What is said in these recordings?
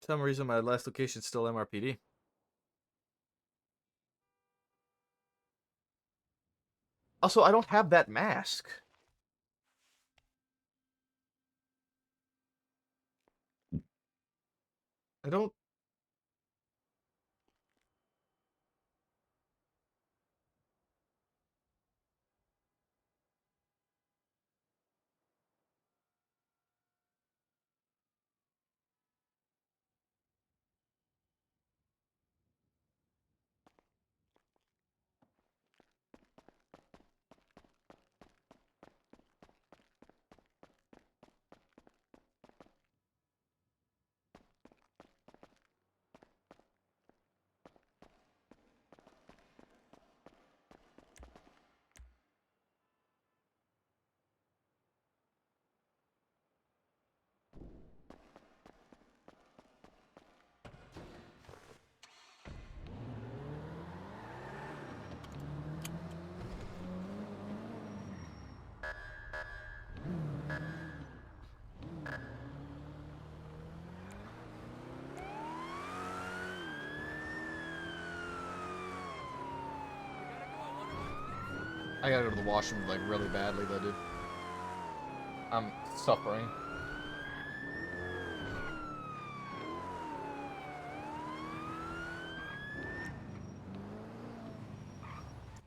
For some reason, my last location's still MRPD. Also, I don't have that mask. I don't... I gotta go to the washroom, like, really badly, though, dude. I'm suffering.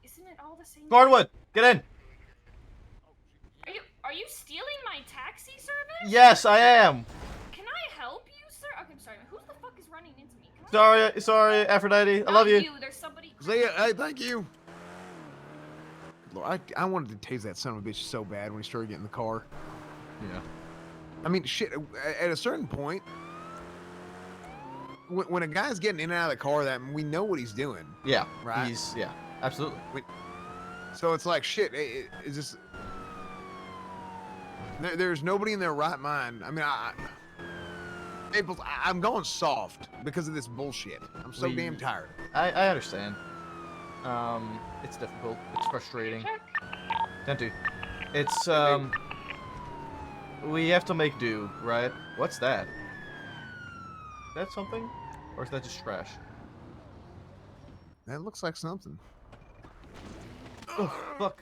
Isn't it all the same? Gordwood, get in! Are you stealing my taxi service? Yes, I am! Can I help you, sir? Okay, I'm sorry. Who the fuck is running into me? Sorry, Aphrodite. I love you. There's somebody. Zaya, hey, thank you. Lord, I wanted to tase that son of a bitch so bad when he started getting in the car. Yeah. I mean, shit, at a certain point, when a guy's getting in and out of the car, that we know what he's doing. Yeah. Right? Yeah, absolutely. So it's like, shit, is this... There's nobody in their right mind. I mean, I'm going soft because of this bullshit. I'm so damn tired. I understand. It's difficult. It's frustrating. Tentu. It's, we have to make do, right? What's that? Is that something? Or is that just trash? That looks like something. Oh, fuck.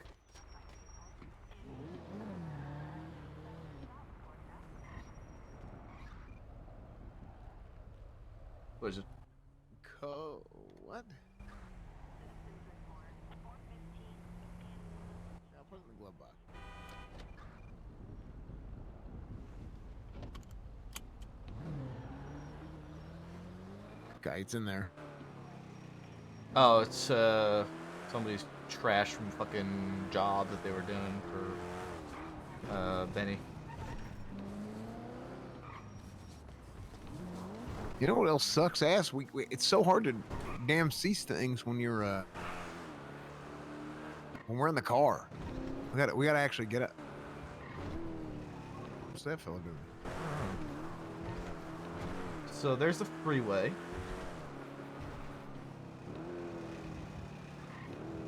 What is it? What? I'll put it in the glove box. Okay, it's in there. Oh, it's, somebody's trash from fucking job that they were doing for, Benny. You know what else sucks ass? It's so hard to damn see things when you're when we're in the car. We gotta actually get up. What's that fella doing? So there's the freeway.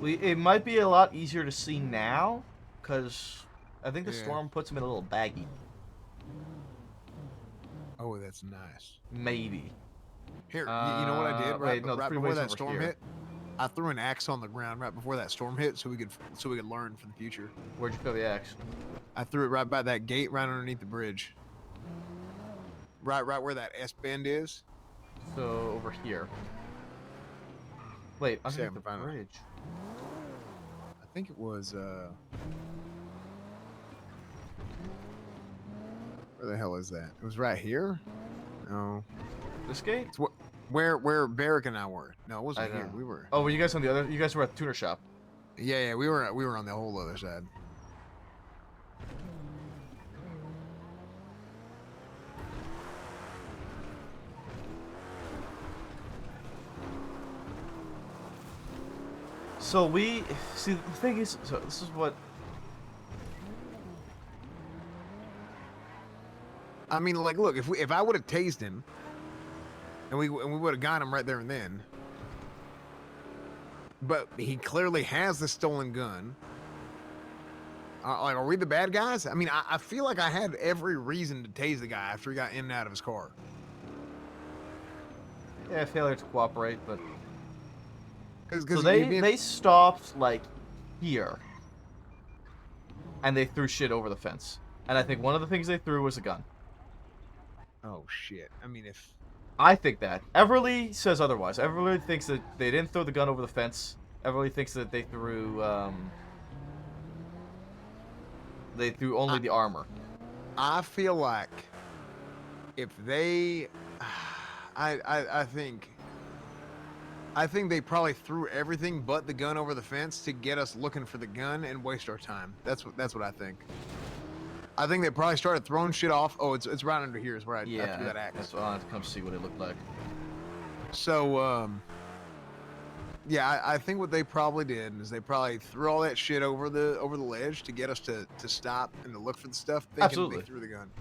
It might be a lot easier to see now, because I think the storm puts him in a little baggy. Oh, that's nice. Maybe. Here, you know what I did right before that storm here. hit? I threw an axe on the ground right before that storm hit, so we could learn for the future. Where'd you throw the axe? I threw it right by that gate, right underneath the bridge. Right where that S bend is. So over here. Wait, underneath the bridge. I think it was where the hell is that? It was right here? No. This gate? It's where Barrick and I were. No, it wasn't here. We were. Oh, were you guys on the other? You guys were at the tuner shop. Yeah, we were on the whole other side. So we see the thing is, so this is what. I mean, like, look, if I would have tased him, and we would have got him right there and then, but he clearly has the stolen gun. Like, are we the bad guys? I mean, I feel like I had every reason to tase the guy after he got in and out of his car. Yeah, failure to cooperate, but Because so they stopped like here, and they threw shit over the fence. And I think one of the things they threw was a gun. Oh shit! I mean, if I think that. Everly says otherwise. Everly thinks that they didn't throw the gun over the fence. Everly thinks that they threw only the armor. I feel like if they, I think they probably threw everything but the gun over the fence to get us looking for the gun and waste our time. That's what I think. I think they probably started throwing shit off. Oh, it's right under here is where I threw that axe. That's why I wanted to come see what it looked like. So, yeah, I think what they probably did is they probably threw all that shit over the ledge to get us to stop and to look for the stuff, thinking Absolutely. they threw the gun,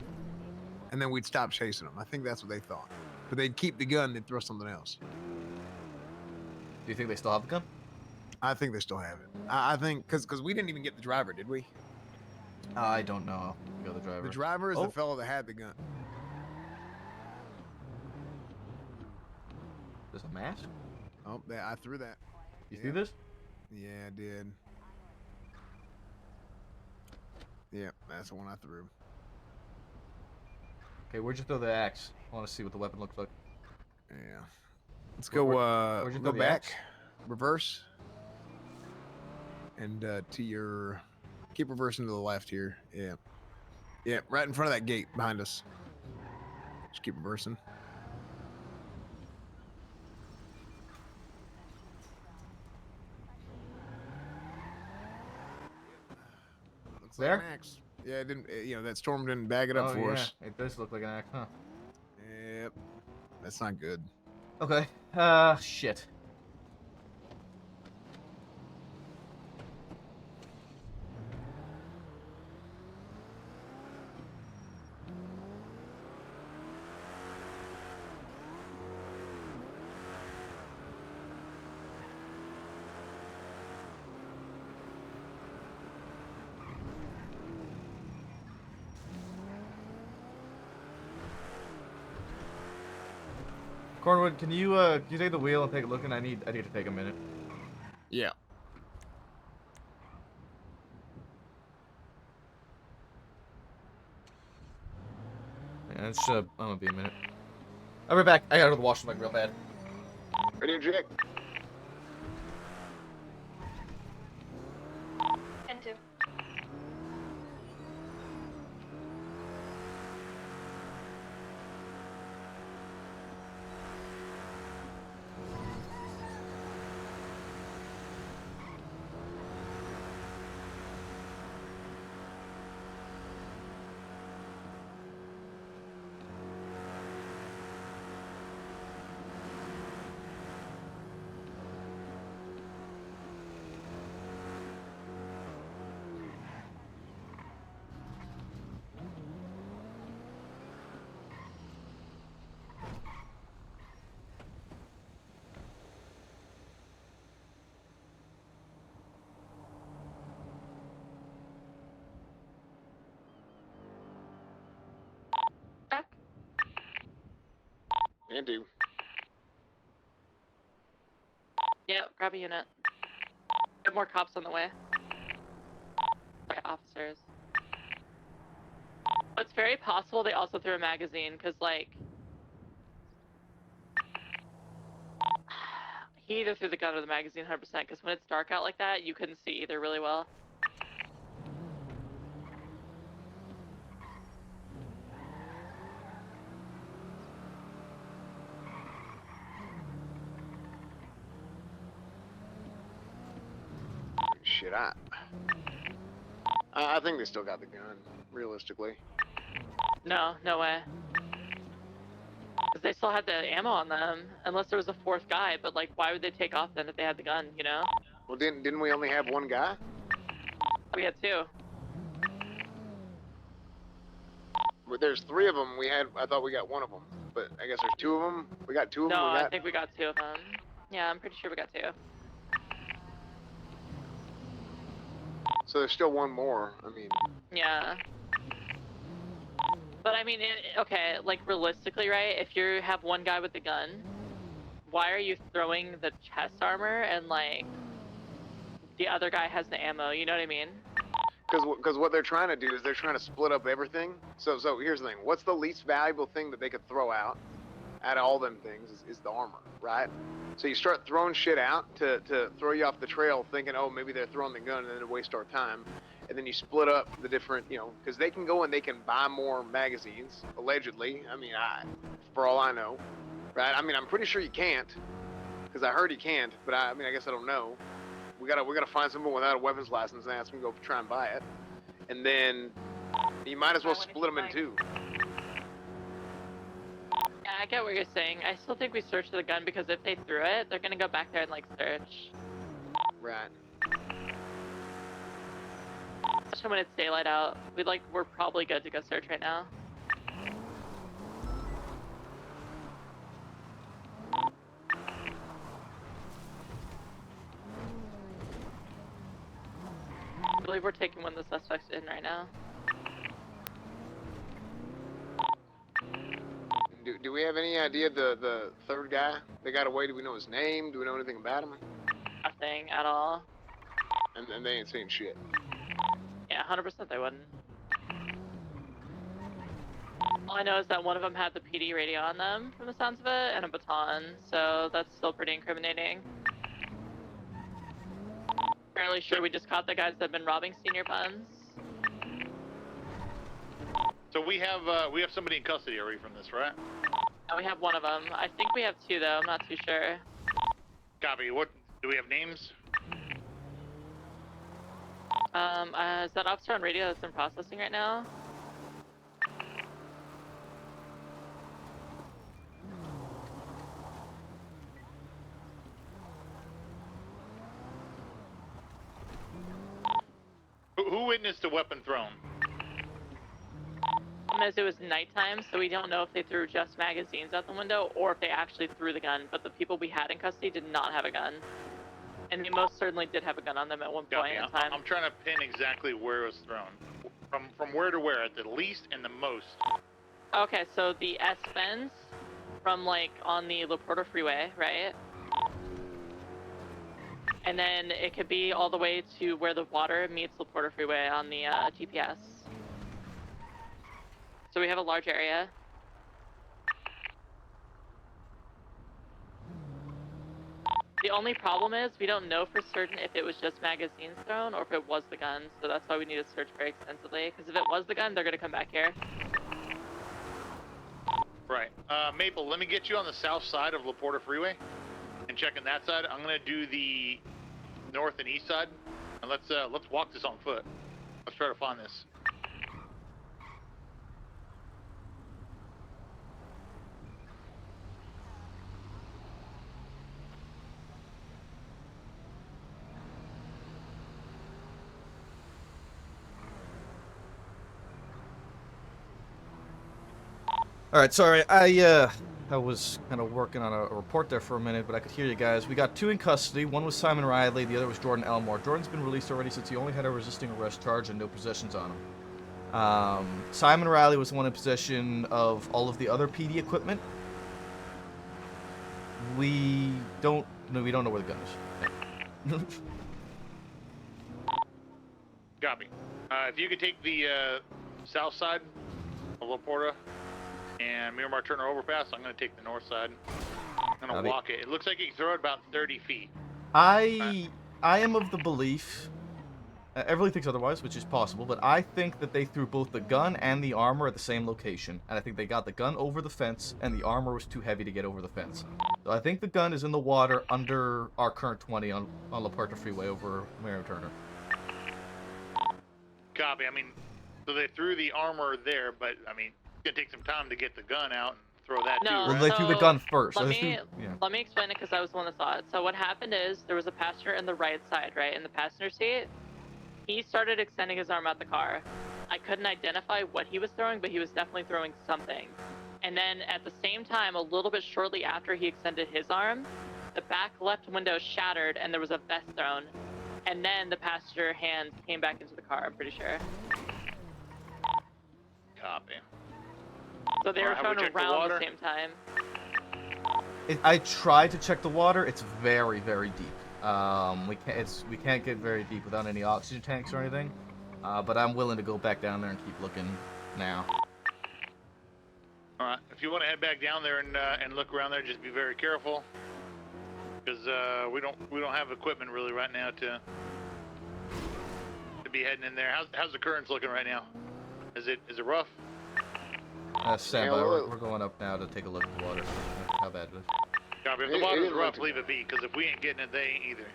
and then we'd stop chasing them. I think that's what they thought. But they'd keep the gun, they'd throw something else. Do you think they still have the gun? I think they still have it. I think because we didn't even get the driver, did we? I don't know. The other driver. The driver is the fellow that had the gun. There's a mask? Oh, I threw that. You see this? Yeah, I did. Yeah, that's the one I threw. Okay, where'd you throw the axe? I want to see what the weapon looks like. Yeah. Let's go. Where'd you Go throw the back, axe? reverse, and to your. Keep reversing to the left here. Yeah. Yeah, right in front of that gate behind us. Just keep reversing. Looks like There? an axe. Yeah, it didn't. You know, that storm didn't bag it up for us. It does look like an axe, huh? Yep. That's not good. Okay. Shit. Cornwood, can you take the wheel and take a look? And I need to take a minute. Yeah. Yeah, it's I'm gonna be a minute. I'll be back. I gotta go to the washroom like real bad. Ready to inject. And two. Back. And do. Yeah, grab a unit. Have more cops on the way. Sorry, officers. It's very possible they also threw a magazine, because, like, he either threw the gun or the magazine 100%, because when it's dark out like that, you couldn't see either really well. Shit, I think they still got the gun, realistically. No, no way. Because they still had the ammo on them, unless there was a fourth guy, but, like, why would they take off then if they had the gun, you know? Well, didn't we only have one guy? We had two. But there's three of them. I thought we got one of them, but I guess there's two of them. We got two of them. No, I think we got two of them. Yeah, I'm pretty sure we got two. So there's still one more. I mean. Yeah. But I mean, okay, like realistically, right? If you have one guy with the gun, why are you throwing the chest armor and like the other guy has the ammo? You know what I mean? Because what they're trying to do is they're trying to split up everything. So here's the thing. What's the least valuable thing that they could throw out of all them things is the armor, right? So you start throwing shit out to throw you off the trail thinking, oh, maybe they're throwing the gun and then it'll waste our time. And then you split up the different, you know, because they can go and they can buy more magazines, allegedly. I mean, for all I know, right? I mean, I'm pretty sure you can't, because I heard you can't, but I mean, I guess I don't know. We gotta find someone without a weapons license and ask them to go try and buy it. And then you might as well split them in two. Yeah, I get what you're saying. I still think we search the gun because if they threw it, they're gonna go back there and like search. Right. Especially when it's daylight out. We're probably good to go search right now. I believe we're taking one of the suspects in right now. Do we have any idea the third guy that got away? Do we know his name? Do we know anything about him? Nothing at all. And they ain't seen shit. Yeah, 100% they wouldn't. All I know is that one of them had the PD radio on them, from the sounds of it, and a baton, so that's still pretty incriminating. Fairly sure we just caught the guys that have been robbing senior buns. So we have somebody in custody already from this, right? And we have one of them. I think we have two, though. I'm not too sure. Copy. What do we have names? Is that officer on radio that's in processing right now? Who witnessed the weapon thrown? As it was nighttime, so we don't know if they threw just magazines out the window or if they actually threw the gun, but the people we had in custody did not have a gun. And they most certainly did have a gun on them at one point in time. I'm trying to pin exactly where it was thrown. From where to where, at the least and the most. Okay, so the S Benz from like on the La Porta freeway, right? And then it could be all the way to where the water meets La Porta freeway on the GPS. So we have a large area. The only problem is we don't know for certain if it was just magazines thrown or if it was the gun, so that's why we need to search very extensively, because if it was the gun, they're going to come back here. Right. Maple, let me get you on the south side of La Porta Freeway and check on that side. I'm going to do the north and east side, and let's walk this on foot. Let's try to find this. All right, sorry, I was kind of working on a report there for a minute, but I could hear you guys. We got two in custody. One was Simon Riley, the other was Jordan Elmore. Jordan's been released already since he only had a resisting arrest charge and no possessions on him. Simon Riley was the one in possession of all of the other PD equipment. We don't know where the gun is. Copy. If you could take the south side of La Porta and Miramar Turner overpass, I'm going to take the north side. I'm going to walk it. It looks like you can throw it about 30 feet. I am of the belief, everybody thinks otherwise, which is possible, but I think that they threw both the gun and the armor at the same location. And I think they got the gun over the fence, and the armor was too heavy to get over the fence. So I think the gun is in the water under our current 20 on La Porta Freeway over Miramar Turner. Copy. I mean, so they threw the armor there, but, I mean, it's going to take some time to get the gun out and throw that too, right? Well, they threw the gun first. Let me explain it, because I was the one that saw it. So what happened is, there was a passenger in the right side, right, in the passenger seat. He started extending his arm out the car. I couldn't identify what he was throwing, but he was definitely throwing something. And then at the same time, a little bit shortly after he extended his arm, the back left window shattered and there was a vest thrown. And then the passenger hand came back into the car, I'm pretty sure. Copy. So they were thrown around the same time. I tried to check the water. It's very, very deep. We can't get very deep without any oxygen tanks or anything. But I'm willing to go back down there and keep looking now. All right. If you want to head back down there and look around there, just be very careful, because we don't have equipment really right now to be heading in there. How's the currents looking right now? Is it rough? Stand by. We're going up now to take a look at the water. How bad it is. Copy. If the water's rough, leave it be, because if we ain't getting it, they ain't either.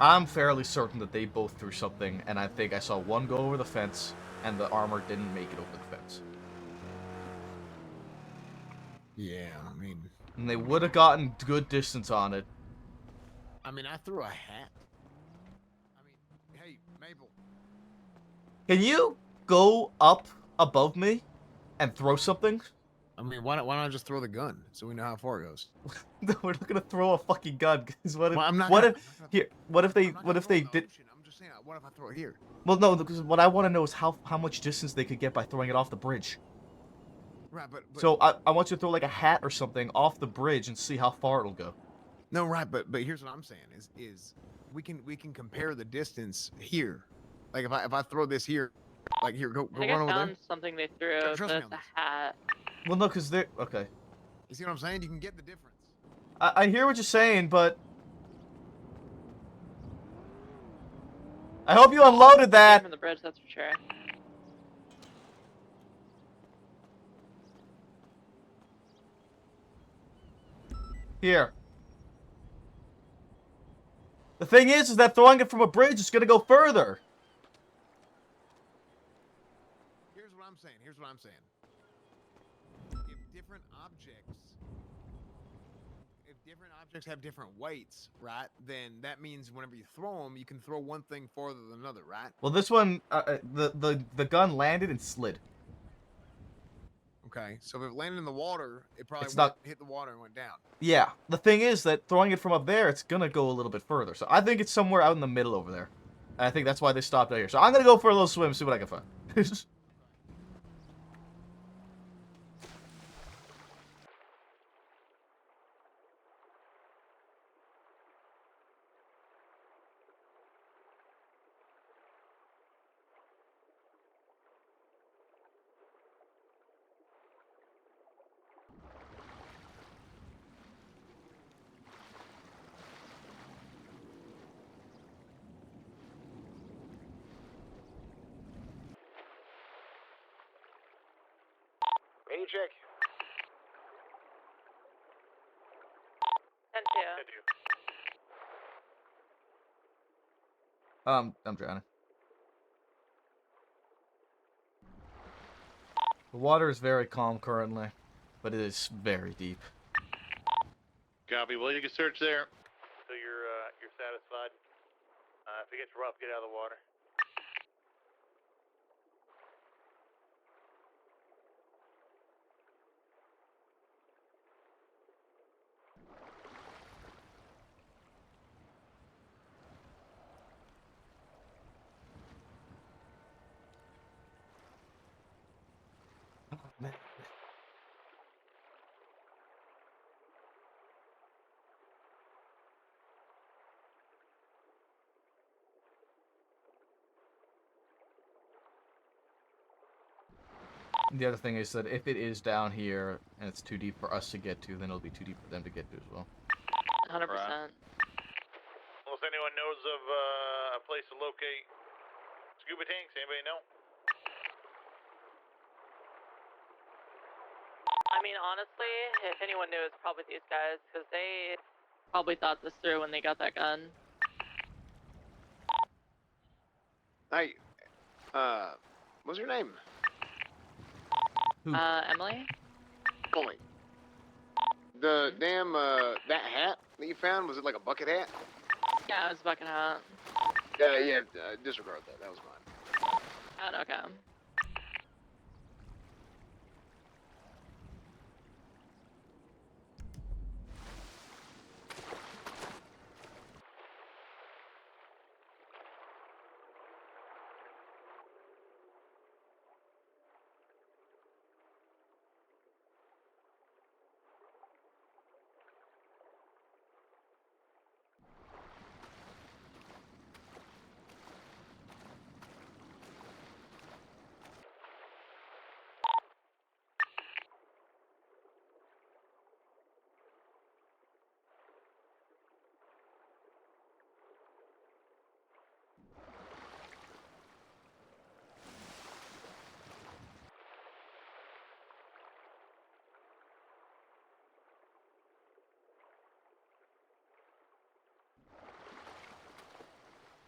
I'm fairly certain that they both threw something, and I think I saw one go over the fence, and the armor didn't make it over the fence. Yeah, I mean... And they would have gotten good distance on it. I mean, I threw a hat. I mean, hey, Mabel. Can you go up above me and throw something? I mean, why don't I just throw the gun so we know how far it goes? No, we're not gonna throw a fucking gun. Cause what if? Well, I'm not what gonna- if? What if they? I'm not What gonna if throw they it in the did? ocean. I'm just saying, what if I throw it here? Well, no, because what I want to know is how much distance they could get by throwing it off the bridge. Right, but So I want you to throw like a hat or something off the bridge and see how far it'll go. no, right, but here's what I'm saying is we can compare the distance here. Like if I throw this here, like here, go I think run I over found there. something they threw, Trust but me it's on a this. hat. Well, no, because they're okay. You see what I'm saying? You can get the difference. I hear what you're saying, but I hope you unloaded that. From the bridge, that's for sure. Here. The thing is that throwing it from a bridge is gonna go further. Here's what I'm saying. If different objects have different weights, right? Then that means whenever you throw them, you can throw one thing farther than another, right? Well, this one, the gun landed and slid. Okay, so if it landed in the water, it probably It's not- hit the water and went down. Yeah. The thing is that throwing it from up there, it's gonna go a little bit further. So I think it's somewhere out in the middle over there. And I think that's why they stopped out here. So I'm gonna go for a little swim, see what I can find. Any check. 10-2. I'm drowning. The water is very calm currently, but it is very deep. Copy. Well, you can search there until you're satisfied. If it gets rough, get out of the water. Man. The other thing is that if it is down here and it's too deep for us to get to, then it'll be too deep for them to get to as well. 100%. Unless anyone knows of a place to locate scuba tanks, anybody know? I mean, honestly, if anyone knew, it's probably these guys, because they probably thought this through when they got that gun. Hey, what's your name? Who? Emily? Emily. The damn, that hat that you found, was it like a bucket hat? Yeah, it was a bucket hat. Yeah, disregard that. That was mine. Oh, okay.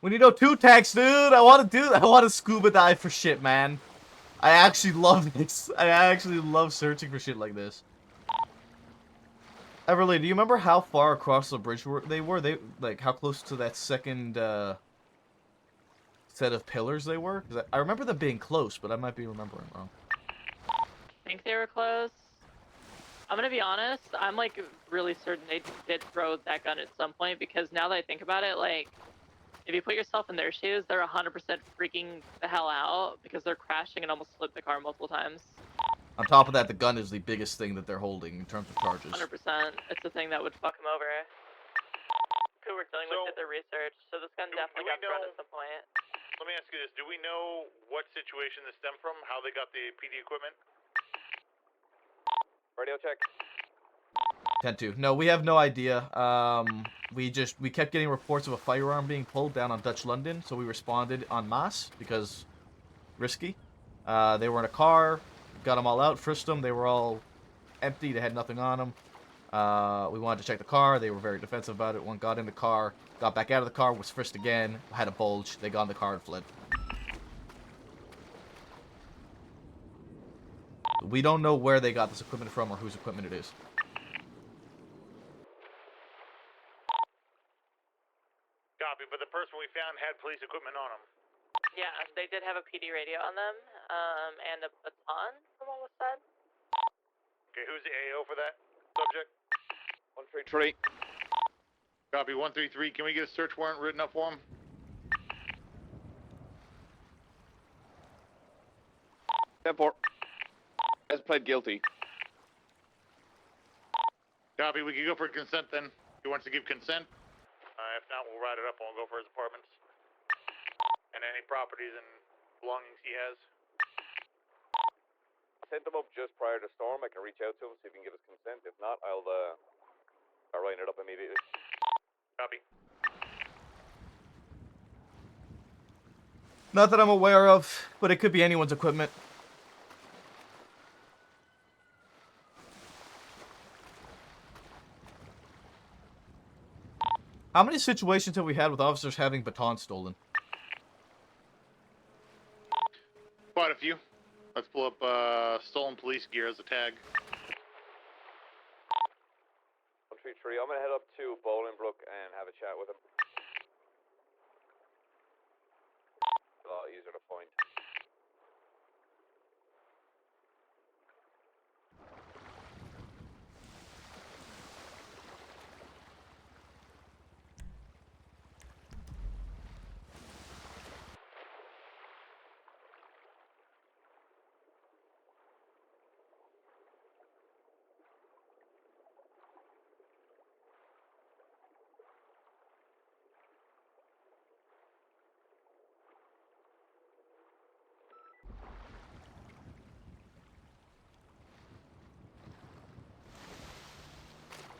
We need O2 tanks, dude. I want to scuba dive for shit, man. I actually love this. I actually love searching for shit like this. Everly, do you remember how far across the bridge they were? They like how close to that second set of pillars they were? 'Cause I remember them being close, but I might be remembering wrong. I think they were close. I'm gonna be honest, I'm like really certain they did throw that gun at some point because now that I think about it, like if you put yourself in their shoes, they're 100% freaking the hell out because they're crashing and almost flipped the car multiple times. On top of that, the gun is the biggest thing that they're holding in terms of charges. 100%. It's the thing that would fuck them over. Who we're dealing with did their research, so this gun definitely got thrown at some point. Let me ask you this: do we know what situation this stemmed from? How they got the PD equipment? Radio check. 10-2. No, we have no idea. We kept getting reports of a firearm being pulled down on Dutch London, so we responded en masse because risky. They were in a car, got them all out, frisked them. They were all empty. They had nothing on them. We wanted to check the car. They were very defensive about it. One got in the car, got back out of the car, was frisked again, had a bulge. They got in the car and fled. We don't know where they got this equipment from or whose equipment it is. Copy, but the person we found had police equipment on him. Yeah, they did have a PD radio on them, and a baton, from what was said. Okay, who's the AO for that subject? 133. Copy, 133. Can we get a search warrant written up for him? 10-4. Has pled guilty. Copy, we can go for consent then. He wants to give consent. If not, we'll write it up and we'll go for his apartments. And any properties and belongings he has. I sent them up just prior to storm. I can reach out to him, see if he can give us consent. If not, I'll write it up immediately. Copy. Not that I'm aware of, but it could be anyone's equipment. How many situations have we had with officers having batons stolen? Quite a few. Let's pull up stolen police gear as a tag. 133. I'm gonna head up to Bolingbrook and have a chat with him. A lot easier to find.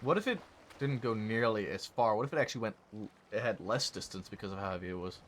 What if it didn't go nearly as far? What if it actually went... It had less distance because of how heavy it was?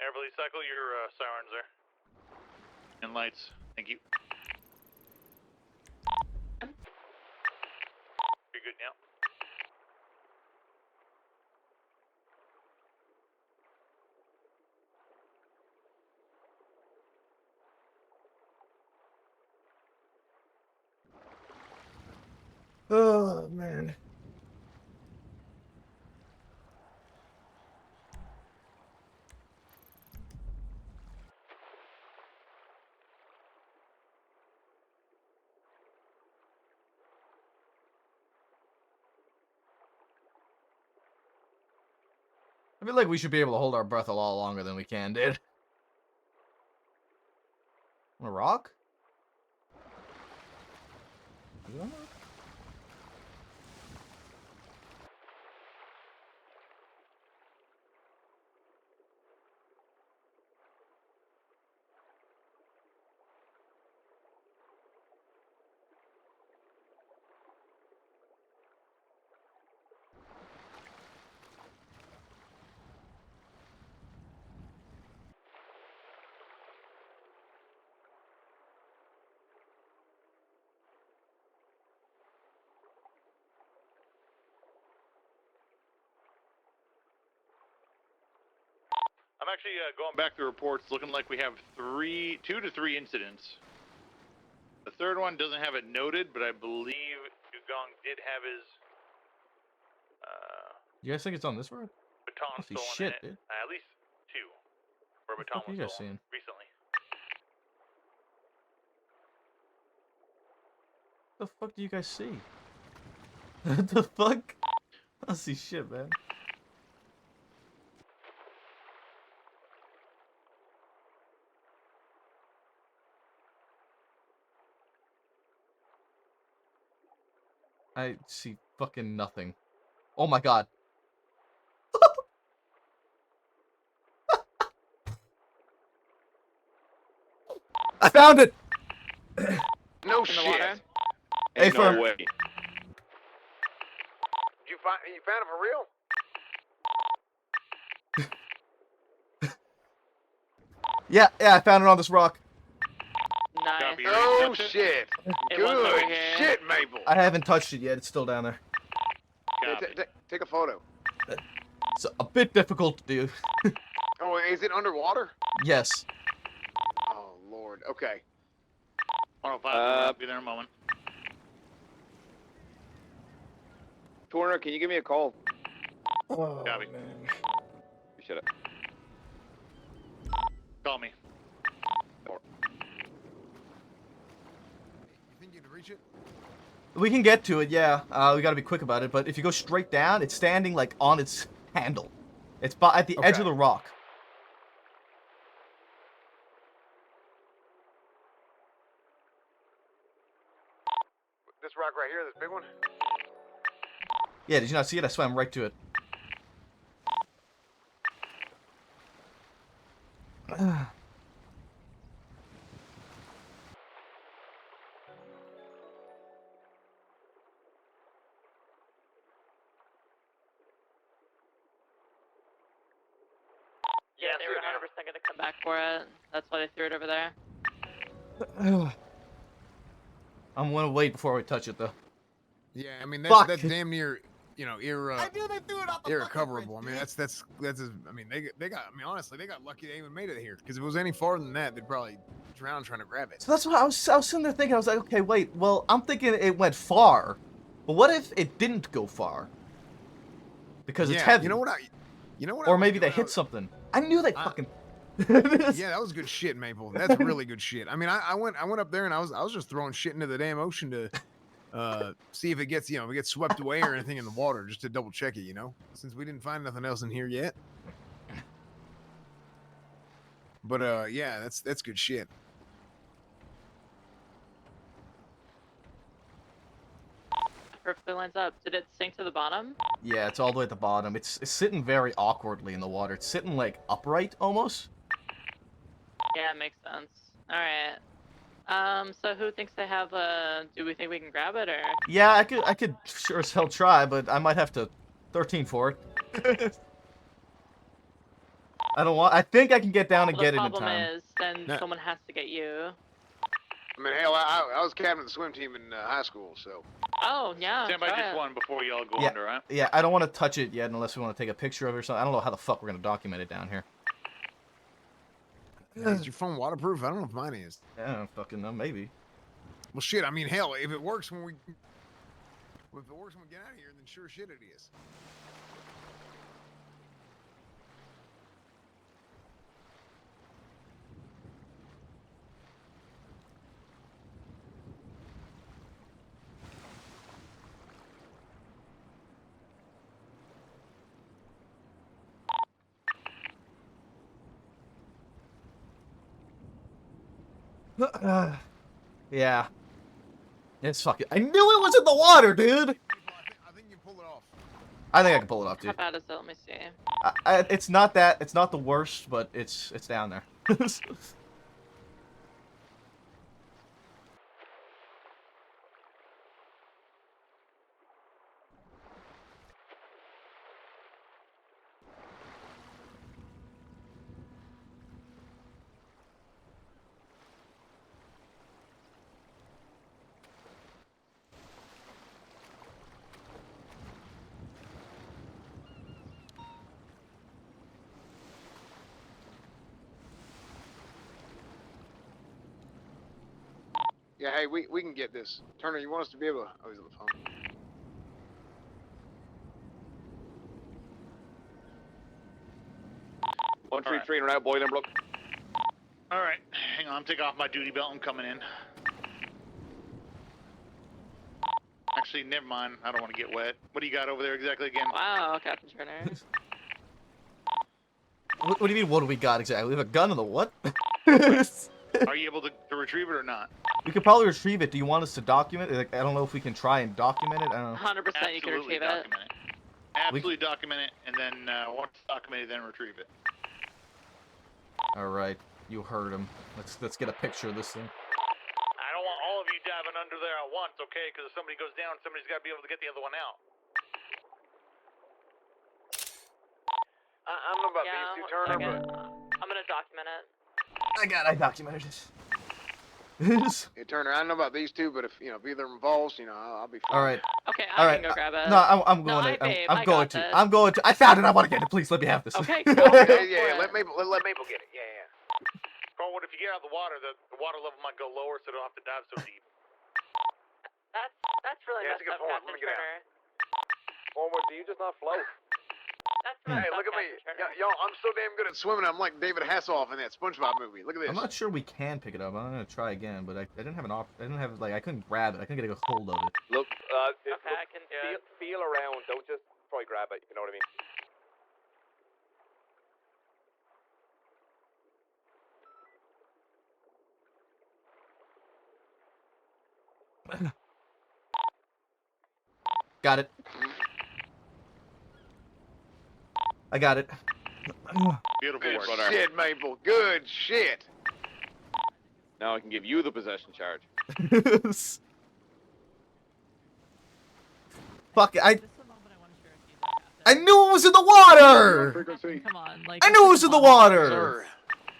Everly, cycle your sirens there. And lights. Thank you. You're good now. Oh, man. I feel like we should be able to hold our breath a lot longer than we can, dude. On a rock? Is it on a rock? I'm actually going back through reports, looking like we have 2 to 3 incidents. The third one doesn't have it noted, but I believe Dugong did have his You guys think it's on this road? baton Must be stolen shit, in it. dude. At least 2, where a What the baton fuck are was you guys stolen seeing? recently. What the fuck do you guys see? What the fuck? I don't see shit, man. I see fucking nothing. Oh my god. I found it! No In the shit. water. Hey, firm. Did you found it for real? Yeah, I found it on this rock. Nice. Copy. You Oh ready to touch it? shit. It was over Good here. shit, Maple. I haven't touched it yet. It's still down there. Copy. Take a photo. It's a bit difficult to do. Oh, is it underwater? Yes. Oh lord. Okay. 105, I'll be there in a moment. Turner, can you give me a call? Oh, Copy. man. Shut up. Call me. You think you can reach it? We can get to it, yeah. We gotta be quick about it, but if you go straight down, it's standing, like, on its handle. It's at the edge of Okay. the rock. This rock right here, this big one? Yeah, did you not see it? I swam right to it. Yeah, they were 100% gonna come back for it. That's why they threw it over there. I'm gonna wait before we touch it, though. Yeah, I mean Fuck. that's damn near, you know, I knew they threw it off the irrecoverable. I mean that's I mean they got, I mean honestly they got lucky they even made it here, because if it was any farther than that they'd probably drown trying to grab it. So that's what I was sitting there thinking. I was like, okay, wait. Well, I'm thinking it went far, but what if it didn't go far? Because it's heavy. You know what I Or was maybe they doing? hit something. I knew they I- fucking. Yeah, that was good shit, Maple. That's really good shit. I mean, I went up there and I was just throwing shit into the damn ocean to see if it gets, you know, if it gets swept away or anything in the water, just to double check it, you know, since we didn't find nothing else in here yet. But yeah, that's good shit. Perfectly lines up. Did it sink to the bottom? Yeah, it's all the way at the bottom. It's sitting very awkwardly in the water. It's sitting like upright almost. Yeah, it makes sense. Alright. So who thinks they have do we think we can grab it or? Yeah, I could sure as hell try, but I might have to 13 for it. I think I can get down and Well, get the it in problem time. is then No. someone has to get you. I mean, hell, I was captain of the swim team in high school, so. Oh, yeah. Stand by try just it. one before y'all go Yeah. under, right? Yeah, I don't want to touch it yet unless we want to take a picture of it or something. I don't know how the fuck we're gonna document it down here. Is your phone waterproof? I don't know if mine is. I don't fucking know, maybe. Well, shit. I mean, hell, if it works when we get out of here, then sure shit it is. Yeah. It's fucking. I knew it was in the water, dude. I think you pull it off. I think I can pull it off, How dude. bad is it? Let me see. It's not that. It's not the worst, but it's down there. Yeah, hey, we can get this. Turner, you want us to be able to... Oh, he's on the phone. One three three and out, Boydenbrook. All right, hang on. I'm taking off my duty belt. I'm coming in. Actually, never mind. I don't want to get wet. What do you got over there exactly again? Wow, Captain Turner. What do you mean, what do we got exactly? We have a gun and the what? Are you able to retrieve it or not? We could probably retrieve it. Do you want us to document it? Like, I don't know if we can try and document it. I don't know. 100% you can Absolutely retrieve it. document it. Absolutely document it, and then once it's documented, then retrieve it. All right, you heard him. Let's get a picture of this thing. I don't want all of you diving under there at once, okay? Because if somebody goes down, somebody's got to be able to get the other one out. I don't know about these two, Turner, okay. but I'm gonna document it. I documented it. Hey, Turner, I don't know about these two, but if either involves, I'll be fine. All right. Okay, All I right. can go grab it. No, I'm No, going to. babe, I'm I going got to. this. I'm going to. I found it. I want to get it. Please let me have this. Okay, Yeah, go for let it. Mabel get it. Yeah. Cornwood, if you get out of the water, the water level might go lower, so you don't have to dive so deep. That's really Yeah, that's messed a good up, point. Captain Let me get out. Turner. Forward, do you just not float? That's really Hey, messed look up, at me. Captain Turner. Yo, I'm so damn good at swimming. I'm like David Hasselhoff in that SpongeBob movie. Look at this. I'm not sure we can pick it up. I'm gonna try again, but I didn't have an op. I didn't have I couldn't grab it. I couldn't get a hold of it. Look, Okay, I can do it. feel around. Don't just try grab it. You know what I mean? Got it. I got it. Beautiful Good work. brother. shit, Mabel. Good shit. Now I can give you the possession charge. Fuck it. This is the moment I want to share with you, I Captain. knew it was in the water. Captain, come on, like I knew it was in the water. Sir.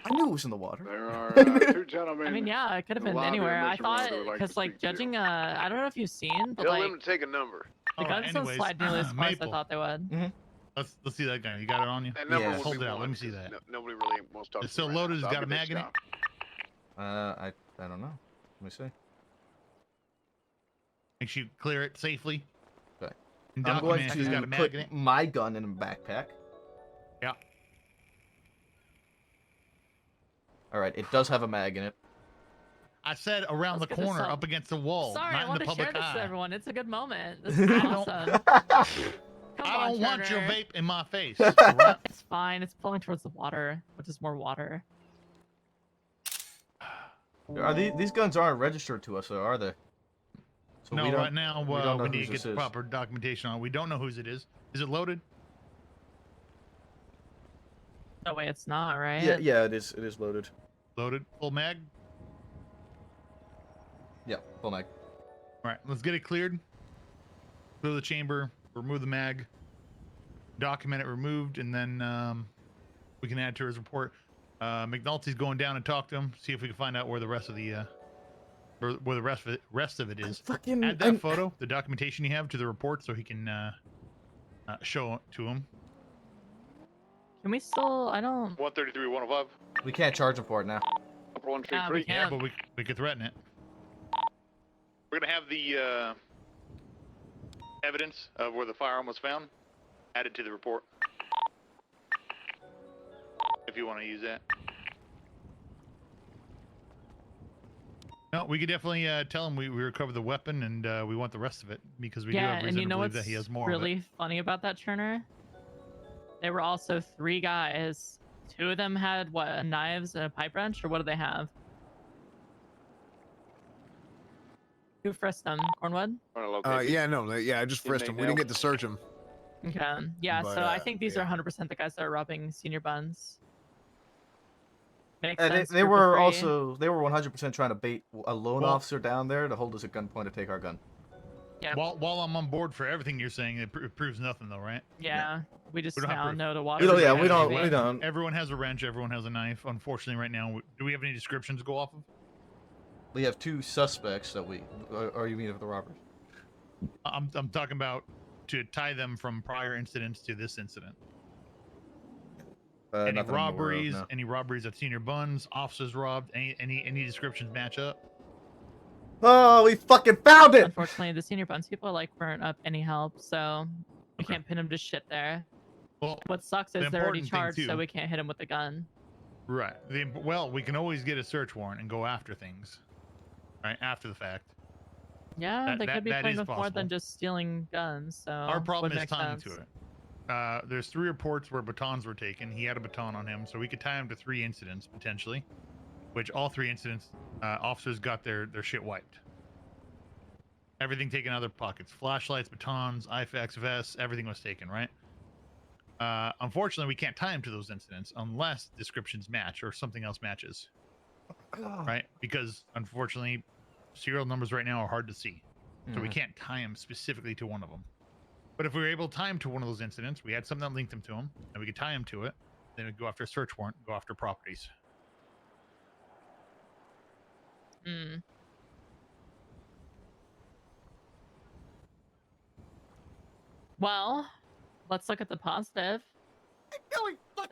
I knew it was in the water. There are two gentlemen. I mean, yeah, it could have The been lobby anywhere. of I Mr. thought, Rondo would like to because like speak to you. judging, I don't know if you've seen, but Tell like them to take a number. the guns don't anyways, slide nearly as far as I Maple. thought they would. Let's see that gun. You got it on you? That number Yeah. would Hold be it out, let one, me see 'cause that. nobody really wants to talk It's to me still right now, loaded, so it's I'll got a be mag in it? stop. I don't know. Let me see. Make sure you clear it safely. Okay. And I'm going document if it's got a to mag put in it. my gun in a backpack. Yeah. All right, it does have a mag in it. I said around Let's the get this corner, up. up against the wall, Sorry, not I in want the to share public this to eye. everyone. It's a good moment. This is awesome. Come I on, don't want your Turner. vape in my face. Alright? It's fine. It's pulling towards the water, which is more water. Are these guns aren't registered to us, though, are they? So No, we don't, right now we don't know we need whose to this get the is. proper documentation on it. We don't know whose it is. Is it loaded? No way, it's not, right? Yeah, it is. It is loaded. Loaded. Full mag? Yeah, full mag. Alright, let's get it cleared. Clear the chamber, remove the mag, document it removed, and then we can add to his report. McNulty's going down and talk to him, see if we can find out where the rest of the where the rest of it is. Fucking. Add that photo, the documentation you have, to the report so he can show it to him. Can we still? I don't. 133, 105. We can't charge him for it now. Upper 133. we Yeah, can't. but we could threaten it. We're gonna have the evidence of where the firearm was found added to the report. If you want to use that. No, we could definitely tell him we recovered the weapon and we want the rest of it because we do Yeah, have and reason you to know believe what's that he has more of it. really funny about that, Turner? There were also 3 guys. 2 of them had what, knives and a pipe wrench, or what do they have? Who frisked them? Cornwood? Yeah, I just frisked him. We didn't get to search him. Okay. Yeah, But, so I think these yeah. are 100% the guys that are robbing senior buns. Makes They sense. they group of were 3. also 100% trying to bait a loan Well- officer down there to hold us at gunpoint to take our gun. Yeah. While I'm on board for everything you're saying, it proves nothing though, right? Yeah. We just We don't have now proof. know to watch. We don't. Yeah, Everybody we has don't. a We weapon. don't. Everyone has a wrench. Everyone has a knife. Unfortunately, right now, do we have any descriptions to go off of? We have 2 suspects that we. Or you mean of the robbers? I'm talking about to tie them from prior incidents to this incident. Any Nothing I'm aware of, robberies? no. Any robberies at senior buns? Officers robbed? Any descriptions match up? Oh, we fucking found it! Unfortunately, the senior buns people like weren't up any help, so we Okay. can't pin them to shit there. Well, What sucks is the they're already important thing, charged, so too- we can't hit them with the gun. right. Well, we can always get a search warrant and go after things, right after the fact. Yeah, they could be that playing is with more than possible. just stealing guns. So Our problem would is make tying sense. to it. There's 3 reports where batons were taken. He had a baton on him, so we could tie him to 3 incidents potentially, which all 3 incidents, officers got their shit wiped. Everything taken out of their pockets. Flashlights, batons, IFAX vests, everything was taken, right? Unfortunately, we can't tie him to those incidents unless descriptions match or something else matches, right? Because unfortunately, serial numbers right now are hard to see. So we can't tie him specifically to one of them. But if we were able to tie him to one of those incidents, we had something that linked him to him, and we could tie him to it, then we'd go after a search warrant, go after properties. Hmm. Well, let's look at the positive.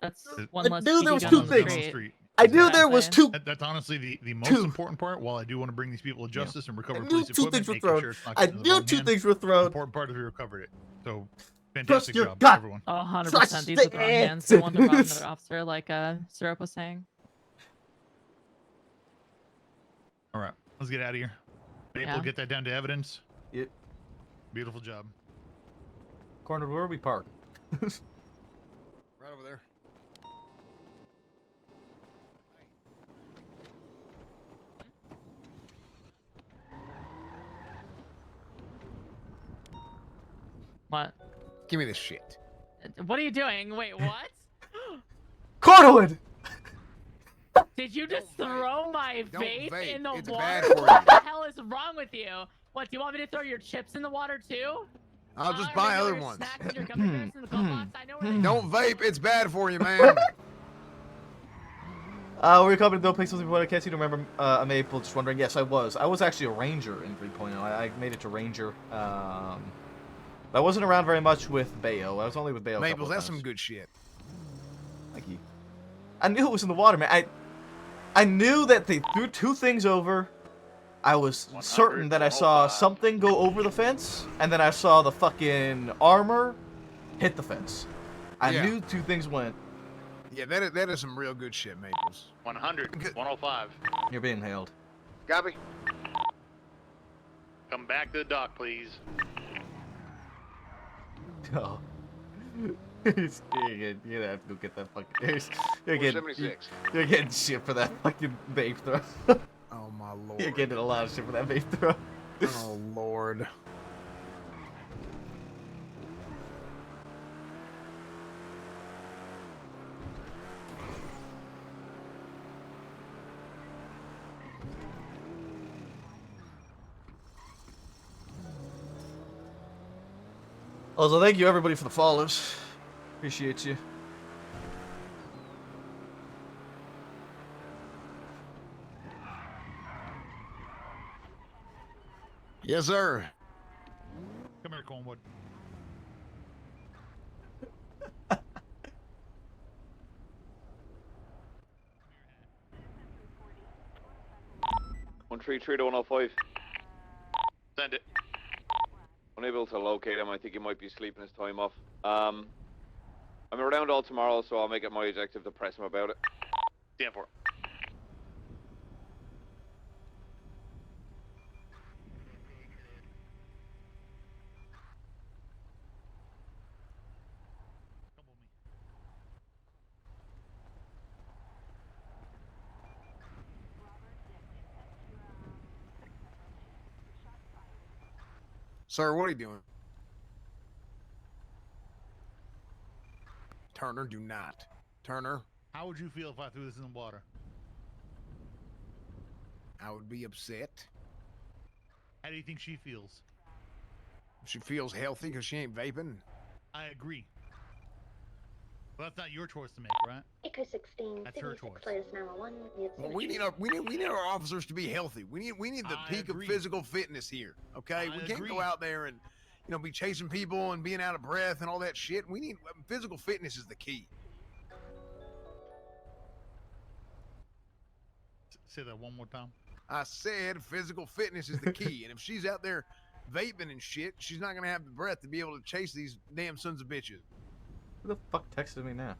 That's one less knew there PD was gun two on the things. street. I knew there was Exactly. two. That's honestly the most Two. important part. While I do want to bring these people to justice and I recover knew police two equipment, things were making thrown. sure it's not I getting in the knew wrong two hands, things were the thrown. important part is we recovered it. So Trust fantastic your job, gut. everyone. Oh, 100%. Trust These are the wrong hands. They want to rob hands. another officer, like Syrup was saying. All right, let's get out of here. Maple, Yeah. get that down to evidence. Yep. Beautiful job. Corner, where are we parked? Right over there. What? Give me this shit. What are you doing? Wait, what? Cornwood! Did you just Don't vape. throw my Don't vape vape. in the It's water? bad for What you. the hell is wrong with you? What, do you want me to throw your chips in the water too? I'll just Or buy maybe all other your ones. snacks and your gummy bears in the glove box? I know where they Don't vape. It's bad for you, man. We're coming to NoPixel before I catch you to remember Maple, just wondering. Yes, I was. I was actually a ranger in 3.0. I made it to ranger. I wasn't around very much with Bayo. I was only with Bayo. Maples, that's some good shit. Thank you. I knew it was in the water, man. I knew that they threw 2 things over. I was certain that I saw something go over the fence, and then I saw the fucking armor hit the fence. I Yeah. knew 2 things went. Yeah, that is some real good shit, Maples. 100, 105. You're being hailed. Copy. Come back to the dock, please. Oh. You're gonna have to go get that fucking. You're getting, 476. you're getting shit for that fucking vape throw. Oh my lord. You're getting a lot of shit for that vape throw. Oh lord. Also, thank you everybody for the follows. Appreciate you. Yes, sir. Come here, Cornwood. One 133 to 105. Send it. Unable to locate him. I think he might be sleeping his time off. I'm around all tomorrow, so I'll make it my objective to press him about it. Stand for it. Come with me. Sir, what are you doing? Turner, do not. Turner, How would you feel if I threw this in the water? I would be upset. How do you think she feels? She feels healthy because she ain't vaping. I agree. Well, that's not your choice to make, right? Echo 16, That's her 76 choice. latest 911. Well, we need our officers to be healthy. We need the I peak agree. of physical fitness here. Okay, I we can't agree. go out there and be chasing people and being out of breath and all that shit. We need physical fitness is the key. Say that one more time. I said physical fitness is the key, and if she's out there vaping and shit, she's not gonna have the breath to be able to chase these damn sons of bitches. Who the fuck texted me now?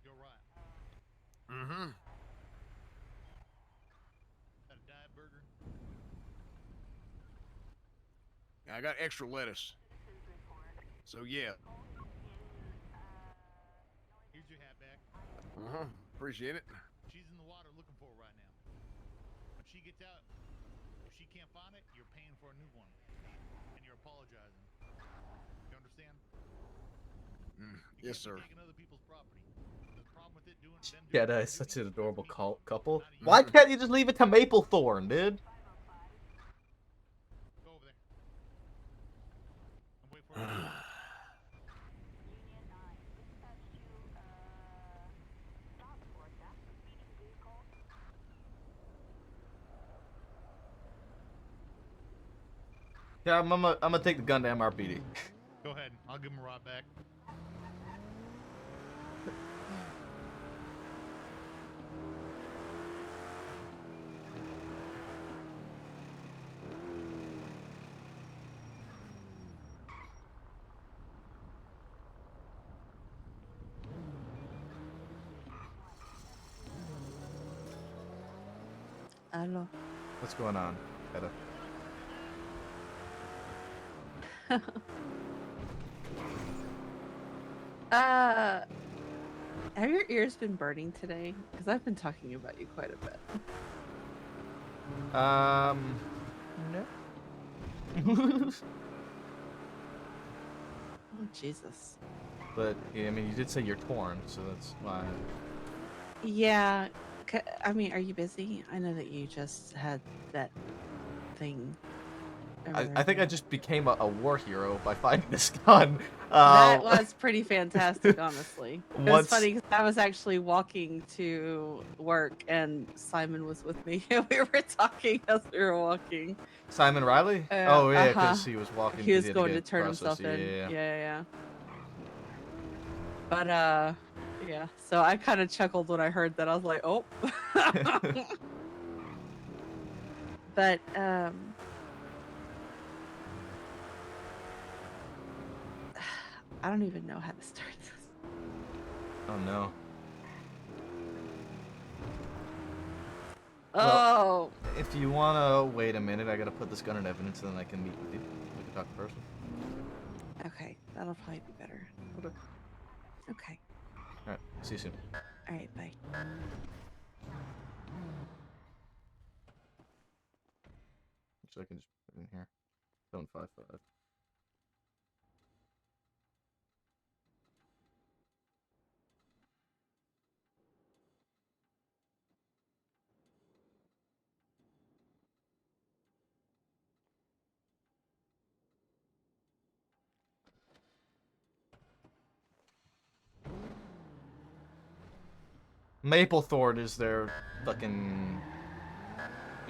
You're right. Mm-hmm. Got a diet burger. I got extra lettuce. So yeah. Here's your hat back. Uh-huh. Appreciate it. She's in the water looking for it right now. When she gets out, if she can't find it, you're paying for a new one. And you're apologizing. You understand? You Yes, can't sir. be taking other people's property. The problem with it doing them Yeah, doing that what is they're such doing an adorable is me. couple. Not Why you. can't you just leave it to Maplethorn, dude? Go over there. And wait for it to come. Yeah, I'm gonna take the gun to MRPD. Go ahead. I'll give him a rod back. Hello. What's going on, Hedda? Have your ears been burning today? Because I've been talking about you quite a bit. No. Oh, Jesus. But yeah, I mean, you did say you're torn, so that's why. Yeah. I mean, are you busy? I know that you just had that thing. I think I just became a war hero by finding this gun. That was pretty fantastic, honestly. It was Once- funny because I was actually walking to work and Simon was with me and we were talking as we were walking. Simon Riley? Oh yeah, because Uh-huh. he was walking. He was had going to get turn processed. himself in. Yeah. Yeah. But yeah. So I kind of chuckled when I heard that. I was like, oh. But I don't even know how to start this. Oh no. Oh. If you wanna wait a minute, I gotta put this gun in evidence, and then I can meet with you. We can talk in person. Okay, that'll probably be better. Okay. Okay. All right. See you soon. All right. Bye. So I can just put it in here. 755. Maplethorn is their fucking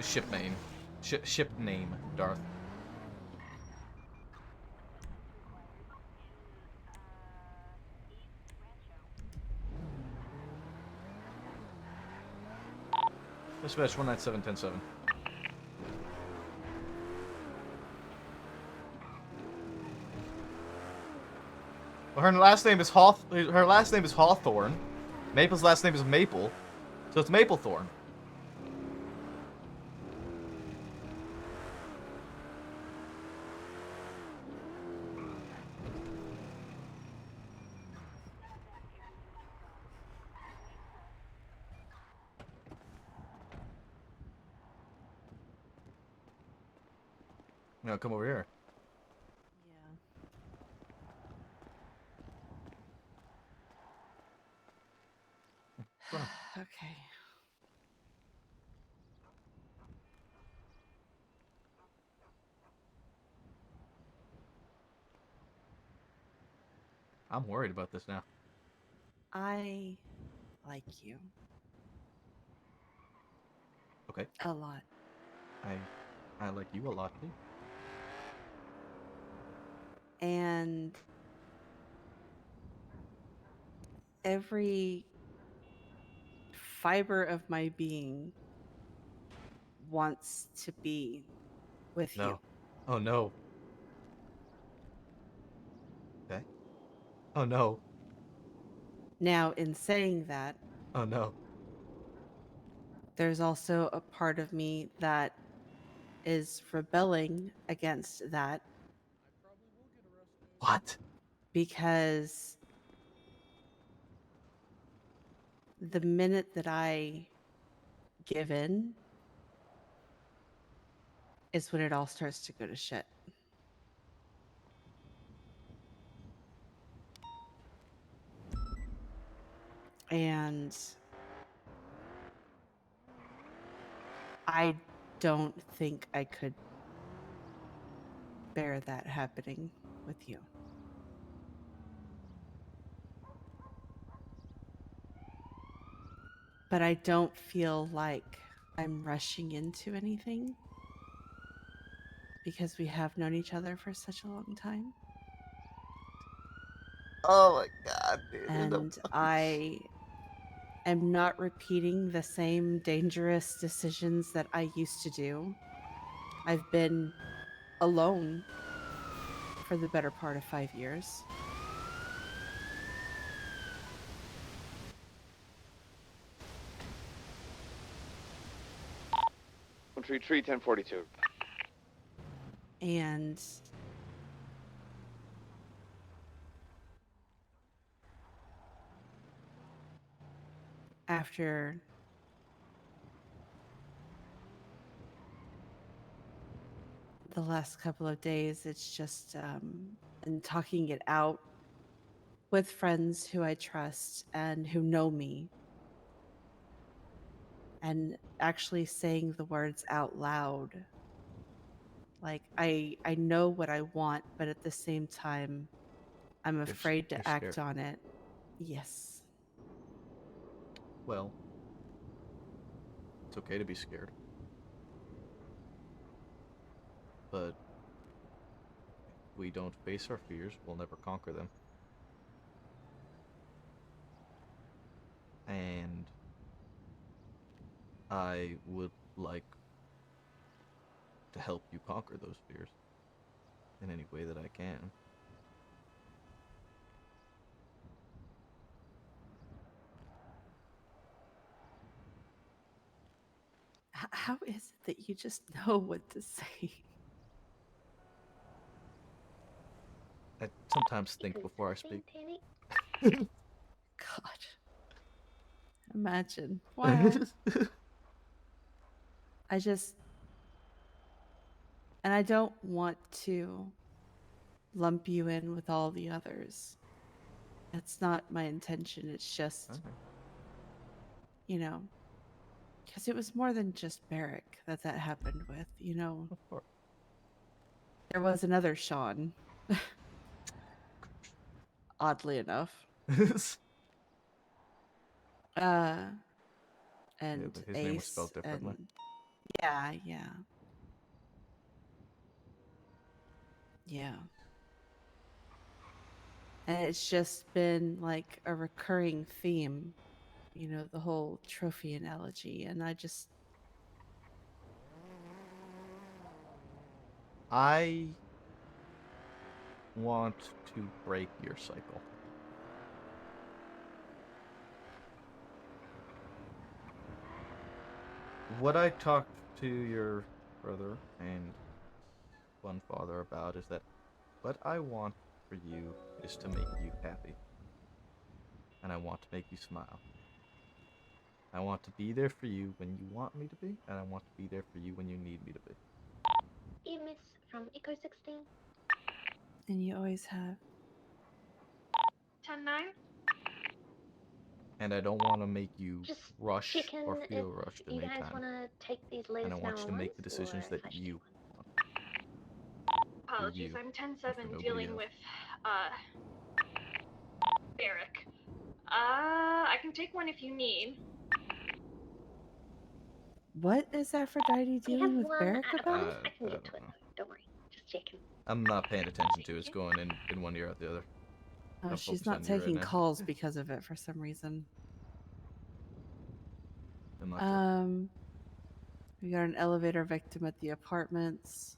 ship name. Ship name, Darth. Dispatch 197-10-7. Well, her last name is Hawthorne. Maple's last name is Maple, so it's Maplethorn. No, come over here. Yeah. Okay. I'm worried about this now. I like you. Okay. A lot. I like you a lot too. And every fiber of my being wants to be with you. No. Oh no. Okay. Oh no. Now, in saying that, Oh no. there's also a part of me that is rebelling against that What? because the minute that I give in is when it all starts to go to shit. And I don't think I could bear that happening with you. But I don't feel like I'm rushing into anything because we have known each other for such a long time. Oh my god, dude. And I am not repeating the same dangerous decisions that I used to do. I've been alone for the better part of 5 years. Country 31042. And after the last couple of days, it's just and talking it out with friends who I trust and who know me, and actually saying the words out loud. Like I know what I want, but at the same time, I'm afraid you're to act scared. on it. Yes. Well, it's okay to be scared. But if we don't face our fears, we'll never conquer them. And I would like to help you conquer those fears in any way that I can. How is it that you just know what to say? I sometimes think Because before I it's speak. Tanny. God. Imagine. Wow. I just, and I don't want to lump you in with all the others. That's not my intention. It's just, Okay. you know, because it was more than just Barrick that happened with, you know. Of course. There was another Sean. Oddly enough. Yeah, And but his name was Ace spelled differently. and yeah. Yeah. And it's just been like a recurring theme, you know, the whole trophy analogy. And I want to break your cycle. What I talked to your brother and one father about is that what I want for you is to make you happy. And I want to make you smile. I want to be there for you when you want me to be, and I want to be there for you when you need me to be. Miss from Eco 16. and you always have. 10-9. And I don't want to make you Just rush checking or if feel rushed at you any guys time. want to take these And I latest want you to 911s make the decisions or that if I should you take one. want. Apologies, you I'm and for 10-7 nobody dealing else. with Barrick. I can take one if you need. What is Aphrodite We have dealing with one Barrick at a about? pump. I can I get don't to it know. though. Don't worry. Just checking. I'm not paying attention to it. It's going in one ear out the other. Oh, I'll she's focus not on you right taking now. calls because of it for some reason. I'm not sure. We got an elevator victim at the apartments.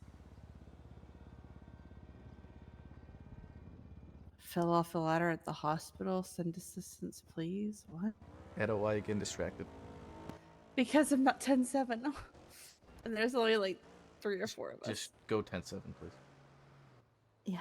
Fell off the ladder at the hospital. Send assistance, please. What? Edo, why are you getting distracted? Because I'm not 10-7. And there's only like 3 or 4 of us. Just go 10-7, please. Yeah.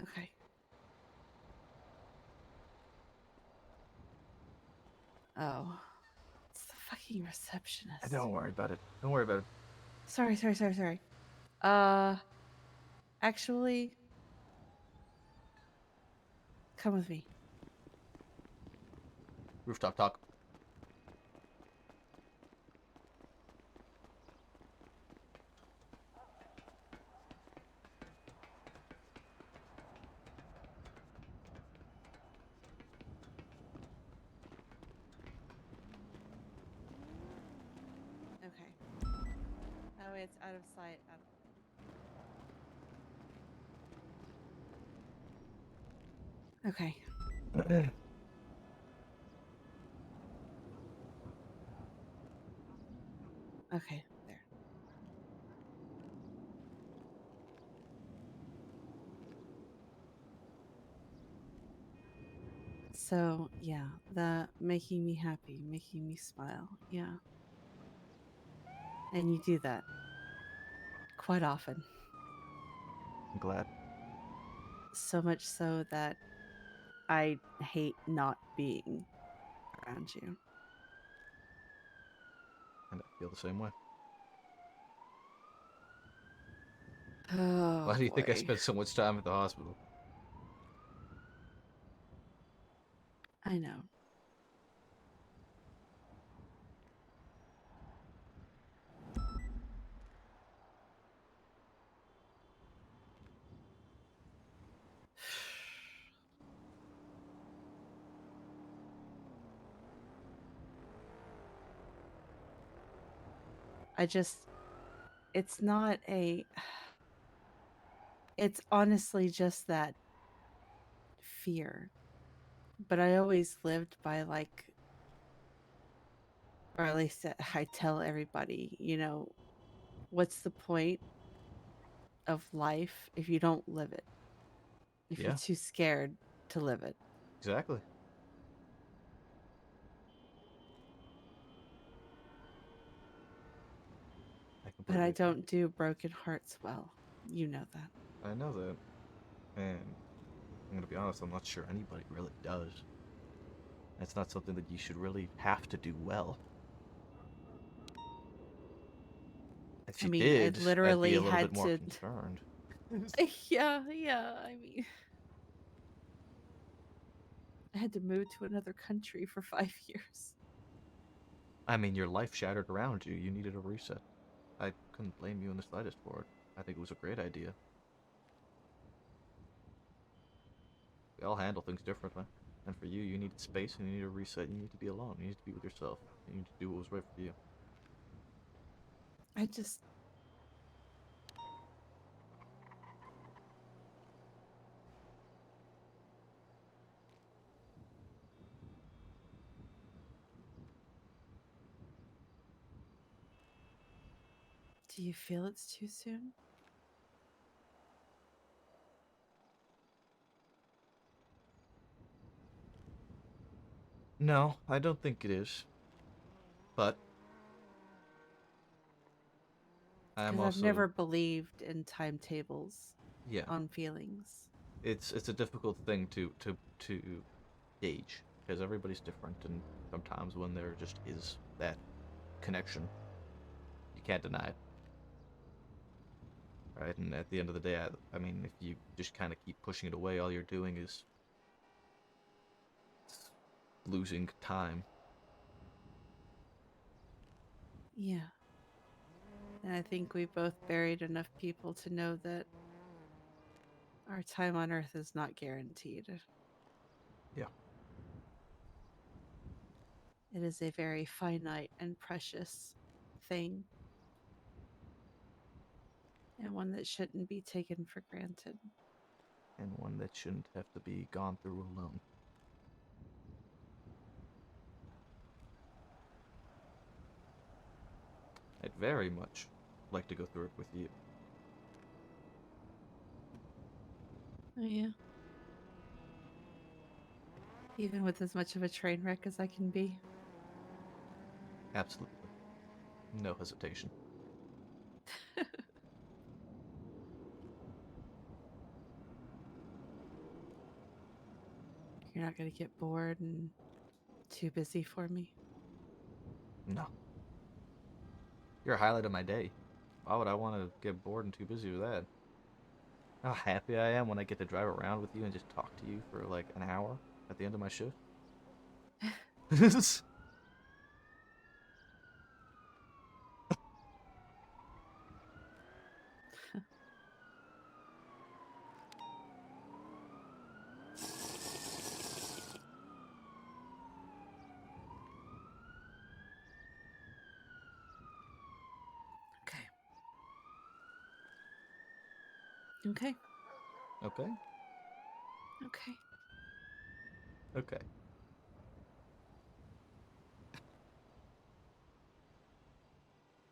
Okay. Oh. It's the fucking receptionist. Don't worry about it. Don't worry about it. Sorry. Actually, come with me. Rooftop talk. Okay. That way it's out of sight. Okay. Okay, there. So, yeah, the making me happy, making me smile. Yeah. And you do that quite often. I'm glad. So much so that I hate not being around you. And I feel the same way. Oh, Why do you think I boy. spent so much time at the hospital? I know. It's not a, it's honestly just that fear. But I always lived by like, or at least I tell everybody, what's the point of life if you don't live it? If you're Yeah, too scared to live it. exactly. But I agree. don't do broken hearts well. You know that. I know that. And I'm gonna be honest, I'm not sure anybody really does. It's not something that you should really have to do well. If I you mean, I did, I'd be literally a little bit had more to. concerned. Yeah. I mean, I had to move to another country for 5 years. I mean, your life shattered around you. You needed a reset. I couldn't blame you in the slightest for it. I think it was a great idea. We all handle things differently. And for you, you needed space and you need a reset. You need to be alone. You need to be with yourself. You need to do what was right for you. I just. Do you feel it's too soon? No, I don't think it is. But I am Because I've also, never believed in timetables yeah, on feelings. it's a difficult thing to gauge because everybody's different, and sometimes when there just is that connection, you can't deny it. Right? And at the end of the day, I mean, if you just kind of keep pushing it away, all you're doing is losing time. Yeah. And I think we both buried enough people to know that our time on Earth is not guaranteed. Yeah. It is a very finite and precious thing, and one that shouldn't be taken for granted. And one that shouldn't have to be gone through alone. I'd very much like to go through it with you. Oh, yeah. Even with as much of a train wreck as I can be. Absolutely. No hesitation. You're not going to get bored and too busy for me? No. You're a highlight of my day. Why would I want to get bored and too busy with that? How happy I am when I get to drive around with you and just talk to you for like an hour at the end of my shift. Okay. Okay. Okay. Okay.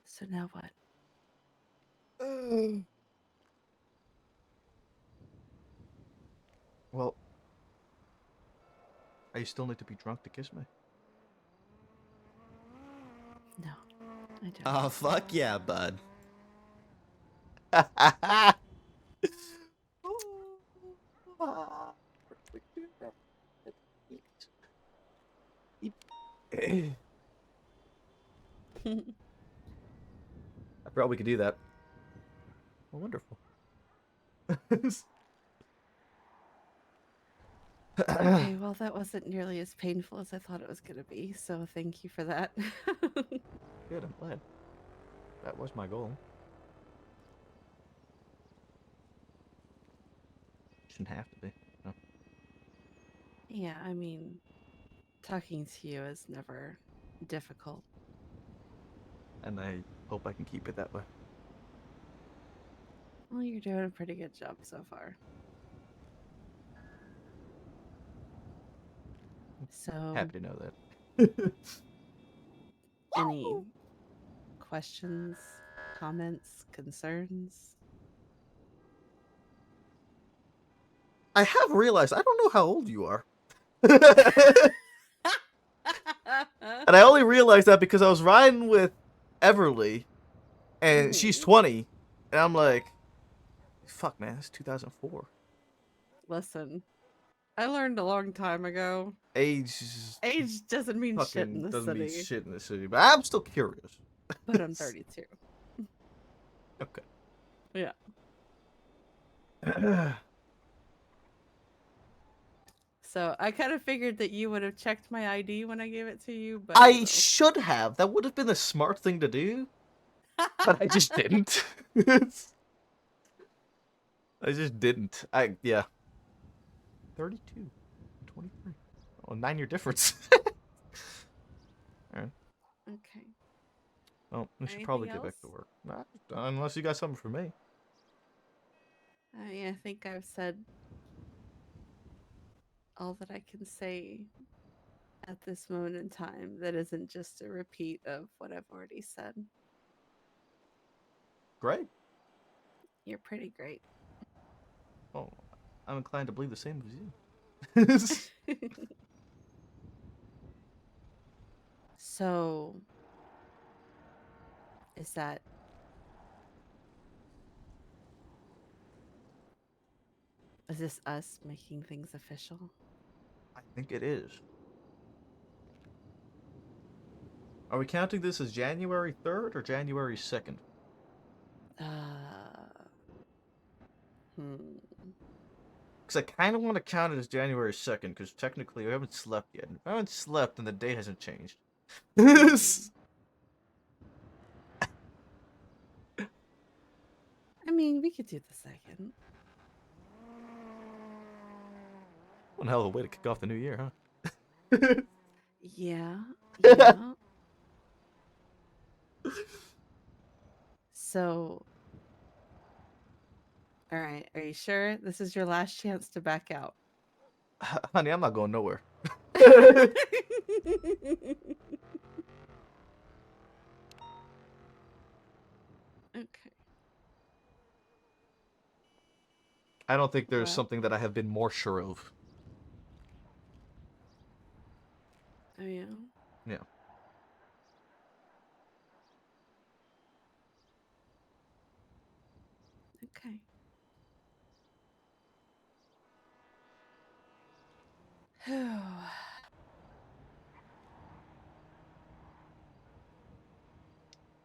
So now what? Well, I still need to be drunk to kiss me. No, I don't. Oh, fuck yeah, bud. I forgot we could do that. Oh, wonderful. Okay, well, that wasn't nearly as painful as I thought it was going to be, so thank you for that. Good, I'm glad. That was my goal. Shouldn't have to be. No. Yeah, I mean, talking to you is never difficult. And I hope I can keep it that way. Well, you're doing a pretty good job so far. So, Happy to know that. any questions, comments, concerns? I have realized I don't know how old you are. And I only realized that because I was riding with Everly, and she's 20, and I'm like, fuck, man, it's 2004. Listen, I learned a long time ago. Age doesn't mean shit in fucking the doesn't mean city. shit in the city, but I'm still curious. But I'm 32. Okay. Yeah. So I kind of figured that you would have checked my ID when I gave it to you, but I should have. That would have been the smart thing to do, but I just didn't. I just didn't. Yeah. 32, 23. Oh, 9-year difference. All right. Okay. Well, we should Anything probably get back to else? work. Nah, unless you got something for me. I mean, I think I've said all that I can say at this moment in time that isn't just a repeat of what I've already said. Great. You're pretty great. Oh, I'm inclined to believe the same as you. So, is this us making things official? I think it is. Are we counting this as January 3rd or January 2nd? Because I kind of want to count it as January 2nd, because technically we haven't slept yet. If I haven't slept, then the day hasn't changed. could do the second. One hell of a way to kick off the new year, huh? Yeah. Yeah. So, all right. Are you sure this is your last chance to back out? Honey, I'm not going nowhere. Okay. I don't think there's Well. something that I have been more sure of. Oh yeah. Yeah. Okay.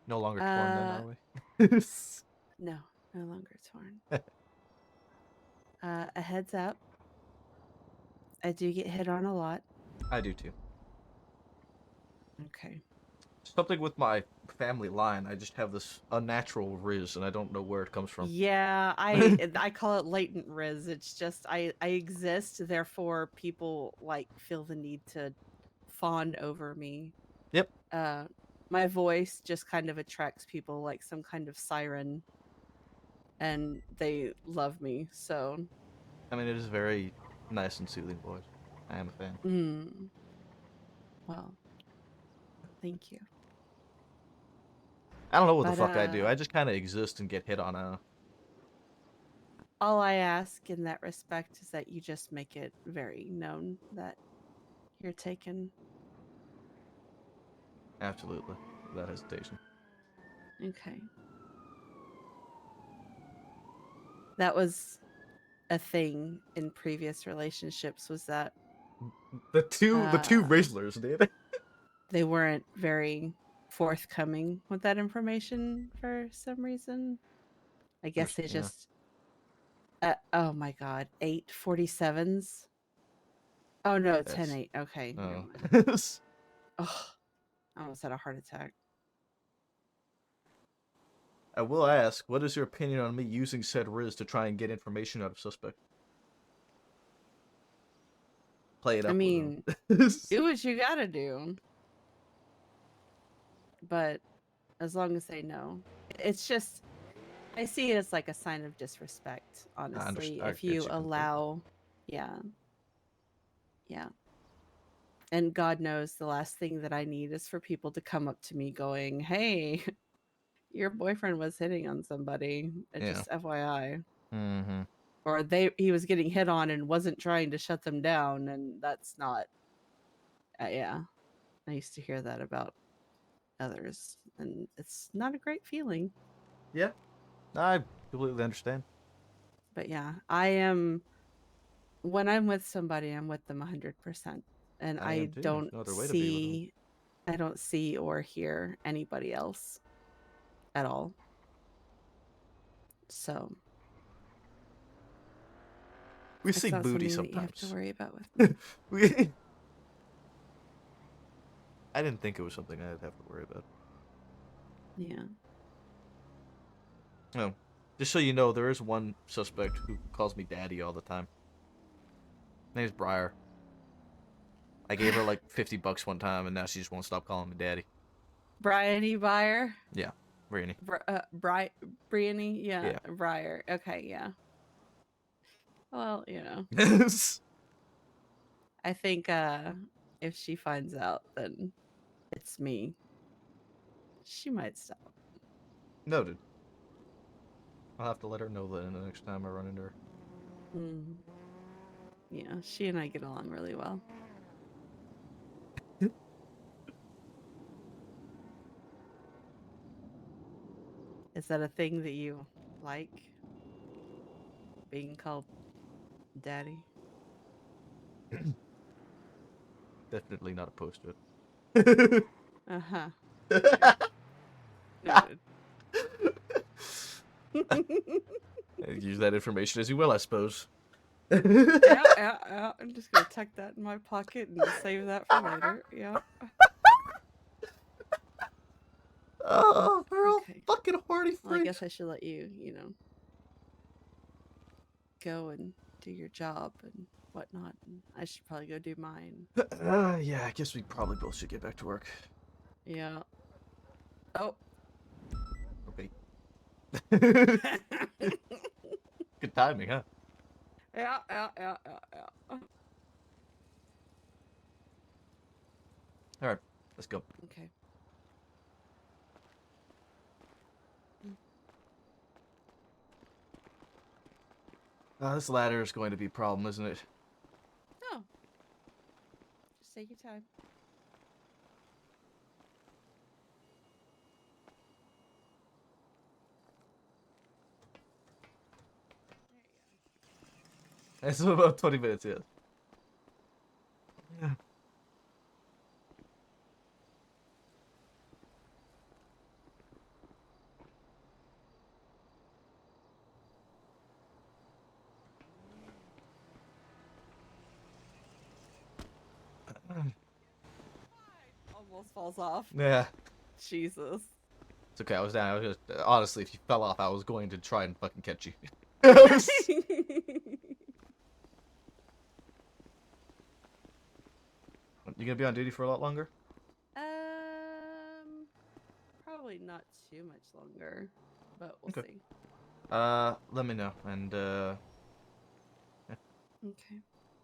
No longer torn then, Uh, are we? No, no longer torn. A heads up. I do get hit on a lot. I do too. Okay. Something with my family line. I just have this unnatural riz, and I don't know where it comes from. Yeah, I call it latent riz. It's just I exist, therefore people like feel the need to fawn over me. Yep. My voice just kind of attracts people like some kind of siren, and they love me. So. I mean, it is a very nice and soothing voice. I am a fan. Well, thank you. I don't know what the But, fuck I do. I just kind of exist and get hit on. All I ask in that respect is that you just make it very known that you're taken. Absolutely. Without hesitation. Okay. That was a thing in previous relationships, was that The two Rizzlers did. they weren't very forthcoming with that information for some reason. I guess they just oh my god, 847s. Oh no, 10-8. Okay. Never mind. Oh, I almost had a heart attack. I will ask, what is your opinion on me using said Riz to try and get information out of suspect? Play it up. I mean, do what you gotta do. But as long as they know. It's just, I see it as like a sign of disrespect, honestly. I If get you you allow, yeah. Yeah. And God knows the last thing that I need is for people to come up to me going, hey, your boyfriend was hitting on somebody. Just FYI. Mm-hmm. Or he was getting hit on and wasn't trying to shut them down, and that's not. Yeah, I used to hear that about others, and it's not a great feeling. Yeah, I completely understand. But yeah, I am. When I'm with somebody, I'm with them 100%, and I don't see or hear anybody else at all. So we see booty something that you have sometimes. to worry about with me. I didn't think it was something I'd have to worry about. Yeah. No, just so you know, there is one suspect who calls me daddy all the time. His name's Briar. I gave her like $50 one time, and now she just won't stop calling me daddy. Bryony Buyer? Yeah, Briany. Briany? Yeah, Briar. Okay, yeah. Well, you know. I think if she finds out, then it's me. She might stop. Noted. I'll have to let her know that the next time I run into her. Yeah, she and I get along really well. Is that a thing that you like? Being called daddy? Definitely not opposed to it. Uh-huh. Use that information as you will, I suppose. Yeah. I'm just gonna tuck that in my pocket and save that for later. Yeah. Oh, girl, fucking horny freak. Well, I guess I should let you, go and do your job and whatnot. And I should probably go do mine. Yeah, I guess we probably both should get back to work. Yeah. Oh. Okay. Good timing, huh? Yeah. All right, let's go. Okay. This ladder is going to be a problem, isn't it? No. Just take your time. It's about 20 minutes, yeah. Almost falls off. Yeah. Jesus. It's okay, I was down. I was just, honestly, if you fell off, I was going to try and fucking catch you. You gonna be on duty for a lot longer? Probably not too much longer, but we'll Okay. see. Let me know, and, Okay.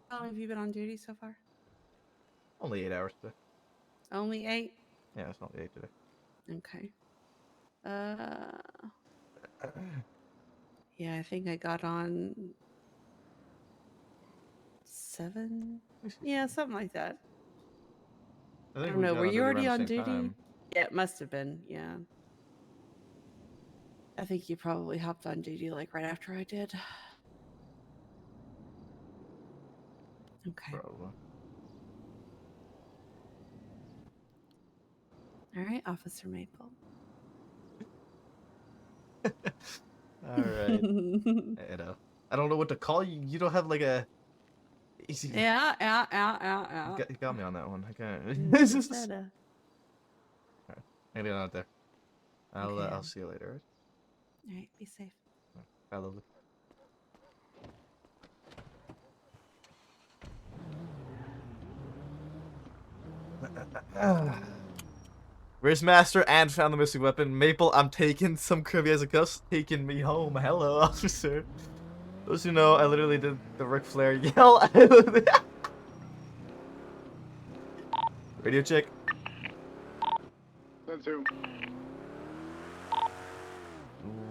How long have you been on duty so far? only 8 hours today. Only 8? Yeah, it's not 8 today. Okay. Yeah, I think I got on 7? Yeah, something like that. I think don't we know. got Were on you duty already around on the same duty? time. Yeah, it must have been. Yeah. I think you probably hopped on duty like right after I did. Okay. Probably. All right, Officer Maple. Alright. You know. I don't know what to call you. You don't have like a... Yeah. You got me on that one. I can't. Better. Alright. I get out there. I'll Okay. see you later. All right, be safe. Bye, lovely. Wristmaster and found the missing weapon. Maple, I'm taking some Kirby as a cuss. Taking me home. Hello, officer. Those who know, I literally did the Ric Flair yell. Radio check. That's who.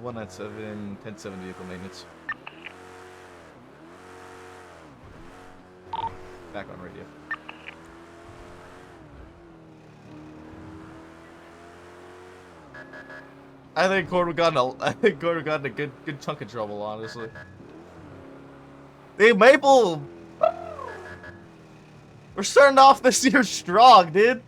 197, 10-7 vehicle maintenance. Back on radio. I think Gordon got in a good chunk of trouble, honestly. Hey, Maple! We're starting off this year strong, dude.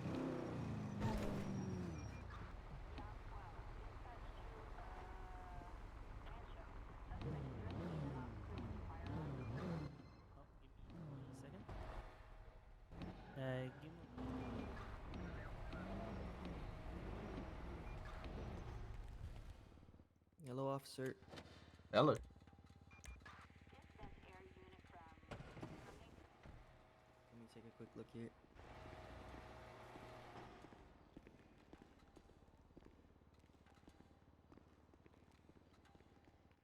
Hello, officer. Hello. Let me take a quick look here.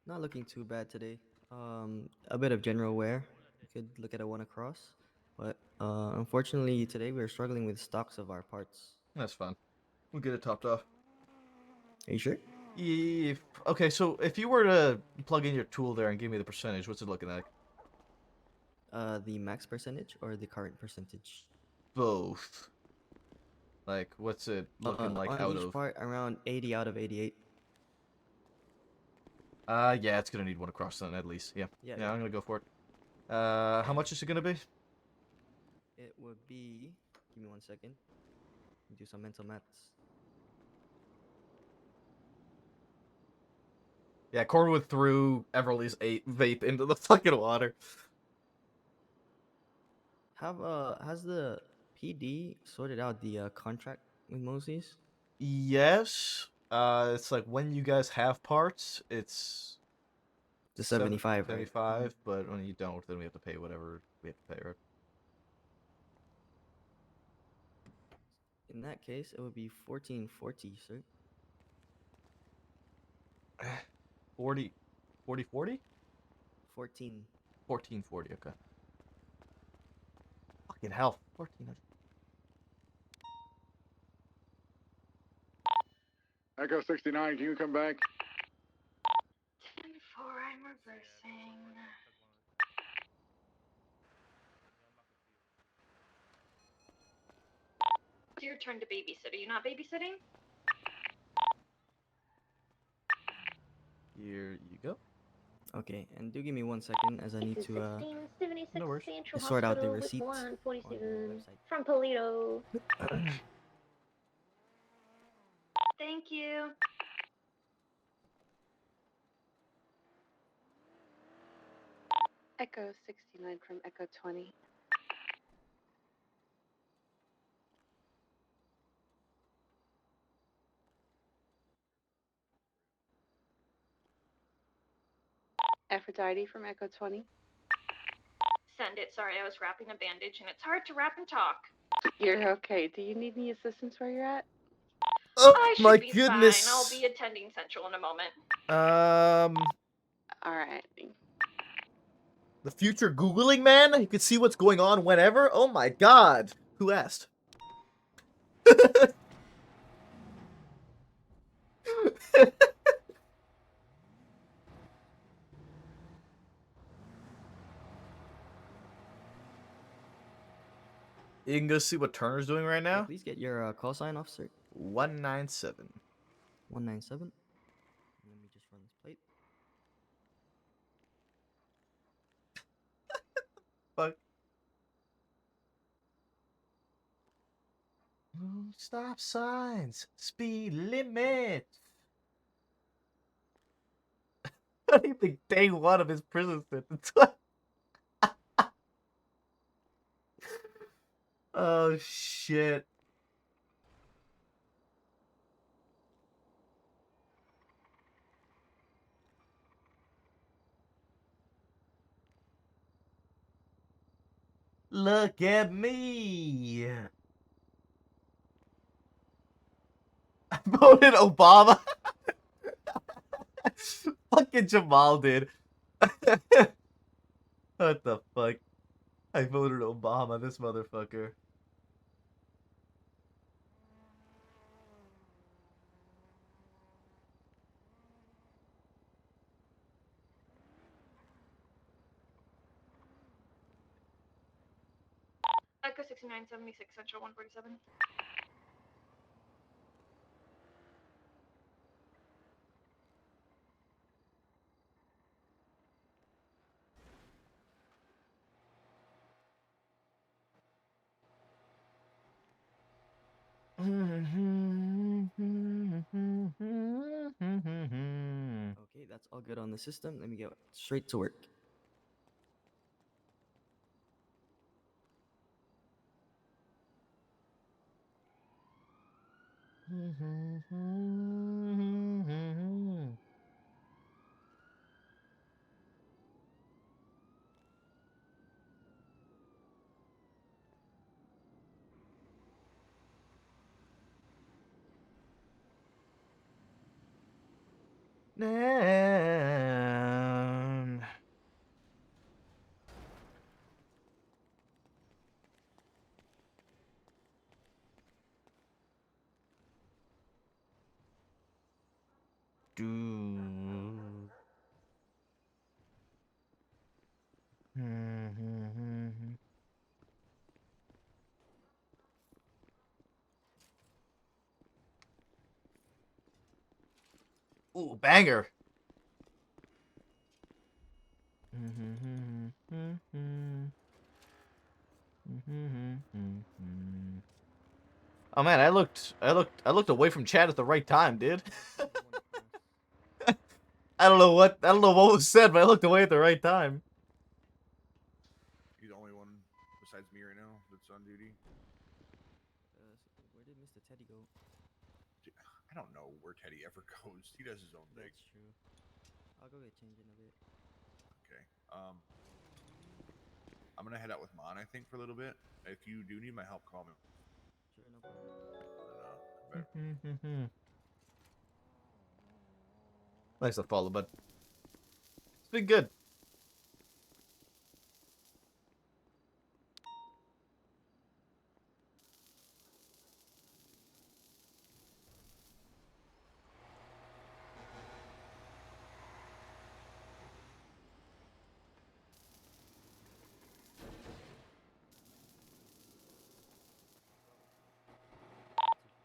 Not looking too bad today. A bit of general wear. You could look at a one across, but unfortunately today we're struggling with stocks of our parts. That's fine. We'll get it topped off. Are you sure? Okay, so if you were to plug in your tool there and give me the percentage, what's it looking like? The max percentage or the current percentage? Both. Like, what's it looking like on out each of? part, around 80 out of 88. Yeah, it's gonna need one across then at least. Yeah. Yeah, Yeah, I'm gonna go for it. How much is it gonna be? It would be. Give me 1 second. Do some mental maths. Yeah, Cornwood threw Everly's vape into the fucking water. Has the PD sorted out the contract with Mosey's? Yes. It's like when you guys have parts, it's The 75, right? 75, but when you don't, then we have to pay whatever we have to pay, right? In that case, it would be 1440, sir. 40, 40, 40? 14. 1440, okay. Fucking hell, 1400. Echo 69, can you come back? 10-4, I'm reversing. It's your turn to babysit. Are you not babysitting? Here you go. Okay, and do give me 1 second as I need to 76 No worries. Central sort out the Hospital with receipt on the 147 website. from Polito. Thank you. Echo 69 from Echo 20. Aphrodite from Echo 20. Send it. Sorry, I was wrapping a bandage and it's hard to wrap and talk. You're okay. Do you need any assistance where you're at? Oh I should my be goodness. fine. I'll be attending Central in a moment. All right. The future Googling man? You can see what's going on whenever? Oh my god. Who asked? You can go see what Turner's doing right Yeah, now. please get your call sign, officer. 197. 197. Let me just run this plate. Fuck. Stop signs. Speed limit. I don't even think day one of his prison sentence. Oh shit. Look at me. I voted Obama. Fucking Jamal did. What the fuck? I voted Obama, this motherfucker. Echo 6976 Central 147. Okay, that's all good on the system. Let me get straight to work. Nan. Do. Ooh, banger. Oh man, I looked away from chat at the right time, dude. I don't know what was said, but I looked away at the right time. You're the only one besides me right now that's on duty. Where did Mr. Teddy go? I don't know where Teddy ever goes. He does his own thing. That's true. I'll go get changed in a bit. gonna head out with Mon, I think, for a little bit. If you do need my help, call me. Sure, no problem. Better. Nice to follow, bud. It's been good.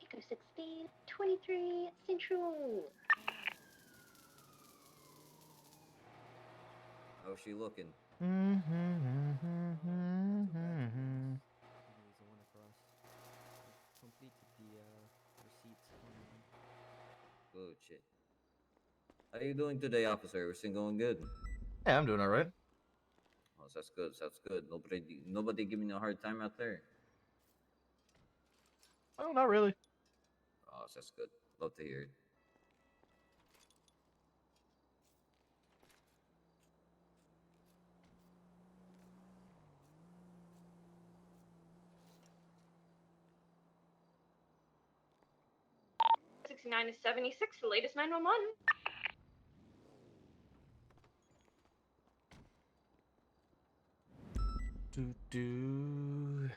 Echo 16, 23 Central. How's she looking? Needs the one across. I've completed the receipts online. Good shit. How you doing today, officer? Everything going good? Yeah, I'm doing all right. Oh, that's good. That's good. Nobody giving you a hard time out there. Oh, not really. Oh, that's good. Love to hear it. '69 to '76, the latest 911. Do.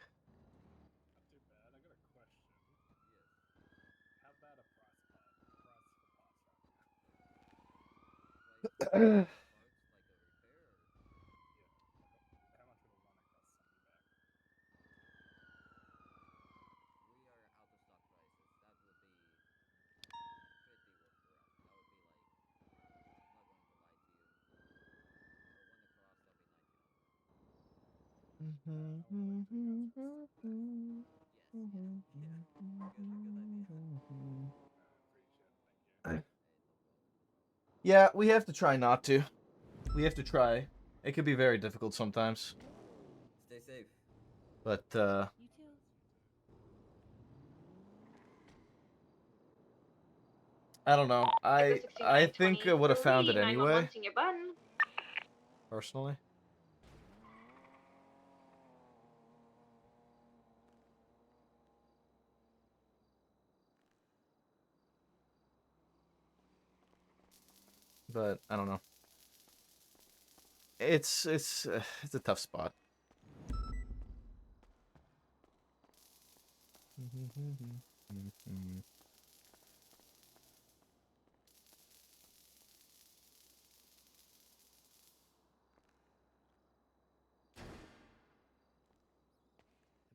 Yeah, we have to try not to. We have to try. It can be very difficult sometimes. Stay safe. But, You too. I don't know. Echo I 69 think I would have found it 23, anyway, 911 senior button. personally. But I don't know. It's a tough spot. I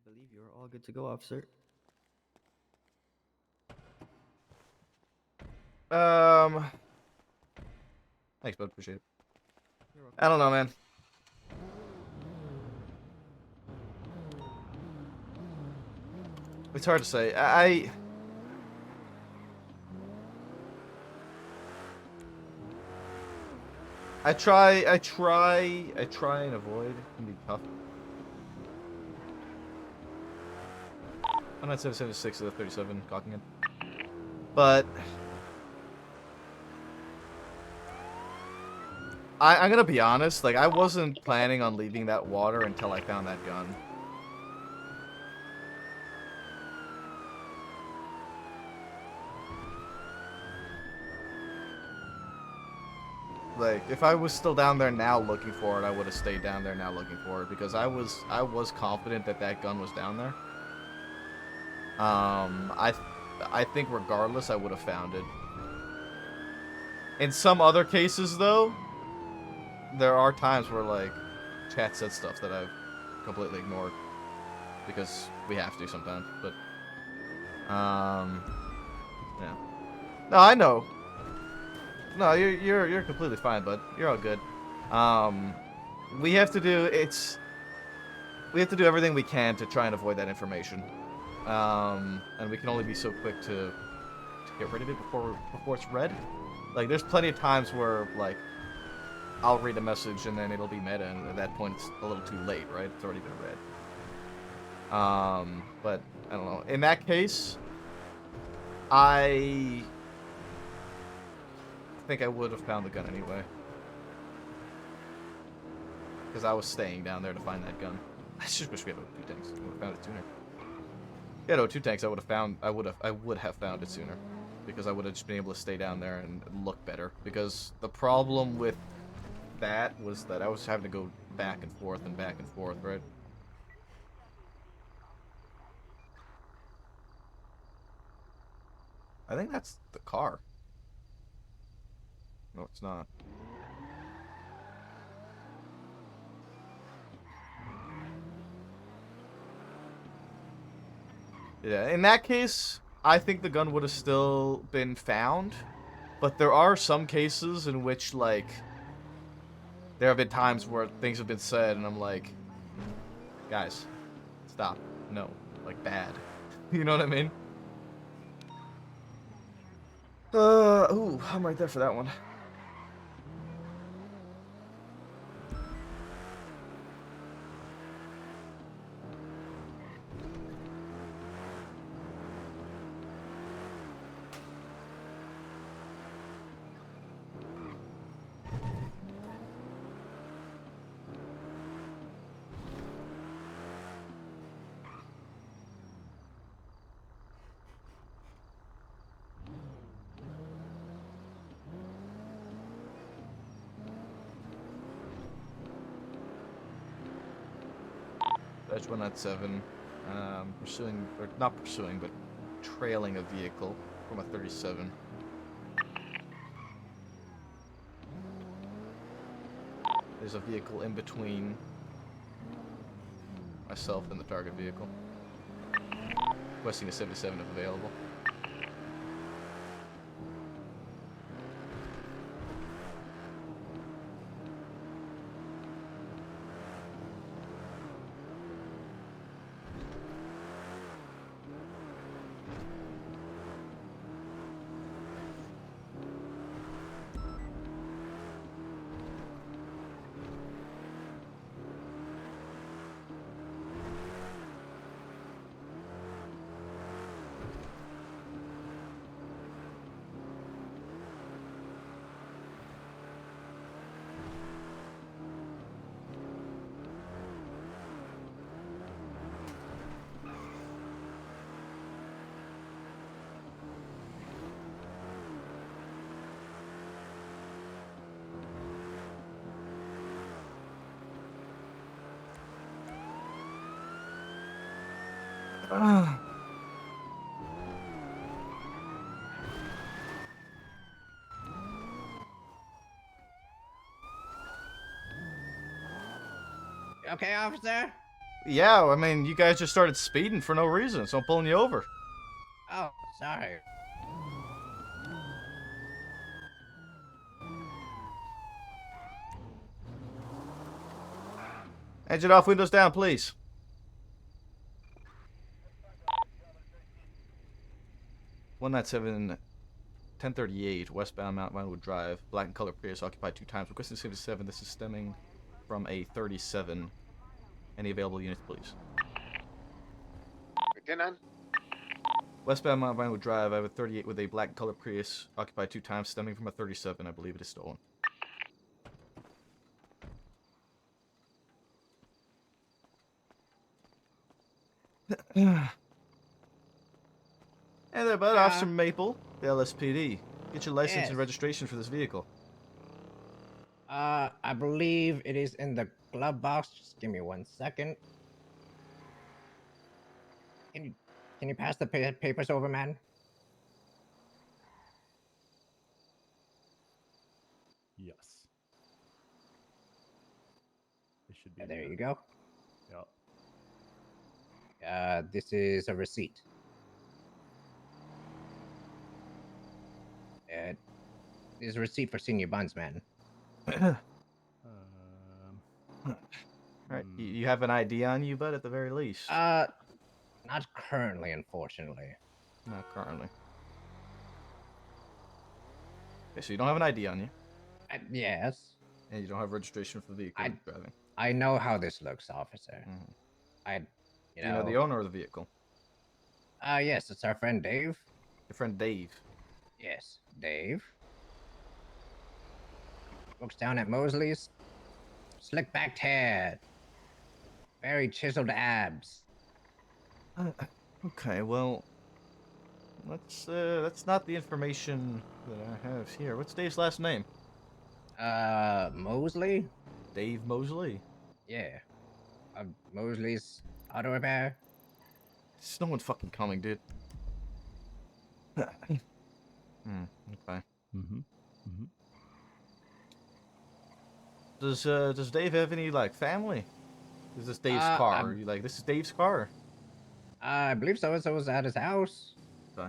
believe you're all good to go, officer. Thanks, bud. Appreciate it. You're welcome. I don't know, man. It's hard to say. I try and avoid. It can be tough. I'm not 776 of the 37 cocking in. But I'm gonna be honest, like I wasn't planning on leaving that water until I found that gun. Like, if I was still down there now looking for it, I would have stayed down there now looking for it because I was confident that that gun was down there. I think regardless, I would have found it. In some other cases, though, there are times where like chat said stuff that I've completely ignored because we have to sometimes. But yeah. No, I know. No, you're completely fine, bud. You're all good. We have to do everything we can to try and avoid that information. And we can only be so quick to get rid of it before it's read. Like, there's plenty of times where like I'll read a message and then it'll be meta, and at that point it's a little too late, right? It's already been read. But I don't know. In that case, I think I would have found the gun anyway. Because I was staying down there to find that gun. I just wish we had O2 tanks. I would have found it sooner. If we had O2 tanks, I would have found it sooner. Because I would have just been able to stay down there and look better. Because the problem with that was that I was having to go back and forth, right? I think that's the car. No, it's not. Yeah, in that case, I think the gun would have still been found. But there are some cases in which, like, there have been times where things have been said, and I'm like, guys, stop. No. Like, bad. You know what I mean? Ooh, I'm right there for that one. Edge 197, pursuing, or not pursuing, but trailing a vehicle from a 37. There's a vehicle in between myself and the target vehicle. Requesting a 77 if available. Okay, officer? Yeah, I mean, you guys just started speeding for no reason, so I'm pulling you over. Oh, sorry. Engine off, windows down, please. One 1038, westbound Mount Vinewood Drive, black and color Prius, occupied 2 times. Requesting 77. This is stemming from a 37. Any available units, please? 10-9. Westbound Mount Vinewood Drive, I have a 38 with a black and color Prius, occupied 2 times, stemming from a 37. I believe it is stolen. Hey there, bud. Officer Maple, the LSPD. Get your license and registration for this vehicle. I believe it is in the glove box. Just give me 1 second. Can you pass the papers over, man? Yes. It should be. There you go. Yep. This is a receipt. This is a receipt for senior buns, man. Alright, you have an ID on you, bud, at the very least. Not currently, unfortunately. Not currently. Okay, so you don't have an ID on you. Yes. And you don't have registration for the vehicle you're driving. I know how this looks, officer. Do you know the owner of the vehicle? Yes, it's our friend Dave. Your friend Dave? Yes, Dave. Works down at Mosley's. Slick backed hair. Very chiseled abs. Okay, well, that's not the information that I have here. What's Dave's last name? Mosley? Dave Mosley. Yeah. Mosley's auto repair. There's no one fucking coming, dude. Okay. Mm-hmm. Does Dave have any like family? Is this Dave's car? Are you like, this is Dave's car? I believe so. So was at his house. Okay.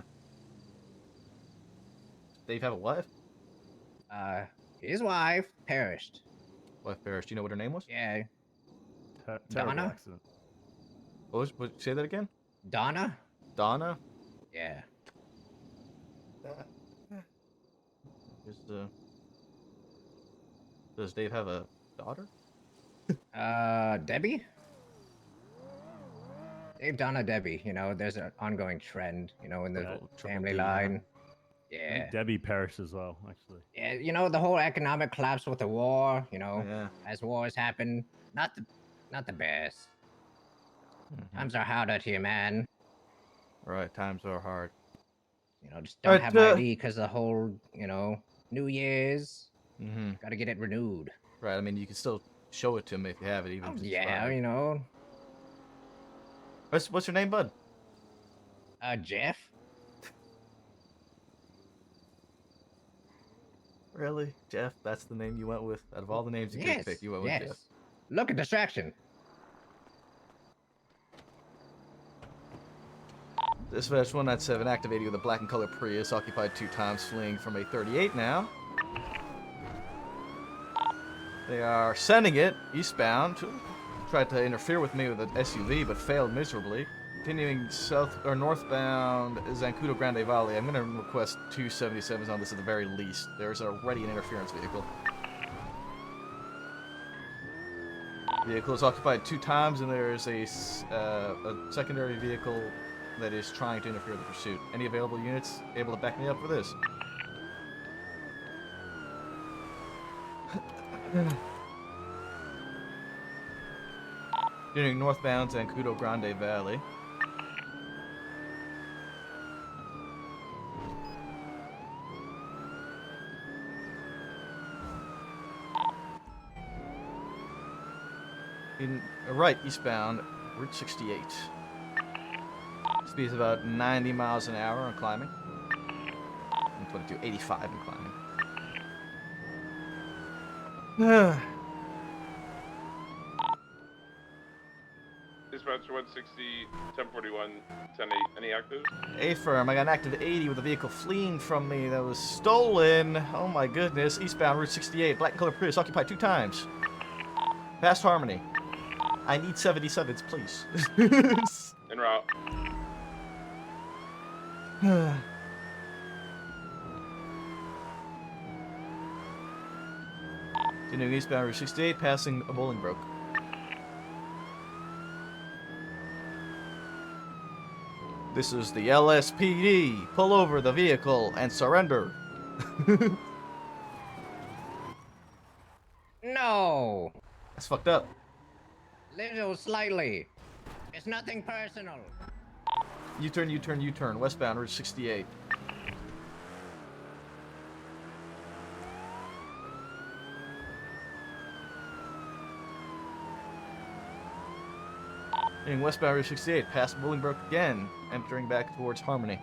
Does Dave have a wife? His wife perished. Wife perished. Do you know what her name was? Yeah. Terrible Donna? accident. Say that again? Donna? Donna? Yeah. Does Dave have a daughter? Debbie? Dave, Donna, Debbie. You know, there's an ongoing trend, you know, in the family line. I Yeah. think Debbie perished as well, actually. Yeah, you know, the whole economic collapse with the war, you know, Yeah. as wars happen. Not the best. Times are hard out here, man. Right, times are hard. You know, just don't Alright, have my ID because the whole, you know, New Year's. Gotta get it renewed. Right, I mean, you can still show it to him if you have it, even if it's Yeah, expired. you know. What's your name, bud? Jeff. Really? Jeff? That's the name you went with? Out of all the names you could Yes. pick, you went with Yes. Jeff. Look at distraction. Dispatch 197 activated with a black and color Prius, occupied 2 times, fleeing from a 38 now. They are sending it eastbound. Tried to interfere with me with an SUV, but failed miserably. Continuing south or northbound Zancudo Grande Valley. I'm going to request 277s on this at the very least. There's already an interference vehicle. Vehicle is occupied 2 times, and there is a secondary vehicle that is trying to interfere with the pursuit. Any available units able to back me up for this? Continuing northbound Zancudo Grande Valley. Right, eastbound, Route 68. Speed is about 90 miles an hour on climbing. And 22, 85 in climbing. Dispatch 160, 1041, 108. Any active? A-firm, I got an active 80 with a vehicle fleeing from me that was stolen. Oh my goodness. Eastbound Route 68, black and color Prius, occupied 2 times. Past Harmony. I need 77s, please. En route. Continuing eastbound Route 68, passing a Bolingbroke. This is the LSPD. Pull over the vehicle and surrender. No. That's fucked up. Little slightly. It's nothing personal. U-turn, U-turn, U-turn. Westbound Route 68. In westbound Route 68, past Bolingbroke again, entering back towards Harmony.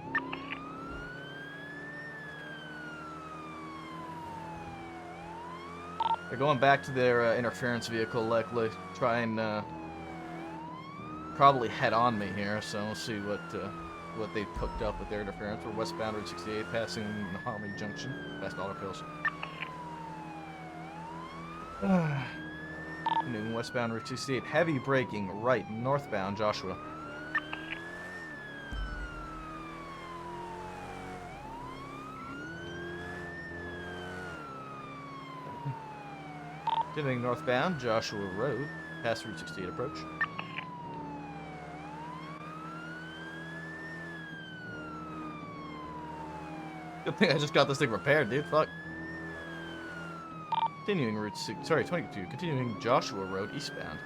They're going back to their interference vehicle, likely try and probably head on me here. So we'll see what they've hooked up with their interference. We're westbound Route 68, passing Harmony Junction, past Dollar Pills. New westbound Route 68, heavy braking right, northbound Joshua. Continuing northbound Joshua Road, past Route 68 approach. Good thing I just got this thing repaired, dude. Fuck. Continuing route 6, sorry, 22. Continuing Joshua Road eastbound.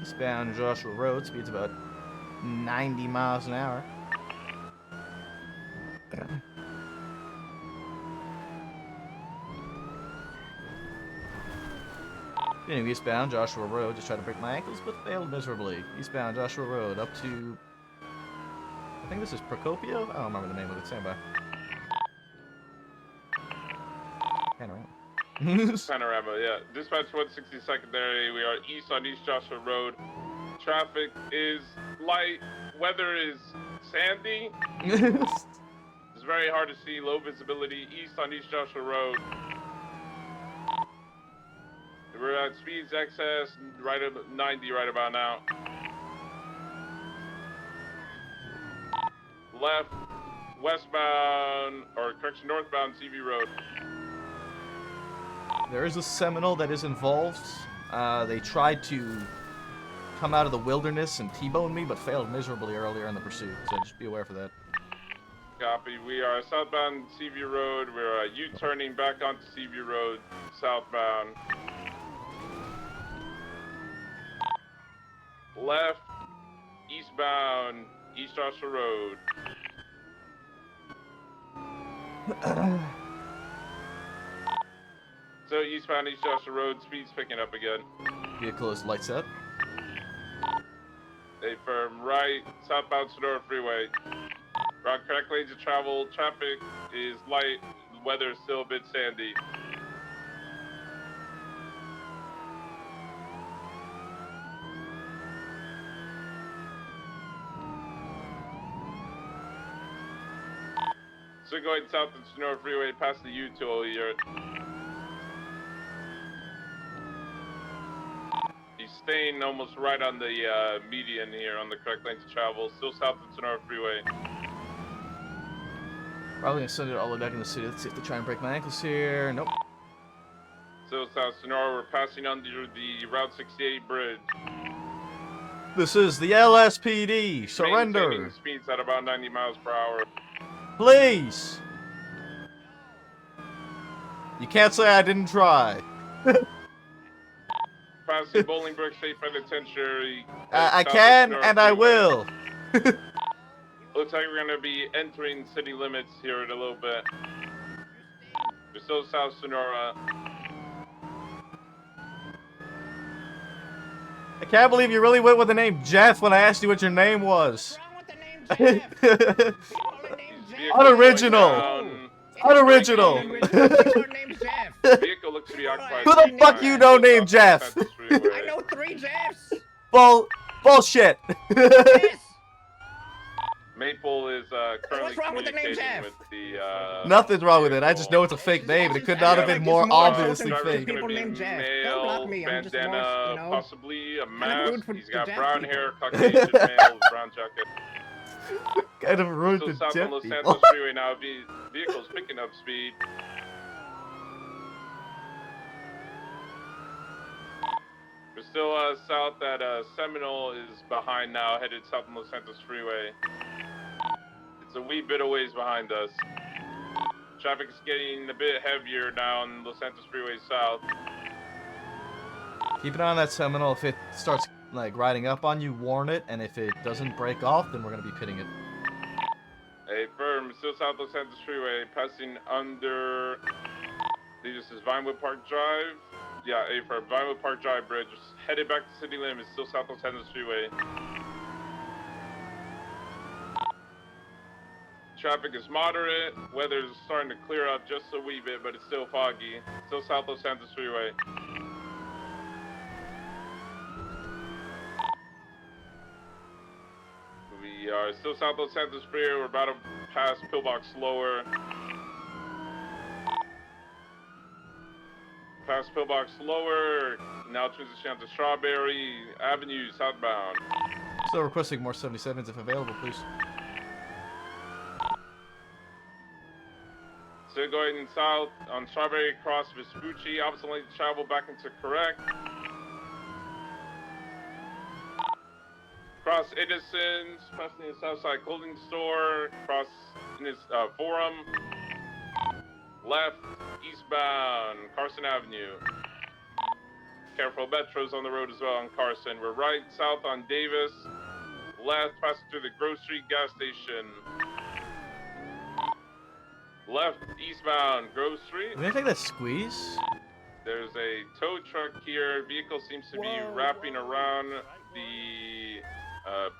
Eastbound Joshua Road, speed's about 90 miles an hour. Continuing eastbound Joshua Road, just tried to break my ankles, but failed miserably. Eastbound Joshua Road, up to... I think this is Procopio? I don't remember the name of it, stand by. Panorama. Panorama, yeah. Dispatch 160 secondary. We are east on East Joshua Road. Traffic is light. Weather is sandy. It's very hard to see. Low visibility. East on East Joshua Road. We're at speeds excess, right at 90 right about now. Left, westbound, or correction, northbound CV Road. There is a Seminole that is involved. They tried to come out of the wilderness and T-bone me, but failed miserably earlier in the pursuit, so just be aware for that. Copy. We are southbound CV Road. We're U-turning back onto CV Road, southbound. Left, eastbound, East Joshua Road. So eastbound East Joshua Road, speed's picking up again. Vehicle is lights out. A firm right, southbound Sonora Freeway. We're on correct lanes of travel. Traffic is light. The weather is still a bit sandy. So going south of Sonora Freeway past the U-toll here. He's staying almost right on the median here on the correct lane to travel. Still south of Sonora Freeway. Probably gonna send it all the way back in the city. Let's see if they try and break my ankles here. Nope. Still south Sonora. We're passing under the Route 68 bridge. This is the LSPD. Surrender. Maintaining speeds at about 90 miles per hour. Please. You can't say I didn't try. Passing Bolingbrook State Penitentiary. I can and I will. Looks like we're gonna be entering city limits here in a little bit. We're still south Sonora. I can't believe you really went with the name Jeff when I asked you what your name was. Unoriginal. Unoriginal. Vehicle looks to be occupied. Who the fuck you know named Jeff? I know 3 Jeffs. Bullshit. Maple is currently What's wrong with the name communicating Jeff? with the Nothing's wrong with it. I just know it's a fake name, and it could not have been more obviously fake. People named Jeff. Don't block me. I'm just bandana, more, you know. possibly a root mask. for He's the got Jeff brown people. hair, Caucasian male, with brown jacket. Kind of ruined Still the south Jeff on Los people. Santos Freeway now. Vehicles picking up speed. We're still south at Seminole is behind now, headed south on Los Santos Freeway. It's a wee bit of ways behind us. Traffic is getting a bit heavier now on Los Santos Freeway south. Keep an eye on that Seminole. If it starts like riding up on you, warn it, and if it doesn't break off, then we're gonna be pitting it. A firm, still south Los Santos Freeway, passing under. I think this is Vinewood Park Drive. Yeah, A firm, Vinewood Park Drive Bridge, headed back to city limits, still south Los Santos Freeway. Traffic is moderate. Weather is starting to clear up just a wee bit, but it's still foggy. Still south Los Santos Freeway. We are still south Los Santos Freeway. We're about to pass Pillbox Lower. Past Pillbox Lower. Now transition to Strawberry Avenue southbound. Still requesting more 77s if available, please. Still going south on Strawberry across Vespucci. Opposite lane to travel back into correct. Cross Innocence, passing the Southside Clothing Store, cross in his Forum, left, eastbound, Carson Avenue. Careful, Metro's on the road as well on Carson. We're right, south on Davis, left, passing through the Grove Street gas station. Left, eastbound, Grove Street. Can I take that squeeze? There's a tow truck here. Vehicle seems to be wrapping around the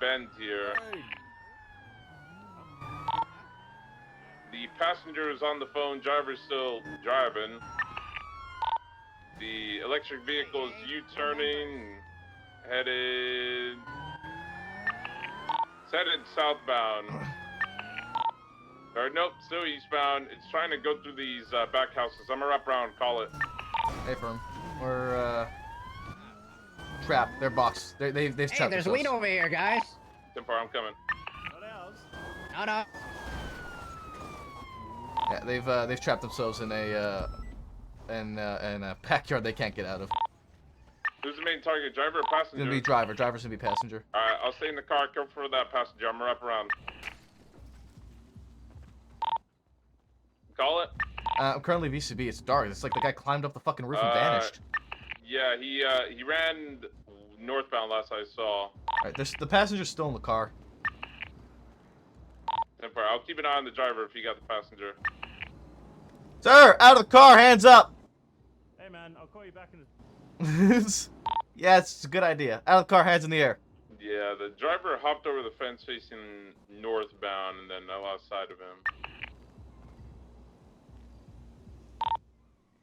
bend here. The passenger is on the phone. Driver's still driving. The electric vehicle is U-turning, headed southbound. Or nope, still eastbound. It's trying to go through these back houses. I'm gonna wrap around and call it. Hey, firm. We're trapped. They're boxed. They've trapped Hey, there's themselves. weed over here, guys. Tempar, I'm coming. No, no. Yeah, they've trapped themselves in a backyard they can't get out of. Who's the main target, driver or passenger? It's gonna be driver. Driver's gonna be passenger. Alright, I'll stay in the car. Come for that passenger. I'm gonna wrap around. Call it? I'm currently VCB. It's dark. It's like the guy climbed up the fucking roof and vanished. Yeah, he ran northbound last I saw. Alright, the passenger's still in the car. Tempar, I'll keep an eye on the driver if you got the passenger. Sir, out of the car, hands up! Hey man, I'll call you back in a... Yeah, it's a good idea. Out of the car, hands in the air. Yeah, the driver hopped over the fence facing northbound and then I lost sight of him.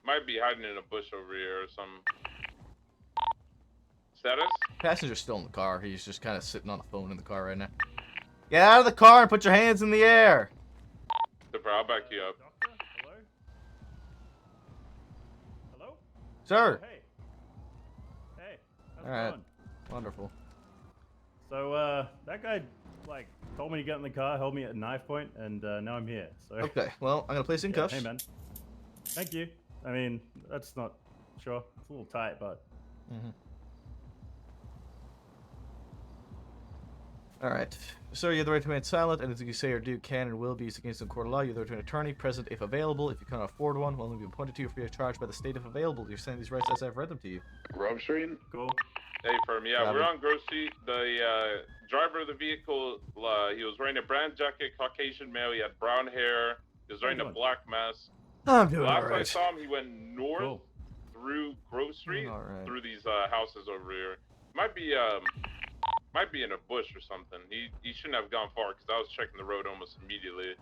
Might be hiding in a bush over here or some. Status? Passenger's still in the car. He's just kind of sitting on the phone in the car right now. Get out of the car and put your hands in the air. Super, I'll back you up. Doctor? Hello? Hello? Sir. Hey. Hey. How's All it right. going? Wonderful. So, that guy, like, told me to get in the car, held me at knife point, and now I'm here. So. Okay, well, I'm gonna place in cuffs. Hey, man. Thank you. I mean, that's not sure. It's a little tight, but. All right. Sir, you have the right to remain silent. Anything you say or do can and will be used against you in court of law. You have the right to an attorney present if available. If you cannot afford one, will only be appointed to you free of charge by the state if available. You're saying these rights as I've read them to you. Grove Street? Cool. Hey, firm. Yeah, Robbie. we're on Grove Street. The driver of the vehicle, he was wearing a brown jacket, Caucasian male. He had brown hair. He was wearing a black mask. I'm doing Last all right. I saw him, he went north through Grove Street, All right. through these houses over here. Might be in a bush or something. He shouldn't have gone far because I was checking the road almost immediately.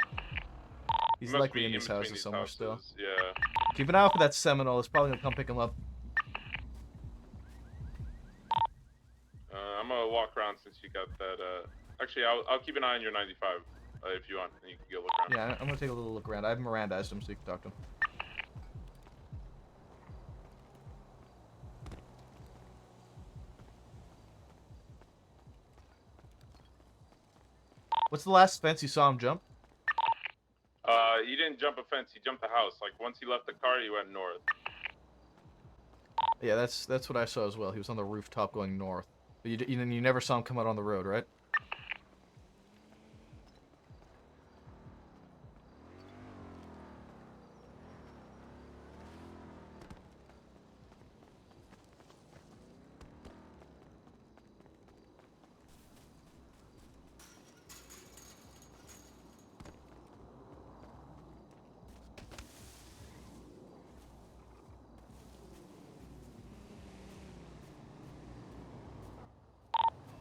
He's He must likely be in these between houses somewhere still. houses, Yeah. Keep an eye out for that Seminole. It's probably gonna come pick him up. I'm gonna walk around since you got that. Actually, I'll keep an eye on your 95 if you want, and you can go look around. Yeah, I'm gonna take a little look around. I have Mirandized him so you can talk to him. What's the last fence you saw him jump? He didn't jump a fence. He jumped the house. Like once he left the car, he went north. Yeah, that's what I saw as well. He was on the rooftop going north. But you never saw him come out on the road, right?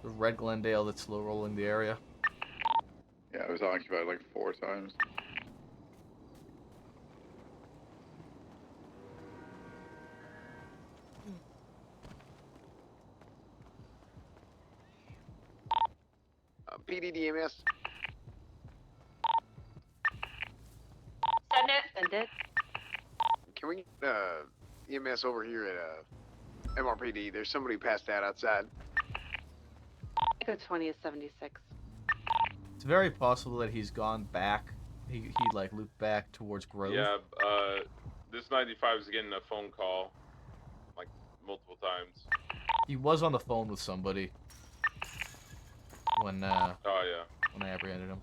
The red Glendale that's slow rolling the area. Yeah, it was occupied like 4 times. PDDMS. Send it. Send it. Can we EMS over here at MRPD? There's somebody passed out outside. Echo 20 is 76. It's very possible that he's gone back. He like looped back towards Grove. Yeah. This 95 is getting a phone call, like multiple times. He was on the phone with somebody. when Oh yeah. when I apprehended him.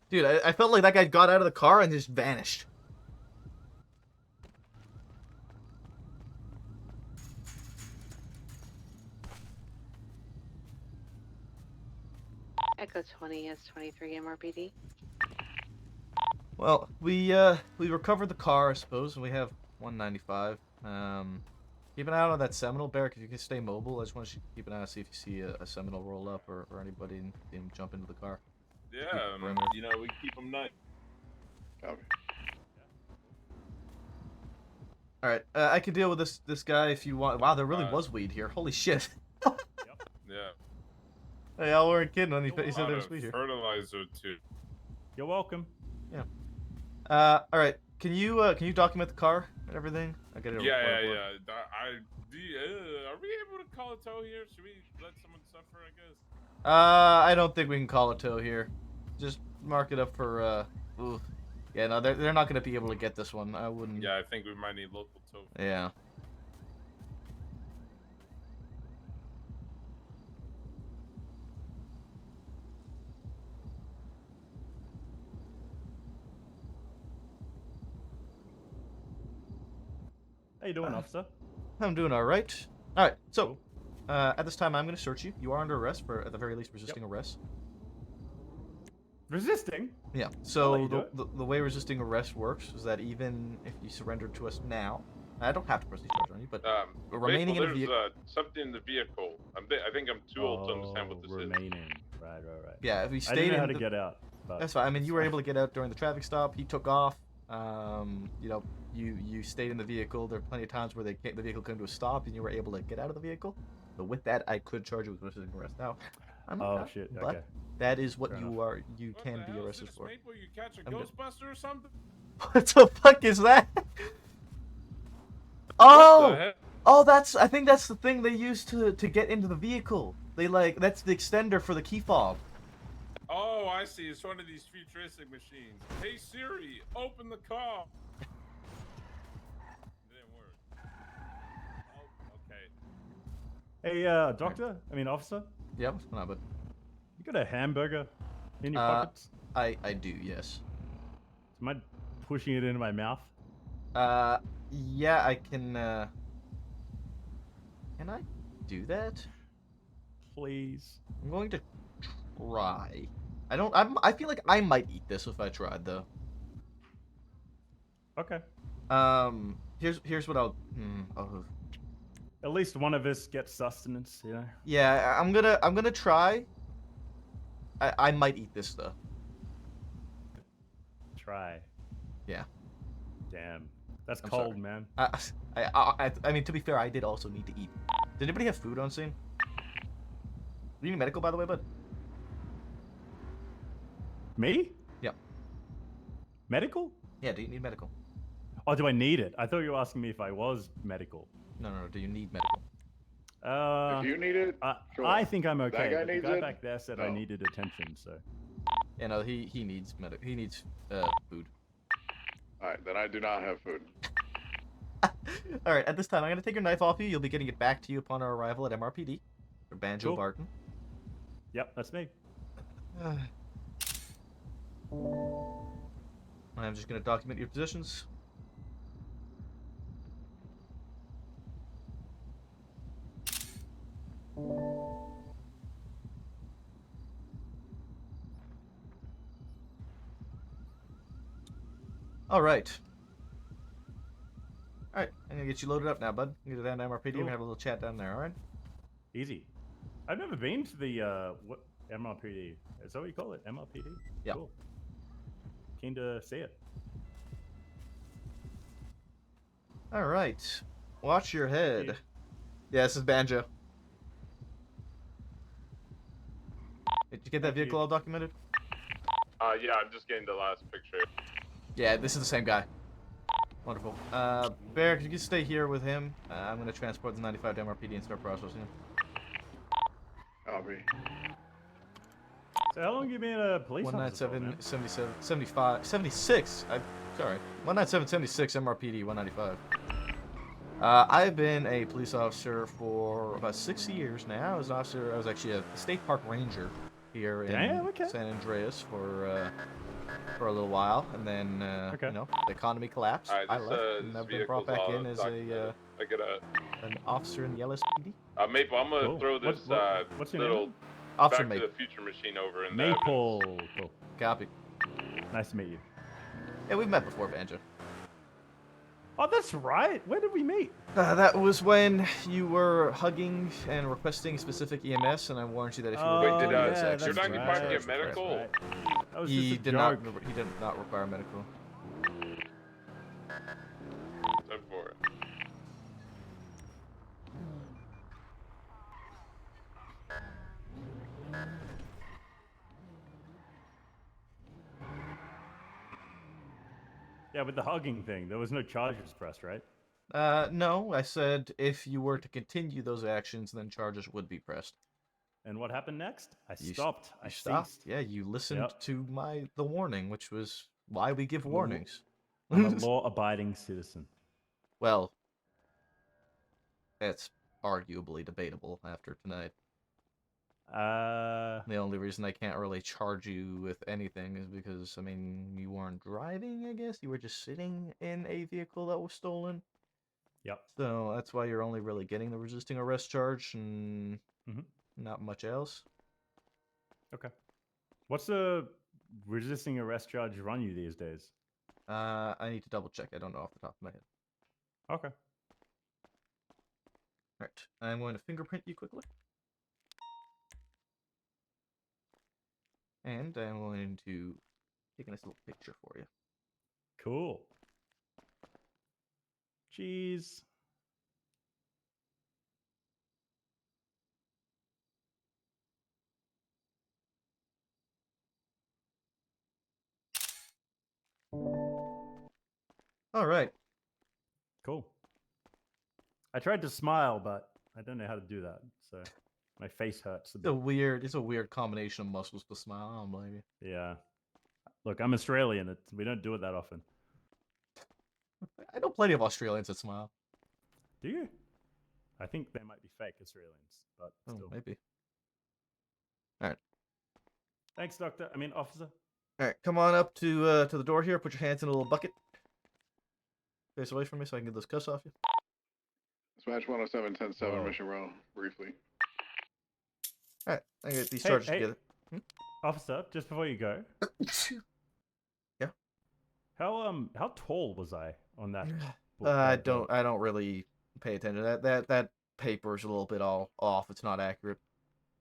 Dude, I felt like that guy got out of the car and just vanished. Echo 20 is 23 MRPD. Well, we recovered the car, I suppose, and we have 195. Keep an eye out on that Seminole, Barrick. If you can stay mobile, I just want to keep an eye out, see if you see a Seminole roll up or anybody and see him jump into the car. Yeah, you know, we keep them nice. Copy. All right, I can deal with this guy if you want. Wow, there really was weed here. Holy shit. Yeah. Hey, y'all weren't kidding when he A said lot there was of weed here. fertilizer too. You're welcome. Yeah. All right. Can you document the car and everything? I get it. Yeah. Are we able to call a tow here? Should we let someone suffer? I guess. I don't think we can call a tow here. Just mark it up for ooh. Yeah, no, they're not gonna be able to get this one. I wouldn't. Yeah, I think we might need local tow. Yeah. How you doing, officer? I'm doing all right. All right. So, at this time, I'm going to search you. You are under arrest for, at the very least, resisting arrest. Resisting? Yeah. I'll So let you do the way resisting arrest works is that even if you surrender to us now, I don't have to press these charges on you, but remaining in the there's vehicle. something in the vehicle. I think I'm too old to understand what this remaining. Right. Yeah, if we I stayed didn't know in how to the- get out. But That's fine. I mean, you were fine. able to get out during the traffic stop. He took off. You know, you stayed in the vehicle. There are plenty of times where the vehicle came to a stop, and you were able to get out of the vehicle. So with that, I could charge you with resisting arrest. Now, I'm not, shit. but Okay. that is what Fair you enough. are. You can be arrested for. Maple, you catch a I'm good. Ghostbuster or something? What the fuck is that? Oh, heck? oh, I think that's the thing they use to get into the vehicle. That's the extender for the key fob. Oh, I see. It's one of these futuristic machines. Hey Siri, open the car. Didn't work. Oh, okay. Hey, doctor. I mean, officer. Yeah, what's going on, bud? You got a hamburger in your pockets? I do, yes. Am I pushing it into my mouth? Yeah, I can. Can I do that? Please. I'm going to try. I feel like I might eat this if I tried though. Okay. Here's what I'll. At least one of us gets sustenance, you know. Yeah, I'm gonna try. I might eat this though. Try. Yeah. Damn. That's I'm cold, sorry. man. I mean, to be fair, I did also need to eat. Did anybody have food on scene? Do you need medical, by the way, bud? Me? Yeah. Medical? Yeah, do you need medical? Oh, do I need it? I thought you were asking me if I was medical. No, do you need medical? If you need it, sure. I think I'm That okay. guy But the needs guy it? back there said I No. needed attention, so. Yeah, no, he needs He needs food. Alright, then I do not have food. All right, at this time, I'm gonna take your knife off you. You'll be getting it back to you upon our arrival at MRPD for Banjo Cool. Barton. Yep, that's me. I'm just gonna document your positions. All right. All right, I'm gonna get you loaded up now, bud. Get it down to MRPD. We're Cool. gonna have a little chat down there. All right. Easy. I've never been to the what MRPD. Is that what you call it? MRPD? Yeah. Cool. Keen to see it. All right. Watch your head. Yeah, this is Banjo. Did you get that vehicle all documented? Yeah, I'm just getting the last picture. Yeah, this is the same guy. Wonderful. Barrick, you can stay here with him. I'm gonna transport the 95 to MRPD and start processing him. Copy. So how long you been a police officer for, 197, man? 77, 75, 76. It's alright. 19776 MRPD 195. I've been a police officer for about 6 years now. I was an officer. I was actually a state park ranger here in San Andreas for a little while, and then you know, the economy collapsed. Alright, I this, left, this and I've been brought vehicle's back all in as documented. I get an officer in the LSPD. Maple, I'm gonna Cool. throw this what's your little name? Officer Back to Maple. the Future machine over in Maple. Cool. Copy. Nice to meet you. Yeah, we've met before, Banjo. Oh, that's right. Where did we meet? That was when you were hugging and requesting specific EMS, and I warned you that if you were Wait, going did to use you're not you'd be required to charged get with medical? harassment. That was He just a did joke. not. He did not require medical. Time for it. Yeah, with the hugging thing, there was no charges pressed, right? No, I said if you were to continue those actions, then charges would be pressed. And what happened next? I You stopped. I stopped. ceased. Yeah, you listened Yep. to the warning, which was why we give warnings. I'm a law-abiding citizen. Well, that's arguably debatable after tonight. The only reason I can't really charge you with anything is because, I mean, you weren't driving, I guess? You were just sitting in a vehicle that was stolen? Yep. So that's why you're only really getting the resisting arrest charge and not much else. Okay. What's the resisting arrest charge run you these days? I need to double check. I don't know off the top of my head. Okay. Alright, I'm going to fingerprint you quickly. And I'm going to take a nice little picture for you. Cool. Jeez. Alright. Cool. I tried to smile, but I don't know how to do that. So my face hurts a bit. It's a weird combination of muscles to smile. I don't blame you. Yeah. Look, I'm Australian. We don't do it that often. I know plenty of Australians that smile. Do you? I think they might be fake Australians, but still. Maybe. Alright. Thanks, Doctor. I mean, Officer. Alright, come on up to the door here. Put your hands in a little bucket. Face away from me so I can get those cuffs off you. Dispatch 107-10-7, Mission Row, briefly. Alright, I get these charges together. Officer, just before you go. Yeah. How tall was I on that? I don't really pay attention. That paper's a little bit all off. It's not accurate.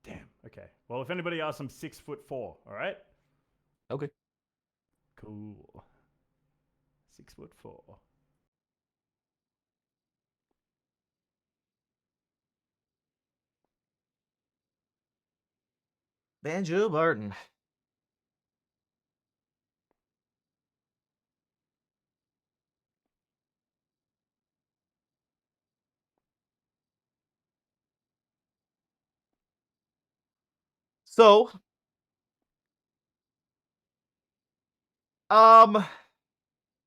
Damn. Okay. Well, if anybody asks, I'm 6'4". All right. Okay. Cool. 6'4". Banjo Barton. So,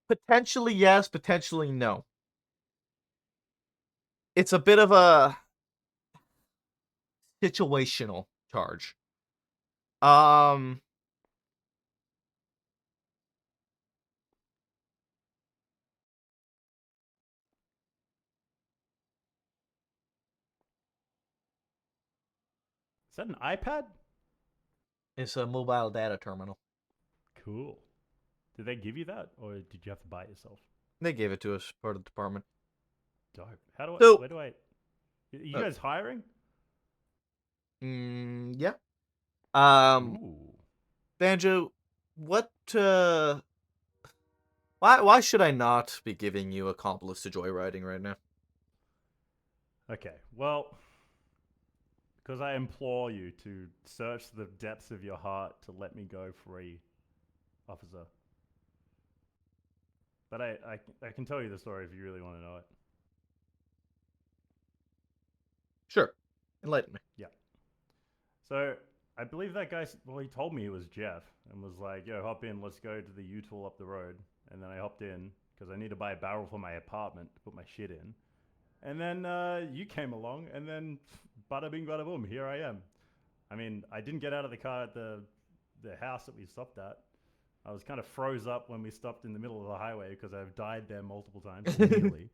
potentially yes, potentially no. It's a bit of a situational charge. Is that an iPad? It's a mobile data terminal. Cool. Did they give you that, or did you have to buy it yourself? They gave it to us, part of the department. Dope. How do I? So, where do I? Are you guys hiring? Yeah. Ooh. Banjo, what? Why should I not be giving you accomplice to joyriding right now? Okay. Well, because I implore you to search the depths of your heart to let me go free, officer. But I can tell you the story if you really want to know it. Sure. Enlighten me. Yeah. So I believe that guy, well, he told me he was Jeff and was like, yo, hop in, let's go to the U-Tool up the road. and then I hopped in because I need to buy a barrel for my apartment to put my shit in. And then you came along, and then bada bing, bada boom, here I am. I mean, I didn't get out of the car at the house that we stopped at. I was kind of froze up when we stopped in the middle of the highway because I've died there multiple times, nearly.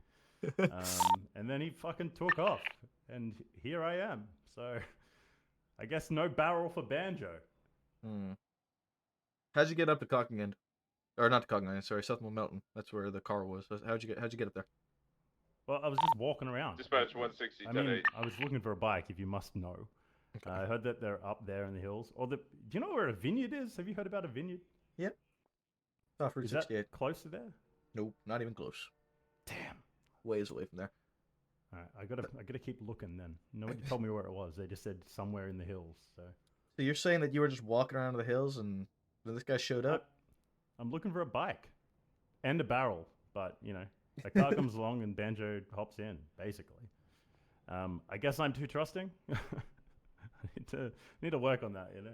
And then he fucking took off, and here I am. So, I guess no barrel for Banjo. How'd you get up to Cockingend? Or not to Cockingend, sorry, South Mountain. That's where the car was. How'd you get up there? Well, I was just walking around. Dispatch 160, I mean, 10-8. I was looking for a bike, if you must know. Okay. I heard that they're up there in the hills. Do you know where a vineyard is? Have you heard about a vineyard? Yep. Off Route Is that 68. close to there? Nope, not even close. Damn. Ways away from there. All right, I gotta keep looking then. Nobody told me where it was. They just said somewhere in the hills. So you're saying that you were just walking around the hills and then this guy showed up? I'm looking for a bike and a barrel, but you know, a car comes along and Banjo hops in, basically. I guess I'm too trusting. I need to work on that, you know.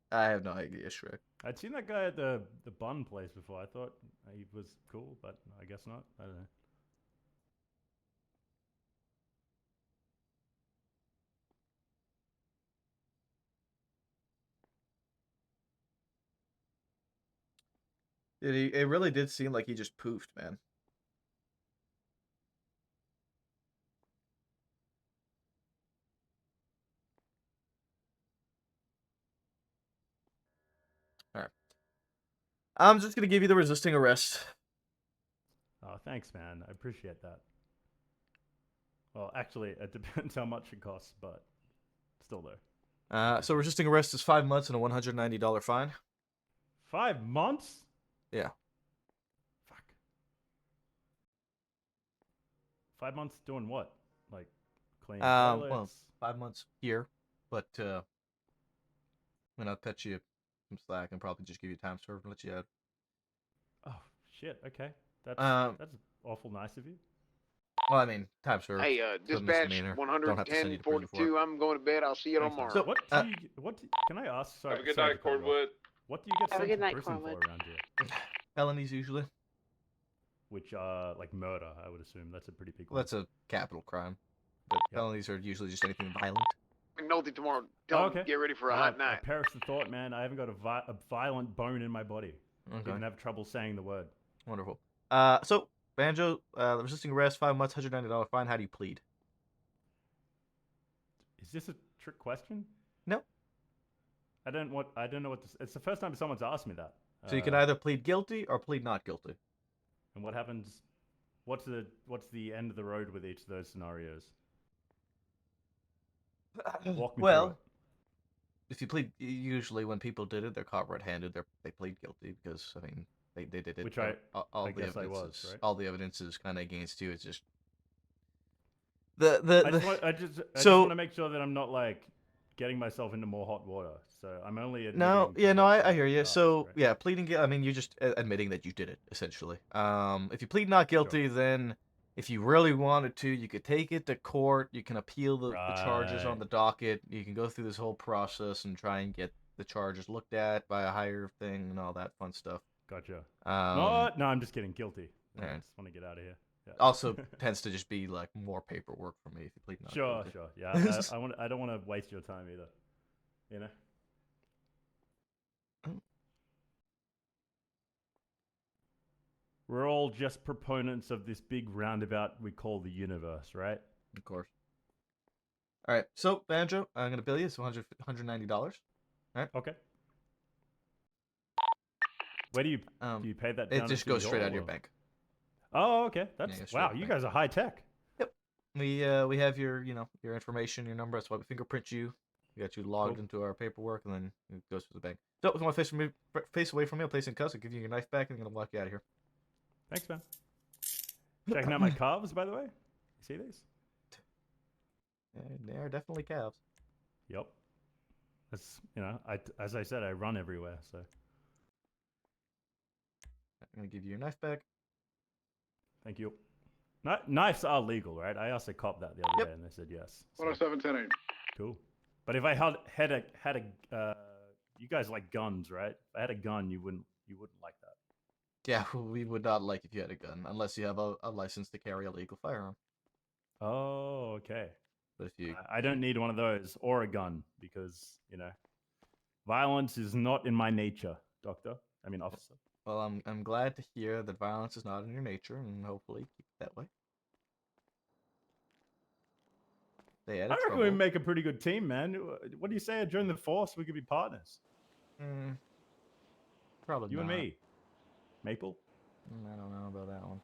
I have no idea, Shrek. I'd seen that guy at the bun place before. I thought he was cool, but I guess not. I don't know. It really did seem like he just poofed, man. Alright. I'm just gonna give you the resisting arrest. Oh, thanks, man. I appreciate that. Well, actually, it depends how much it costs, but still though. So resisting arrest is 5 months and a $190 fine. 5 months? Yeah. Fuck. 5 months doing what? Like cleaning toilets? Well, 5 months here, but I'll cut you some slack and probably just give you time served and let you out. Oh shit. Okay. That's awful nice of you. Well, I mean, time served. Hey, it's a dispatch misdemeanor. Don't have to send you to prison for it. 110-42. I'm going to bed. I'll see you Thanks, man. tomorrow. So can I ask? Sorry, Have a good sorry night, to cut you off. Cordwood. What do you get Have a sent good to night, prison Cornwood. for around here? Felonies usually. Which are like murder, I would assume. That's a pretty big Well, one. that's a capital crime. But felonies are usually just anything violent. McNulty tomorrow. Tell him get ready for a hot night. I perish the thought, man. I haven't got a violent bone in my body. Okay. Even have trouble saying the word. Wonderful. So Banjo, resisting arrest, 5 months, $190 fine. How do you plead? Is this a trick question? No. I don't know what this. It's the first time someone's asked me that. So you can either plead guilty or plead not guilty. And what happens? What's the end of the road with each of those scenarios? Walk me through it. If you plead, usually when people did it, they're caught red-handed. They plead guilty because I mean they did it. Which all I the guess I evidence was, is, right? all the evidence is kind of against you. It's just I just want to make sure that I'm not like getting myself into more hot water. So I'm only I hear you. So yeah, pleading. I mean, you're just admitting that you did it essentially. If you plead not guilty, then if you really wanted to, you could take it to court. You can appeal the charges on the docket. You can go through this whole process and try and get the charges looked at by a higher thing and all that fun stuff. Gotcha. No, I'm just kidding. Guilty. I just want to get out of here. Yeah. Also tends to just be like more paperwork for me if you plead not guilty. Sure. Yeah, I don't want to waste your time either. You know. We're all just proponents of this big roundabout we call the universe, right? Of course. All right, so Banjo, I'm gonna bill you. It's $190. All right. Okay. Where do you pay that? It down just into goes straight out of your or- bank. Oh, okay. That's Yeah, straight wow. out of You the bank. guys are high tech. Yep. We have your your information, your number. That's why we fingerprint you. We got you logged into our paperwork, and then it goes to the bank. So if you want to face away from me, I'll place in cuffs. I'll give you your knife back, and I'm gonna walk you out of here. Thanks, man. Checking out my calves, by the way. You see these? They are definitely calves. Yep. That's as I said, I run everywhere. So I'm gonna give you your knife back. thank you. Knives are legal, right? I asked a cop that the other day, and they said yes. So, 107, 10-8. cool. But if I had a you guys like guns, right? If I had a gun, you wouldn't like that. Yeah, we would not like if you had a gun, unless you have a license to carry a legal firearm. Oh, okay. But if you, I don't need one of those or a gun because violence is not in my nature, Doctor. I mean, officer. well, I'm glad to hear that violence is not in your nature, and hopefully keep it that way. They I added reckon trouble. we make a pretty good team, man. What do you say? Join the force, we could be partners. Probably you not. and me, Maple. I don't know about that one.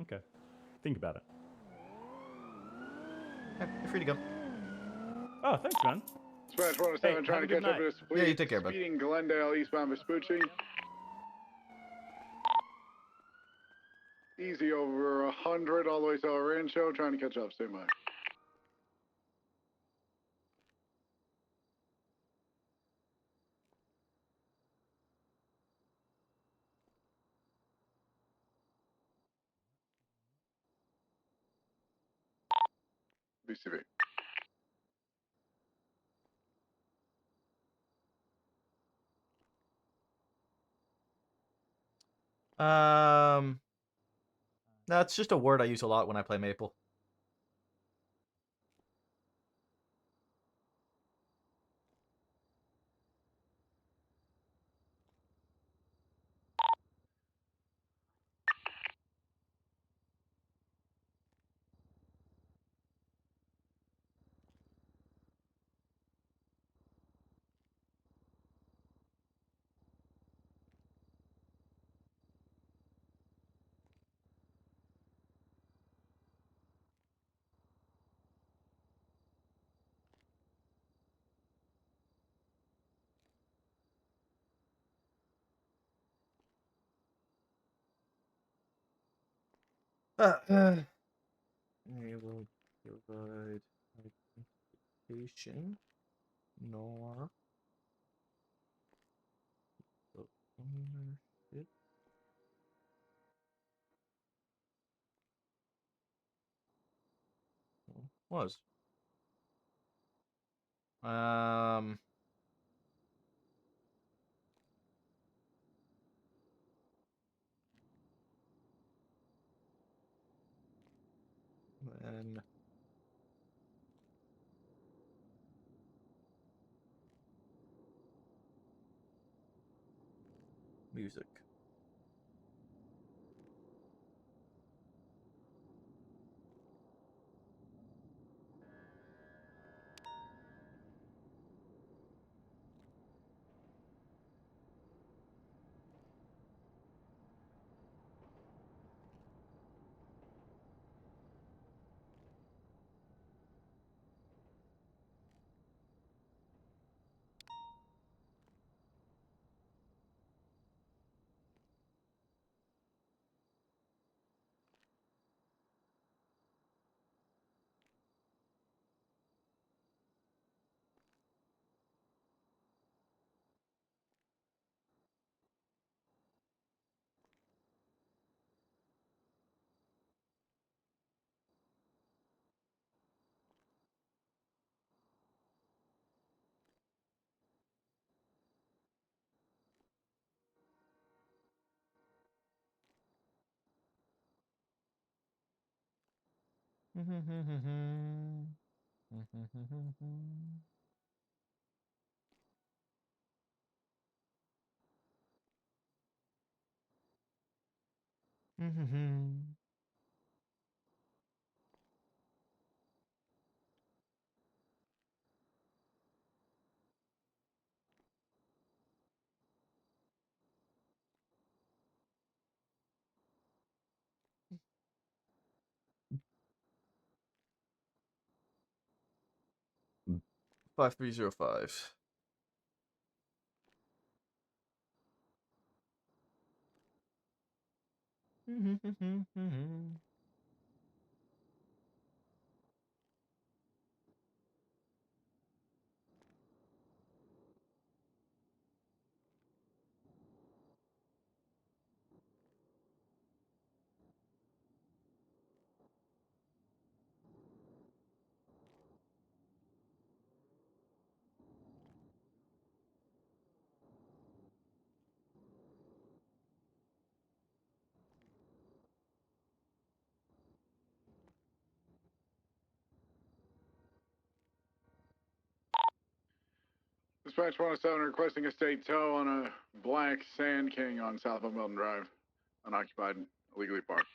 Okay, think about it. You're free to go. Oh, thanks, man. Dispatch 107, Hey, trying have a to good catch up night. to this police. Yeah, you take care, bud. Speeding Glendale, eastbound Vespucci. Easy over 100 all the way to El Rancho, trying to catch up. Stay by. BCV. No, it's just a word I use a lot when I play Maple. Enable provide identification nor ownership. Was. Then music. Hmm. 5305. Dispatch 107 requesting a state tow on a black Sand King on South of Milton Drive. Unoccupied, illegally parked.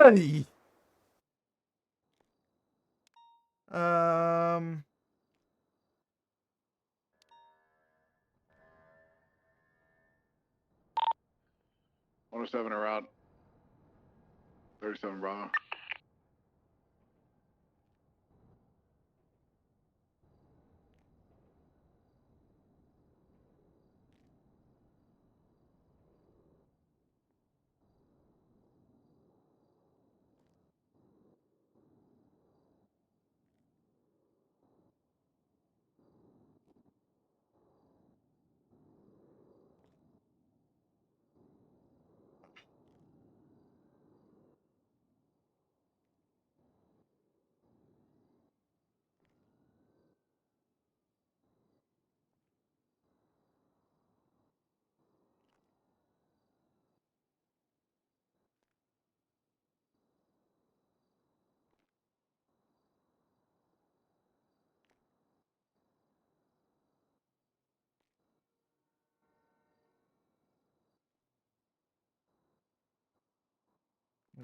Hey! 107 are out. 37 Bravo.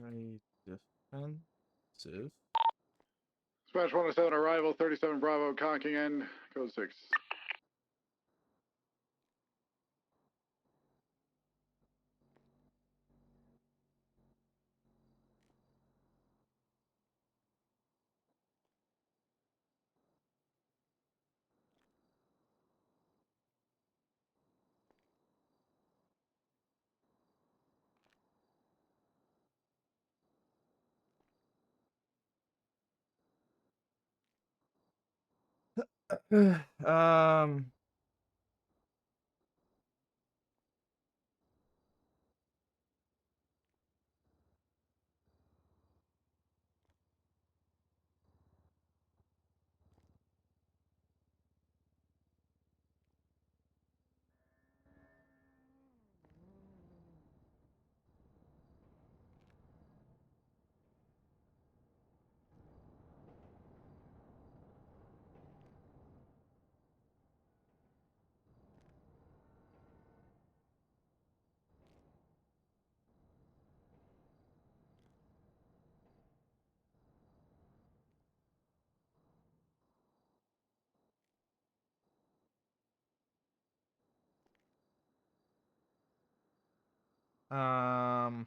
Very defensive. Dispatch 107 arrival, 37 Bravo, conking end, code 6. um. Um.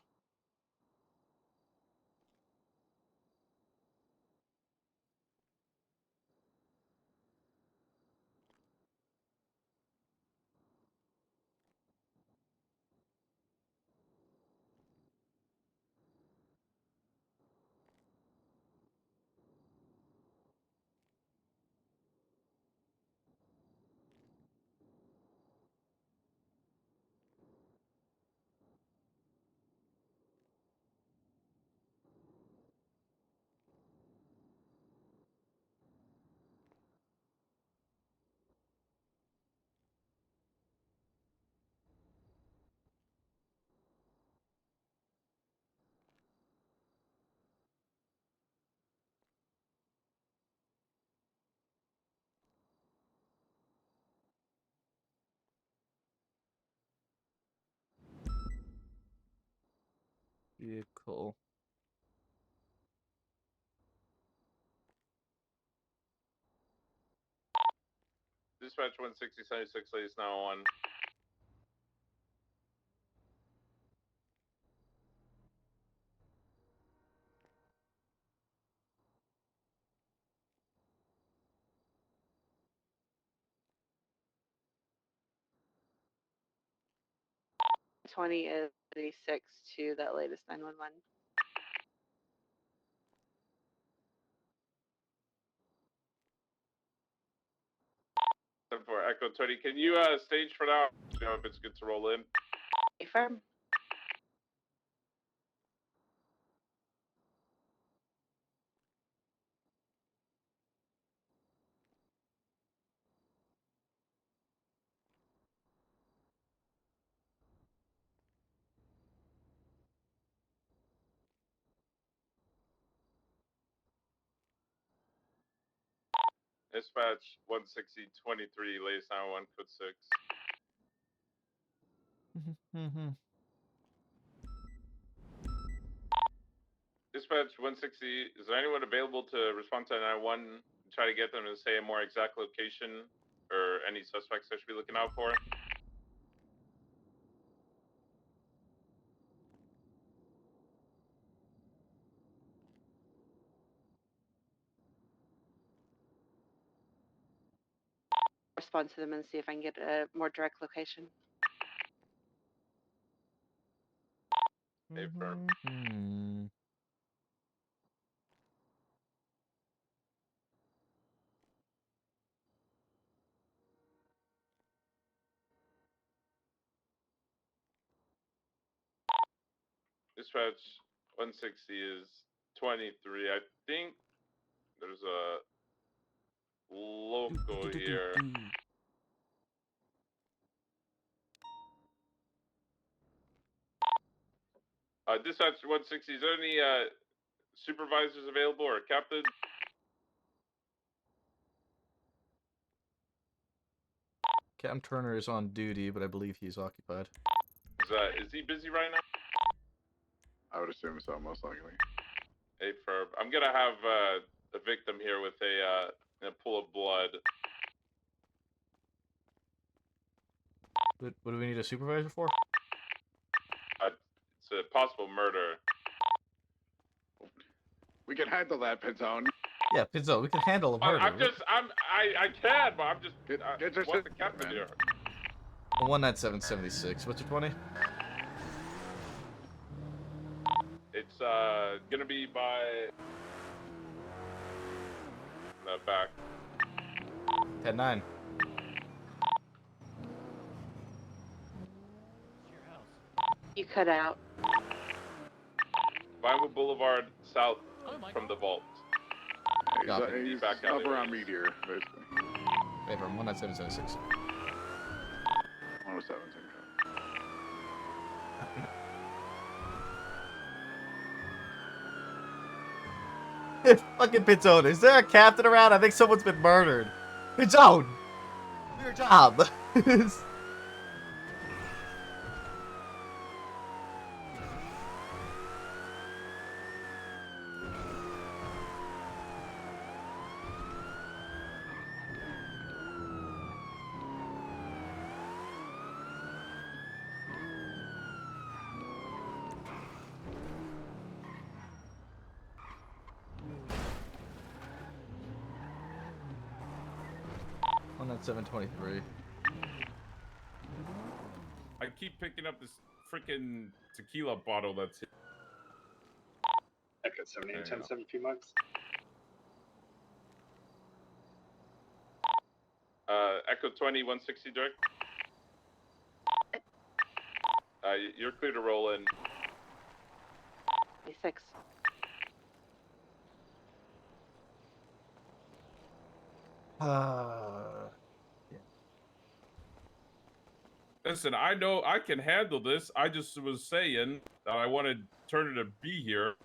vehicle. Dispatch 16076, ladies now on. Twenty is 36 to that latest 911. For Echo 20, can you stage for now? You know if it's good to roll in. Affirm. Dispatch 16023, latest 911, code 6. Dispatch 160, is there anyone available to respond to 911 and try to get them to say a more exact location or any suspects I should be looking out for? Respond to them and see if I can get a more direct location. Dispatch 160 is 23. I think there's a local here. Dispatch 160, is there any supervisors available or captain? Captain Turner is on duty, but I believe he's occupied. Is he busy right now? I would assume so, most likely. Hey, Ferb, I'm gonna have a victim here with a pool of blood. What do we need a supervisor for? It's a possible murder. We can handle that, Pinzone. Yeah, Pizzo, we can handle a murder. I can, but I'm just, what's the captain here? 19776. What's your 20? It's gonna be by the back. 10-9. You cut out. Vinewood Boulevard, south from the vault. He's back up alley. around Meteor, basically. Paper, 19776. 107, It's fucking Pizzone. Is there a captain around? I think someone's been murdered. Pizzone! Do your job. 723. I keep picking up this freaking tequila bottle that's here. Echo 7810, 7 mugs. Echo 20, 160 direct. You're clear to roll in. 26. Listen, I know I can handle this. I just was saying that I wanted Turner to be here.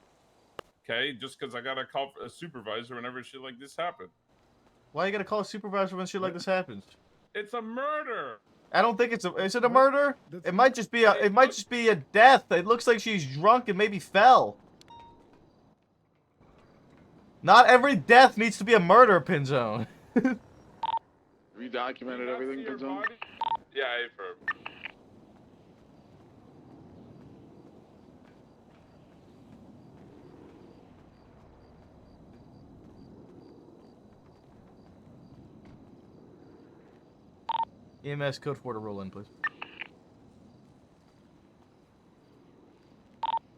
Okay, just because I gotta call a supervisor whenever shit like this happens. Why you gotta call a supervisor when shit like this happens? It's a murder. I don't think it's a. Is it a murder? It might just be a. It might just be a death. It looks like she's drunk and maybe fell. Not every death needs to be a murder, Pinzone. Have you documented everything, Pinzone? Yeah, I affirm. EMS code 4 to roll in, please.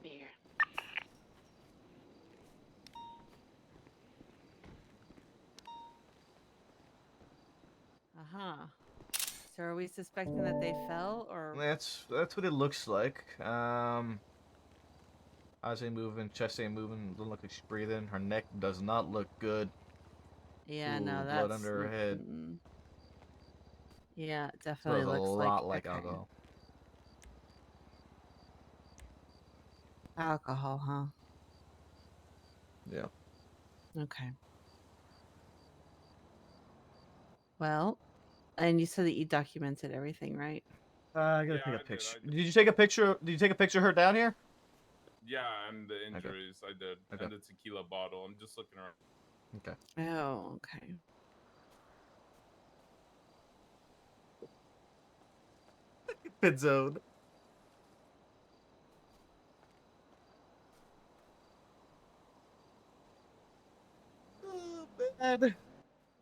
Beer. Uh-huh. So are we suspecting that they fell, or? That's what it looks like. Eyes ain't moving, chest ain't moving. Doesn't look like she's breathing. Her neck does not look good. Yeah, Ooh, no, that's blood under her head. Yeah, it definitely Smells a looks lot like okay. alcohol. Alcohol, huh? Yeah. Okay. Well, and you said that you documented everything, right? I gotta take a picture. Did you take a picture? Did you take a picture of her down here? Yeah, and the injuries I did, Okay. and the tequila bottle. I'm just looking around. Okay. Oh, okay. Pit zone. Oh, bad.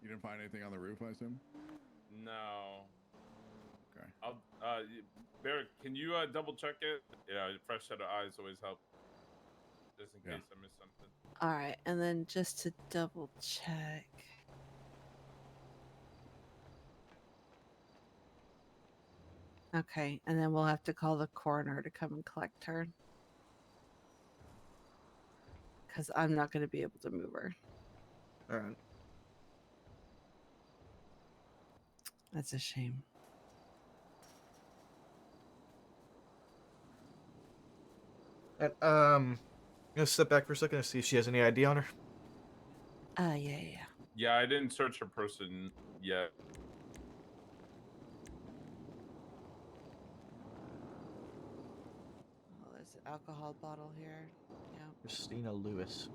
You didn't find anything on the roof, I assume? No. Okay. I'll Barrett, can you double check it? Yeah, a fresh set of eyes always help. Just in case I missed something. All right, and then just to double check. Okay, and then we'll have to call the coroner to come and collect her. Because I'm not going to be able to move her. All right. That's a shame. And, I'm gonna step back for a second and see if she has any ID on her. Yeah. Yeah, I didn't search her person yet. Oh, there's an alcohol bottle here. Yeah. Christina Lewis.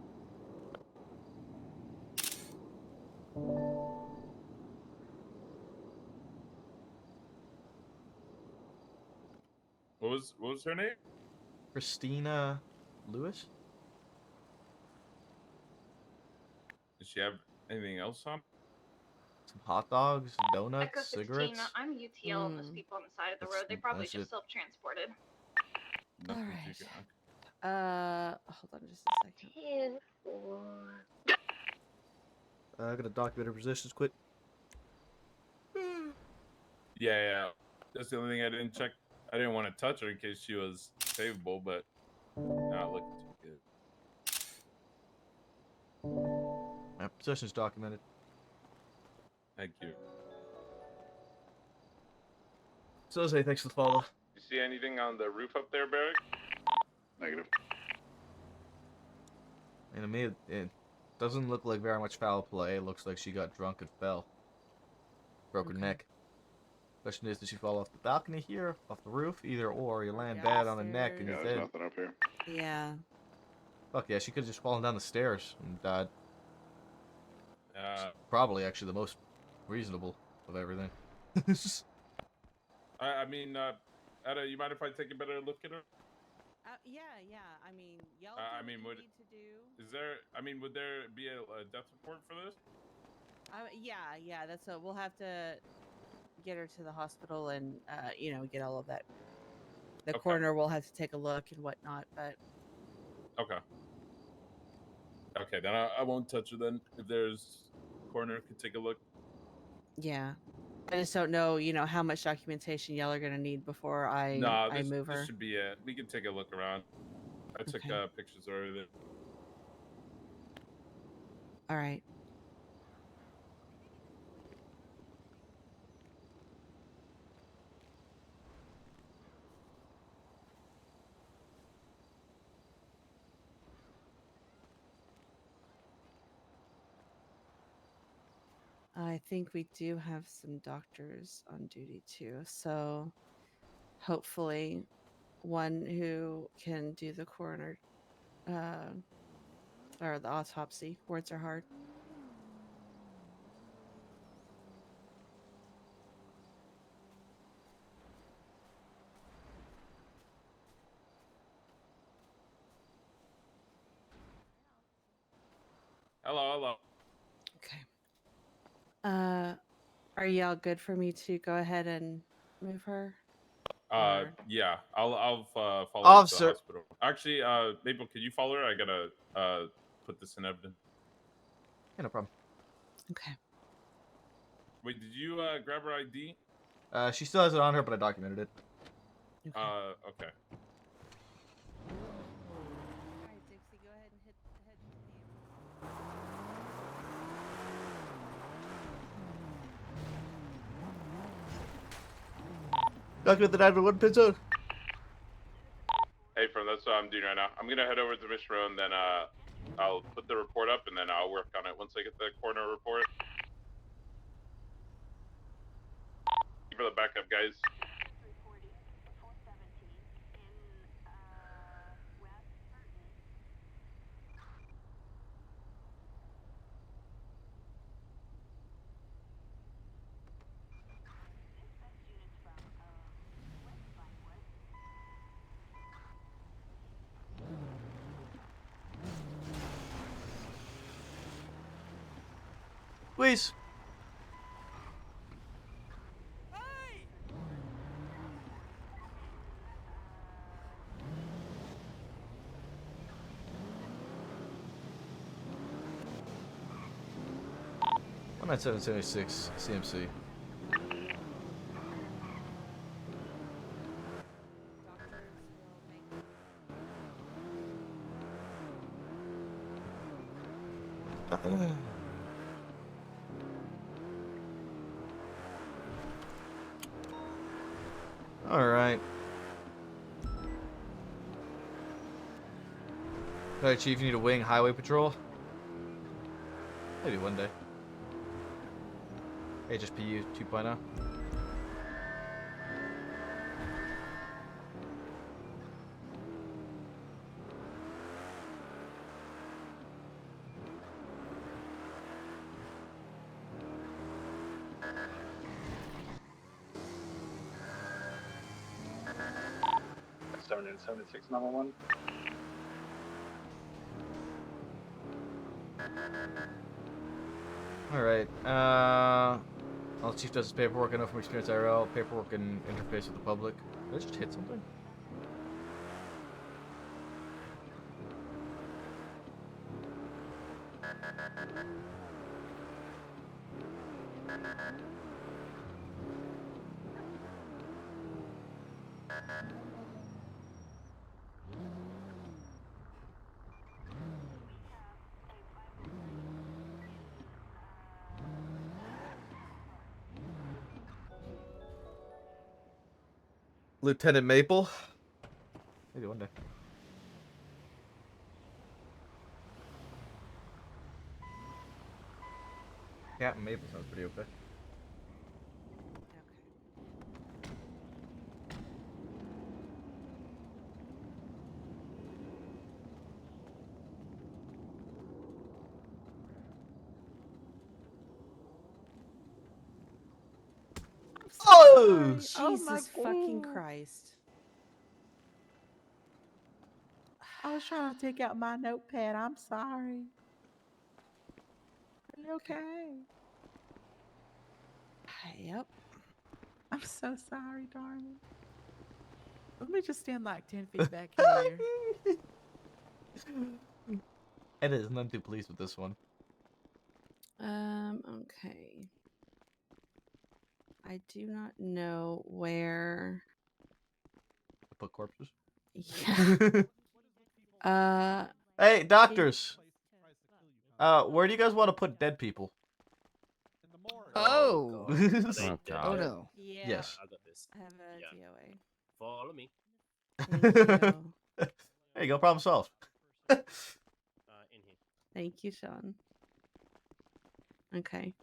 What was her name? Christina Lewis? Does she have anything else on? Some hot dogs, donuts, Echo 16, cigarettes. I'm UTL of those people on the side of the road. They probably that's just it. self-transported. All right. Hold on just a second. 10, 4. I gotta document her positions quick. Yeah. That's the only thing I didn't check. I didn't want to touch her in case she was savable, but not looking too good. My position's documented. Thank you. So, Jose, thanks for the follow. You see anything on the roof up there, Barrick? Negative. And to me, it doesn't look like very much foul play. It looks like she got drunk and fell. Broke her neck. Question is, did she fall off the balcony here, off the roof? Either or, you land bad on the neck and Yeah, you're there's dead. nothing up here. Yeah. Fuck yeah, she could have just fallen down the stairs and died. Uh, Probably actually the most reasonable of everything. I mean, Etta, you mind if I take a better look at her? Yeah. I mean, y'all I do mean, what would you need to do. is there? I mean, would there be a death report for this? Yeah. That's what we'll have to get her to the hospital and get all of that. The coroner will have to take a look and whatnot, but Okay. Okay, then I won't touch her then. If there's coroner could take a look. yeah. I just don't know, how much documentation y'all are gonna need before I This move her. this should be it. We can take a look around. I took pictures earlier. All right. I think we do have some doctors on duty too. So hopefully one who can do the coroner or the autopsy. Words are hard. Hello, hello. Okay. Are y'all good for me to go ahead and move her? Yeah, I'll follow you to the Officer. hospital. Actually, Maple, can you follow her? I gotta put this in evidence. Yeah, no problem. Okay. Wait, did you grab her ID? She still has it on her, but I documented it. Okay. All right, Dixie, go ahead and head to the Document the 911 pin zone. Hey, friend, that's what I'm doing right now. I'm gonna head over to Mission Road, and then I'll put the report up, and then I'll work on it once I get the coroner report. For the backup, guys. Please. One 9776 CMC. All right. All right, Chief. You need a wing highway patrol. Maybe one day. HSPU 2.0. That's 776 number one. All right. All Chief does is paperwork. I know from experience IRL, paperwork and interface with the public. Did I just hit something? Lieutenant Maple. Maybe one day. Captain Maple sounds pretty okay. Oh, Jesus fucking Christ. I was trying to take out my notepad. I'm sorry. Are you okay? Yep. I'm so sorry, darling. Let me just stand like 10 feet back here. It is. I'm too pleased with this one. Okay. I do not know where. Put corpses. Yeah. Hey, doctors. Where do you guys want to put dead people? Oh. Oh, Oh no. Yeah. Yes. I got this. I have a Yeah. DOA. Follow me. Thank you. There you go. Problem solved. In here. Thank you, Sean. Okay.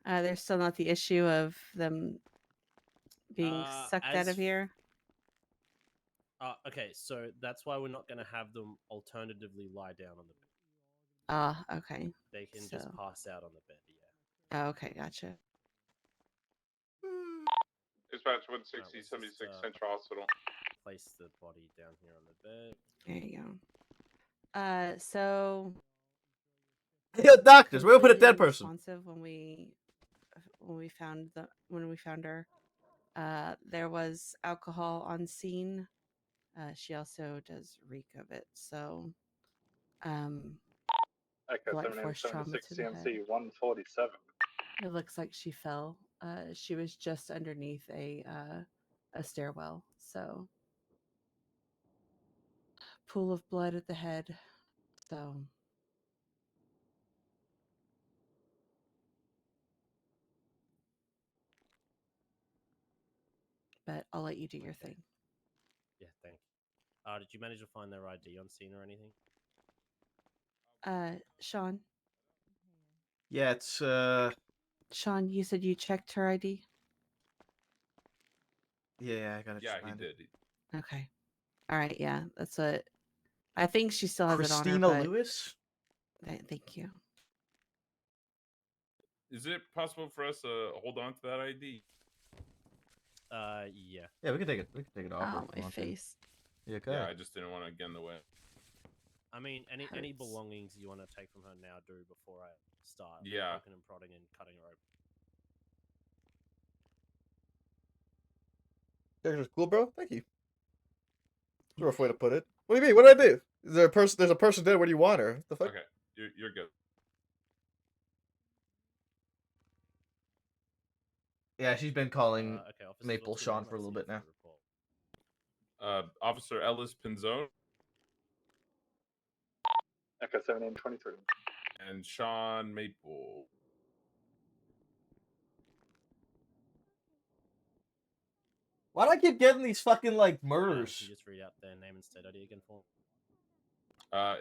There's still not the issue of them being sucked out of here. Okay, so that's why we're not going to have them alternatively lie down on the bed. Ah, okay. They can just So- pass out on the bed, yeah. Oh, okay, gotcha. Dispatch 160, 76 Central Hospital. Place the body down here on the bed. There you go. So Yo, doctors, where we put a dead completely person? unresponsive when we found her. There was alcohol on scene. She also does reek of it. So, Echo blunt force trauma 7876 to the head. CMC 147. It looks like she fell. She was just underneath a stairwell. So, pool of blood at the head. So, but I'll let you do your thing. Yeah, thank you. Did you manage to find their ID on scene or anything? Sean. Yeah, it's Sean, you said you checked her ID. Yeah, I gotta. Yeah, he find it. did. Okay. All right. Yeah, that's what. I think she still has Christina it on her. Lewis. Thank you. Is it possible for us to hold on to that ID? Yeah. Yeah, we can take it. We can take it off. her Oh, if we my want to. face. Yeah, okay. Yeah, I just didn't want to get in the way. I mean, any Hurts. belongings you want to take from her now, do before I start. Yeah. Poking and prodding and cutting her open. Character's cool, bro. Thank you. That's a rough way to put it. What do you mean? What did I do? Is there a person? There's a person dead. What do you want her? What the fuck? Okay, you're good. Yeah, she's been calling Okay, officers, Maple what's your Sean name? for a I little see bit it for now. the report. Officer Ellis Pinzone Echo 7823. and Sean Maple. Why do I keep getting these fucking like Can murders? you just read out their name and state ID again for me?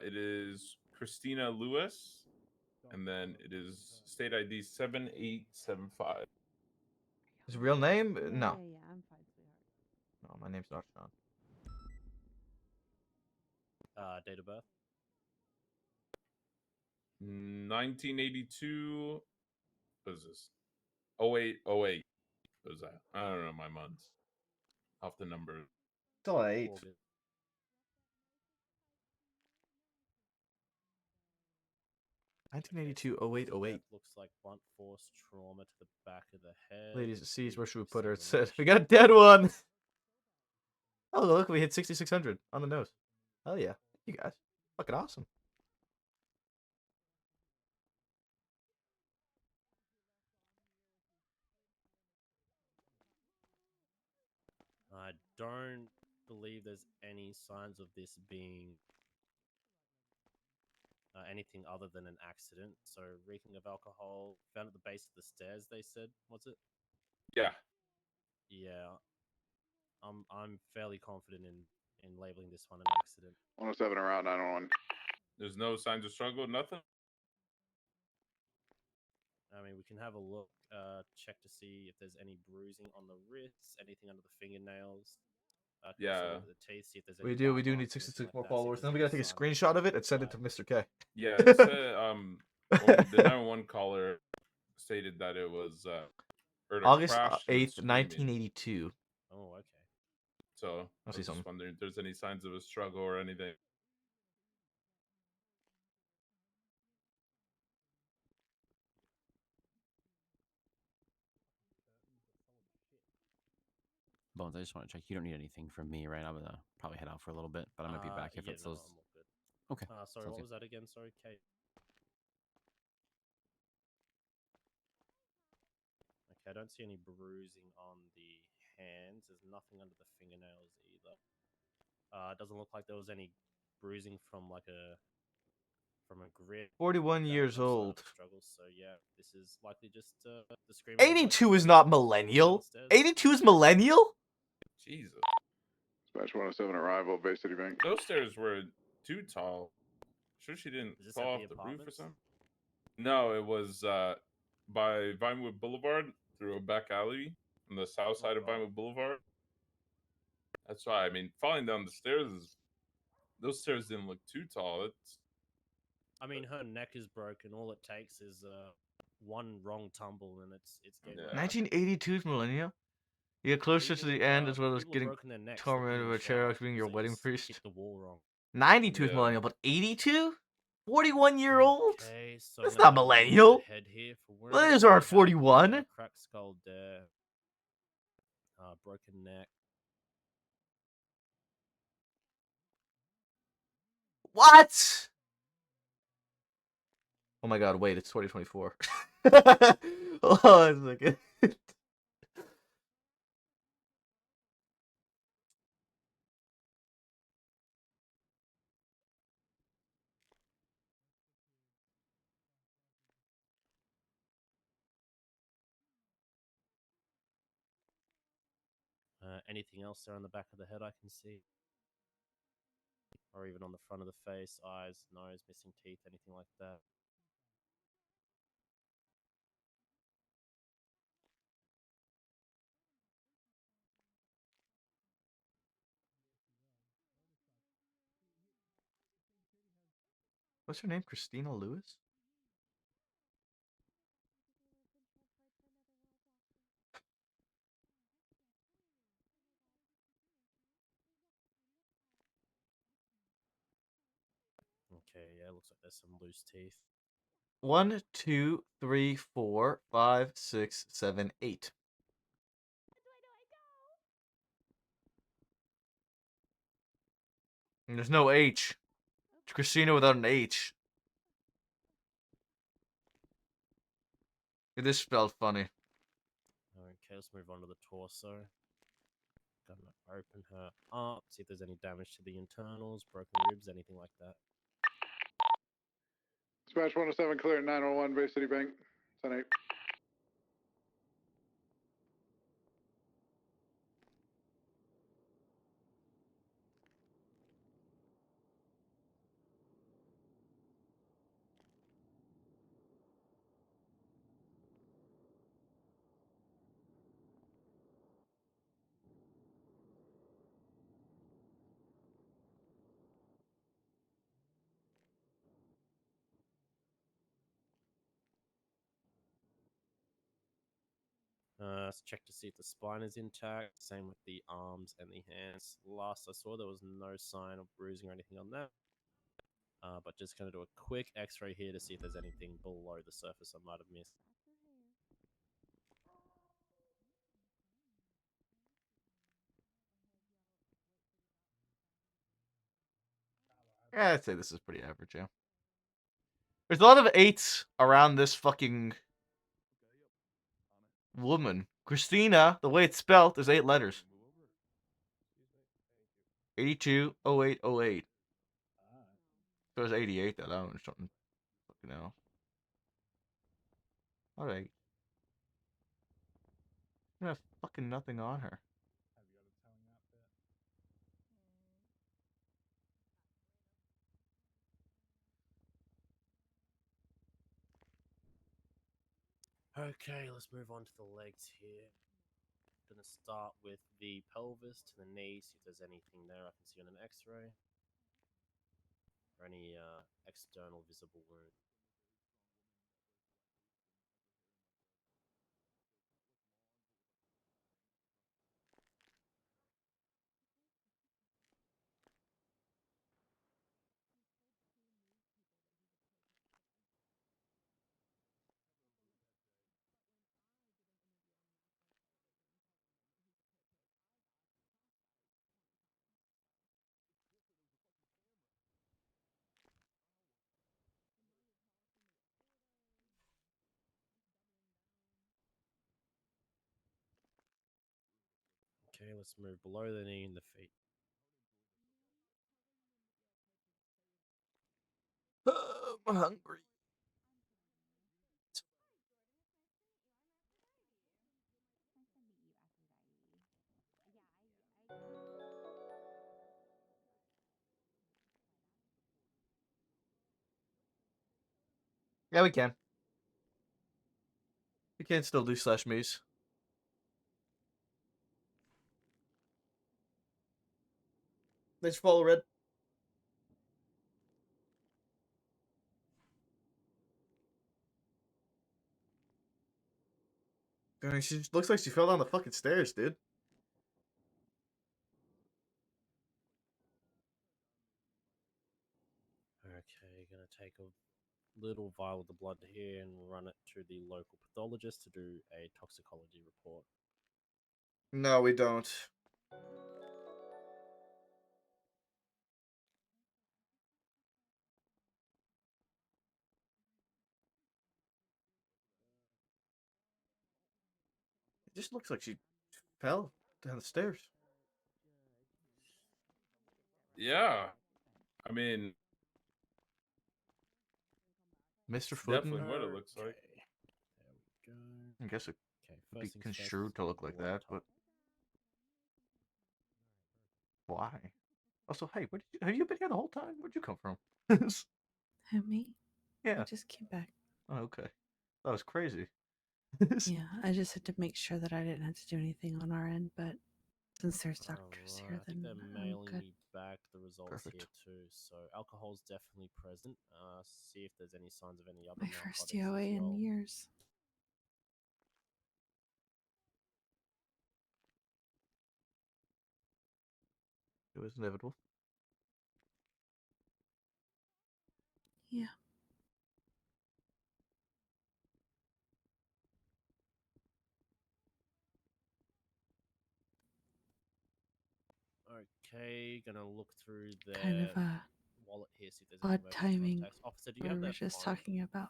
It is Christina Lewis, and then it is state ID 7875. His real name? No. Yeah, I'm fine, sweetheart. No, my name's not Sean. Date of birth. 1982. What is this? 0808. What is that? I don't know my months. Off the number. It's all 8. All good. Okay, 1982, so 08, 08. looks like blunt force trauma to the back of the head. Ladies and seas, where should we put her? It Examination. said, we got a dead one. Oh, look, we hit 6,600 on the nose. Hell yeah. You guys. Fucking awesome. I don't believe there's any signs of this being anything other than an accident. So reeking of alcohol found at the base of the stairs. They said, was it? Yeah. Yeah, I'm fairly confident in labeling this one an accident. 107 around 911. There's no signs of struggle, nothing? I mean, we can have a look, check to see if there's any bruising on the wrists, anything under the fingernails. Can also Yeah. look at the teeth, see if there's We any do bite need marks, 66 anything more like that, see if followers. there's Then we any gotta take a sign screenshot of it and send it to blood. Mr. K. Yeah, it said, the 911 caller stated that it was heard a August crash and 8th, screaming. 1982. Oh, okay. So I I was see just something. wondering if there's any signs of a struggle or anything. Bones, I just want to check. You don't need anything from me, right? I'm gonna probably head out for a little bit, but I might be back if Yeah, it's no, those. I'm all good. Okay. Sorry, sounds what good. was that again? Sorry, Kate. Okay, I don't see any bruising on the hands. There's nothing under the fingernails either. It doesn't look like there was any bruising from a grip. 41 years No sign of old. a struggle. So yeah, this is likely just the screaming. 82 is not millennial. 82 is millennial? Jesus. Dispatch 107 arrival, Bay City Bank. Those stairs were too tall. Sure she didn't Is this fall at off the the roof or apartments? something? No, it was by Vinewood Boulevard through a back alley on the south side of Vinewood Boulevard. That's why, I mean, falling down the stairs is. Those stairs didn't look too tall. It's. I mean, her neck is broken. All it takes is one wrong tumble, and it's game over. 1982's millennial. You get closer to the end as well as People have getting broken their necks tormented looking in by the shower Cherox being your because they wedding just priest. hit the wall wrong. 92's Yeah. millennial, but 82? 41-year-old? Okay, so That's I'm not gonna have to millennial. look at the head here for wounds. Millennials are at We have, 41. Cracked skull there. Broken neck. What? Oh my god, wait, it's 2024. Hold on a second. Anything else there on the back of the head I can see? Or even on the front of the face, eyes, nose, missing teeth, anything like that? What's her name? Christina Lewis? Okay, yeah, looks like there's some loose teeth. 1, 2, 3, 4, 5, 6, 7, 8. And there's no H. It's Christina without an H. It is spelled funny. Okay, let's move on to the torso. Gonna open her up, see if there's any damage to the internals, broken ribs, anything like that. Dispatch 107 clear at 901 Bay City Bank. 10-8. Let's check to see if the spine is intact. Same with the arms and the hands. Last I saw, there was no sign of bruising or anything on that. But just going to do a quick x-ray here to see if there's anything below the surface I might have missed. Yeah, I'd say this is pretty average, yeah. There's a lot of 8s around this fucking woman. Christina, the way it's spelled, there's 8 letters. 82, 08, 08. If it was 88, that I don't know something. Fucking hell. Alright. I have fucking nothing on her. Okay, let's move on to the legs here. Gonna start with the pelvis to the knee, see if there's anything there I can see on an x-ray. Or any external visible wound. Okay, let's move below the knee and the feet. I'm hungry. Yeah, we can. You can still do /me's. Thanks for follow, Red. I mean, she looks like she fell down the fucking stairs, dude. Okay, gonna take a little vial of the blood here and run it to the local pathologist to do a toxicology report. No, we don't. It just looks like she fell down the stairs. Yeah. I mean, Mr. it's Footen. definitely what it looks like. There we go. I guess it Okay, could be first things first, construed to look like that, laptop. but why? Also, hey, have you been here the whole time? Where'd you come from? Who, me? Yeah. I just came back. Oh, okay. That was crazy. Yeah, I just had to make sure that I didn't have to do anything on our end, but since there's doctors here, I think then they're I'm mailing good. me back the results Perfect. here too. So alcohol's definitely present. See if there's any signs of any other My narcotics first as DOA well. in years. It was inevitable. Yeah. Okay, gonna look through their Kind of wallet here, see if there's any odd emergency timing. contacts. Officer, do you What have we were that just file? talking about.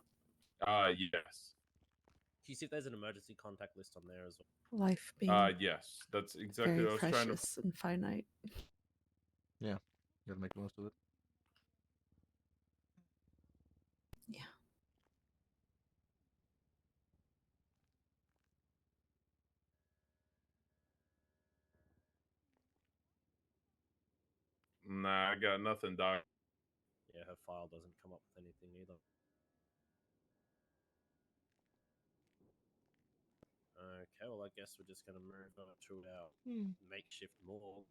Yes. Can you see if there's an emergency contact list on there as well? Life being Yes. That's exactly very what I was trying to. precious and finite. Yeah. Gotta make the most of it. Yeah. Nah, I got nothing, Doc. Yeah, her file doesn't come up with anything either. Okay, well, I guess we're just gonna move on to our makeshift morgue.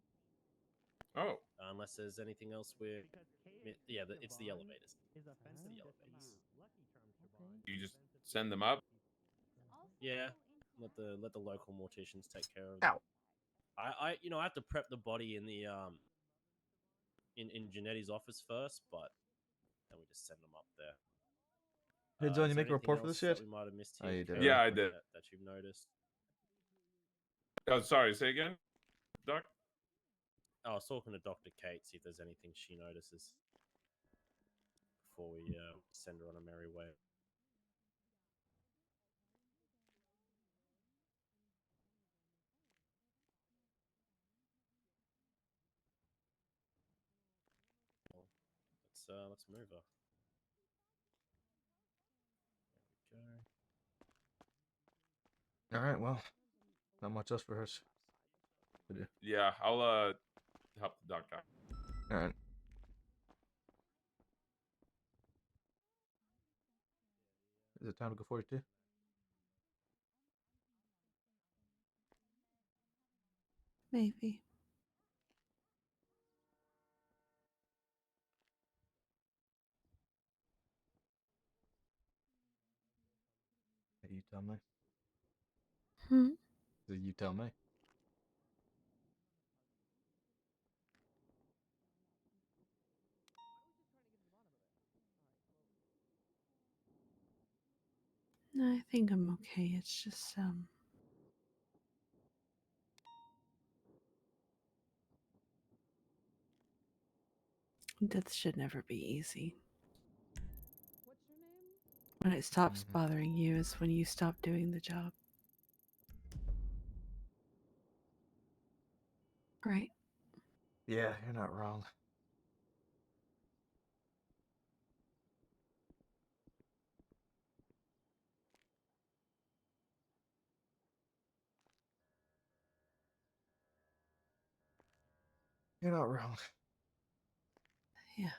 Oh. Unless there's anything else we're... Yeah, it's the elevators. It's the elevators. You just send them up? Yeah, let the local morticians take care of them. Ow. I have to prep the body in the in Janetti's office first, but then we just send them up there. Hey, John, Is you there make a anything report for else this yet? that we might have missed Oh, here? you did, Karen, Yeah, I did. that you've noticed. Oh, sorry. Say again, Doc. Oh, I was talking to Dr. Kate, see if there's anything she notices before we send her on a merry way. Well, let's move her. There we go. All right, well, not much else for us to do. Yeah, I'll help the doc out. All right. Is it time to go 42? Maybe. Hey, you tell me. Hmm? You tell me. No, I think I'm okay. It's just death should never be easy. When it stops bothering you is when you stop doing the job. Right? Yeah, you're not wrong. You're not wrong. Yeah.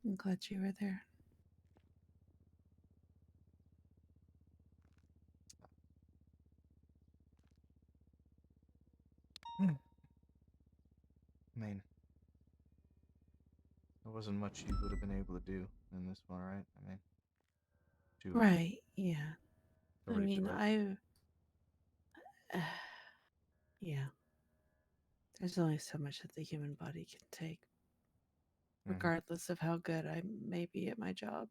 I'm glad you were there. I mean, there wasn't much you would have been able to do in this one, right? I mean, you Right, yeah. I already mean, did, right? yeah. There's only so much that the human body can take, Mhm. regardless of how good I may be at my job.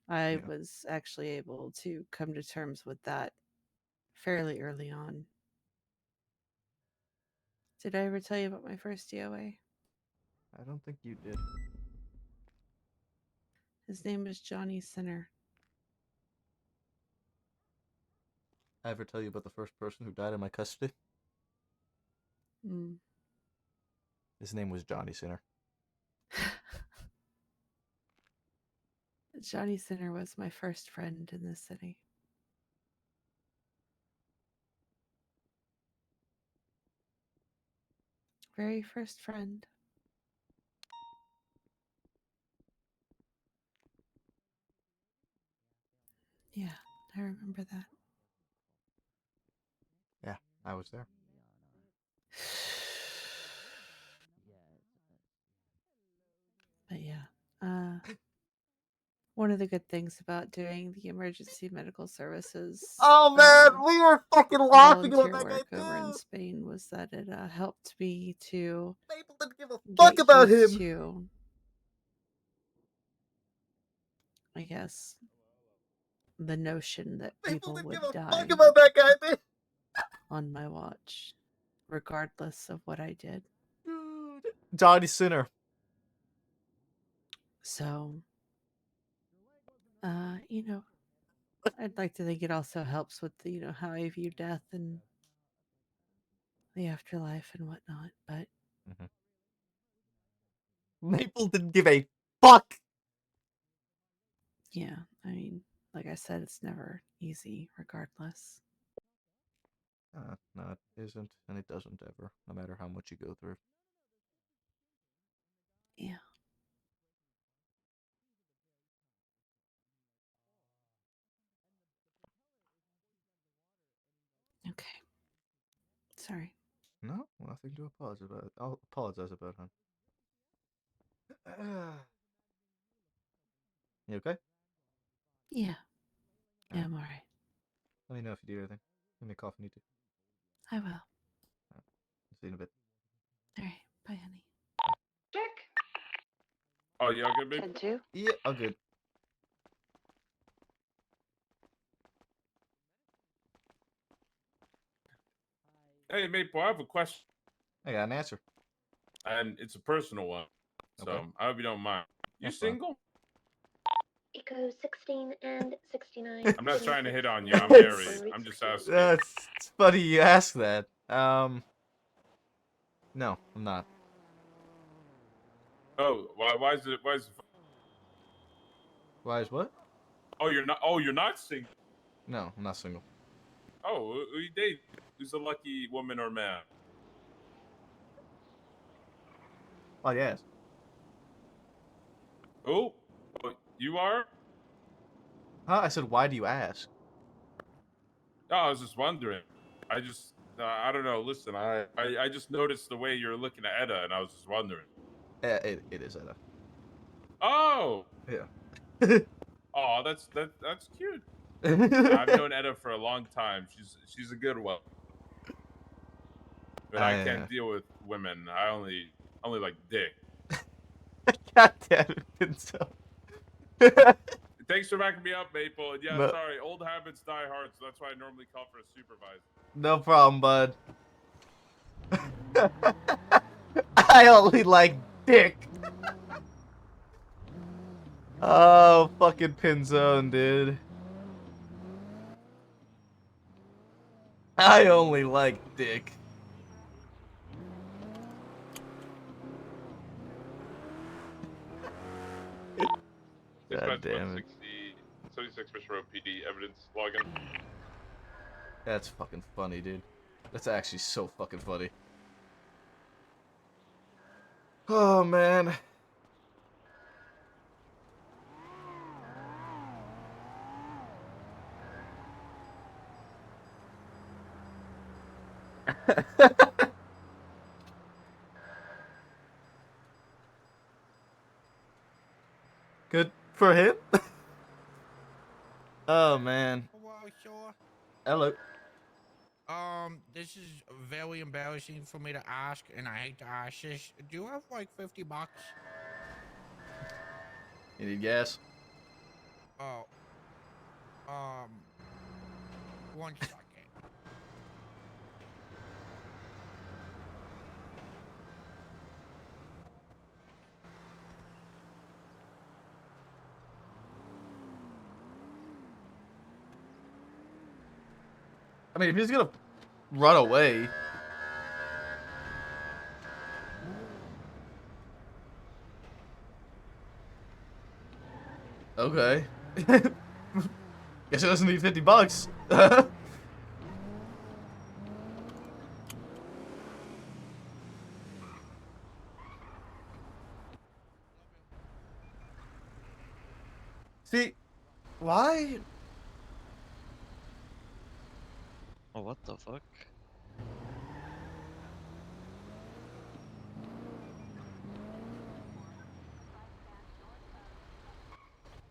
I Yeah. was actually able to come to terms with that fairly early on. Did I ever tell you about my first DOA? I don't think you did. His name was Johnny Sinner. I ever tell you about the first person who died in my custody? Mm. His name was Johnny Sinner. Johnny Sinner was my first friend in this city. Very first friend. Yeah, I remember that. Yeah, I was there. But yeah, one of the good things about doing the emergency medical services Oh man, we were fucking laughing about volunteer that guy work over in too. Spain was that it helped me to People didn't give a get fuck about used him. to, I guess, the notion that people didn't would give a die fuck about that guy, man. on my watch, regardless of what I did. Dude. Johnny Sinner. So, you know, I'd like to think it also helps with the, how I view death and the afterlife and whatnot. But Maple didn't give a fuck. yeah, I mean, like I said, it's never easy, regardless. No, it isn't, and it doesn't ever, no matter how much you go through. Yeah. Okay. Sorry. No, nothing to apologize about. I'll apologize about, hon. You okay? Yeah. Yeah, I'm alright. Let me know if you do anything. Give me a call if you need to. I will. See you in a bit. Alright. Bye, honey. Check. Oh, y'all good, babe? 10-2. Yeah, all good. Hey, Maple, I have a question, I got an answer. and it's a personal one. So Okay. I hope you don't mind. You That's fine. single? Echo 16 and 69. I'm not trying to hit on you. I'm It's- married. I'm just asking. It's funny you ask that. No, I'm not. Oh, why is it? Why is what? Oh, you're not. Oh, you're not single. No, I'm not single. Oh, who you date? Who's a lucky woman or man? Oh, yes. Oh, you are? Huh? I said, why do you ask? No, I was just wondering. I don't know. Listen, I just noticed the way you're looking at Edda, and I was just wondering. It is Edda. Oh. Yeah. Oh, that's cute. I've known Edda for a long time. She's a good one. But I can't deal with women. I only like dick. God damn it, Pinto. Thanks for backing me up, Maple. And yeah, No. sorry, old habits die hard, so that's why I normally call for a supervisor. No problem, bud. I only like dick. Oh, fucking Pinzone, dude. I only like dick. God damn it. 76 Mission Road PD, evidence login. That's fucking funny, dude. That's actually so fucking funny. Oh, man. Good for him. Oh man. Hello. This is very embarrassing for me to ask, and I hate to ask this. Do you have like $50? You need gas? Oh, one second. I mean, if he's gonna run away. Okay. Guess it doesn't need $50. See, why? Oh, what the fuck?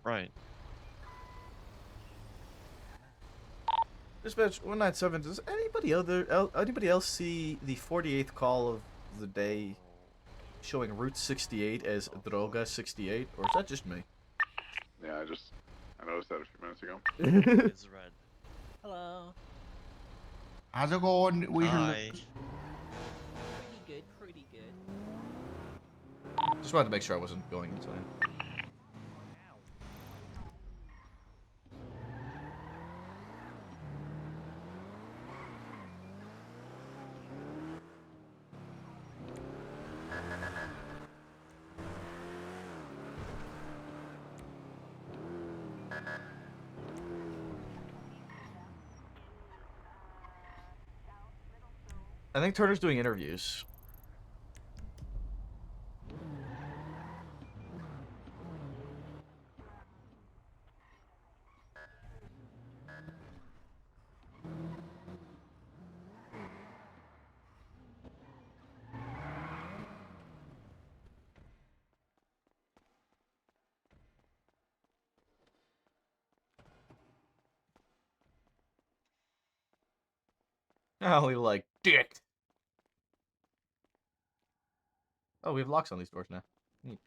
Right. Dispatch 197. Does anybody else see the 48th call of the day showing Route 68 as Droga 68, or is that just me? Yeah, I noticed that a few minutes ago. It's red. Hello. How's it going? Hi. Pretty good, pretty good. Just wanted to make sure I wasn't going insane. I think Turner's doing interviews. Oh, we like dick. Oh, we have locks on these doors now. Neat.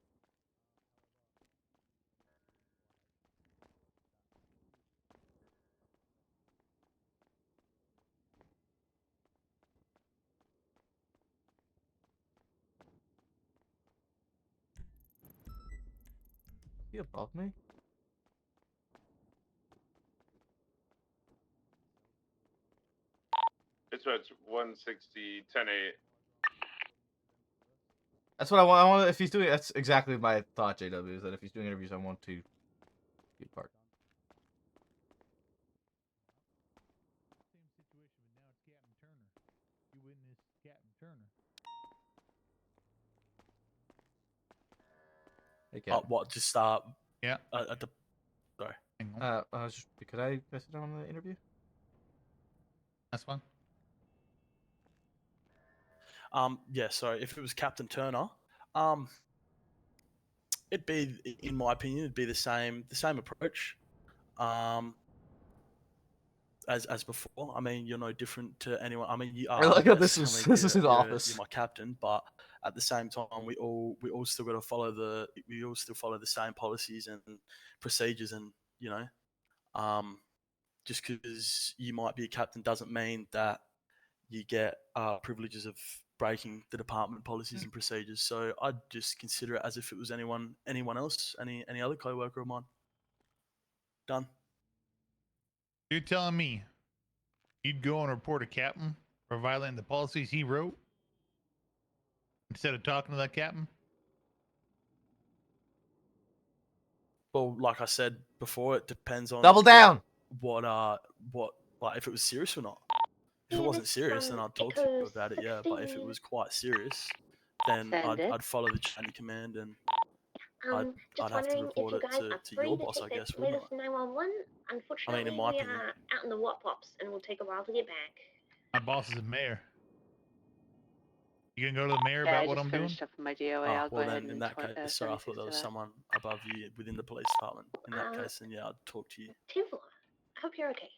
Is he above me? Dispatch 160, 10-8. That's what I want. I want. If he's doing, that's exactly my thought. JW is that if he's doing interviews, I want to be a part. Hey, Captain. What? Just Yeah. at the. Sorry. Could I sit down on the interview? That's fine. Yeah. Sorry. If it was Captain Turner, it'd be, in my opinion, it'd be the same approach. As before. I mean, you're no different to anyone. I mean, you are. I like how yes, this is I mean, this is his office. You're my captain, but at the same time, we all still got to follow the same policies and procedures, and just because you might be a captain doesn't mean that you get privileges of breaking the department policies and procedures. So I'd just consider it as if it was anyone else, any other co-worker of mine. Done. You're telling me you'd go and report a captain for violating the policies he wrote instead of talking to that captain? Well, like I said before, it depends on Double down. What like if it was serious or not. If it Yeah, wasn't that's, serious, then I'd talk to you about it. Yeah, but if it 16. was quite serious, then Send it. I'd follow the chain of command, and Just I'd have to wondering if report you it guys to are your free to boss, I take guess, that wouldn't latest 911. Unfortunately, in my we opinion. are out in the Wop Pops and will take a while to get back. My boss is a mayor. You can go to the mayor Yeah, I about what just I'm doing. finished up my DOA. Ah, I'll go well ahead then, in and that case, sorry, I 76 thought there to was that. someone above you within the police department. In that case, then yeah, I'd talk to you. Tuvula, I hope you're okay.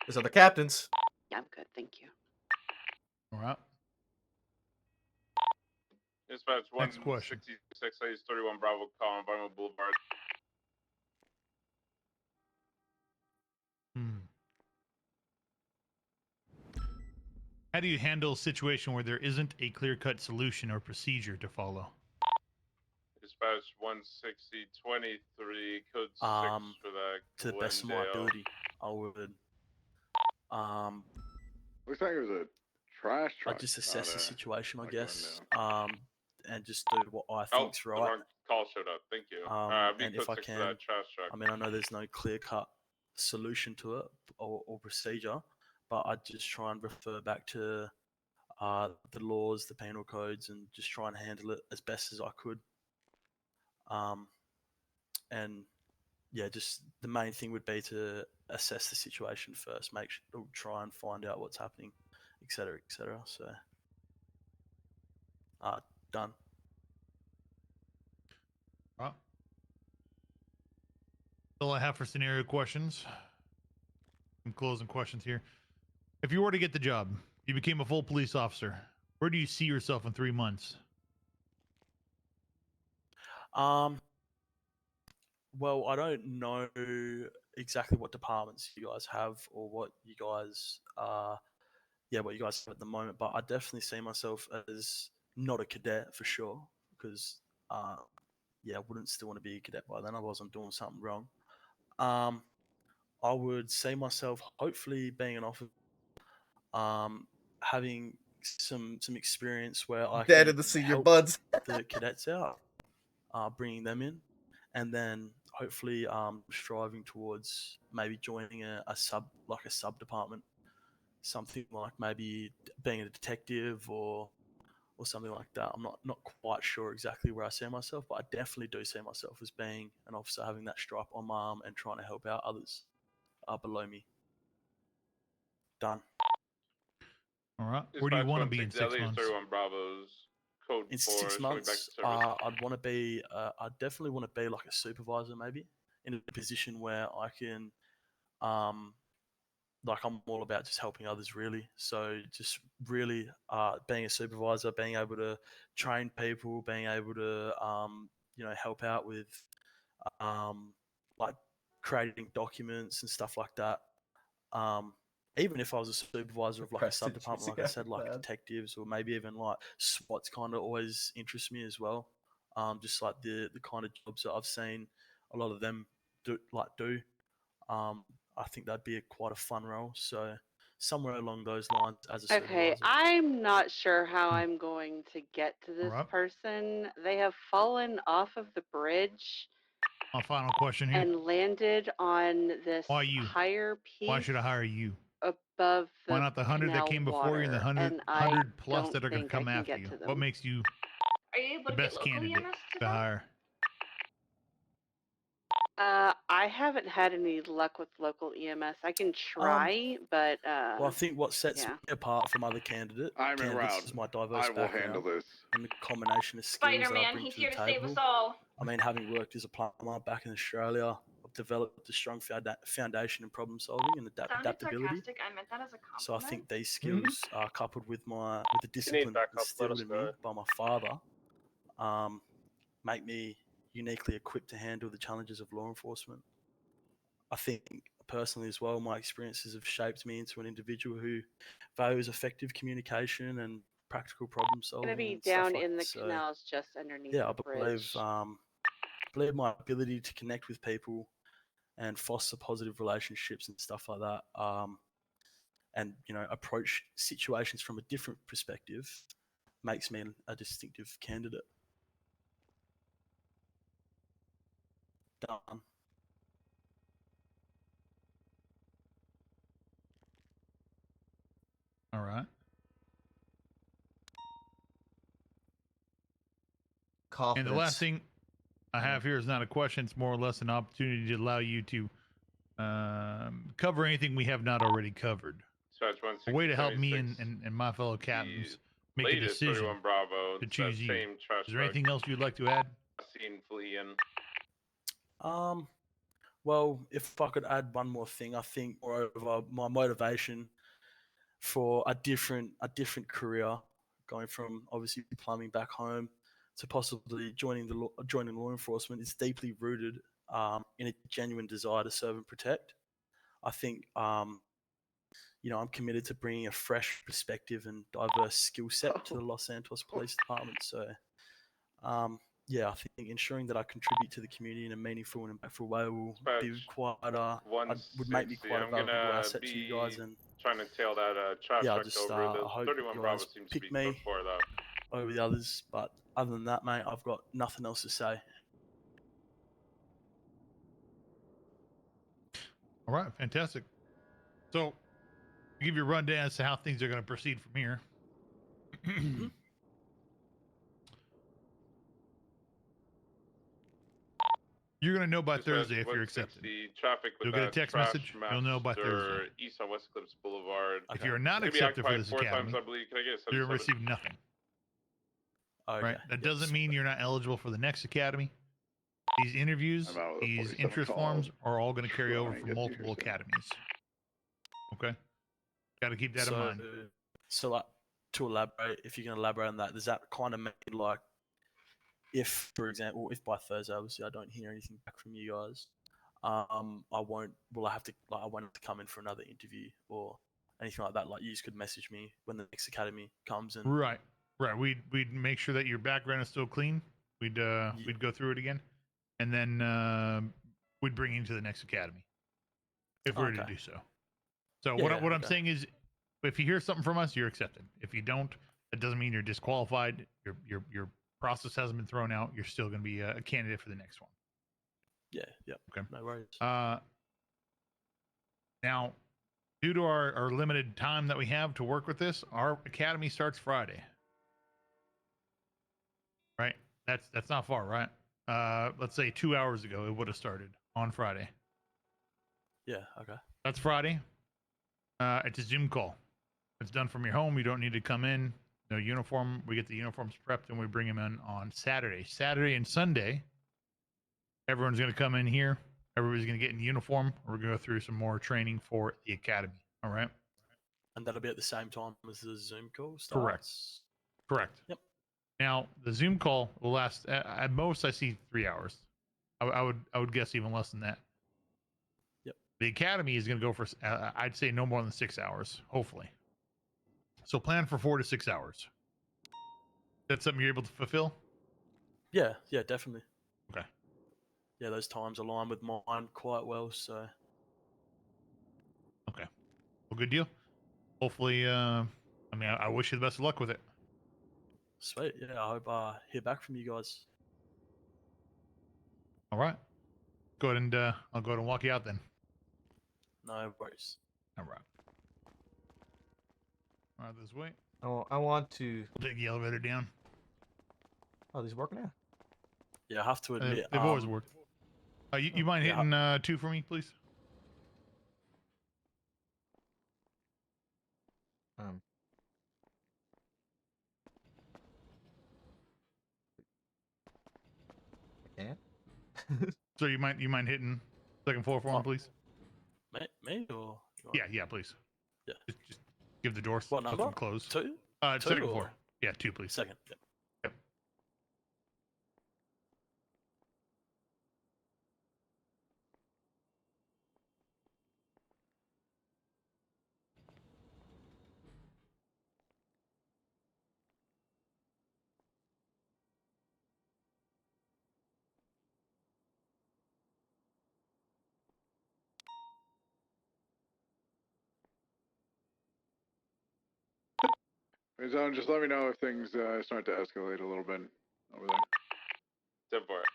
These are the captains. Yeah, I'm good, thank you. All right. Dispatch Next question. 166 East 31 Bravo, call Environment Boulevard. How do you handle a situation where there isn't a clear-cut solution or procedure to follow? Dispatch 16023, code 6 for that. To the best of my ability, I would Looks like it was a trash I truck. just assess the situation, I like guess, window. and just do what I think's the right. wrong call showed up. Thank you. I'll be And code if I 6 for can, that trash truck. I mean, I know there's no clear-cut solution to it or procedure, but I just try and refer back to the laws, the penal codes, and just try and handle it as best as I could. And yeah, just the main thing would be to assess the situation first, try and find out what's happening, etc., etc. So, done. Right. That's all I have for scenario questions. Some closing questions here. If you were to get the job, you became a full police officer, where do you see yourself in 3 months? Well, I don't know exactly what departments you guys have or what you guys what you guys have at the moment, but I definitely see myself as not a cadet for sure, because I wouldn't still want to be a cadet by then. I wasn't doing something wrong. I would see myself hopefully being an officer, having some experience where I Dead can in the senior help buds. the cadets out, bringing them in, and then hopefully striving towards maybe joining a sub department, something like maybe being a detective or something like that. I'm not quite sure exactly where I see myself, but I definitely do see myself as being an officer, having that stripe on my arm and trying to help out others below me. Done. All right. Where do you want to be in 6 months? 31 Bravo's code In 4. 6 showing back months, to service. I'd want to be. I definitely want to be like a supervisor, maybe in a position where I can, like I'm all about just helping others, really. So just really being a supervisor, being able to train people, being able to help out with like creating documents and stuff like that. Even if I was a supervisor of like a sub department, like I said, like detectives or maybe even like SWAT's kind of always interests me as well. Just like the kind of jobs that I've seen a lot of them do. I think that'd be quite a fun role. So somewhere along those lines as a Okay, supervisor. I'm not sure how I'm going to get to this Alright. person. They have fallen off of the bridge My final question here. and landed on this Why you? higher piece Why should I hire you? above the Why not the 100 that canal came before you and the water, 100, and I 100 plus don't that are going to think I come can after get you? to them. What makes you Are you able the to get best local candidate EMS to to them? hire? I haven't had any luck with local EMS. I can try, but Well, I think what sets yeah. me apart from other candidates is my diverse I will handle background this. and the combination of skills that I Spider-Man, bring he's to the here to save us table. all. I mean, having worked as a plumber back in Australia, I've developed a strong foundation in problem solving and Sounded adaptability. sarcastic. I meant that as a compliment. So I think these skills, coupled with the discipline backup, let instilled us in me know. by my father, make me uniquely equipped to handle the challenges of law enforcement. I think personally as well, my experiences have shaped me into an individual who values effective communication and practical problem solving. Gonna be and stuff down like in the that. So, canals just underneath yeah, I the bridge. believe my ability to connect with people and foster positive relationships and stuff like that, and approach situations from a different perspective, makes me a distinctive candidate. Done. All right. And the last thing I have here is not a question. It's more or less an opportunity to allow you to cover anything we have not already covered. Dispatch A way to help me 16076. and my fellow captains make a Latest decision 31 Bravo. to that choose you. same trash Is there bag. anything else you'd like to add? Seen fleeing. Well, if I could add one more thing, I think, moreover, my motivation for a different career, going from obviously plumbing back home to possibly joining law enforcement, is deeply rooted in a genuine desire to serve and protect. I think I'm committed to bringing a fresh perspective and diverse skill set to the Los Santos Police Department. So, I think ensuring that I contribute to the community in a meaningful and impactful way will be would make me quite a I'm valuable gonna asset to you guys. And trying to tail that trash yeah, I truck just over. The I hope 31 you Bravo guys seems to pick be me before that. over the others. But other than that, mate, I've got nothing else to say. All right, fantastic. So, to give you a rundown as to how things are going to proceed from here. You're going to know by Thursday if you're accepted. Traffic with You'll get a that text trash message. You'll know by Thursday. East on West Eclipse Boulevard. If you're not Maybe accepted for occupied this 4 academy, times, I believe. Can I get a you're going to 77? receive nothing. Okay. Right? That doesn't mean you're not eligible for the next academy. These interviews, these interest forms are all going to carry over from multiple academies. Okay? Got to keep that in mind. So, like, to elaborate, if you can elaborate on that, does that kind of mean, like, if, for example, if by Thursday, obviously, I don't hear anything back from you guys, I won't have to come in for another interview or anything like that? Like, you just could message me when the next academy comes and Right. We'd make sure that your background is still clean. We'd go through it again, and then we'd bring you to the next academy if we were to do so. So what I'm saying is, if you hear something from us, you're accepted. If you don't, that doesn't mean you're disqualified. Your process hasn't been thrown out. You're still going to be a candidate for the next one. Yeah. Okay. No worries. Now, due to our limited time that we have to work with this, our academy starts Friday. Right? That's not far, right? Let's say 2 hours ago, it would have started on Friday. Yeah. Okay. That's Friday. It's a Zoom call. It's done from your home. You don't need to come in. No uniform. We get the uniforms prepped and we bring them in on Saturday. Saturday and Sunday, everyone's going to come in here. Everybody's going to get in uniform. We're going to go through some more training for the academy. All right? And that'll be at the same time as the Zoom call starts? Correct. Yep. Now, the Zoom call will last, at most, I see 3 hours. I would guess even less than that. Yep. The academy is going to go for, I'd say no more than 6 hours, hopefully. So plan for 4 to 6 hours. That's something you're able to fulfill? Yeah, definitely. Okay. Yeah, those times align with mine quite well, so. Okay. Well, good deal. Hopefully, I wish you the best of luck with it. Sweet. Yeah, I hope I hear back from you guys. All right. Go ahead and I'll go ahead and walk you out then. No worries. All right. All right, this way. Oh, I want to take the elevator down. Oh, these working now? Yeah, I have to admit. They've always worked. You mind hitting 2 for me, please? Yeah. So you mind hitting second floor for him, please? Me or? Yeah, please. Yeah. Just give the door What number? something closed. 2? Second or- floor. Yeah, 2, please. Second. Yep. Yep. Hey, Zone, just let me know if things start to escalate a little bit over there. 10 for it.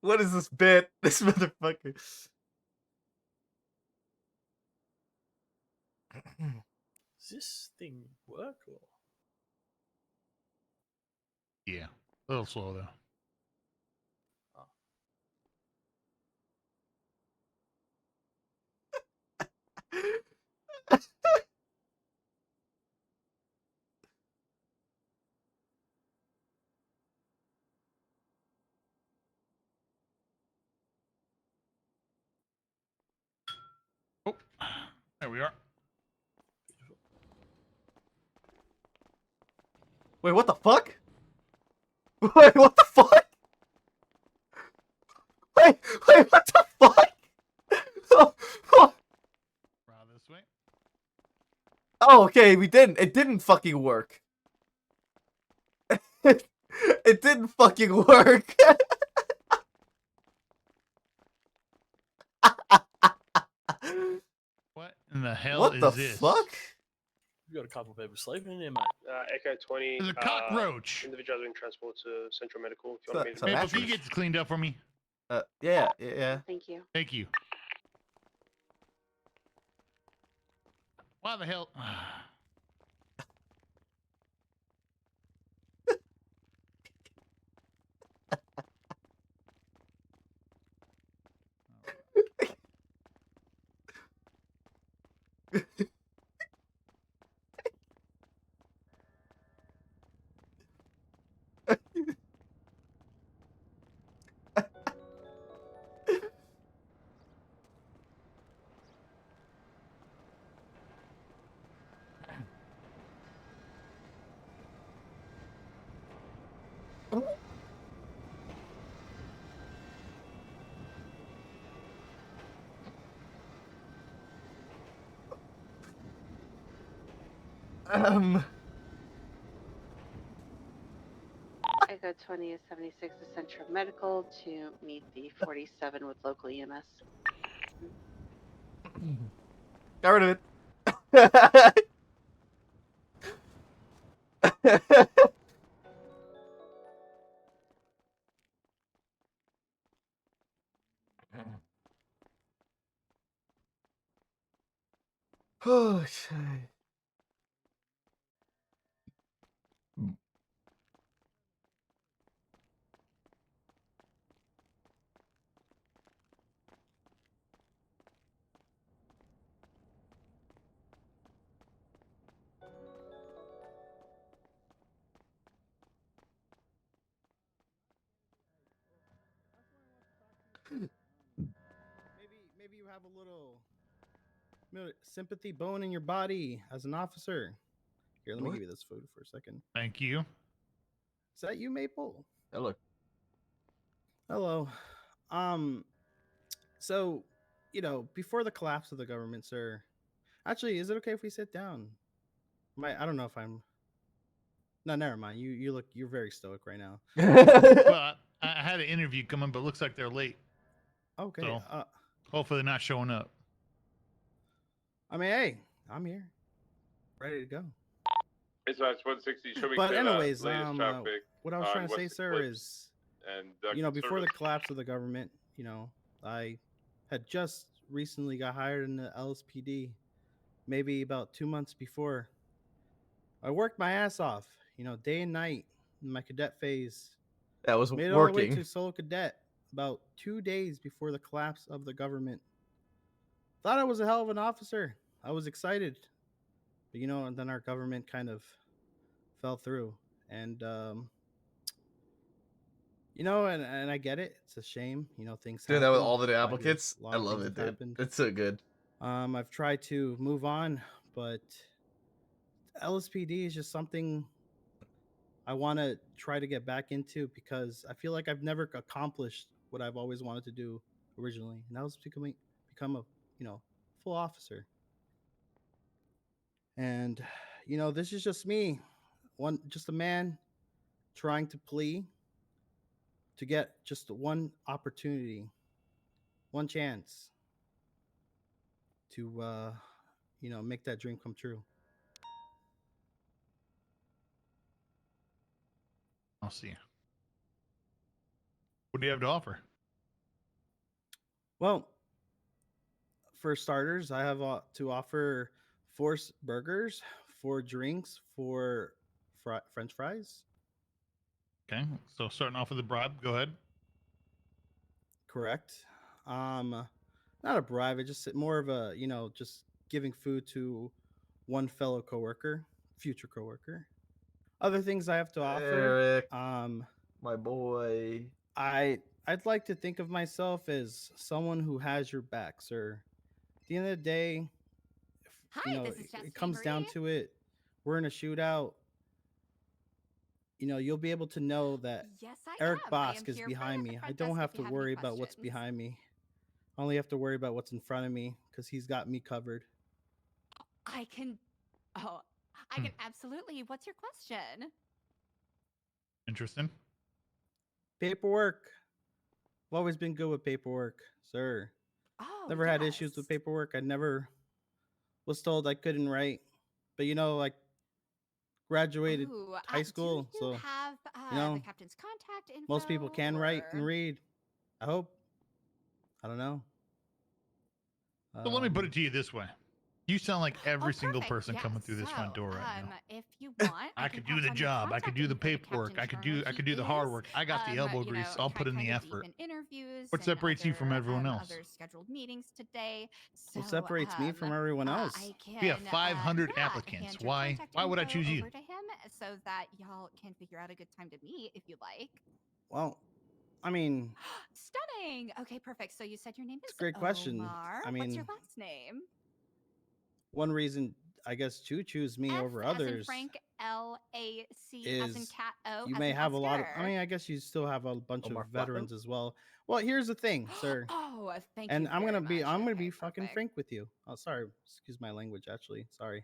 What is this bit? This motherfucker. Does this thing work or? Yeah, a little slow though. Oh, there we are. Wait, what the fuck? Wait, what the fuck? Wait, what the fuck? This way. Oh, okay, we didn't. It didn't fucking work. It didn't fucking work. What in the hell What is the this? fuck? You got a couple people sleeping in here, mate. Echo 20. There's a cockroach. Individuals being transported to Central Medical. If you So- want me to so Maple, mattress. can you get this cleaned up for me? Yeah. Thank you. Thank you. Why the hell? Echo 20 is 76 to Central Medical to meet the 47 with local E EMS. Got rid of it. Okay. Maybe you have a little sympathy bone in your body as an officer. Here, let me What? give you this food for a second. Thank you. Is that you, Maple? Hello. Hello. So, before the collapse of the government, sir. Actually, is it okay if we sit down? I don't know if I'm. No, never mind. You're very stoic right now. Well, I had an interview coming, but looks like they're late. Okay. So hopefully they're not showing up. I mean, hey, I'm here, ready to go. Dispatch 160, show me But clear anyways, latest traffic what I was on trying to say, West sir, Eclipse is and before the service. collapse of the government, I had just recently got hired in the LSPD. Maybe about 2 months before. I worked my ass off, day and night in my cadet phase. That was Made it all the way working. to solo cadet about 2 days before the collapse of the government. Thought I was a hell of an officer. I was excited, but and then our government kind of fell through, and and I get it. It's a shame, things Doing happen. that with all the 5 applicants. years, a lot I of love things it, have dude. happened. It's so good. I've tried to move on, but LSPD is just something I want to try to get back into because I feel like I've never accomplished what I've always wanted to do originally, and that was become a full officer. And this is just me, just a man trying to plea to get just one opportunity, one chance to make that dream come true. I'll see. What do you have to offer? Well, for starters, I have to offer 4 burgers, 4 drinks, 4 French fries. Okay, so starting off with a bribe, go ahead. Correct. Not a bribe. It's just more of a just giving food to one fellow coworker, future coworker. Other things I have to offer. Eric, my boy. I'd like to think of myself as someone who has your back, sir. At the end of the day, Hi, this is it comes down to it. We're in a shootout. You'll be able to know that Yes, I Eric am. I am Bosk is here for behind the me. I front don't desk have if to you have any worry about what's questions. behind me. I only have to worry about what's in front of me because he's got me covered. I can. Oh, I can absolutely. What's your question? Interesting. Paperwork. I've always been good with paperwork, sir. Oh, Never had issues with paperwork. I never was told I couldn't write. But like graduated Ooh, high school, do you so have the captain's contact info? most people can write and or- read. I hope. I don't know. So let me put it to you this way. You sound like every single perfect. person coming Yes. through this front door right now. If you want, I could do the job. I could do the paperwork. I could do the hard work. I got the elbow grease. I'll put in the effort. Interviews. What separates you from everyone else? Other scheduled meetings today. So, What separates me from everyone else? I can. We have 500 applicants. hand your Why contact would I info choose you? over to him so that y'all can figure out a good time to meet if you like. Well, I mean, Stunning. Okay, perfect. So you said your name is it's a great question. Omar. I What's your mean, last name? one reason I guess to choose me over As in others Frank, L-A-C, as in is cat, O, you as may in have a lot of. Oscar. I mean, I guess you still have a bunch Omar of veterans Flaco? as well. Well, here's the thing, sir. Oh, thank And you. I'm very gonna be much. I'm gonna Okay, be fucking perfect. frank with you. Oh, sorry. Excuse my language. Actually, sorry.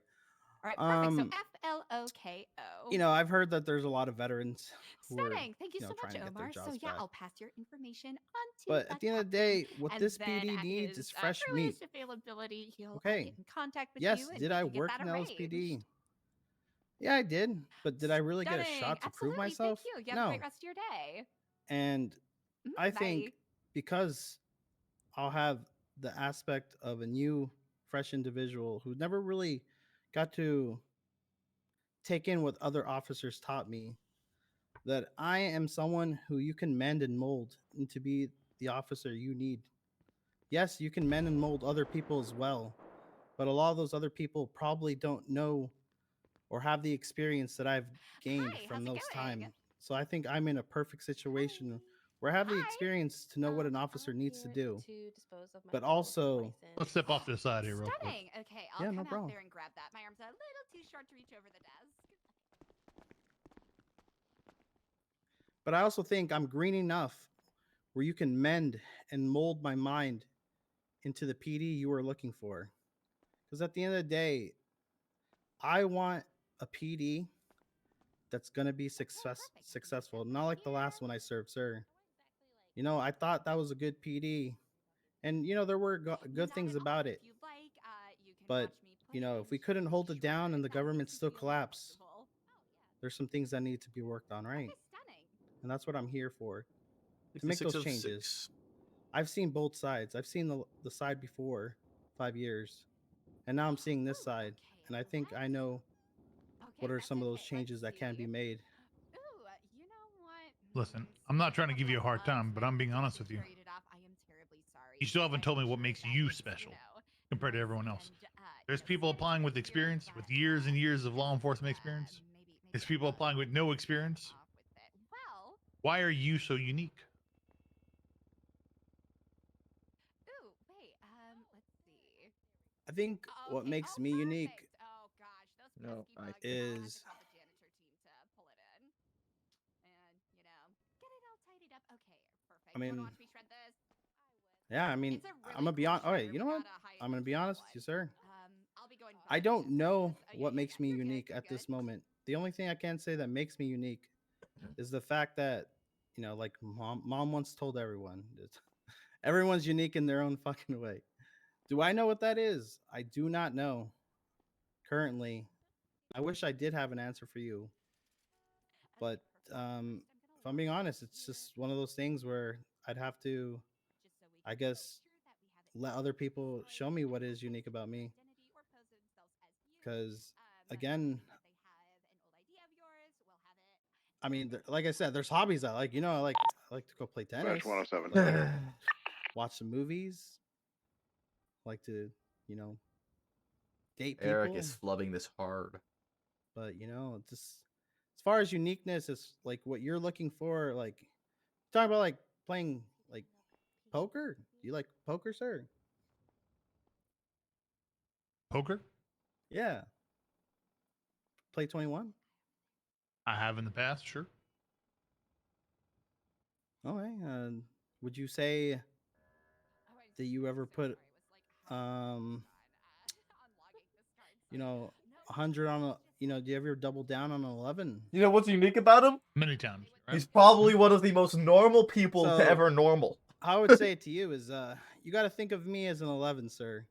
All right, perfect. So F-L-O-K-O. I've heard that there's a lot of veterans who are Stunning. Thank you so trying much, to get their Omar. So jobs yeah, back. I'll pass your information on to But at the end of the day, what and this then PD at needs his, is fresh earliest meat. availability, he'll Okay. get in contact with Yes, you and did we I can get work that in the arranged. LSPD? Yeah, I did. But did I really get a Stunning. shot to prove Absolutely. myself? Thank you. You have a great No. rest of your day. And I think Bye. because I'll have the aspect of a new, fresh individual who never really got to take in what other officers taught me, that I am someone who you can mend and mold into be the officer you need. Yes, you can mend and mold other people as well, but a lot of those other people probably don't know or have the experience that I've gained Hi, from how's it those going? time. So I think I'm in a perfect situation where I have the experience to know what an officer needs to do. dispose of my But driver's also, license. Let's step off to the side here real quick. Stunning. Okay, I'll Yeah, come no out problem. there and grab that. My arm's a little too short to reach over the desk. but I also think I'm green enough where you can mend and mold my mind into the PD you are looking for. Because at the end of the Oh, day, I want a PD that's going to be successful, not like the last one I served, sir. I thought that was a good PD. And, there were good things about it. If you like, you can But, watch me put if we couldn't hold it down and the government still collapsed, there's some things that need to be worked on, right? Stunning. And that's what I'm here for. To make 66 those of changes. 6. I've seen both sides. I've seen the side before 5 years. And now I'm seeing this side. And I think I know what are some of those changes that can be made. Ooh, you know what? Listen, I'm not trying to give you a hard time, but I'm being honest with you. Carried it off. I am terribly sorry. You still haven't told me what Sure makes that you it's, special compared to everyone else. There's people applying with experience, with that, years and years of law enforcement experience. There's people applying with no experience. Well, Why are you so unique? ooh, wait, let's see. I think what makes me unique Oh gosh, those No, pesky bugs. is I have to call the janitor team to pull it in. And, get it all tidied up. Okay, perfect. I mean, you want to watch me shred this? yeah, I mean, It's a really I'm gonna be cool on. All right, shredder. you know We what? got a high I'm gonna be honest with you, sir. I'll be going I don't know Oh, what makes me unique at this moment. The only thing I can say that makes me unique is the fact that, like mom once told everyone, everyone's unique in their own fucking way. Do I know what that is? I do not know. Currently, I wish I did have an answer for you. But if I'm being honest, it's just one of those things where I'd have to, I guess, let other people show me what is unique about me. Because again, I mean, like I said, there's hobbies I like. You know, I like to go play tennis, Batch 107. watch some movies, like to, you know, date Eric people. is flubbing this hard. But you know, just as far as uniqueness is like what you're looking for, like talking about like playing like poker. Do you like poker, sir? Poker? Yeah. Play 21? I have in the past, sure. Okay. Would you say that you ever put you know, 100 on a, you know, do you ever double down on an 11? You know what's unique about him? Many times. Right? He's probably one of the most normal people to So- ever normal. I would say it to you is you got to think of me as an 11, sir.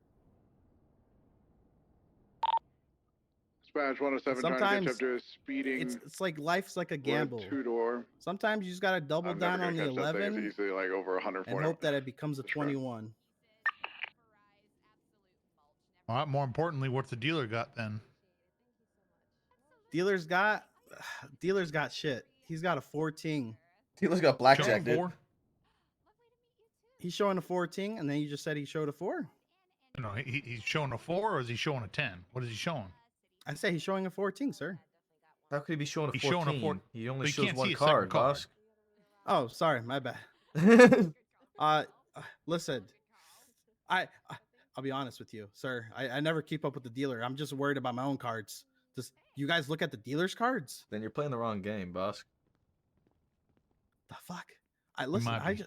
Dispatch 107 trying to catch up to a speeding. It's like life's like a with gamble. two-door. Sometimes you just got to double I'm never down gonna on the catch that thing. 11 It's easily like over 140. and hope that it becomes a 21. All right. More importantly, what's the dealer got then? Dealer's got shit. He's got a 14. Dealer's got blackjack, Showing dude. 4? He's showing a 14, and then you just said he showed a 4. No, he's showing a 4, or is he showing a 10? What is he showing? I say he's showing a 14, sir. How could he be showing a 14? He's showing a 4. He only But you shows can't one see a second card, card. boss. Oh, sorry, my bad. Listen, I'll be honest with you, sir. I never keep up with the dealer. I'm just worried about my own cards. Does you guys look at the dealer's cards? Then you're playing the wrong game, boss. The fuck? Listen. might be.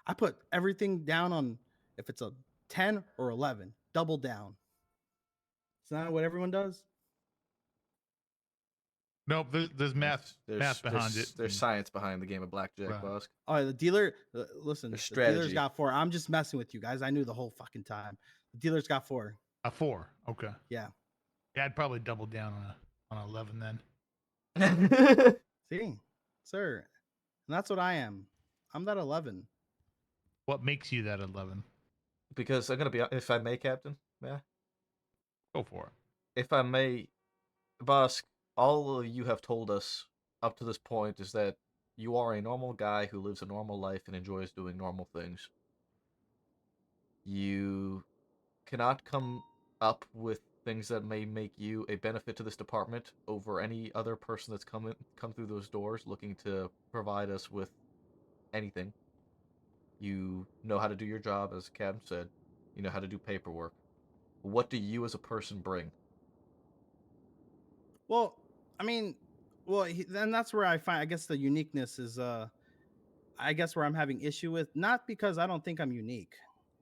I put everything down on if it's a 10 or 11. Double down. Isn't that what everyone does? Nope. There's math behind it. There's science behind the game of blackjack, Right. boss. Oh, the dealer. Listen, There's the dealer's strategy. got 4. I'm just messing with you guys. I knew the whole fucking time. The dealer's got 4. A 4. Okay. Yeah. Yeah, I'd probably double down on 11 then. See, sir, and that's what I am. I'm that 11. What makes you that 11? Because I'm gonna be, if I may, Captain. Yeah. Go for it. If I may, boss, all you have told us up to this point is that you are a normal guy who lives a normal life and enjoys doing normal things. You cannot come up with things that may make you a benefit to this department over any other person that's come through those doors looking to provide us with anything. You know how to do your job, as Captain said. You know how to do paperwork. What do you as a person bring? Well, I mean, then that's where I find, I guess the uniqueness is, I guess where I'm having issue with, not because I don't think I'm unique.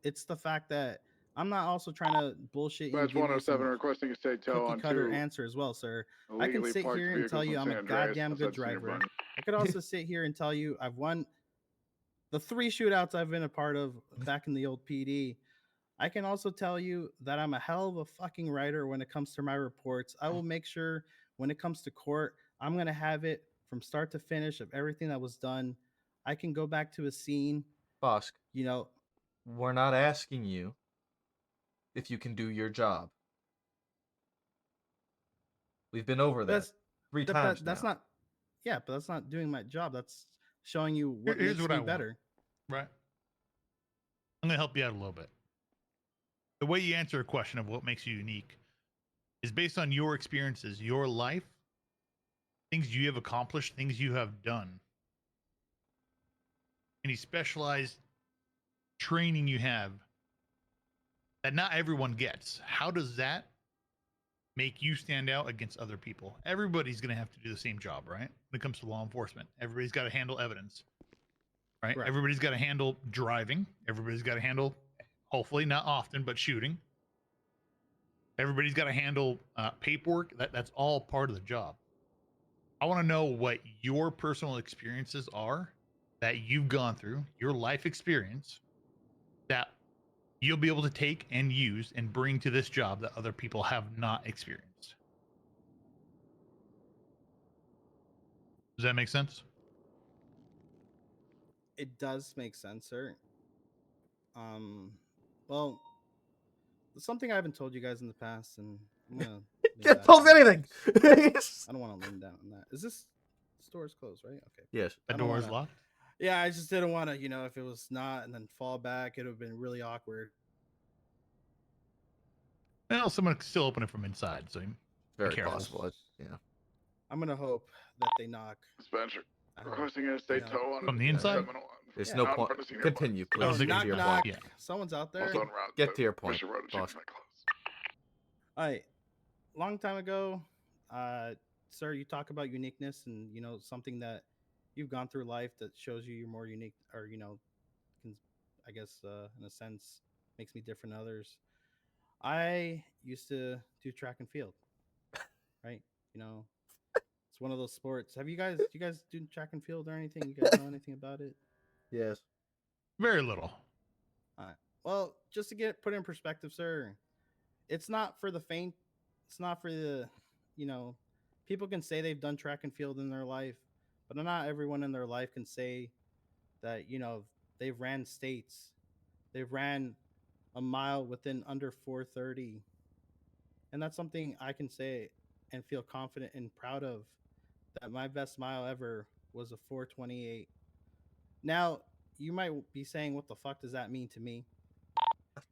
It's the fact that I'm not also trying to bullshit you. and Dispatch give you 107 some requesting a state tow cookie on cutter 2. answer as well, sir. I can illegally sit parked here and vehicles tell you in I'm a San Andreas goddamn good outside Senior driver. Button. I could also sit here and tell you I've won the 3 shootouts I've been a part of back in the old PD. I can also tell you that I'm a hell of a fucking writer when it comes to my reports. I will make sure when it comes to court, I'm going to have it from start to finish of everything that was done. I can go back to a scene. Bosk, you know, we're not asking you if you can do your job. We've been over that 3 times That's now. not, yeah, but that's not doing my job. That's showing you what Here's makes what me I want. better. Right. I'm going to help you out a little bit. The way you answer a question of what makes you unique is based on your experiences, your life, things you have accomplished, things you have done, any specialized training you have that not everyone gets. How does that make you stand out against other people? Everybody's going to have to do the same job, right? When it comes to law enforcement, everybody's got to handle evidence, right? Everybody's got to handle driving. Everybody's got to handle, hopefully not often, but shooting. Everybody's got to handle paperwork. That's all part of the job. I want to know what your personal experiences are that you've gone through, your life experience, that you'll be able to take and use and bring to this job that other people have not experienced. Does that make sense? It does make sense, sir. Well, something I haven't told you guys in the past, and I'm gonna lean Can't back tell us on anything. I don't want to lean down on that. Is this store is closed, right? Okay. Yes. The I don't door is wanna- locked. Yeah, I just didn't want to, if it was not and then fall back, it would have been really awkward. Well, someone could still open it from inside, so be Very careful. possible. Yeah. I'm gonna hope that they knock. Spencer, I hope. requesting a state tow on From the inside? 701. There's Yeah. no Out in point. front of Senior Continue, Park. please. Oh, Get knock to your knock. point. Yeah. Someone's out there. Also en route Get to your point, Mission Road to boss. Chicken Close. All right. Long time ago, sir, you talk about uniqueness and something that you've gone through life that shows you're more unique, or can, I guess, in a sense, makes me different than others. I used to do track and field, right? It's one of those sports. Do you guys do track and field or anything? You guys know anything about it? Yes. Very little. All right. Well, just to put it in perspective, sir, it's not for the faint. It's not for the, people can say they've done track and field in their life, but not everyone in their life can say that, they've ran states. They've ran a mile within under 4:30. And that's something I can say and feel confident and proud of, that my best mile ever was a 4:28. Now, you might be saying, what the fuck does that mean to me?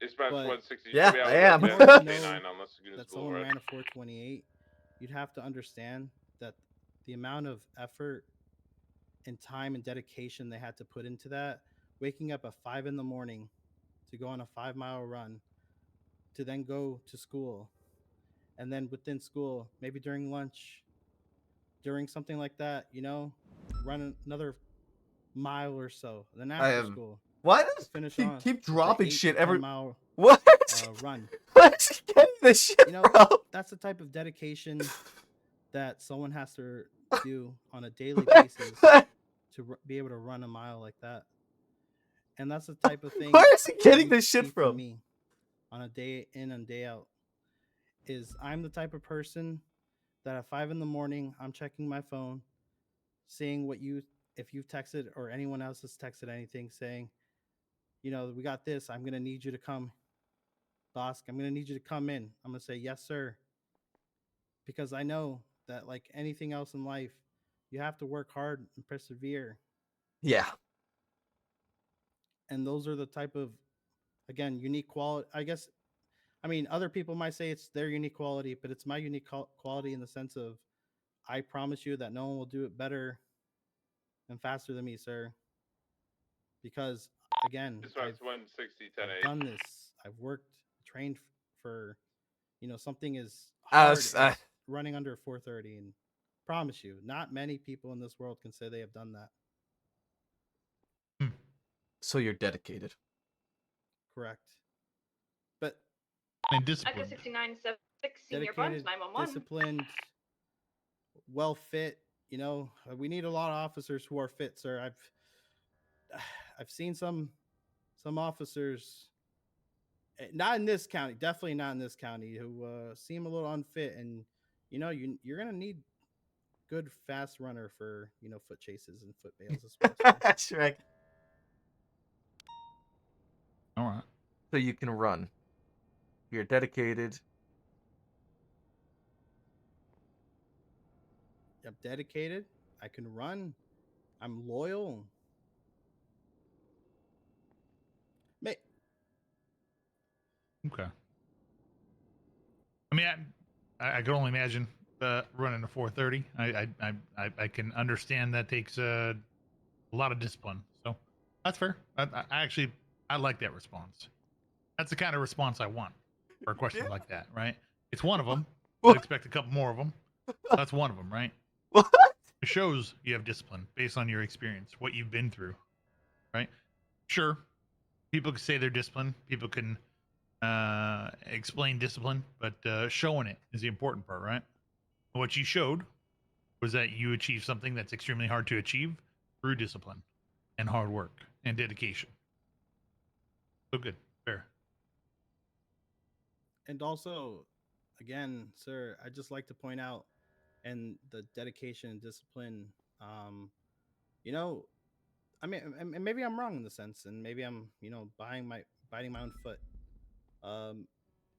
Dispatch But- 160. Yeah, should be out I with am. the In order to 59 know unless you get that his school someone right. ran a 4:28, you'd have to understand that the amount of effort and time and dedication they had to put into that, waking up at 5 in the morning to go on a 5-mile run, to then go to school, and then within school, maybe during lunch, during something like that, run another mile or so. Then after am- school, Why does finish he on keep with the dropping 8 to shit 10 every? mile What? run. Where's he getting this shit from? That's the type of dedication that someone has to do on a daily basis to be able to run a mile like that. And that's the type of thing. Where is he getting you this shit see from? me on a day in and day out. Is I'm the type of person that at 5 in the morning, I'm checking my phone, seeing if you've texted or anyone else has texted anything, saying, we got this. I'm gonna need you to come, boss. I'm gonna need you to come in. I'm gonna say yes, sir, because I know that, like anything else in life, you have to work hard and persevere. Yeah. And those are the type of, again, unique quality. I mean, other people might say it's their unique quality, but it's my unique quality in the sense of, I promise you that no one will do it better and faster than me, sir. Because again, Dispatch I've 160, 10 I've 8. done this. I've worked, trained for, something as Uh, hard s- as uh, running under 4:30, and promise you, not many people in this world can say they have done that. So you're dedicated. Correct. But And Echo disciplined. 6976, Senior Buns, dedicated, 911. disciplined, well fit. We need a lot of officers who are fit, sir. I've seen some officers, not in this county, definitely not in this county, who seem a little unfit, and you're gonna need good fast runner for foot chases and foot bails as well. sir. That's right. All right. So you can run. You're dedicated. I'm dedicated. I can run. I'm loyal. May Okay. I mean, I can only imagine running a 4:30. I can understand that takes a lot of discipline. So that's fair. I like that response. That's the kind of response I want for a question like that, right? It's one of them. I'd expect a couple more of them. That's one of them, right? What? It shows you have discipline based on your experience, what you've been through, right? Sure, people can say they're disciplined. People can explain discipline, but showing it is the important part, right? What you showed was that you achieved something that's extremely hard to achieve through discipline and hard work and dedication. So good, fair. And also, again, sir, I just like to point out, and the dedication and discipline. I mean, and maybe I'm wrong in the sense, and maybe I'm, biting my own foot. How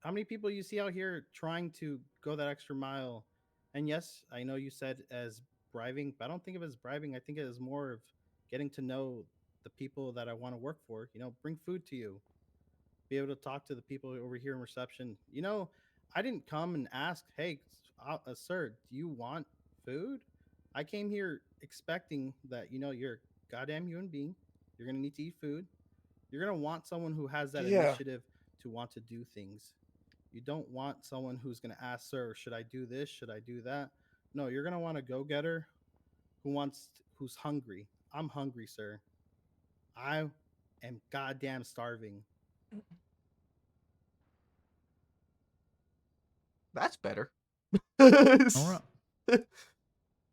many people you see out here trying to go that extra mile? And yes, I know you said as bribing, but I don't think of it as bribing. I think it is more of getting to know the people that I want to work for. Bring food to you, be able to talk to the people over here in reception. I didn't come and ask, hey, sir, do you want food? I came here expecting that, you're a goddamn human being. You're going to need to eat food. You're going to want someone who has that Yeah. initiative to want to do things. You don't want someone who's going to ask, sir, should I do this? Should I do that? No, you're going to want a go-getter who's hungry. I'm hungry, sir. I am goddamn starving. That's better. All right.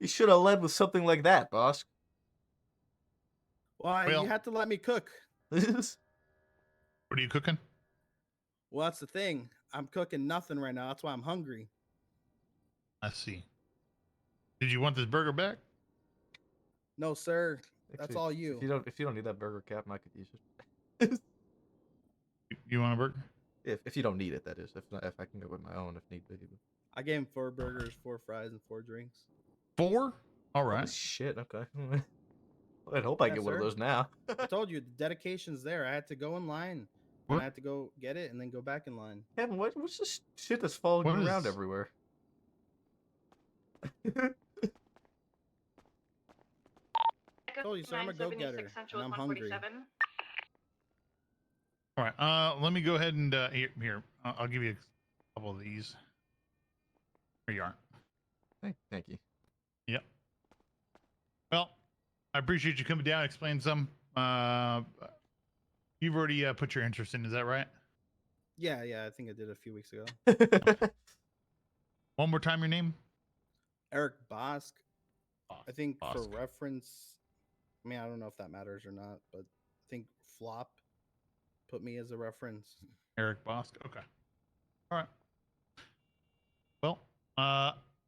You should have led with something like that, boss. Well, you had to let me cook. What are you cooking? Well, that's the thing. I'm cooking nothing right now. That's why I'm hungry. I see. Did you want this burger back? No, sir. That's Actually, all you. If you don't need that burger, Captain, I could use it. You want a burger? If you don't need it, that is. If not, if I can go with my own, if need be. I gave him 4 burgers, 4 fries, and 4 drinks. 4? All right. Holy shit. Okay. I hope I get one of those now. I told you the dedication's there. I had to go in line. What? And I had to go get it and then go back in line. Kevin, what's this shit that's following you around everywhere? I told you, sir, I'm a go-getter, and I'm hungry. All right. Let me go ahead and here. I'll give you a couple of these. Here you are. Thank you. Yep. Well, I appreciate you coming down, explain some. You've already put your interest in, is that right? Yeah, I think I did a few weeks ago. One more time, your name? Eric Bosk. I think for Bosk. reference, I mean, I don't know if that matters or not, but I think Flop put me as a reference. Eric Bosk. Okay. All right. Well,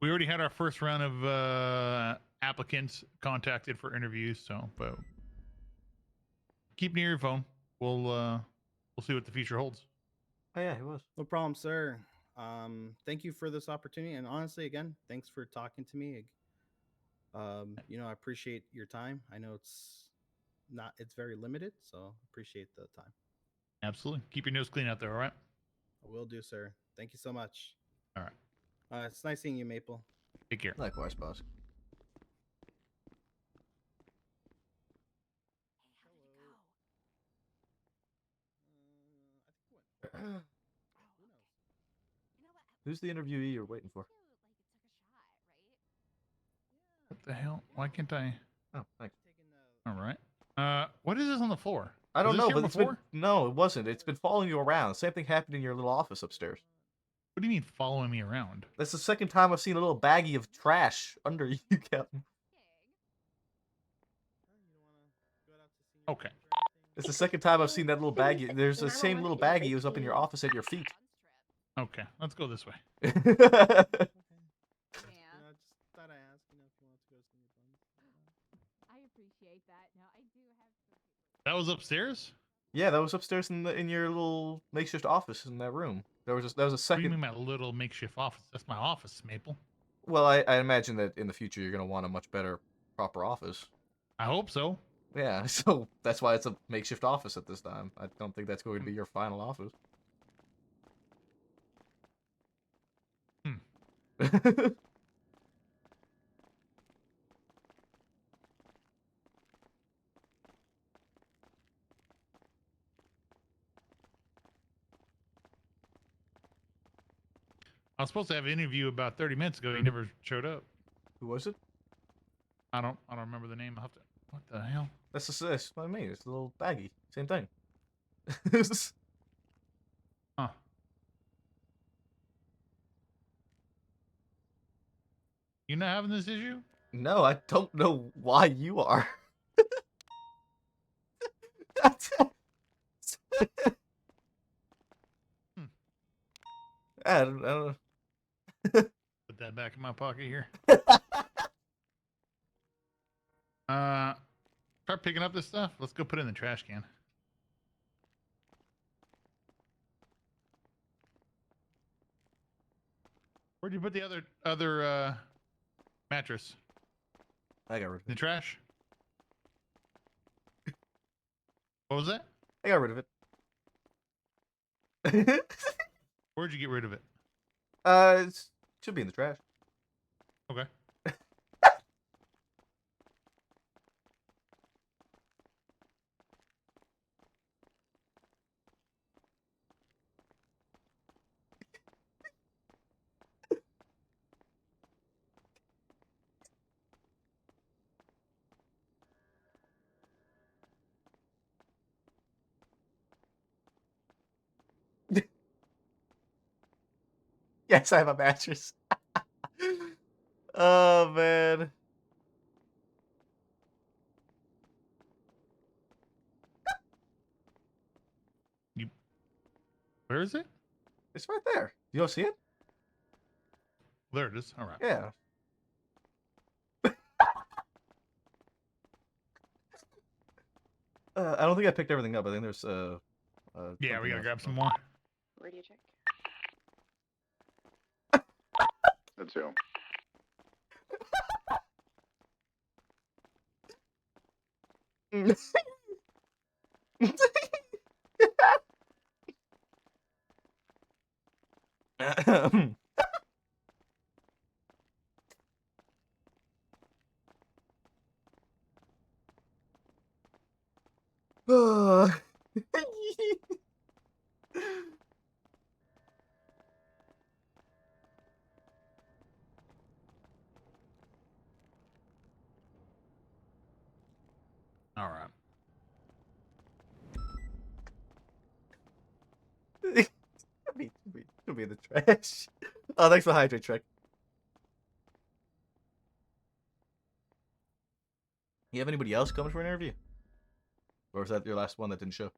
we already had our first round of applicants contacted for interviews, so but keep near your phone. We'll see what the future holds. Oh yeah, he was. No problem, sir. Thank you for this opportunity, and honestly, again, thanks for talking to me. I appreciate your time. I know it's very limited, so appreciate the time. Absolutely. Keep your nose clean out there, all right? I will do, sir. Thank you so much. All right. It's nice seeing you, Maple. Take care. Likewise, boss. Who's the interviewee you're waiting for? What the hell? Why can't I? Oh, thanks. All right. What is this on the floor? I don't Was this know, here but it's been, before? no, it wasn't. It's been following you around. Same thing happened in your little office upstairs. What do you mean following me around? That's the second time I've seen a little baggie of trash under you, Captain. Okay. It's the second time I've seen that little baggie. There's the same little baggie that was up in your office at your feet. Okay, let's go this way. I just thought I asked, if you want to go see me buns. I appreciate that. No, I do have. That was upstairs? Yeah, that was upstairs in your little makeshift office in that room. There was a What do you second. mean my little makeshift office? That's my office, Maple. Well, I imagine that in the future you're gonna want a much better, proper office. I hope so. Yeah, so that's why it's a makeshift office at this time. I don't think that's going to be your final office. I was supposed to have an interview about 30 minutes ago. You never showed up. Who was it? I don't remember the name. I'll have to. What the hell? That's what I mean. It's a little baggie. Same thing. Huh. You not having this issue? No, I don't know why you are. I don't know. Put that back in my pocket here. Start picking up this stuff. Let's go put it in the trash can. Where'd you put the other mattress? I got rid of In the it. trash? What was that? I got rid of it. Where'd you get rid of it? It should be in the trash. Okay. Yes, I have a mattress. Oh man. Where is it? It's right there. You don't see it? There it is. All right. Yeah. I don't think I picked everything up. I think there's Yeah, we something gotta else. grab some more. Radio check. That's you. All right. It'll be in the trash. Oh, thanks for the hydrate, Trek. You have anybody else coming for an interview? Or was that your last one that didn't show?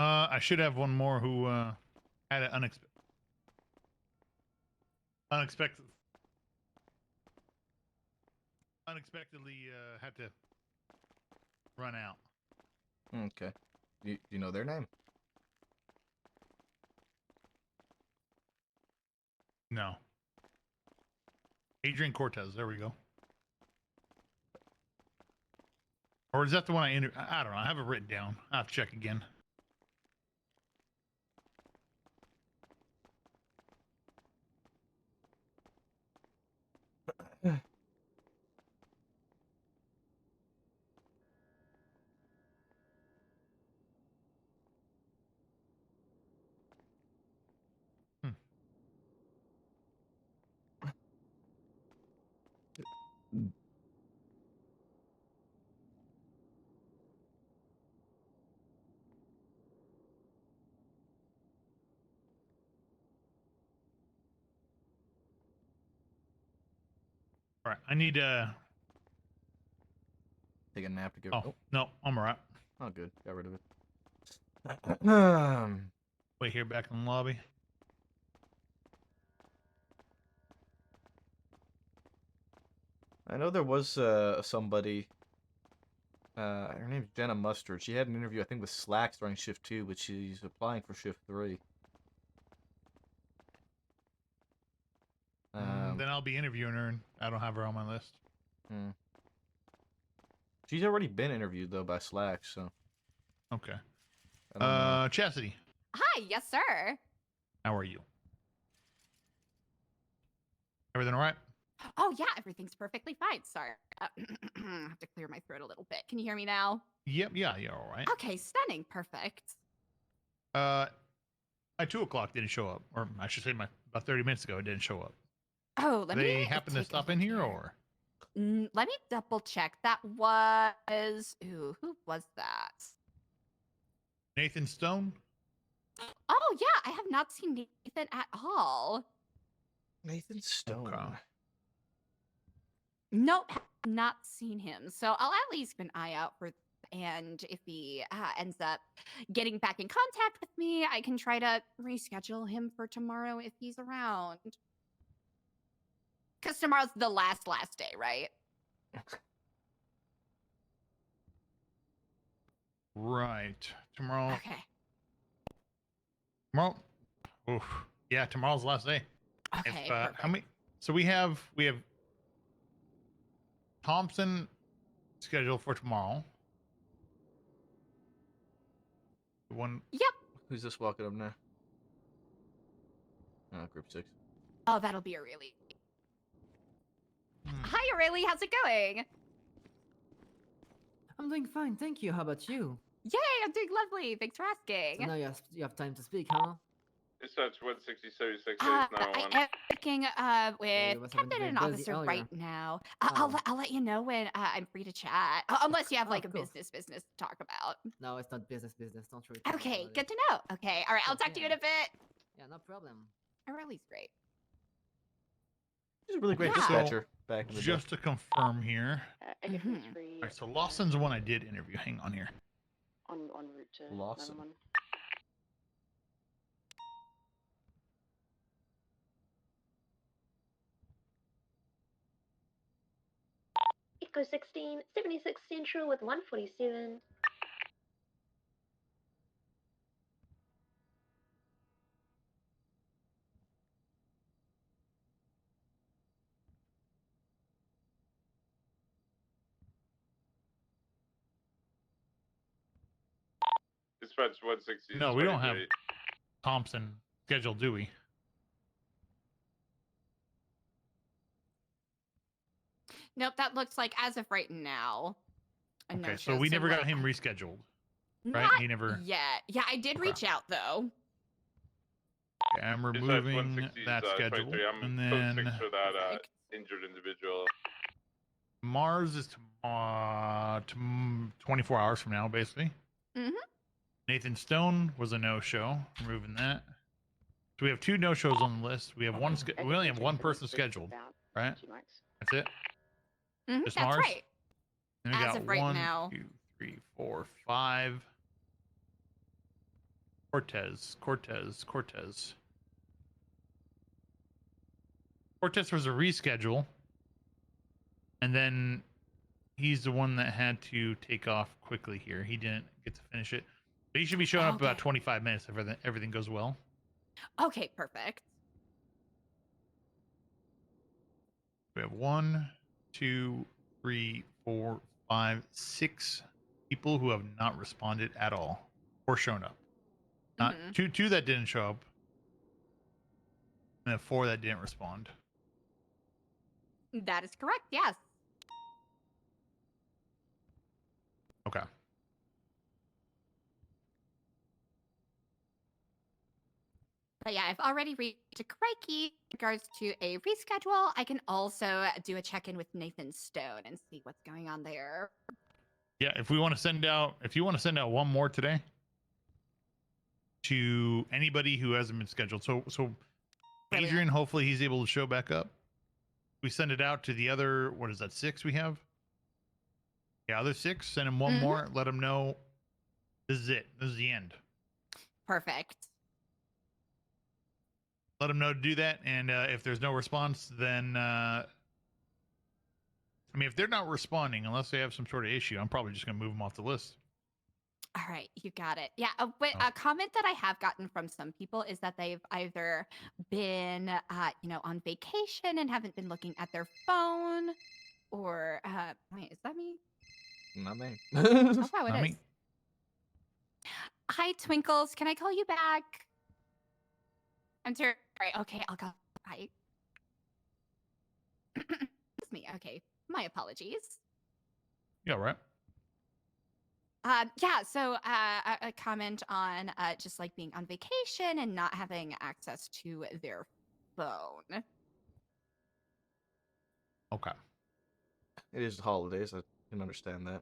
I should have one more who had an unexpectedly had to run out. Okay. You know their name? No. Adrian Cortez. There we go. Or is that the one I don't know. I have it written down. I'll have to check again. All right. I need Take a nap to get. Oh, no, I'm all right. Oh, good. Got rid of it. Wait here back in the lobby. I know there was somebody. Her name's Jenna Mustard. She had an interview, I think, with Slacks during shift 2, but she's applying for shift 3. Then I'll be interviewing her, and I don't have her on my list. She's already been interviewed though by Slacks, so. Okay. I don't know. Chastity, Hi, yes, sir. how are you? Everything all right? Oh, yeah, everything's perfectly fine. Sorry. I have to clear my throat a little bit. Can you hear me now? Yep. Yeah, you're all right. Okay, stunning. Perfect. At 2 o'clock didn't show up, or I should say, about 30 minutes ago it didn't show up. Oh, let me. They happen to take a stop in look here, or? Let me double check. That was. Ooh, who was that? Nathan Stone? Oh, yeah, I have not seen Nathan at all. Nathan Stone. Okay. Nope, have not seen him. So I'll at least keep an eye out for. And if he ends up getting back in contact with me, I can try to reschedule him for tomorrow if he's around. Because tomorrow's the last day, right? Right. Tomorrow. Okay. Tomorrow. Oof. Yeah, tomorrow's the last day. Okay, How many? So we have Thompson scheduled for tomorrow. One. Yep. Who's this walking up now? Group 6. Oh, that'll be Aurelie. Hi, Aurelie. How's it going? I'm doing fine, thank you. How about you? Yay, I'm doing lovely. Thanks for asking. So now you have time to speak, huh? Dispatch 16076 I 901. am working you with must have been Captain very and busy Officer earlier. right now. Oh. I'll let you know when I'm free to chat. Unless you have like a of course. business to talk about. No, it's not business. Don't worry. Okay, good to know. Okay, all right, I'll talk to you in a bit. Yeah, no problem. Aurelie's great. She's a really great Yeah. dispatcher back in the day. Just to confirm here. I guess it's Mhm. free All right, so Lawson's the one I did interview. Hang on here. on route to Lawson. 911. Echo 16, 76 Central with 147. Dispatch 160. No, we don't have Thompson scheduled, do we? Nope, that looks like as of right now. a Okay, no-show, so we never got like, him rescheduled, right? Not He never. yet. Yeah, I did reach out though. Okay, I'm Dispatch removing 160 that schedule, 23. I'm and code then 6 for that injured individual. Mars is 24 hours from now, basically. Mhm. Nathan Stone was a no-show. Removing that. So we have 2 no-shows on the list. We have one. We only have one person scheduled, right? That's it. Mhm, Just that's Mars. right. And we As got of right 1, now. 2, 3, 4, 5. Cortez. Cortez was a reschedule, and then he's the one that had to take off quickly here. He didn't get to finish it, but he should be showing up about 25 minutes if everything goes well. Okay, perfect. We have 1, 2, 3, 4, 5, 6 people who have not responded at all or shown up. Not two that didn't show up, and then 4 that didn't respond. That is correct. Yes. Okay. But yeah, I've already reached a Crikey in regards to a reschedule. I can also do a check-in with Nathan Stone and see what's going on there. Yeah, if you want to send out one more today to anybody who hasn't been scheduled. So Adrian, hopefully he's able to show back up. We send it out to the other, what is that, 6 we have? Yeah, other 6, send him one more, let him know this is it. This is the end. Perfect. Let him know to do that, and if there's no response, then I mean, if they're not responding unless they have some sort of issue, I'm probably just gonna move them off the list. All right, you got it. Yeah, a comment that I have gotten from some people is that they've either been, on vacation and haven't been looking at their phone, or wait, is that me? Not me. Oh, wow, it Not is. me. Hi, Twinkles. Can I call you back? I'm sorry. Okay, I'll go. Bye. It's me. Okay, my apologies. Yeah, right. Yeah, so a comment on just like being on vacation and not having access to their phone. Okay. It is holidays. I can understand that.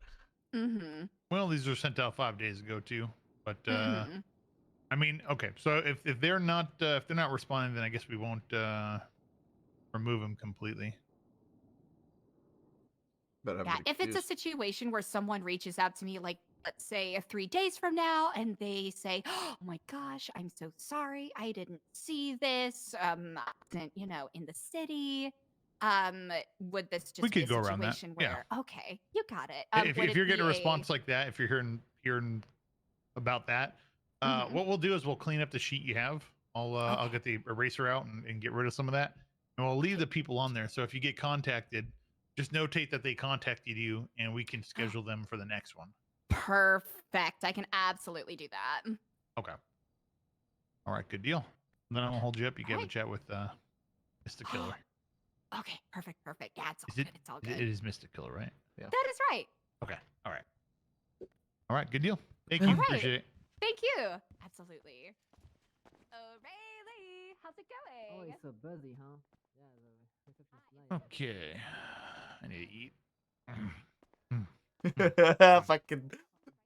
Mm-hmm. Well, these were sent out 5 days ago too, but I mean, okay. So if they're not responding, then I guess we won't remove them completely. But Yeah, if it's a situation where someone reaches out to me, like let's say 3 days from now, and they say, "Oh my gosh, I'm so sorry, I didn't see this. I wasn't, in the city." Would this just We be could a go around that, situation yeah. where, okay, you got it? If you're getting a response like that, if you're hearing about that, what we'll do is we'll clean up the sheet you have I'll get the eraser out and get rid of some of that, and we'll leave the people on there. So if you get contacted, just notate that they contacted you, and we can schedule them for the next one. Perfect. I can absolutely do that. Okay. All right. Good deal. Then I won't hold you up. You can have a chat with Mr. Killer. Okay, perfect. Yeah, it's all Is good. it? It's all It good. is Mr. Killer, right? Yeah. That is right. Okay. All right. All right. Good deal. Thank you. All right. Appreciate it. Thank you. Absolutely. O'Reilly, how's it Oh, going? it's so busy, huh? Yeah, the reception's late. Okay. I need to eat.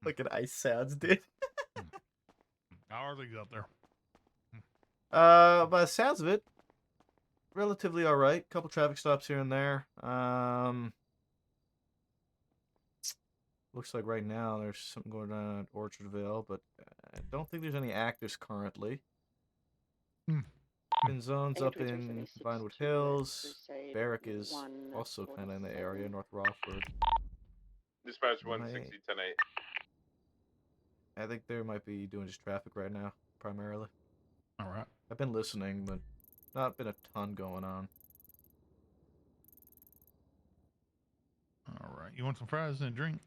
fucking ice sounds, dude. How are things out there? By the sounds of it, relatively all right. Couple traffic stops here and there. Looks like right now there's something going on at Orchardville, but I don't think there's any actors currently. Been zones up in Vinewood Hills. Barrack is also kind of in the area, North Rockford. Dispatch Might- 160, 10-8. I think they might be doing just traffic right now, primarily. All right. I've been listening, but not been a ton going on. All right. You want some fries and a drink?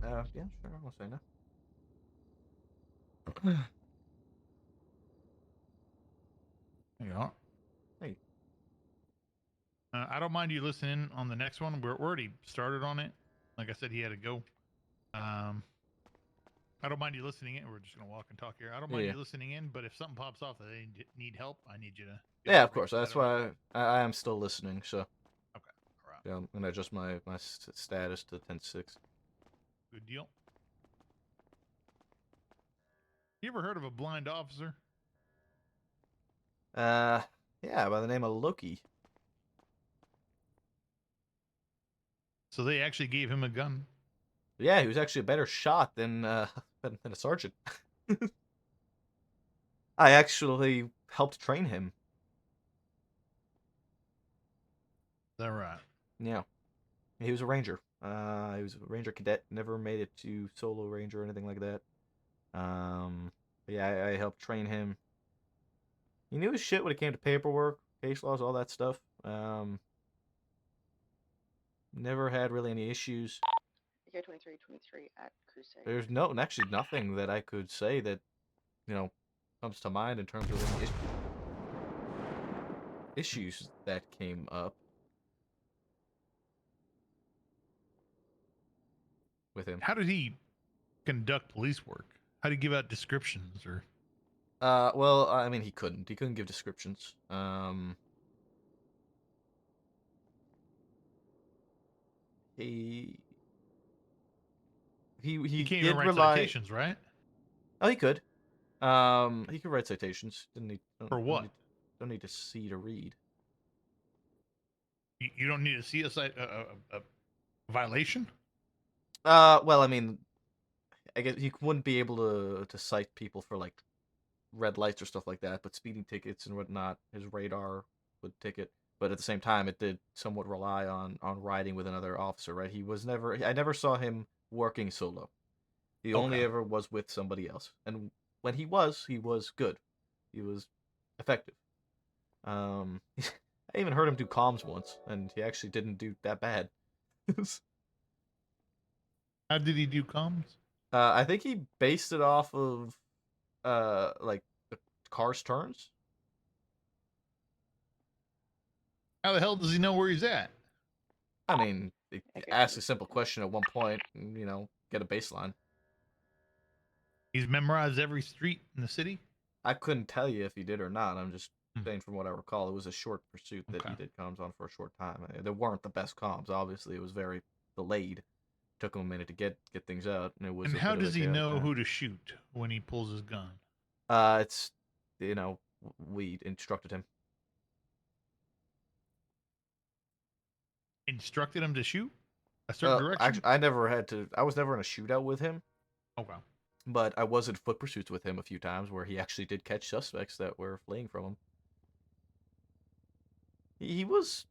Yeah, sure. I won't say no. There you are. Hey. I don't mind you listening on the next one. We're already started on it. Like I said, he had to go. I don't mind you listening in. We're just gonna walk and talk here. I don't mind Yeah. you listening in, but if something pops off that they need help, I need you to. Yeah, of course. That's why I am still listening. So. Okay. All right. Yeah, I'm gonna adjust my status to 10-6. Good deal. You ever heard of a blind officer? Yeah, by the name of Loki. So they actually gave him a gun. Yeah, he was actually a better shot than than a sergeant. I actually helped train him. Is that right? Yeah, he was a ranger. He was a ranger cadet. Never made it to solo ranger or anything like that. But yeah, I helped train him. He knew his shit when it came to paperwork, case laws, all that stuff. Never had really any issues. 2323 at Crusade. There's actually nothing that I could say that, comes to mind in terms of any issues that came up with him. How did he conduct police work? How did he give out descriptions or? Well, I mean, he couldn't give descriptions. He can't did even write rely. citations, right? Oh, he could. He could write citations. Didn't need For what? Don't need to see to read. You don't need to see a violation. Well, I mean, I guess he wouldn't be able to cite people for like red lights or stuff like that, but speeding tickets and whatnot, his radar would ticket. But at the same time, it did somewhat rely on riding with another officer, right? I never saw him working solo. He only ever was with somebody else, and when he was good. He was effective. I even heard him do comms once, and he actually didn't do that bad. How did he do comms? I think he based it off of like the car's turns. How the hell does he know where he's at? I mean, he asked a simple question at one point, and, get a baseline. He's memorized every street in the city? I couldn't tell you if he did or not. I'm just saying from what I recall, it was a short pursuit that he did comms on for a short time. They weren't the best comms. Obviously, it was very delayed. Took him a minute to get things out, and it was. And how does he know who to shoot when he pulls his gun? It's, we instructed him. Instructed him to shoot a certain direction? Actually, I was never in a shootout with him. Okay. But I was in foot pursuits with him a few times where he actually did catch suspects that were fleeing from him. He was,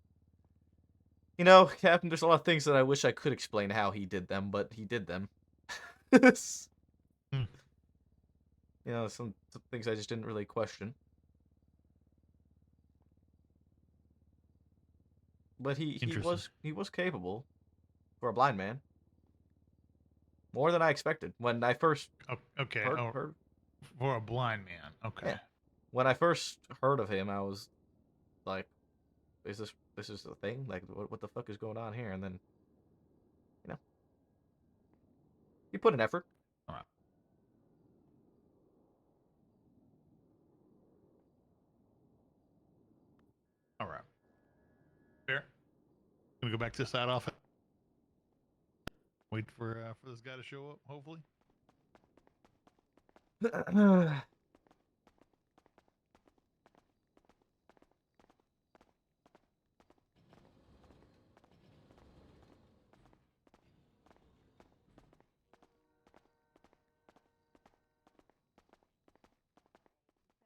Captain, there's a lot of things that I wish I could explain how he did them, but he did them. Some things I just didn't really question. but he Interesting. was capable for a blind man. More than I expected when I first Okay. heard. For a blind man. Okay. Yeah. When I first heard of him, I was like, "Is this is a thing? Like, what the fuck is going on here?" And then, you know, he put an effort. All right. All right. Fair. Gonna go back to the side office. Wait for this guy to show up. Hopefully.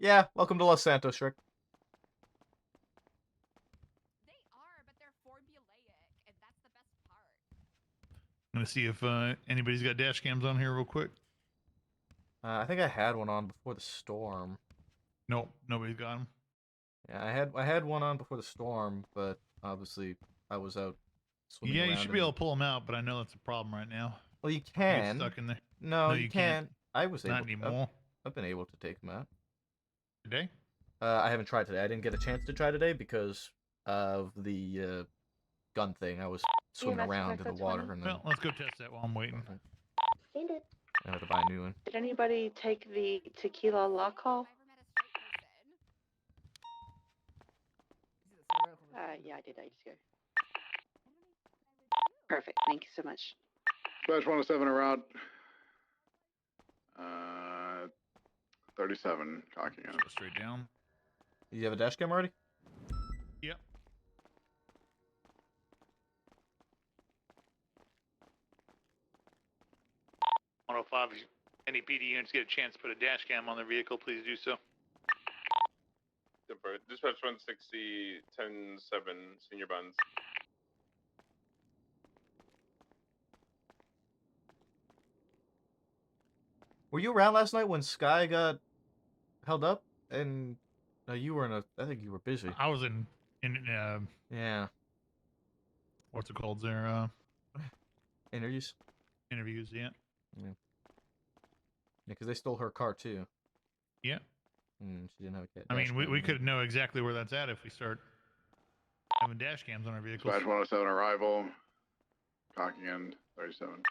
Yeah, welcome to Los Santos, Rick. They are, but they're formulaic, and that's the best part. I'm gonna see if anybody's got dash cams on here real quick. I think I had one on before the storm. Nope, nobody's got them. Yeah, I had one on before the storm, but obviously I was out swimming Yeah, around. you should be able to pull them out, but I know that's a problem right now. Well, you They can. get stuck in there. No, you can't. I was able. Not anymore. I've been able to take them out. Today? I haven't tried today. I didn't get a chance to try today because of the gun thing. I was swimming around in the water. And then... Well, let's go test that while I'm waiting. Send it. I had to buy a new one. Did anybody take the tequila law call? Yeah, I did ages ago. Perfect. Thank you so much. Dispatch 107 en route. 37, cocking in. Go straight down. You have a dash cam already? Yep. If any PD units get a chance to put a dash cam on their vehicle, please do so. Dispatch 160, 10-7, senior buns. Were you around last night when Sky got held up? And no, you were in a. I think you were busy. I was in yeah. What's it called there? Interviews. Interviews, yeah. Yeah, because they stole her car too. Yeah. She didn't have a cat. I mean, we could know exactly where that's at if we start having dash cams on our vehicles. Dispatch 107 arrival. Cocking in 37.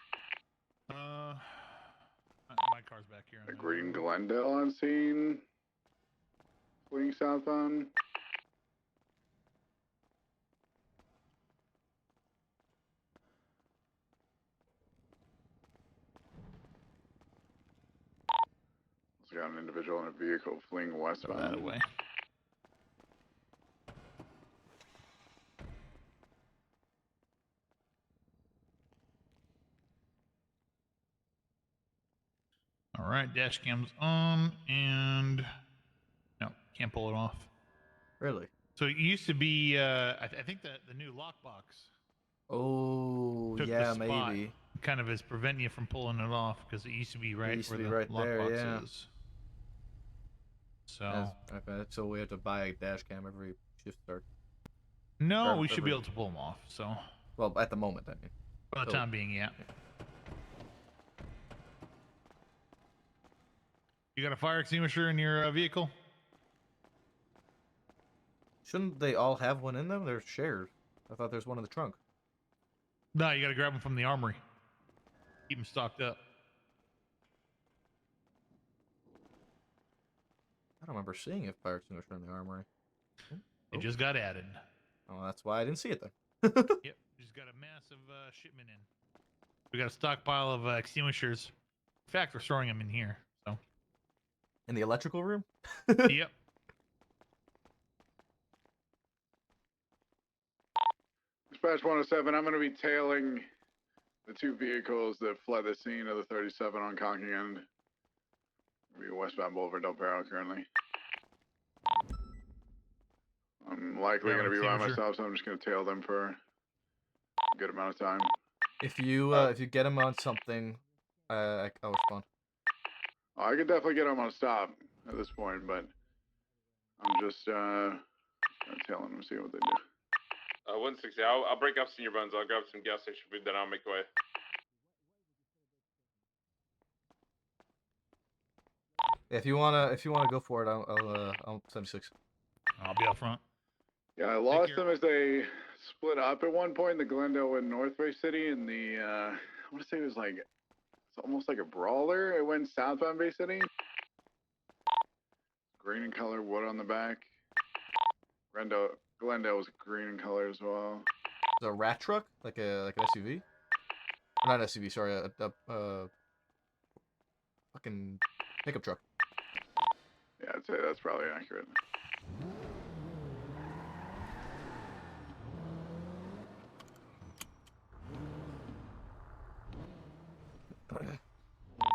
My car's back here. A green Glendale on scene. Fleeing southbound. Also got an individual in a vehicle fleeing westbound. Throw that away. All right, dash cam's on, and no, can't pull it off. Really? So it used to be, I think the new lockbox. Oh, took yeah, the spot, maybe. Kind of is preventing you from pulling it off because it used to be right where the lockbox is. So okay, so we have to buy a dash cam every shift start. No, we should be able to pull them off. So. Well, at the moment, I mean. For the time being, yeah. You got a fire extinguisher in your vehicle? Shouldn't they all have one in them? They're shared. I thought there's one in the trunk. No, you got to grab them from the armory. Keep them stocked up. I don't remember seeing a fire extinguisher in the armory. It just got added. Oh, that's why I didn't see it then. Yep, just got a massive shipment in. We got a stockpile of extinguishers. In fact, we're storing them in here. So. In the electrical room? Yep. Dispatch 107, I'm going to be tailing the two vehicles that fled the scene of the 37 on Conking End. We're westbound Boulevard Del Perro currently. I'm likely going to be by myself, so I'm just going to tail them for a good amount of time. If you get them on something, I'll respond. Oh, I could definitely get them on a stop at this point, but I'm just gonna tail them and see what they do. 160. I'll break up Senior Buns. I'll grab some gas station food, then I'll make way. Yeah, if you wanna go for it, I'll 76. I'll be up front. Yeah, I lost them as they split up at one point in the Glendale and North Bay City, and the I want to say it was like it's almost like a brawler. It went southbound Bay City. Green in color, wood on the back. Glendale was green in color as well. Is it a rat truck, like an SUV? Or not an SUV, sorry, a fucking pickup truck. Yeah, I'd say that's probably accurate.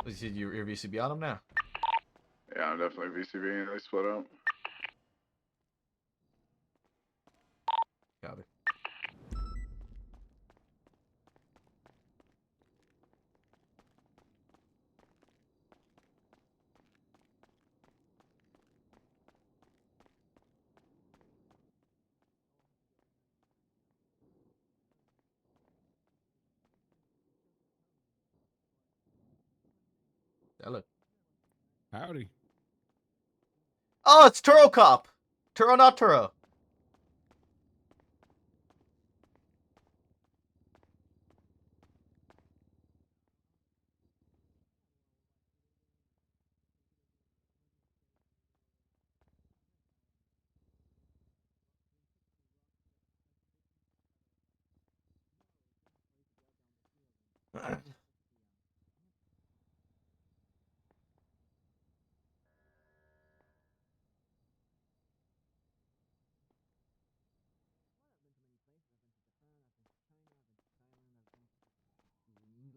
You said you're VCB on them now? Yeah, I'm definitely VCB. They split up. Got it. Hello. Howdy. Oh, it's Turo Cop. Turo, not Turo.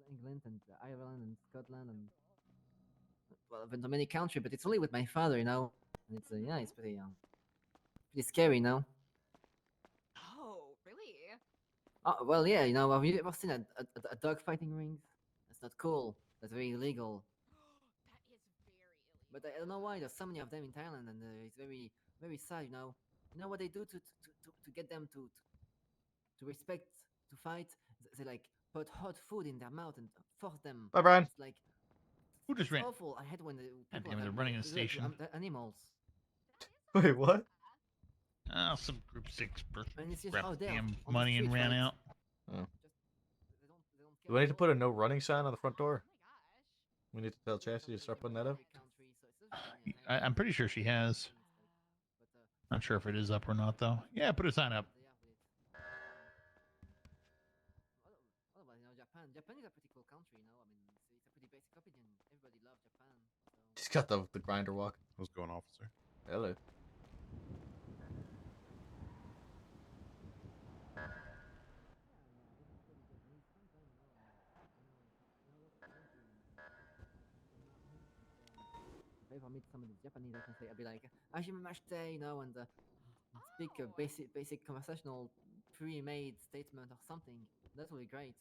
England and Ireland and Scotland and well, I've been to many countries, but it's only with my father, you know. And it's yeah, it's pretty scary, you know. Oh, really? Oh well, yeah, you know. Have you ever seen a dog fighting ring? That's not cool. That's very illegal. That is very illegal. But I don't know why there's so many of them in Thailand, and it's very sad, you know. You know what they do to get them to respect to fight? They like put hot food in their mouth and force them. Bye, Brian. It's like Who just ran? awful. I hate when the God people damn it, they're have running a do that to station. animals. Wait, what? Some Group 6 person And it's just grabbed out the there damn on the money and street, ran right? out. Oh. They don't Do I need to put a no running sign on the front door? We need to tell Chassis to start putting that up. I'm pretty sure she has. Not sure if it is up or not, though. Yeah, put a sign up. Otherwise, you know, Japan is a pretty cool country, you know. I mean, it's a pretty basic opinion. Everybody loves Japan. So. She's got the grinder walk. What's going on, officer? Hello. If I ever meet somebody Japanese, I can say, I'll be like, "Hajimemashite," you know, and speak a basic conversational pre-made statement or something. That would be great.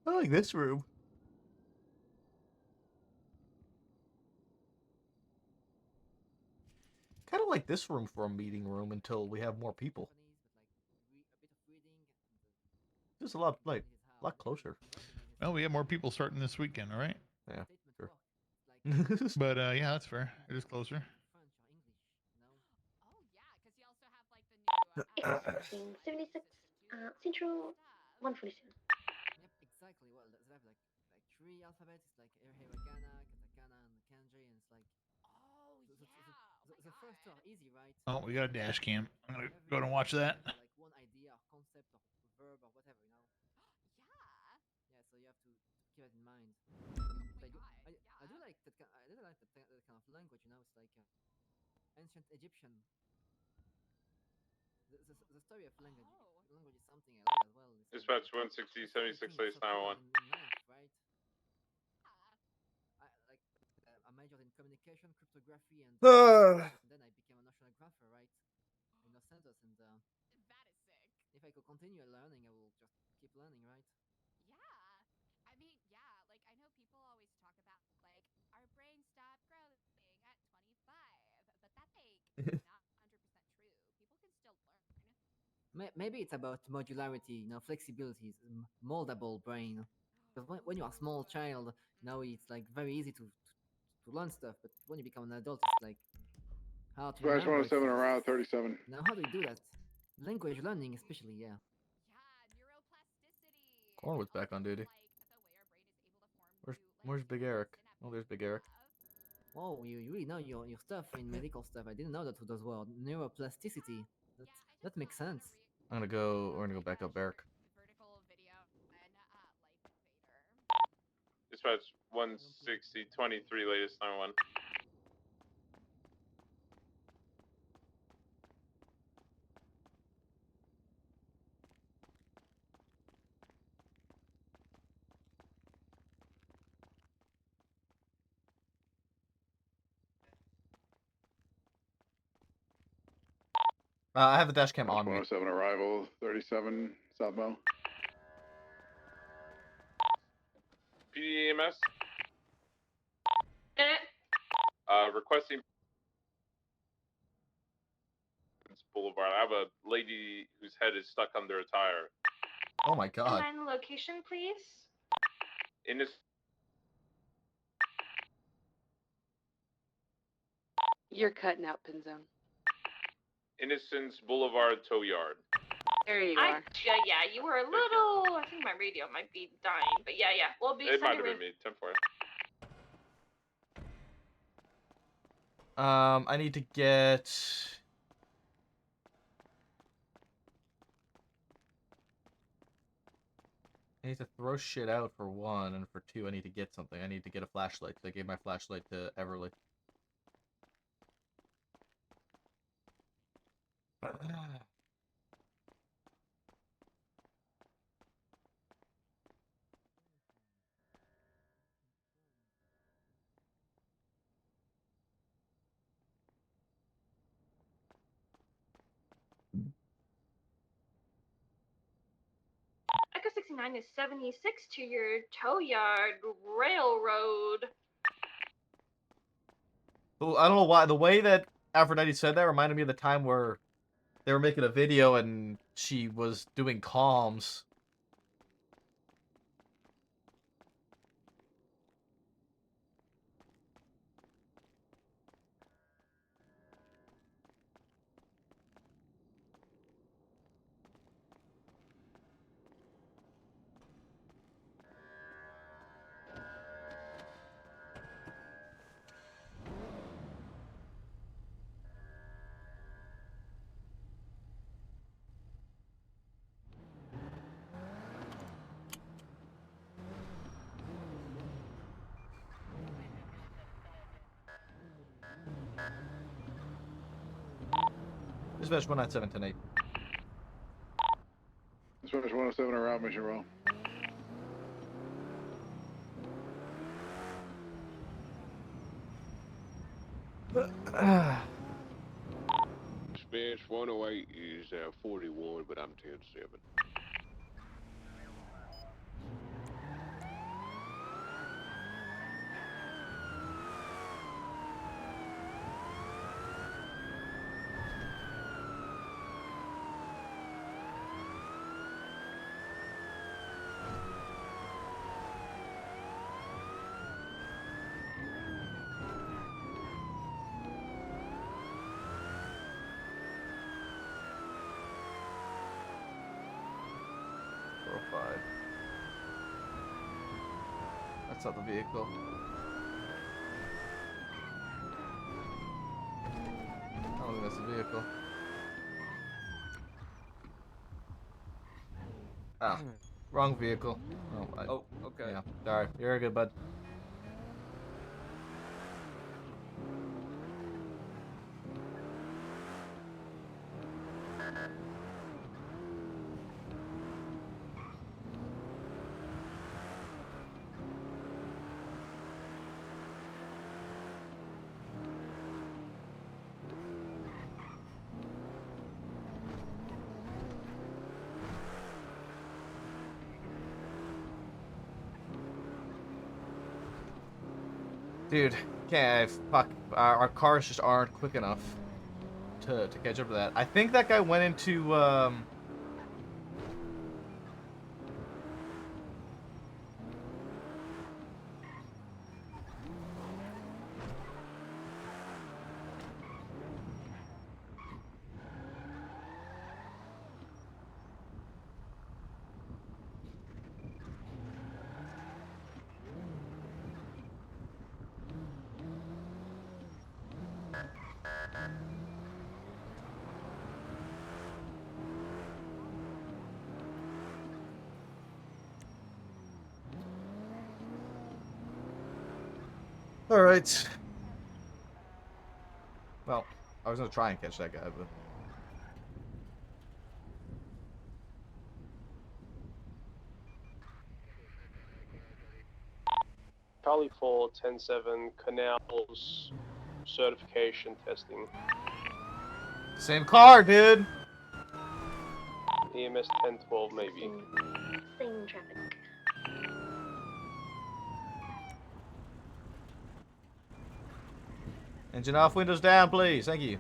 I like this room. Kind of like this room for a meeting room until we have more people. Just a lot closer. Well, we have more people starting this weekend, all right? Yeah, sure. But yeah, that's fair. It is closer. Oh yeah, because you also have like the new. 76 Central 147. Yep, exactly. Well, they have like 3 alphabets. It's like hiragana, katakana, and kanji, and it's like. Oh yeah. The first 2 are easy, right? Oh, we got a dash cam. I'm gonna go and watch that. Like one idea or concept or verb or whatever, you know. Yeah. Yeah, so you have to keep it in mind. I do like that. I do like that kind of language, you know. It's like ancient Egyptian. The story of language. Language is something I like as well. It's Dispatch 160, 76, place 911. Right? I majored in communication, cryptography, and then I became an oceanographer, right? In Los Santos, and that is sick. if I could continue learning, I will just keep learning, right? Yeah. I mean, yeah, like I know people always talk about like our brains stop growing at 25, but that's like not 100% true. People Maybe it's about modularity, flexibility, moldable brain. Because when you're a small child, it's like very easy to learn stuff, but when you become an adult, it's like hard to Dispatch remember 107 stuff. around 37. Now, how do you do that? Language learning, especially, yeah. Cornwood's back on duty. Where's Big Eric? Oh, there's Big Eric. Whoa, you really know your stuff in medical stuff. I didn't know that those were neuroplasticity. That makes sense. We're gonna go back up Eric. Dispatch 160, 23, latest 911. I have the dash cam on me. 107 arrival, 37 southbound. PD EMS. Requesting Boulevard. I have a lady whose head is stuck under a tire. Oh my god. Find the location, please. In this. You're cutting out, Pinzone. Innocence Boulevard Tow Yard. There you are. Yeah, you were a little. I think my radio might be dying, but yeah. We'll be. It might have been me. 10-4. I need to get. I need to throw shit out for one, and for two, I need to get something. I need to get a flashlight. I gave my flashlight to Everly. Echo 69 is 76 to your tow yard railroad. Well, I don't know why. The way that Aphrodite said that reminded me of the time where they were making a video and she was doing comms. Dispatch 197 tonight. Dispatch 107 around Mission Row. Dispatch 108 is 41, but I'm 10-7. That's not the vehicle. I don't think that's the vehicle. Ah, wrong vehicle. Oh, okay. Yeah, sorry. You're good, bud. Dude, can't. Fuck. Our cars just aren't quick enough to catch up to that. I think that guy went into All right. Well, I was gonna try and catch that guy, but Charlie 4, 10-7, Canals certification testing. same car, dude. EMS 10-12 maybe. Same traffic. Engine off, windows down, please. Thank you.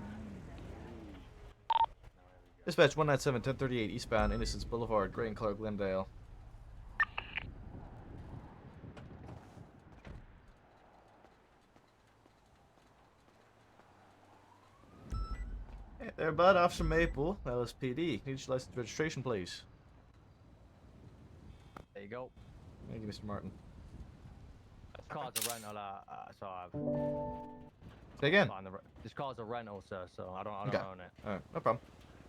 Dispatch 197, 1038 eastbound, Innocence Boulevard, Gray and Clark, Glendale. Hey there, bud. Officer Maple, LSPD. Need your license registration, please. There you go. Thank you, Mr. Martin. This car's a rental, so I've... Say again. This car's a rental, sir, so I don't Okay. own it. Alright, no problem.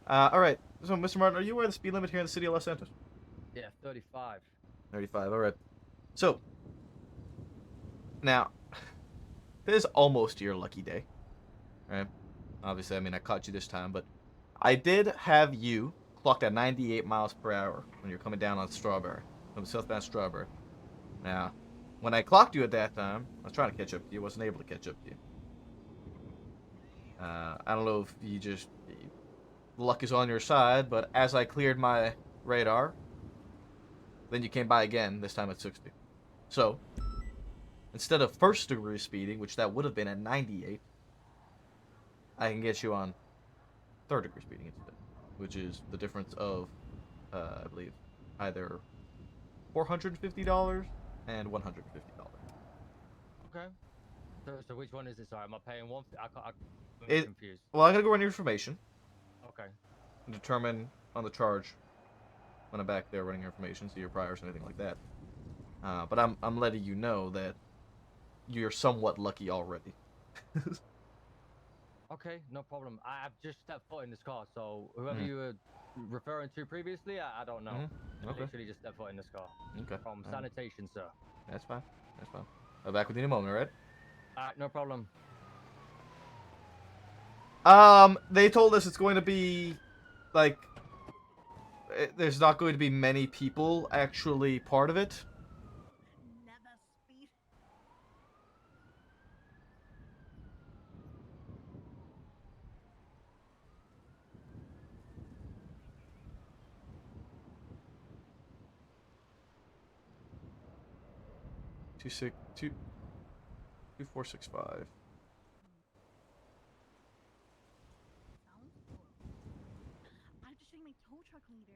Alright. So, Mr. Martin, are you aware of the speed limit here in the city of Los Santos? Yeah, 35. 35, alright. So, now, this is almost your lucky day. Right? Obviously, I mean, I caught you this time, but I did have you clocked at 98 miles per hour when you're coming down on Strawberry, from southbound Strawberry. Now, when I clocked you at that time, I was trying to catch up to you, wasn't able to catch up to you. I don't know if you just... luck is on your side, but as I cleared my radar, then you came by again, this time at 60. So, instead of first degree speeding, which that would have been at 98, I can get you on third degree speeding instead, which is the difference of, I believe, either $450 and $150. Okay. So which one is it? Sorry, am I paying one? I'm confused. Well, I'm gonna go run your information. Okay. And determine on the charge when I'm back there running your information, see your priors and anything like that. But I'm letting you know that you're somewhat lucky already. Okay, no problem. I've just stepped foot in this car, so whoever Mhm. you were referring to previously, I don't know. Mhm. Okay. Literally just stepped foot in this car. Okay. From Alright. sanitation, sir. That's fine. That's fine. I'll be back with you in a moment, alright? Alright, no problem. They told us it's going to be, like, there's not going to be many people actually part of it. Two 2465. I'm just showing my tow truck leader.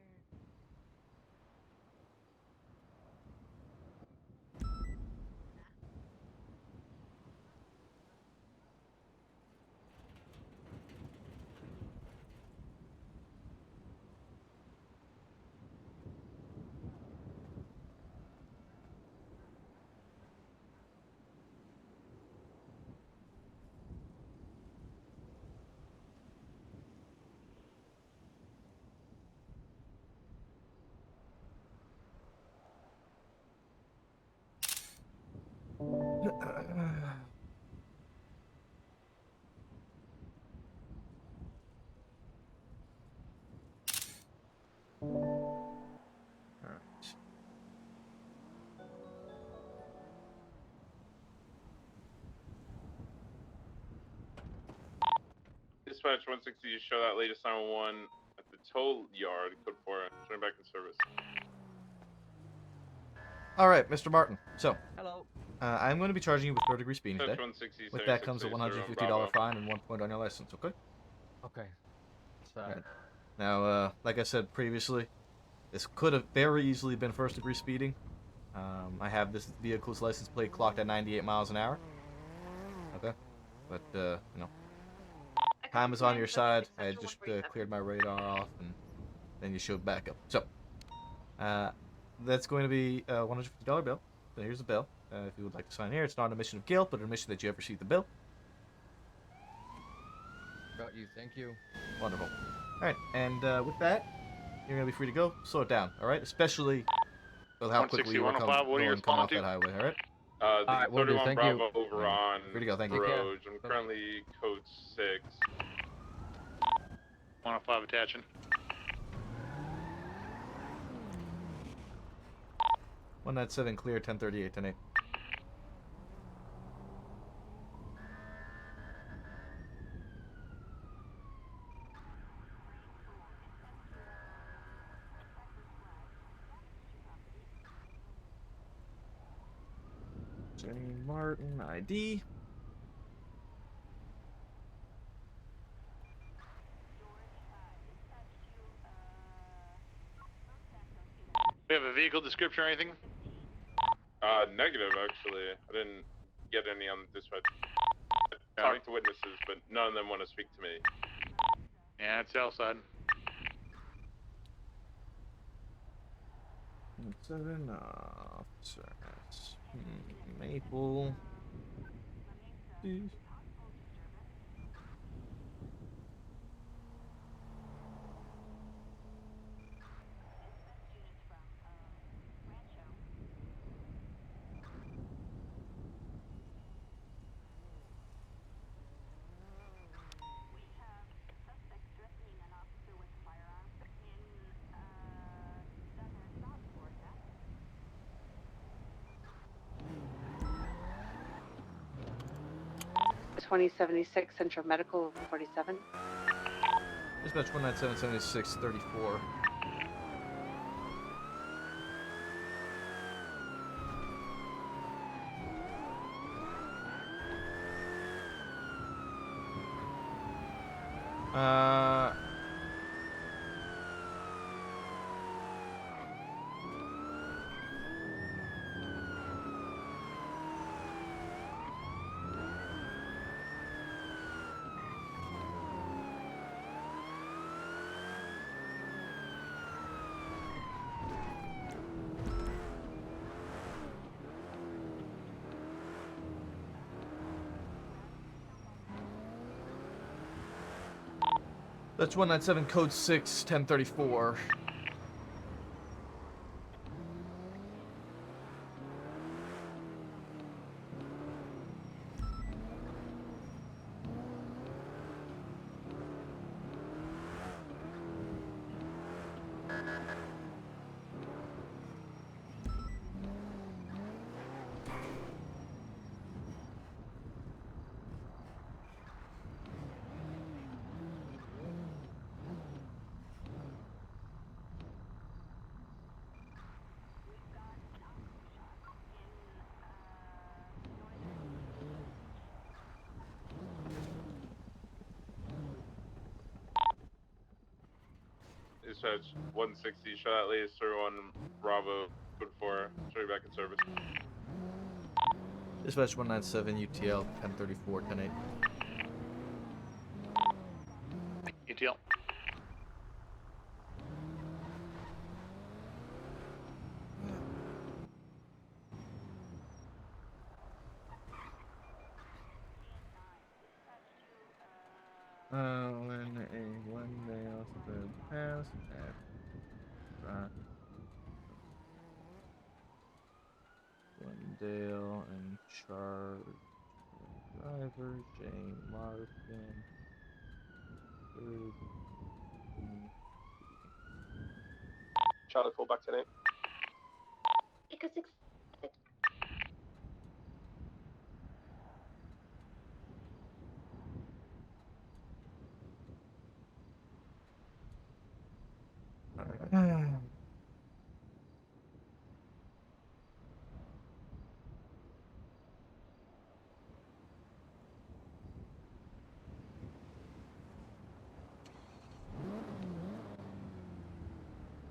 Dispatch 160, you show that latest 911 at the tow yard, code 4, turn back in service. Alright, Mr. Martin. So, hello. I'm going to be charging you with third degree speeding Dispatch today. 160, With that comes a $150 fine and 1 point on your license, okay? Okay. Alright. Now, like I said previously, this could have very easily been first degree speeding. I have this vehicle's license plate clocked at 98 miles an hour. Okay? But, you know, time is on your side. I had just cleared my radar off, and then you showed back up. So, that's going to be a $150 bill. So here's the bill. If you would like to sign here, it's not an admission of guilt, but an admission that you have received the bill. Got you, thank you. Wonderful. Alright, and with that, you're going to be free to go. Slow it down, alright? Especially with how quickly you were coming off that highway, alright? The Alright, will do, 31 thank you. Bravo over on Free to go, thank you. Road. I'm Bye-bye. currently code 6. 105 attaching. One night 7 clear. 10:38 tonight. Jenny Martin ID. We have a vehicle description or anything? Negative, actually. I didn't get any on the dispatch. I talked to witnesses, but none of them want to speak to me. Yeah, it's outside. 7 officers. Maple. $2076 Central Medical 47. Dispatch 1977634. That's 197 code 6 1034. Dispatch 160, shot at latest 31 Bravo, code 4. Show you back in service. Dispatch 197 UTL 1034 108. ETL. When they also did pass at Glendale and charge driver Jane Martin. Charlie, call back to name. Echo 6.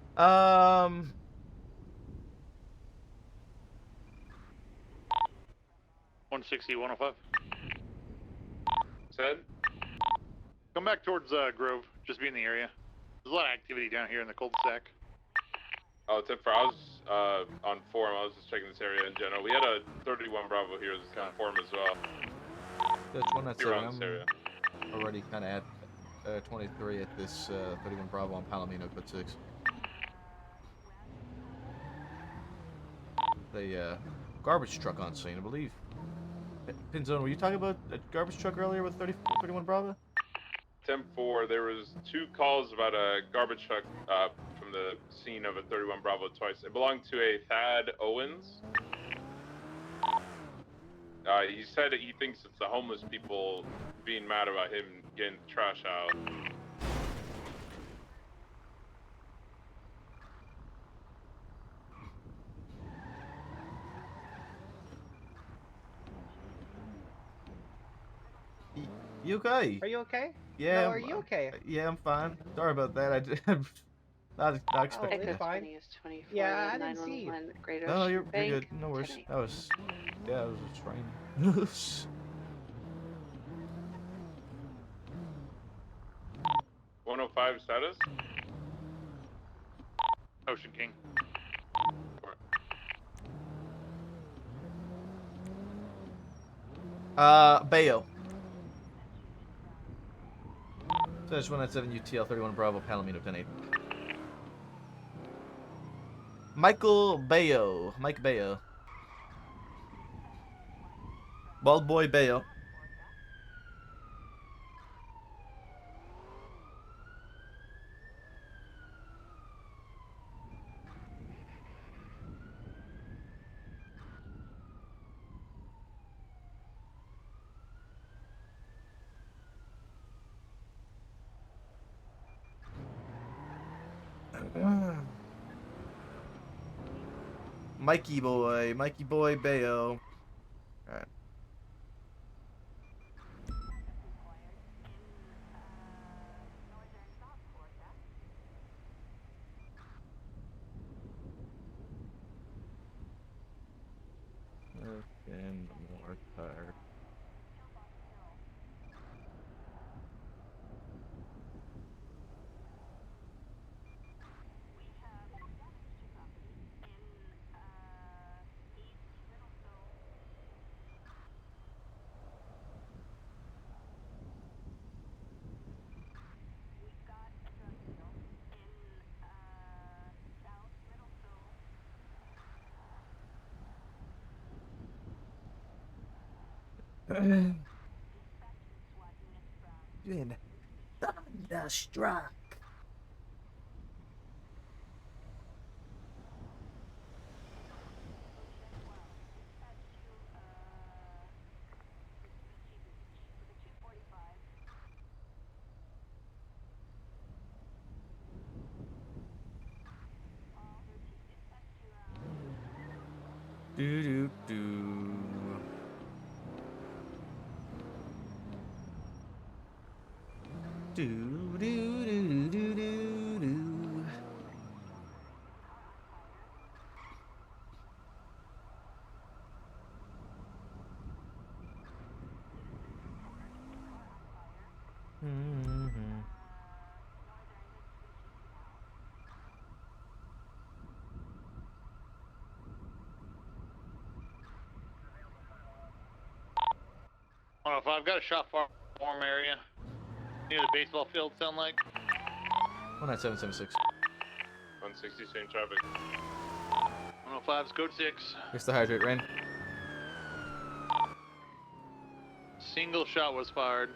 Um. 160, 105. Said? Come back towards Grove. Just be in the area. There's a lot of activity down here in the cul-de-sac. Oh, tip for I was on forum. I was just checking this area in general. We had a 31 Bravo here on forum as well. That's 197. You're on this area. Already kind of at 23 at this 31 Bravo on Palomino, code 6. They garbage truck on scene, I believe. Pinzone, were you talking about a garbage truck earlier with 31 Bravo? 10-4, there was 2 calls about a garbage truck from the scene of a 31 Bravo twice. It belonged to a Thad Owens. He said that he thinks it's the homeless people being mad about him getting the trash out. You okay? Are you okay? Yeah. No, are you okay? Yeah, I'm fine. Sorry about that. I'm not expecting it's that. fine. 20 is 24. Yeah, I didn't see you. 911 Great No, Ocean you're Bank. good. No worries. 10-8. That was, yeah, it was a train. 105 status? Ocean King. Bayo. Slash 197 UTL 31 Bravo Palomino 10-8. Michael Bayo. Mike Bayo. Bald Boy Bayo. Mikey Boy Bayo. Alright. And more tired. Been thunderstruck. Do do do. Do do do do do do. Mm-hmm. If I've got a shop farm area near the baseball field, sound like 19776. 160 same traffic. 105's code 6. Here's the hydrate rain. Single shot was fired.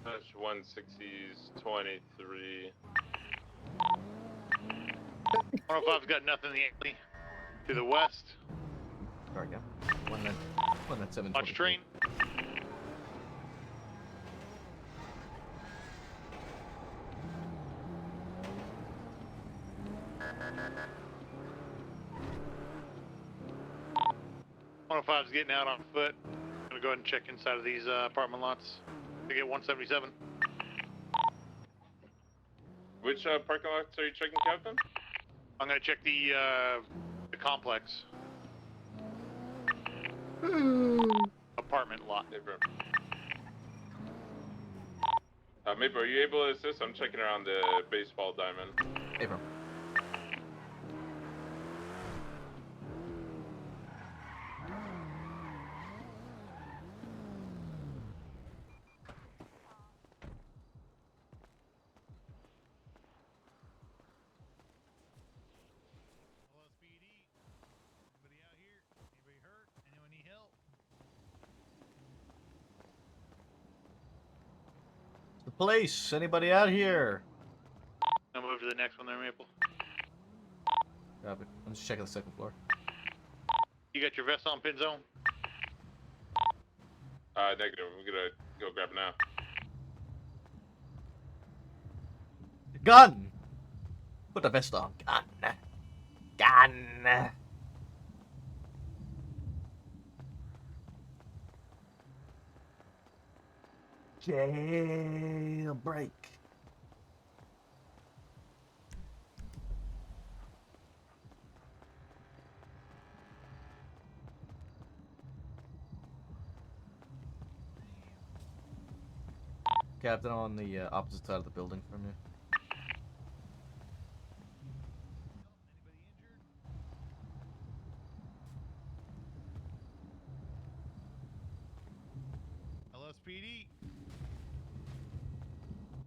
That's 160's 23. 105's got nothing in the alley. To the west. Sorry, yeah. 197. Watch train. Is getting out on foot. I'm gonna go ahead and check inside of these apartment lots to get 177. Which parking lots are you checking, Captain? I'm gonna check the complex. Apartment lot. Maple, are you able to assist? I'm checking around the baseball diamond. Hey, bro. LSPD. Anybody out here? Anybody hurt? Anyone need help? The police. Anybody out here? I'll move to the next one there, Maple. Copy. I'm just checking the second floor. You got your vest on, Pinzone? Negative. We're gonna go grab it now. Gun! Put the vest on. Gun. Gun. Jailbreak. Captain on the opposite side of the building from you. LSPD.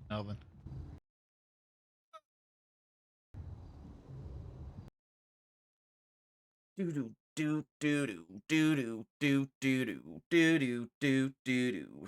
Melvin. Do do do do do do do do do do do do do do.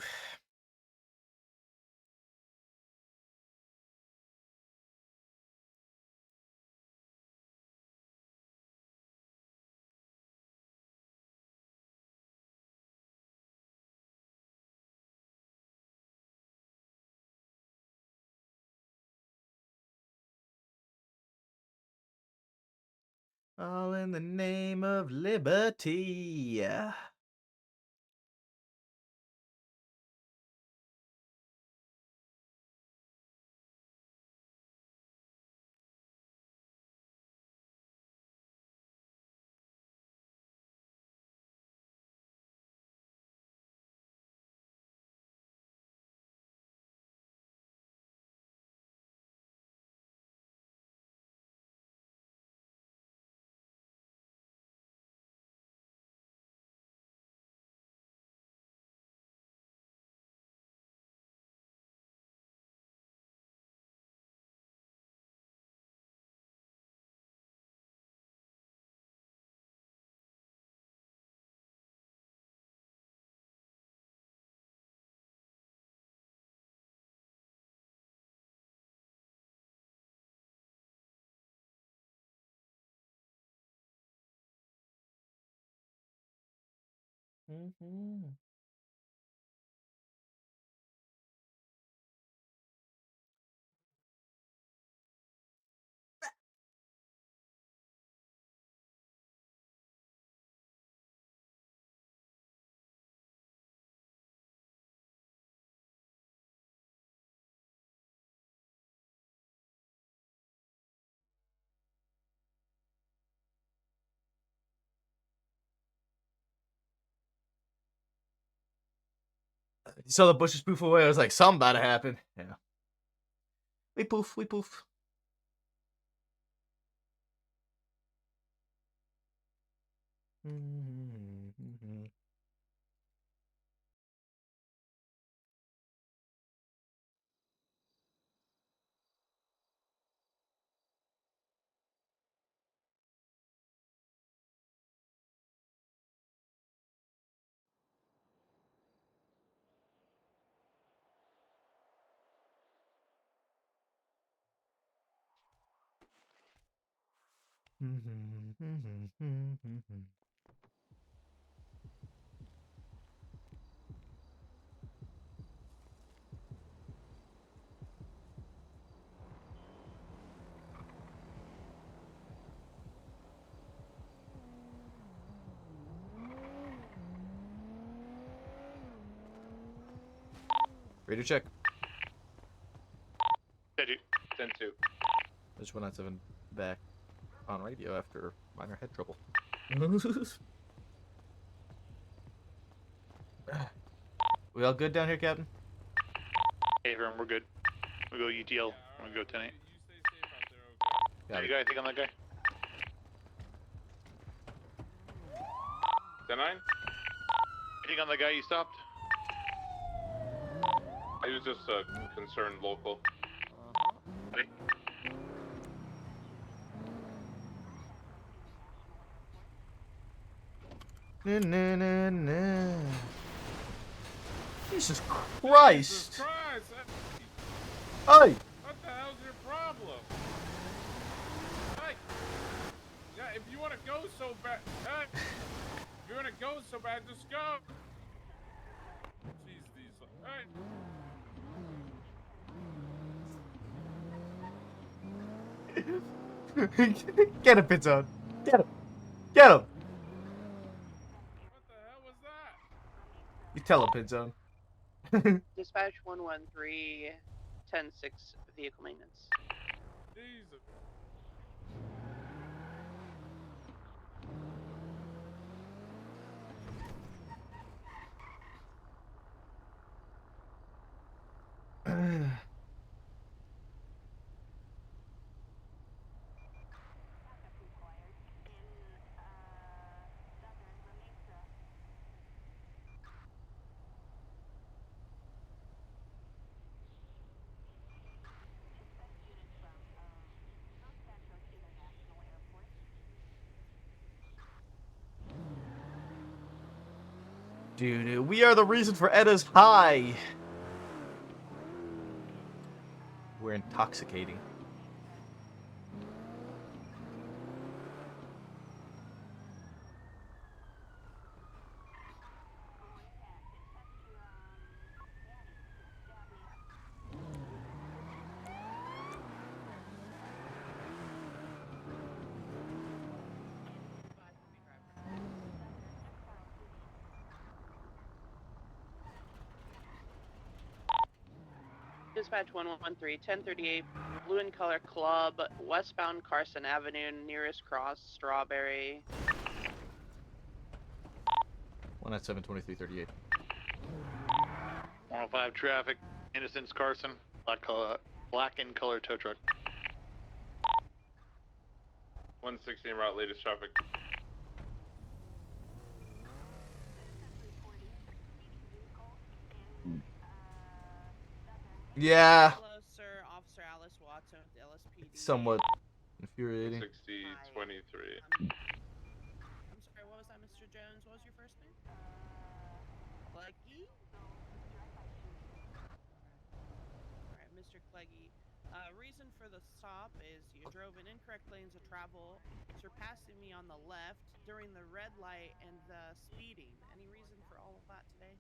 All in the name of liberty. Mm-hmm. You saw the bushes poof away. I was like, something about to happen. Yeah. We poof. We poof. Mm-hmm. Radio check. 10-2. This 197 back on radio after minor head trouble. We all good down here, Captain? Hey, everyone, we're good. We go UTL. We go 10-8. Got You it. got anything on that guy? 10-9? Anything on the guy you stopped? He was just a concerned local. Hey. Na, na, na, na. Jesus Christ! Jesus Christ! Hey! What the hell's your problem? Hey! Yeah, if you want to go so bad, hey! If you want to go so bad, just go! Jeez, these, hey! Get him, Pizzone. Get him. Get him. What the hell was that? You tell him, Pizzone. Dispatch 113, 10-6 vehicle maintenance. Jesus. Dude, we are the reason for Edda's high. We're intoxicating. Dispatch 113, 1038, blue in color club, westbound Carson Avenue, nearest cross, Strawberry. 197, 2338. 105 traffic, Innocence Carson, black in color tow truck. 116 route, latest traffic. Yeah. Hello, sir. Officer Alice Watson with the LSPD. Somewhat infuriating. 60, 23. I'm sorry, what was that, Mr. Jones? What was your first name? Cleggy? Alright, Mr. Cleggy. Reason for the stop is you drove in incorrect lanes of travel, surpassing me on the left during the red light and speeding. Any reason for all of that today?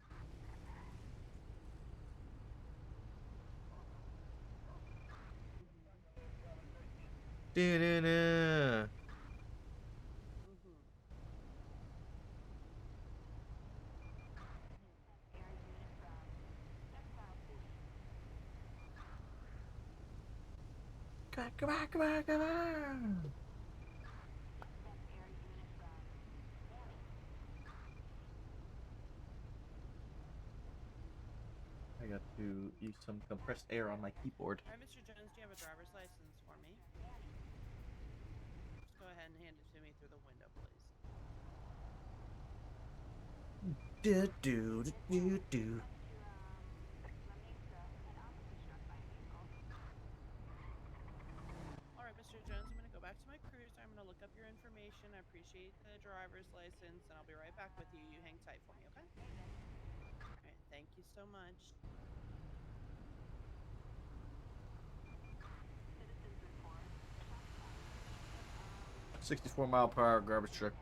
Da-da-da. Come on, come on, come on. I got to use some compressed air on my keyboard. Alright, Mr. Jones, do you have a driver's license for me? Just go ahead and hand it to me through the window, please. Do. Alright, Mr. Jones, I'm going to go back to my cruiser. I'm going to look up your information. I appreciate the driver's license, and I'll be right back with you. You hang tight for me, okay? Alright, thank you so much. 64-mile-per-hour garbage truck.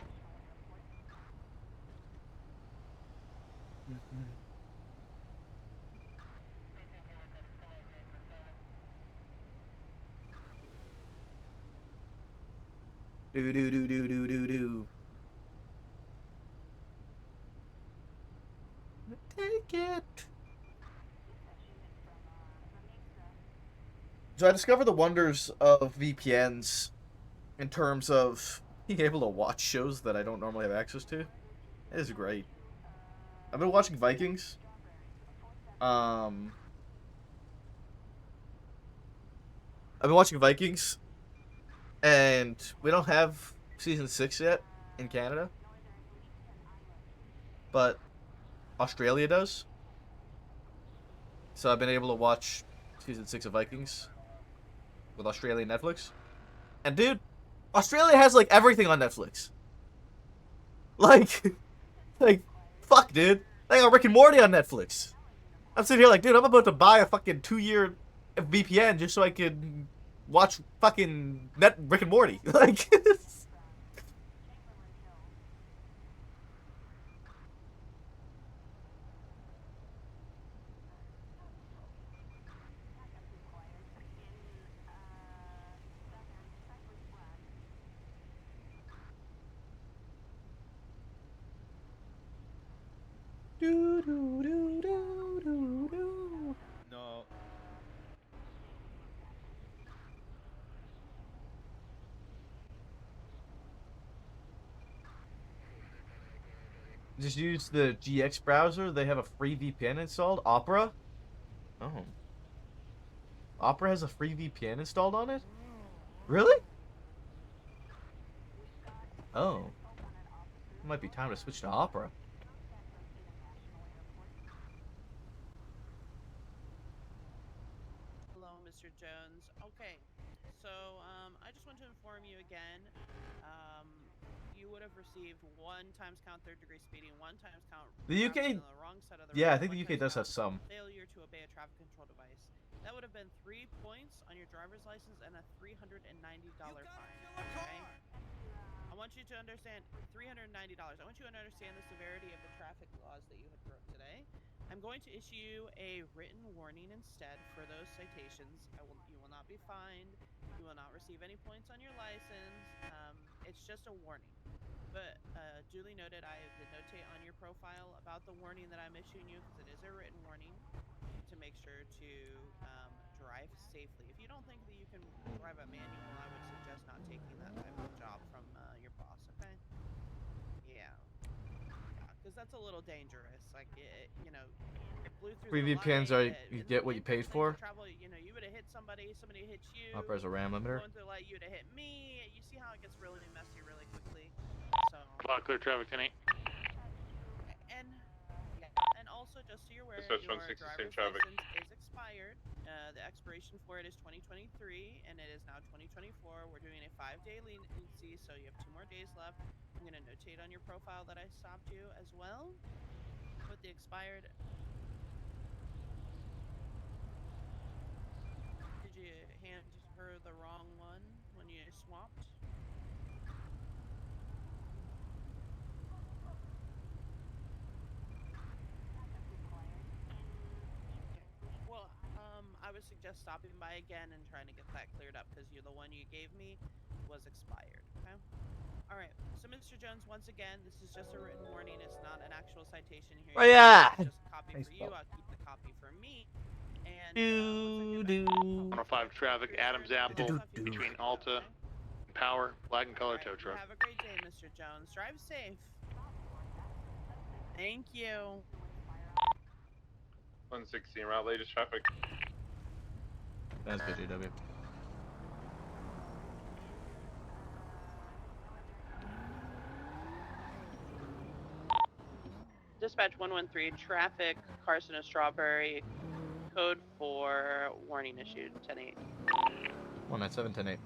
Do. Take it. So I discovered the wonders of VPNs in terms of being able to watch shows that I don't normally have access to. It is great. I've been watching Vikings. I've been watching Vikings, and we don't have season 6 yet in Canada, but Australia does. So I've been able to watch season 6 of Vikings with Australian Netflix. And dude, Australia has like everything on Netflix. Like, fuck, dude. They got Rick and Morty on Netflix. I'm sitting here like, dude, I'm about to buy a fucking 2-year VPN just so I can watch fucking Rick and Morty. Like, No. just use the GX browser. They have a free VPN installed. Opera? Oh. Opera has a free VPN installed on it? Really? Oh. It might be time to switch to Opera. Hello, Mr. Jones. Okay, so I just want to inform you again. You would have received 1 times count third-degree speeding, 1 times count The traveling UK, on the wrong side of the yeah, I road, think the 1 UK times does have count some. failure to obey a traffic control device. That would have been 3 points on your driver's license and a $390 fine. Okay? I want you to understand $390. I want you to understand the severity of the traffic laws that you had broke today. I'm going to issue you a written warning instead for those citations. You will not be fined. You will not receive any points on your license. It's just a warning. But duly noted, I did notate on your profile about the warning that I'm issuing you because it is a written warning to make sure to drive safely. If you don't think that you can drive a manual, I would suggest not taking that type of job from your boss, okay? Yeah. Because that's a little dangerous. Like, it blew through Free the VPNs light. are, you get what you paid for. Travel, you would have hit somebody hits you. Opera has a RAM limiter. Going through the light, you would have hit me. You see how it gets really messy really quickly. So. Clear traffic, 10-8. And yeah, and also just so you're aware, Dispatch your 160, same driver's traffic. license is expired. The expiration for it is 2023, and it is now 2024. We're doing a 5-day leniency, so you have 2 more days left. I'm gonna notate on your profile that I stopped you as well with the expired. Did you hand her the wrong one when you swapped? Well, I would suggest stopping by again and trying to get that cleared up because the one you gave me was expired. Okay. All right. So, Mr. Jones, once again, this is just a written warning. It's not an actual citation here. Oh yeah. It's just a copy Nice for you. ball. I'll keep the copy for me. And 105 traffic, Adams Apple, between Alta and Power, black and color tow truck. Have a great day, Mr. Jones. Drive safe. Thank you. 116 route latest traffic. That's good, JW. Dispatch 113, traffic, Carson and Strawberry, code for warning issued, 10-8. 197, 10-8.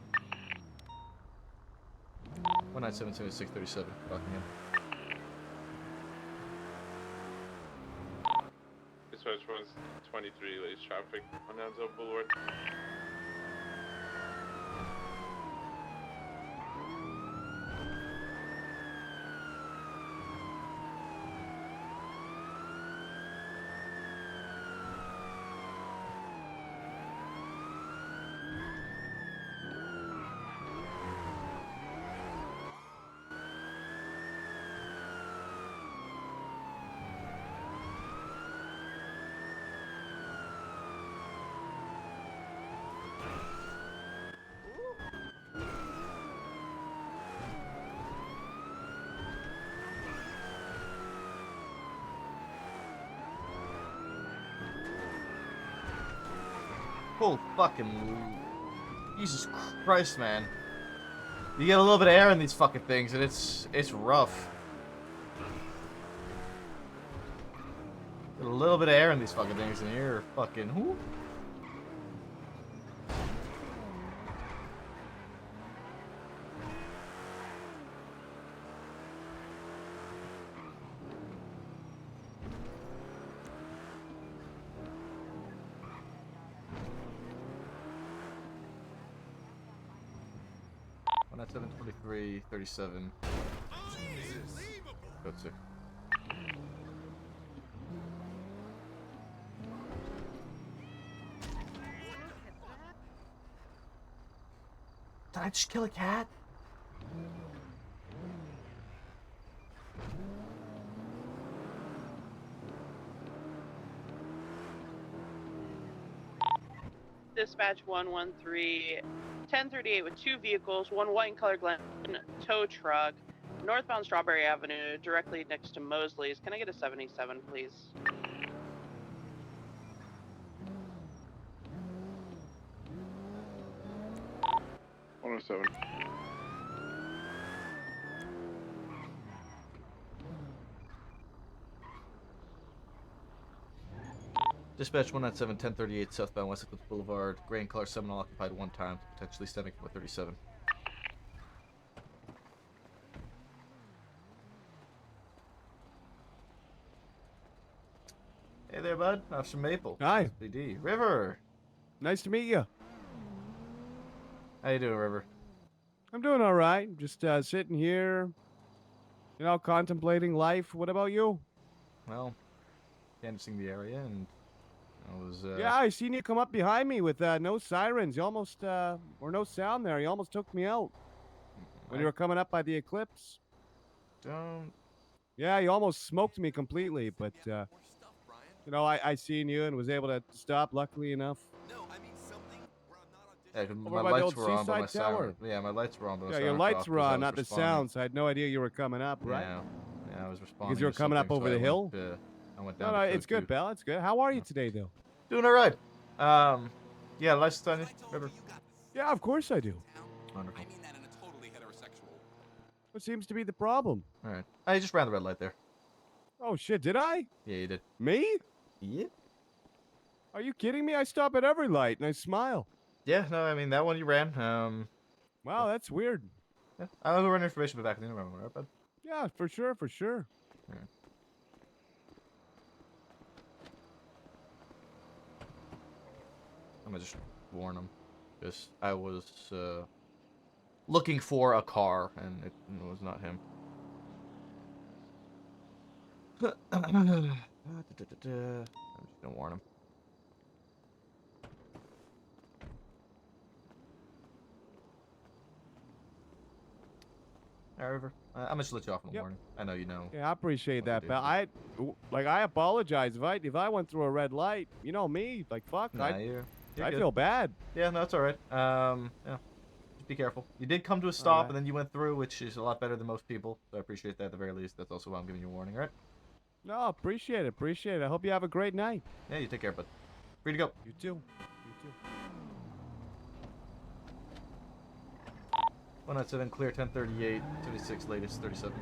197, 637. Buckingham. Dispatch 123 latest traffic on Amsel Boulevard. Oh, fucking Jesus Christ, man. You get a little bit of air in these fucking things, and it's rough. Get a little bit of air in these fucking things, and you're fucking whoo. One at 7:23, 37. Go to. Did I just kill a cat? Dispatch 113, 1038 with 2 vehicles, one white and color Glen tow truck, northbound Strawberry Avenue, directly next to Mosley's. Can I get a 77, please? $107. Dispatch 197, 1038 southbound West Eclipse Boulevard. Gray and color 7 occupied 1 time, potentially stemming from a 37. Hey there, bud. Officer Maple. Hi. LSPD. River. Nice to meet you. How you doing, River? I'm doing all right. Just sitting here, you know, contemplating life. What about you? Well, canvassing the area, and I was. Yeah, I seen you come up behind me with no sirens. You almost, or no sound there. You almost took me out when you were coming up by the eclipse. Don't. Yeah, you almost smoked me completely, but you know, I seen you and was able to stop. Luckily enough. Yeah, Over my by the lights old were on, but my Seaside Tower. siren. Yeah, my lights were on, but my Yeah, siren your was lights off were because I on, was not the responding. sound, so I had no idea you were coming up, right? Yeah, I was responding. Because you were to coming up something, over so the I hill. I went No, down. no, to it's code good, Bell. It's good. How are you today, though? Doing all right. Yeah, license on you, River. Yeah, of course I do. Wonderful. What seems to be the problem? All right. I just ran the red light there. Oh shit! Did I? Yeah, you did. Me? Yeah. Are you kidding me? I stop at every light and I smile. Yeah, no, I mean that one you ran. Wow, that's weird. Yeah, I'll run information back in the room, right, bud? Yeah, for sure, for sure. All right. I'm gonna just warn him, because I was looking for a car, and it was not him. I'm just gonna warn him. All right, River. I'm just let you off in the morning. I know you know. Yeah, I appreciate that, do, Bell. I apologize if I went through a red light. You know me, like fuck. Nah, you're I good. feel bad. Yeah, no, it's all right. Yeah, just be careful. You did come to a stop, right. and then you went through, which is a lot better than most people. So I appreciate that at the very least. That's also why I'm giving you a warning, all right? No, appreciate it, appreciate it. I hope you have a great night. Yeah, you take care, bud. Free to go. You too. You too. 197 clear, 1038, 26 latest, 37.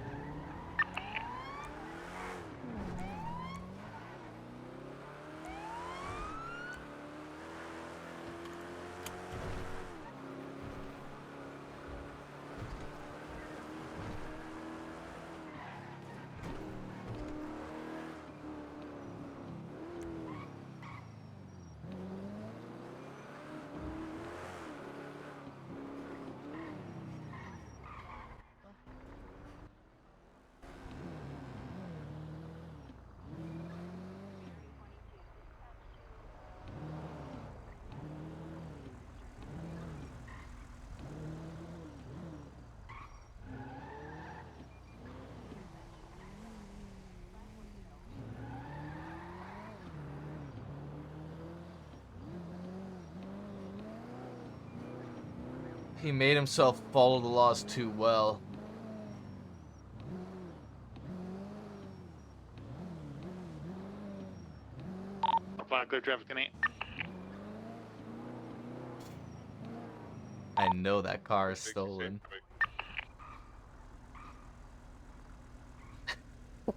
He made himself follow the laws too well. I'm fine, clear traffic 10-8. I know that car is stolen.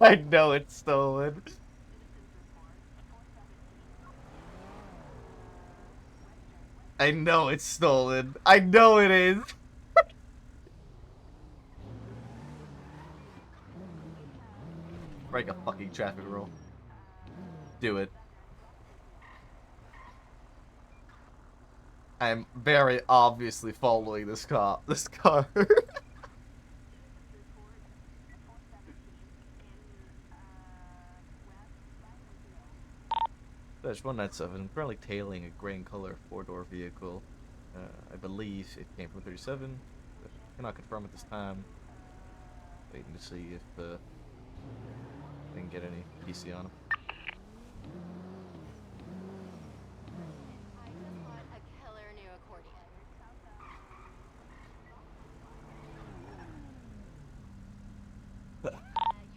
I know it's stolen. I know it's stolen. I know it is. Break a fucking traffic rule. Do it. I am very obviously following this car. Dash 197, currently tailing a gray in color 4-door vehicle. I believe it came from 37. Cannot confirm at this time. Waiting to see if they can get any PC on him.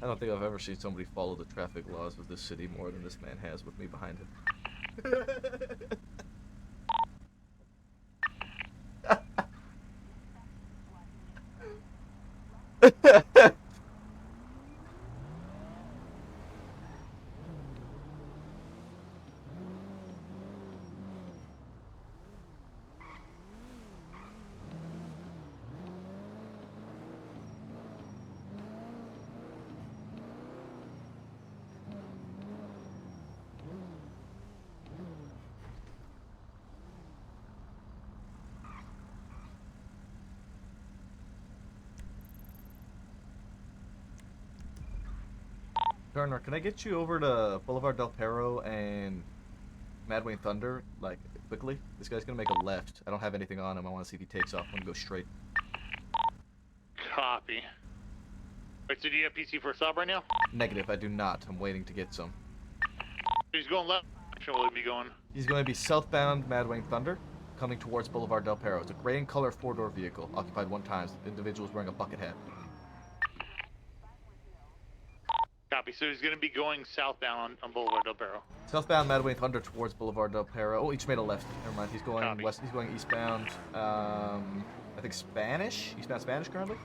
I don't think I've ever seen somebody follow the traffic laws of this city more than this man has with me behind him. Turner, can I get you over to Boulevard Del Perro and Mad Wayne Thunder, like, quickly? This guy's gonna make a left. I don't have anything on him. I want to see if he takes off. I'm gonna go straight. Copy. Wait, so do you have PC for a stop right now? Negative, I do not. I'm waiting to get some. He's going left. Which will he be going? He's going to be southbound Mad Wayne Thunder, coming towards Boulevard Del Perro. It's a gray in color 4-door vehicle, occupied 1 time. The individual is wearing a bucket hat. Copy. So he's going to be going southbound on Boulevard Del Perro. Southbound Mad Wayne Thunder towards Boulevard Del Perro. Oh, he just made a left. Never mind. He's going Copy. west. He's going eastbound. I think Spanish. Eastbound Spanish currently.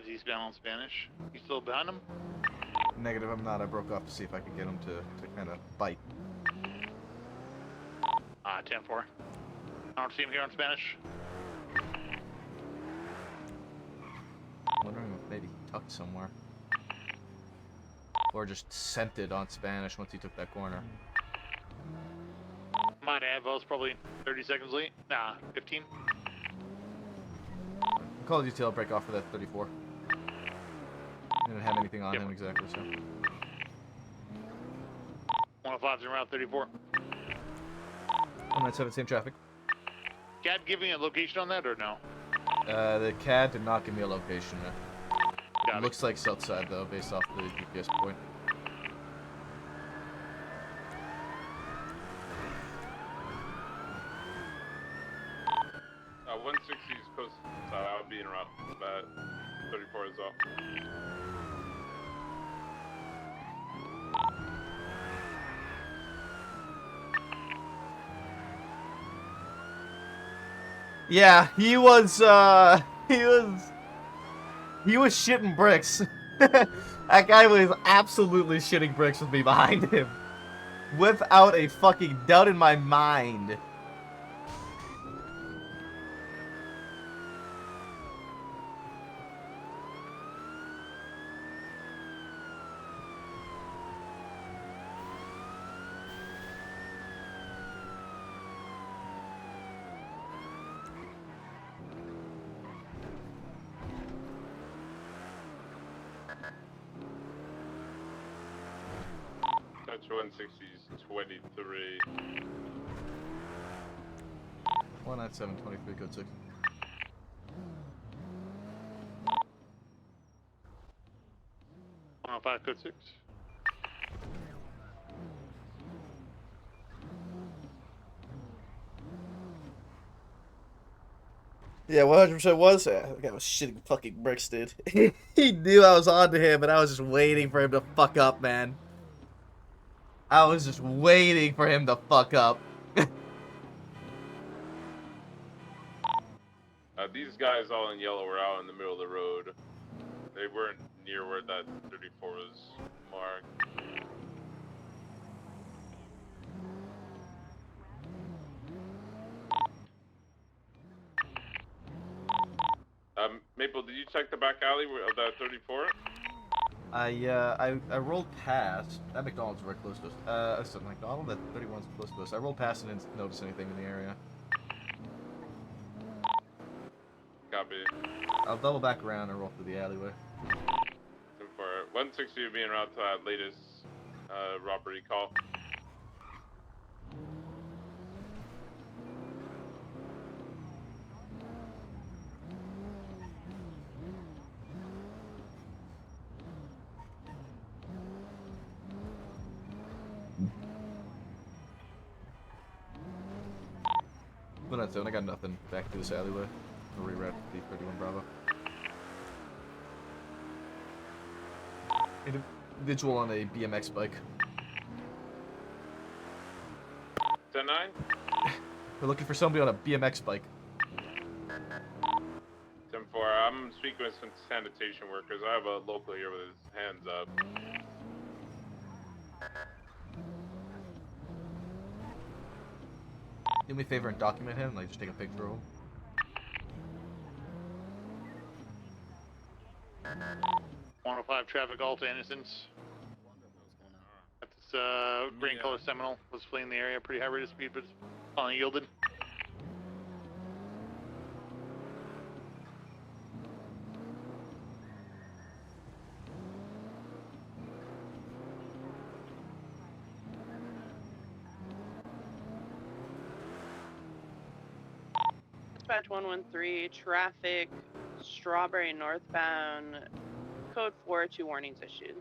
Is eastbound on Spanish. You still behind him? Negative, I'm not. I broke off to see if I could get him to kind of bite. 10-4. I don't see him here on Spanish. I'm wondering if maybe he tucked somewhere. Or just sent it on Spanish once he took that corner. Might add, I was probably 30 seconds late. Nah, 15. Call the detail, break off for that 34. I didn't have anything on him exactly, so. 105's in route 34. 197, same traffic. CAD giving a location on that or no? The CAD did not give me a location. Got it. Looks like south side though, based off the GPS point. 160 is close. So I would be in route. But 34 as well. Yeah, he was shitting bricks. That guy was absolutely shitting bricks with me behind him. Without a fucking doubt in my mind. Touch 160's 23. 197, 23, code 6. Code 6. Yeah, 100% was. That guy was shitting fucking bricks, dude. He knew I was on to him, and I was just waiting for him to fuck up, man. I was just waiting for him to fuck up. These guys all in yellow were out in the middle of the road. They weren't near where that 34 was marked. Maple, did you check the back alley of that 34? I rolled past. That McDonald's very close to us. I said McDonald, that 31's close to us. I rolled past and didn't notice anything in the area. Copy. I'll double back around and roll through the alleyway. For 160 being route to that latest robbery call. But that's it. I got nothing back to this alleyway. I'll reroute the 31 Bravo. Individual on a BMX bike. 10-9? We're looking for somebody on a BMX bike. 10-4, I'm speaking with some sanitation workers. I have a local here with his hands up. Do me a favor and document him, like just take a picture of him. 105 traffic Alta Innocence. At this green color Seminole was fleeing the area, pretty high rate of speed, but finally yielded. Dispatch 113, traffic, Strawberry northbound, code 4, 2 warnings issued.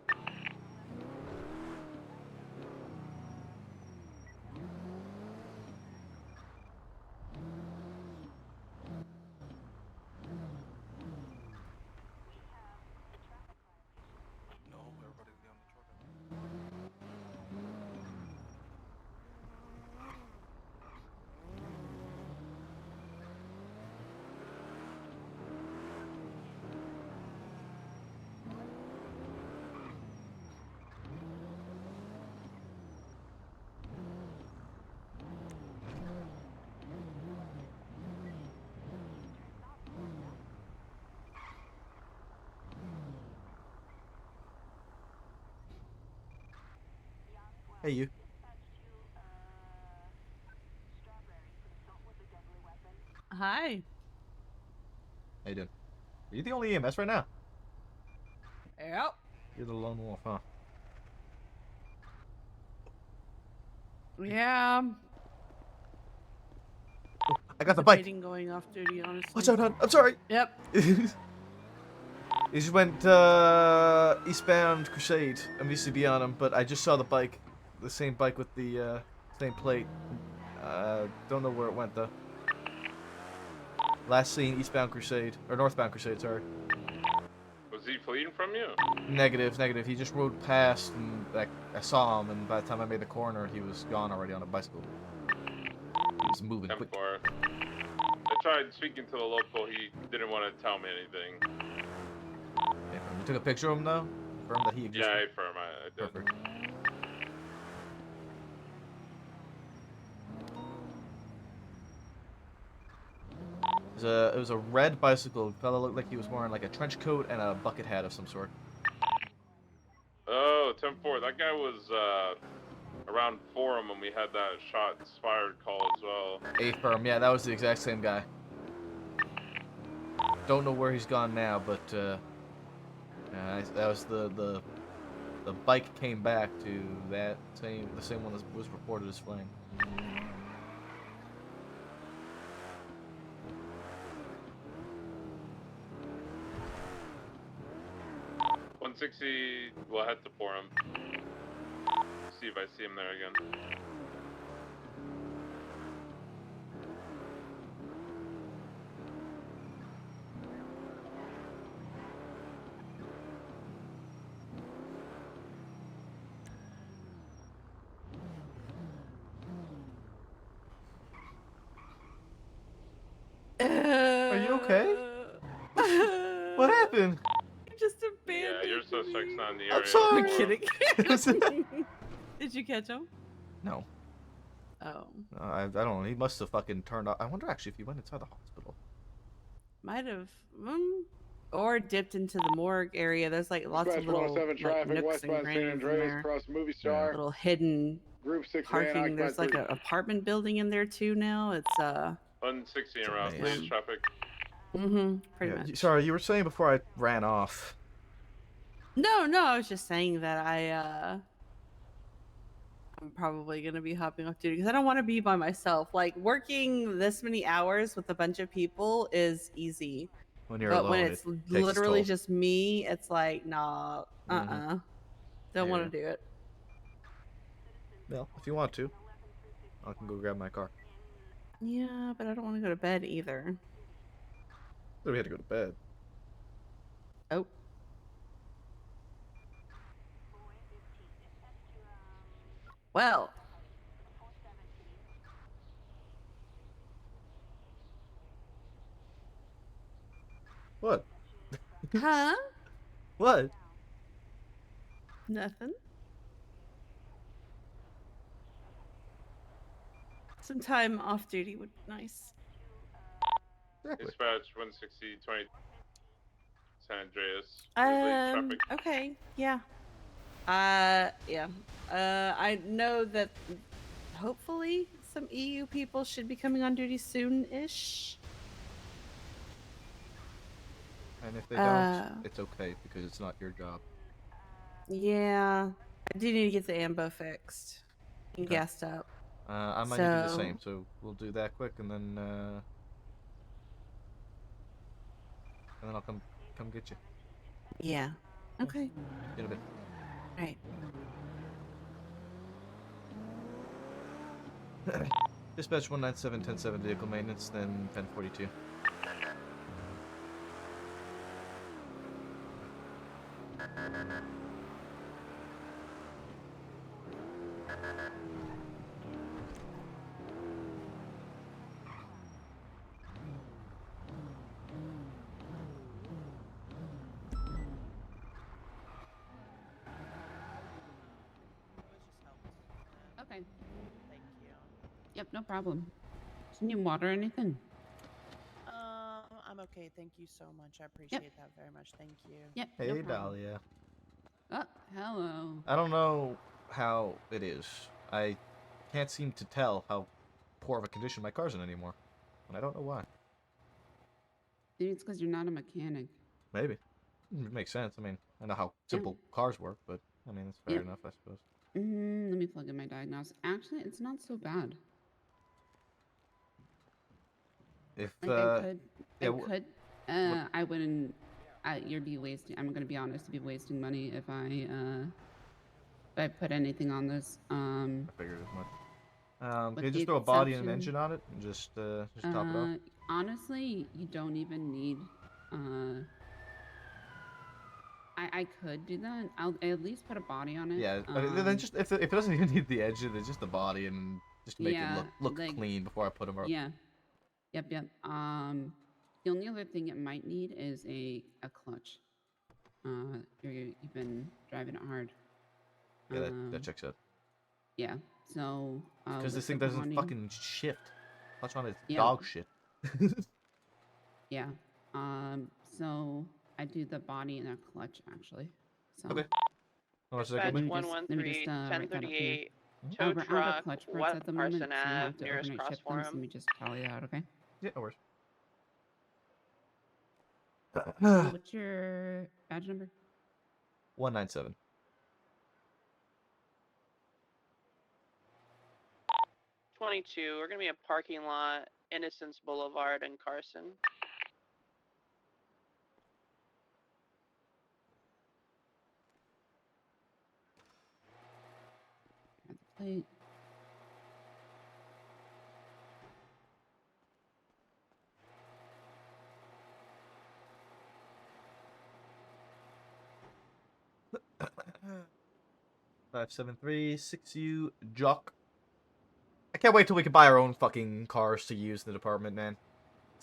Hey, you. Hi. How you doing? Are you the only EMS right now? Yep. You're the lone wolf, huh? Yeah. I got the bike. Debating going off duty, honestly. Watch out, hon. I'm sorry. Yep. He just went eastbound Crusade. I'm used to be on him, but I just saw the bike, the same bike with the same plate. Don't know where it went though. Last seen eastbound Crusade or northbound Crusade. Sorry. Was he fleeing from you? Negative, negative. He just rode past, and I saw him, and by the time I made the corner, he was gone already on a bicycle. He was moving quick. 10-4. I tried speaking to the local. He didn't want to tell me anything. You took a picture of him though? Confirmed that he existed? Yeah, I affirm. I did. Perfect. It was a red bicycle. The fella looked like he was wearing like a trench coat and a bucket hat of some sort. Oh, 10-4. That guy was around Forum when we had that shots fired call as well. A-firm, yeah, that was the exact same guy. Don't know where he's gone now, but that was the bike came back to the same one that was reported as flying. 160, we'll head to Forum. See if I see him there again. Are you okay? What happened? You just Yeah, abandoned your suspect's not in the area. I'm sorry. I'm kidding. Did you catch him? No. Oh. I don't know. He must have fucking turned off. I wonder actually if he went inside the hospital. Might have. Or dipped into the morgue area. There's like lots of Dispatch little 107 like, traffic, nooks and westbound San crannies in Andreas, there. across the movie star. Little hidden Group 6 van parking. There's like occupied an apartment building in there too now. It's 160 around, please, traffic. pretty much. Sorry, you were saying before I ran off. No, I was just saying that I'm probably gonna be hopping off duty because I don't want to be by myself. Like working this many hours with a bunch of people is easy. When you're but alone, when it it's takes its literally toll. just me, it's like nah, don't Yeah. want to do it. Well, if you want to, I can go grab my car. Yeah, but I don't want to go to bed either. So we had to go to bed. Oh. Well. What? Huh? What? Nothing. Some time off duty would be nice. Dispatch 160 20 San Andreas. Traffic. Okay, yeah. Yeah. I know that hopefully some EU people should be coming on duty soon-ish. And if they don't, it's okay because it's not your job. Yeah. I do need to get the ambo fixed and Okay. gassed up. I might need to do the same, so we'll do that quick, and then I'll come get you. Yeah. Okay. In a bit. Right. Dispatch 197 10-7 vehicle maintenance, then 1042. Okay. Thank you. Yep, no problem. Do you need water or anything? I'm okay. Thank you so much. I appreciate that very much. Thank you. Yep. Hey, no problem. Dahlia. Oh, hello. I don't know how it is. I can't seem to tell how poor of a condition my car's in anymore. And I don't know why. Maybe it's because you're not a mechanic. Maybe. It makes sense. I mean, I know how simple cars work, but I mean, it's fair enough, I suppose. Let me plug in my diagnosis. Actually, it's not so bad. If I wouldn't. You'd be wasting. I'm gonna be honest. You'd be wasting money if I put anything on this. I figured as much. Can with you the just throw a body and an exception- engine on it and just top it off? Honestly, you don't even need. I could do that. I'll at least put a body on it. Yeah, then just if it doesn't even need the engine, then just the body and just make it look like, clean before I put them up. Yeah. Yep. The only other thing it might need is a clutch. You've been driving it hard. Yeah, that checks out. Yeah. So. Because this thing with the doesn't body- fucking shift. Clutch on it's Yeah. dog shit. Yeah. So I do the body and a clutch actually. So. Okay. How much is Dispatch that gonna be? 113 write that up for you. 1038 tow We're out truck of clutch parts West at the moment, Carson so you Ave have to nearest overnight cross ship them. So forum. let me just tally that, okay? Yeah, no worries. What's your badge number? 197. We're gonna be a parking lot, Innocence Boulevard in Carson. Plate. Five 573-6U Jock. I can't wait till we can buy our own fucking cars to use in the department, man.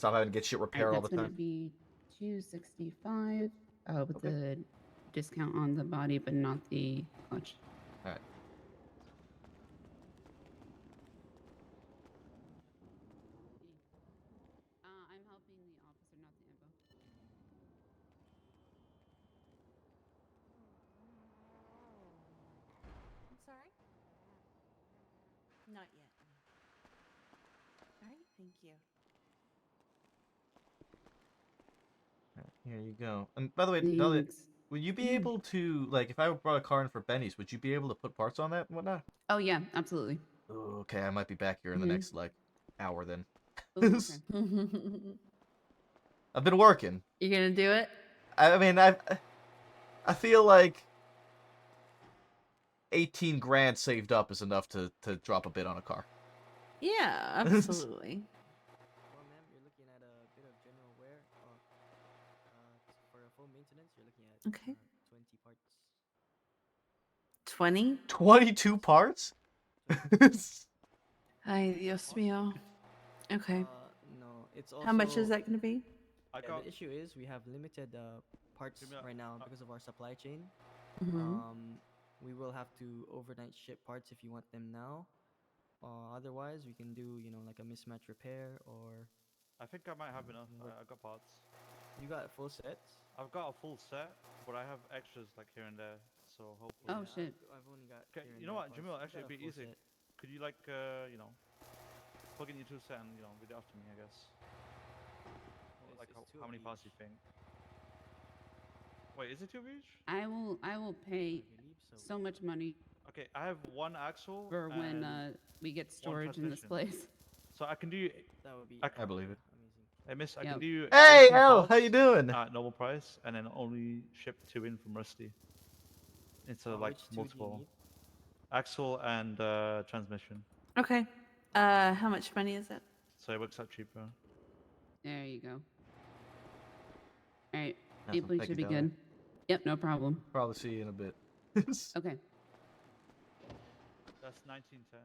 Stop having to get shit repaired all That's the gonna time. be 265 with Okay. the discount on the body, but not the clutch. All right. I'm helping the officer, not the info. I'm sorry? Not yet. All right, thank you. Here you go. And by the way, Thanks. would you be able to, like, if I brought a car in for Benny's, would you be able to put parts on that and whatnot? Oh yeah, absolutely. Oh, okay, I might be back here in the Mhm. next, like, hour then. Ooh, okay. I've been working. You're gonna do it? I mean, I feel like 18 grand saved up is enough to drop a bit on a car. Yeah, absolutely. Well, ma'am, you're looking at a bit of general wear. For a full maintenance, you're looking at Okay. 20 parts. 20? 22 parts? Ay, Dios mío. Okay. No, it's also. How much is that gonna be? The issue is we have limited parts right now because of our supply chain. Mhm. We will have to overnight ship parts if you want them now. Otherwise, we can do like a mismatch repair or. I think I might have enough. I got parts. You got full sets? I've got a full set, but I have extras like here and there. So hopefully. Oh shit. I've only got. Okay, here and you know there what, parts. Jamil? You Actually, got it'd a be full easy. set. Could you plug in your tool set and read it after me? I guess. Like it's two how of many parts do you think? Wait, is it 2 of each? I will pay so much money. Okay, I have one axle for when and we get one storage in this transmission. place. So I can do. That would be. I believe it. Hey, miss, I Yep. can do. Hey, 18 L, how parts you doing? At normal price, and then only ship 2 in from Rusty. Instead of like Which 2 do you multiple. need? Axle and transmission. Okay. How much money is it? So it works out cheaper. There you go. All right, Awesome. people Thank should you, be Dolly. good. Yep, no problem. Probably see you in a bit. Okay. That's 1910.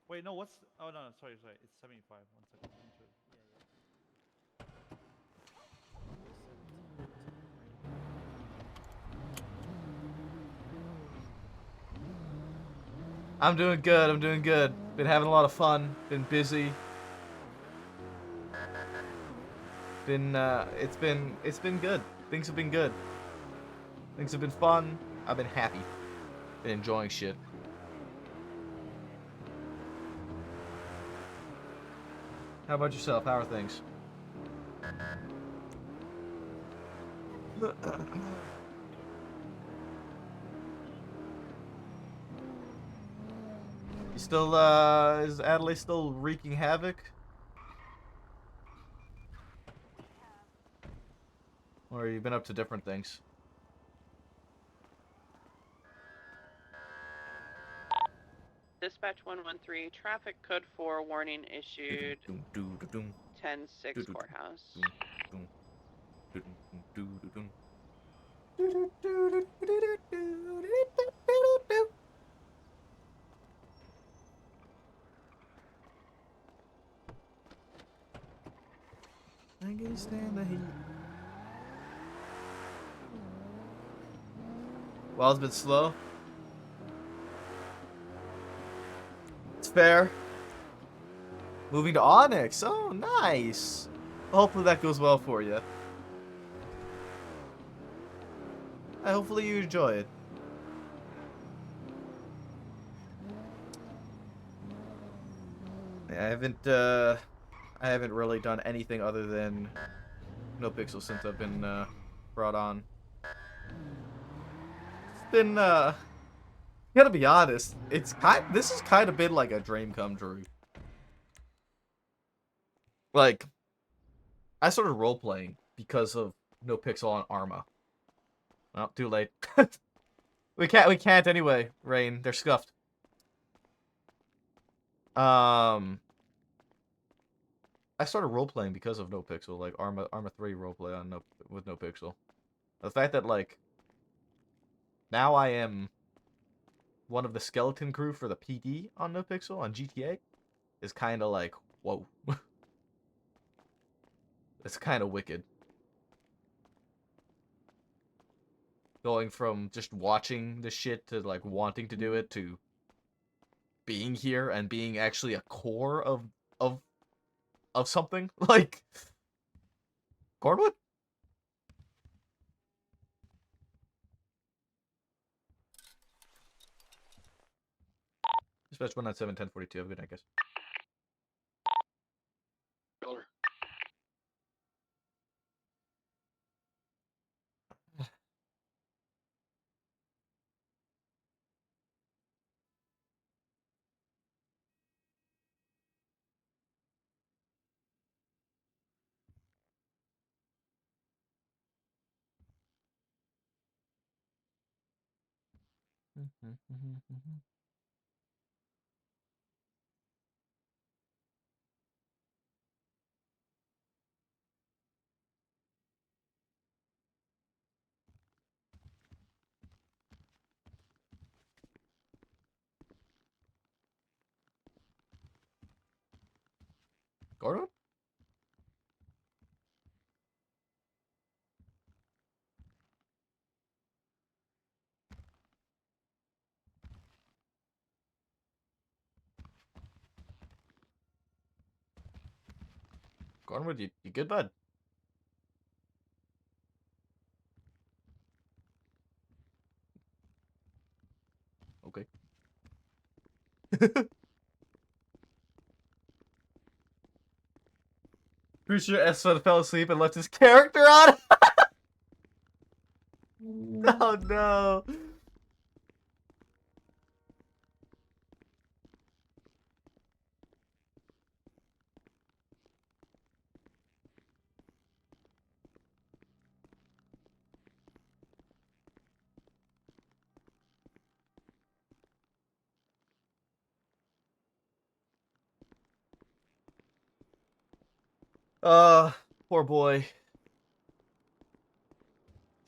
Wait, no, what's. Oh, no, sorry. It's 75. 1 second. I'm doing good. I'm doing good. Been having a lot of fun. Been busy. It's been good. Things have been good. Things have been fun. I've been happy. Been enjoying shit. How about yourself? How are things? You still, is Adelaide still wreaking havoc? Or have you been up to different things? Dispatch 113, traffic code 4 warning issued. 10-6 courthouse. I can stand the heat. Well, it's been slow. It's fair. Moving to Onyx. Oh, nice. Hopefully that goes well for you. Hopefully you enjoy it. Yeah, I haven't really done anything other than NoPixel since I've been brought on. It's been gotta be honest, this has kind of been like a dream come true. Like, I started role playing because of NoPixel on Arma. Well, too late. we can't anyway, Rain. They're scuffed. I started role playing because of NoPixel, like Arma 3 roleplay on with NoPixel. The fact that like now I am one of the skeleton crew for the PD on NoPixel on GTA is kind of like whoa. It's kind of wicked. Going from just watching the shit to, like, wanting to do it to being here and being actually a core of something. Like, Cornwood? Dispatch 197 1042. Have a good night, guys. Killer. Gordon? Cornwood, you good, bud? Okay. Pretty sure S1 fell asleep and left his character on. Oh no. Poor boy.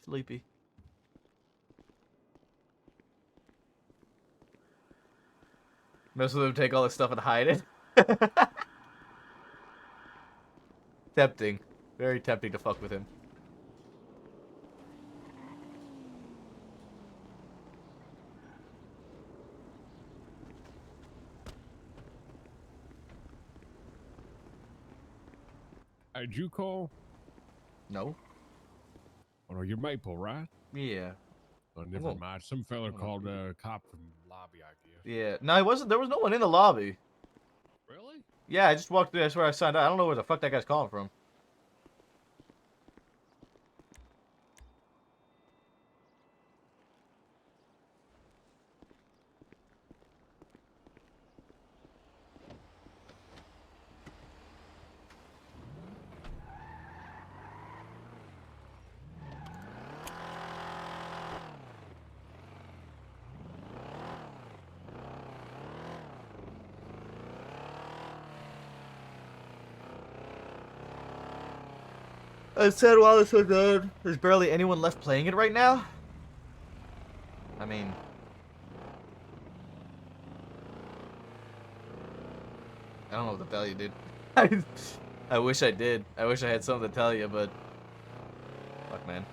Sleepy. Most of them take all this stuff and hide it. Tempting. Very tempting to fuck with him. Did you call? No. Oh, no, you're Maple, right? Yeah. Oh, never mind. Some fella called a cop from lobby, I guess. Yeah. No, it wasn't. There was no one in the lobby. Really? Yeah, I just walked through. That's where I signed out. I don't know where the fuck that guy's calling from. I said while this was done, there's barely anyone left playing it right now. I mean, I don't know what to tell you, dude. I wish I did. I wish I had something to tell you, but fuck, man.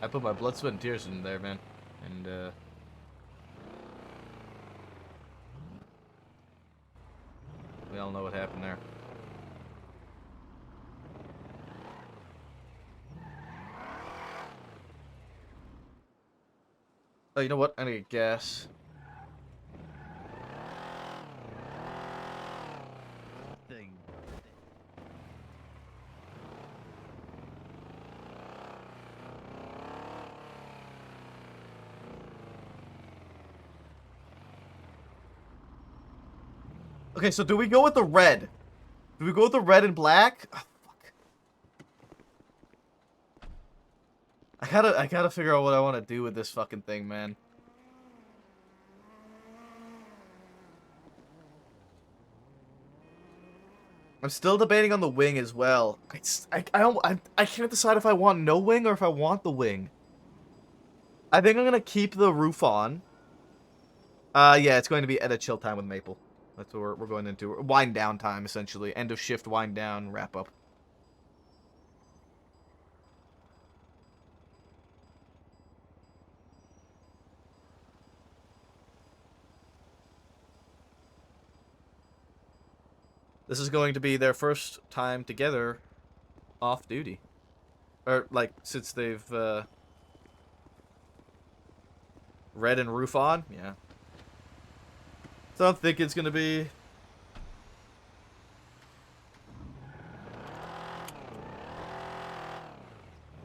I put my blood, sweat, and tears in there, man, and we all know what happened there. Oh, you know what? I need gas. Okay, so do we go with the red? Do we go with the red and black? Oh, fuck. I gotta figure out what I want to do with this fucking thing, man. I'm still debating on the wing as well. I can't decide if I want no wing or if I want the wing. I think I'm gonna keep the roof on. Yeah, it's going to be at a chill time with Maple. That's what we're going into. Wind down time, essentially. End of shift, wind down, wrap up. This is going to be their first time together off duty. Or, like, since they've, Red and Roof on? Yeah. So I'm thinking it's gonna be...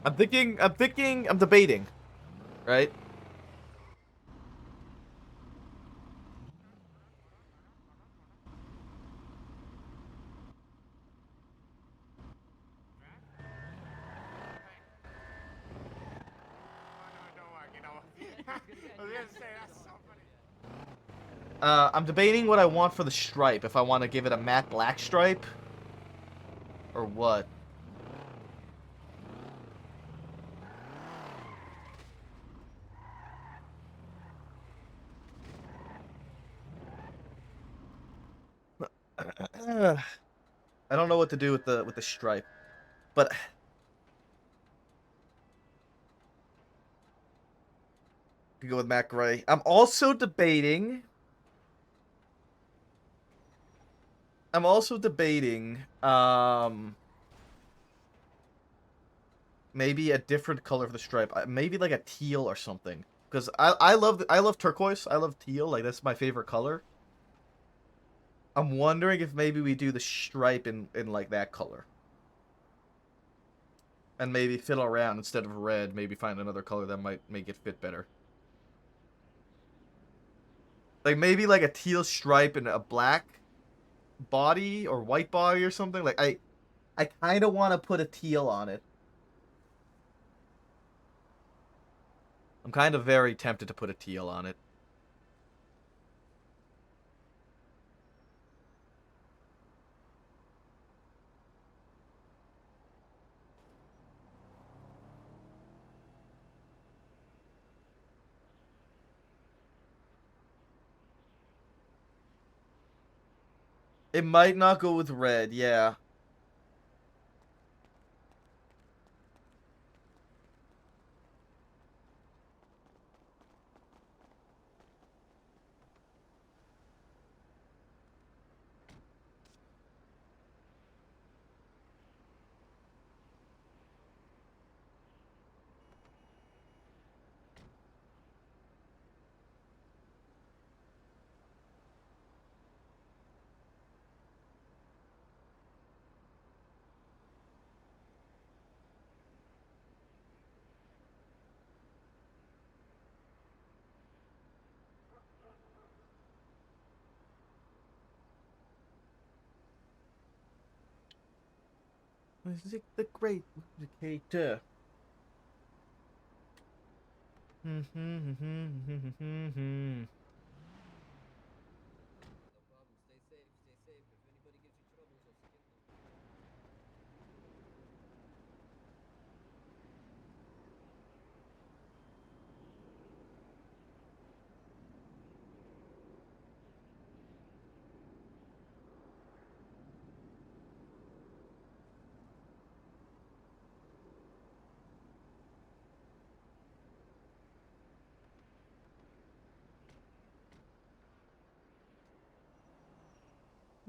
I'm debating. Right? I'm debating what I want for the stripe. If I want to give it a matte black stripe. Or what? I don't know what to do with the stripe. But... Could go with matte gray. I'm also debating... maybe a different color for the stripe. Maybe like a teal or something. Because I love turquoise. I love teal. Like, that's my favorite color. I'm wondering if maybe we do the stripe in like that color. And maybe fiddle around instead of red. Maybe find another color that might make it fit better. Like, maybe like a teal stripe and a black body or white body or something. Like, I kind of want to put a teal on it. I'm kind of very tempted to put a teal on it. It might not go with red, yeah. Music the great educator.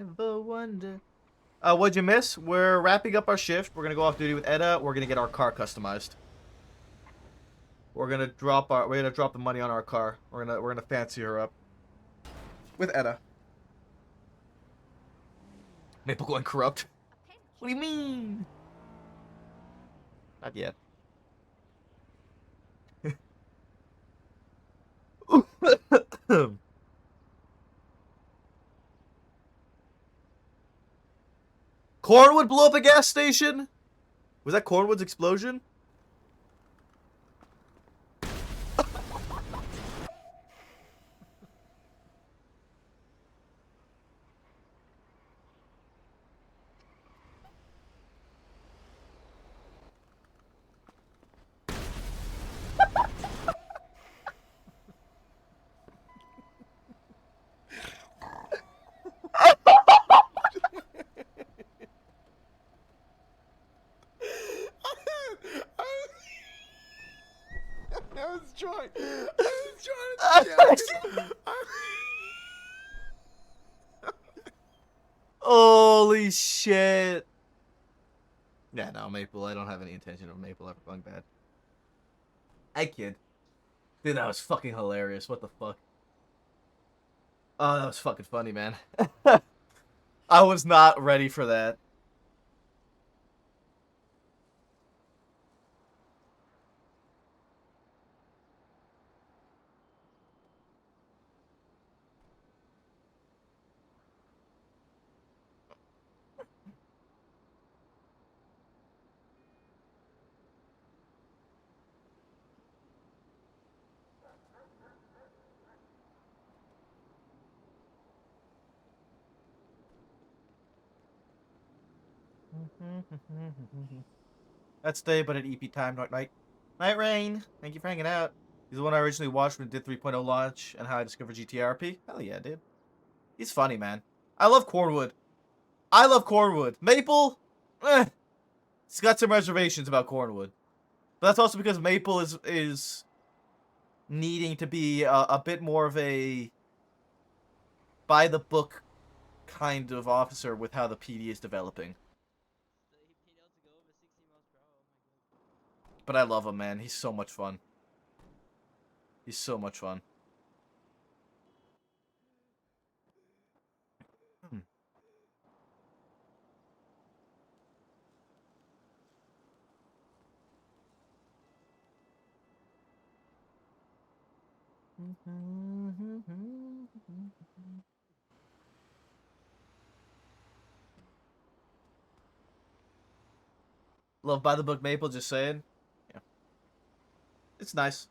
Never wonder. What'd you miss? We're wrapping up our shift. We're gonna go off duty with Edda. We're gonna get our car customized. We're gonna drop the money on our car. We're gonna fancy her up with Edda. Maple going corrupt. What do you mean? Not yet. Cornwood blew up a gas station? Was that Cornwood's explosion? Holy shit. Yeah, no, Maple, I don't have any intention of Maple ever going bad. I kid. Dude, that was fucking hilarious. What the fuck? Oh, that was fucking funny, man. I was not ready for that. That's day, but at EP time, night. Night Rain, thank you for hanging out. He's the one I originally watched when it did 3.0 launch and how I discovered GTRP. Hell yeah, dude. He's funny, man. I love Cornwood. I love Cornwood. Maple, he's got some reservations about Cornwood. But that's also because Maple is needing to be a bit more of a by-the-book kind of officer with how the PD is developing. But I love him, man. He's so much fun. He's so much fun. Love by the book Maple, just saying. Yeah. It's nice.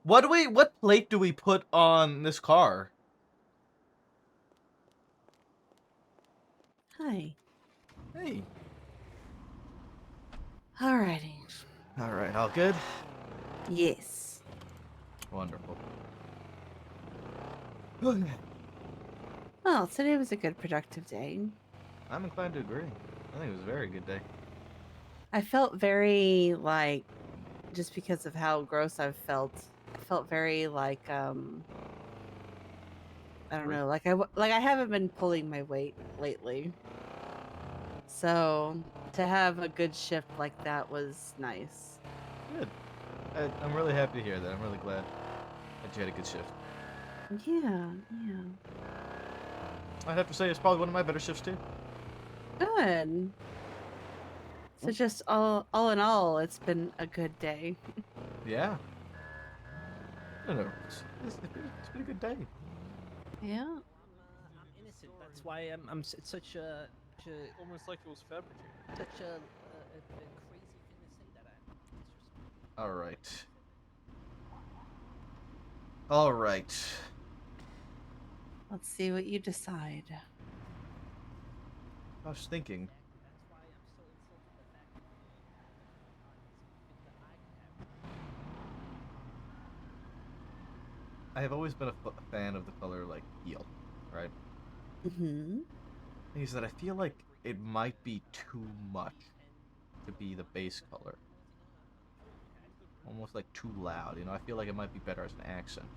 What plate do we put on this car? Hi. Hey. Alrighty. Alright, all good? Yes. Wonderful. Well, today was a good, productive day. I'm inclined to agree. I think it was a very good day. I felt very, like, just because of how gross I've felt, I felt very, like, I don't know, like I haven't been pulling my weight lately. So, to have a good shift like that was nice. Good. I'm really happy to hear that. I'm really glad that you had a good shift. Yeah, yeah. I'd have to say it's probably one of my better shifts too. Good. So just all in all, it's been a good day. Yeah. I don't know. It's been a good day. Yeah. I'm innocent. That's why it's such a Almost like it was fabricated. such a crazy thing to say that I'm. All right. All right. Let's see what you decide. I was thinking. I have always been a fan of the color like teal, right? Mm-hmm. Thing is that I feel like it might be too much to be the base color. Almost like too loud, you know? I feel like it might be better as an accent.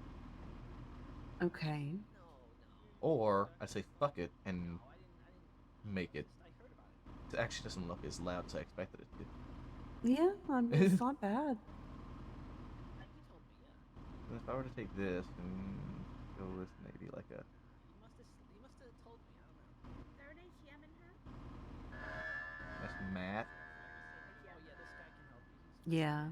Okay. Or I say fuck it and make it. It actually doesn't look as loud as I expected it to. Yeah, it's not bad. And if I were to take this and go with maybe like a. You must have told me. I don't know. That's matte. Oh yeah, this guy can help you. Yeah.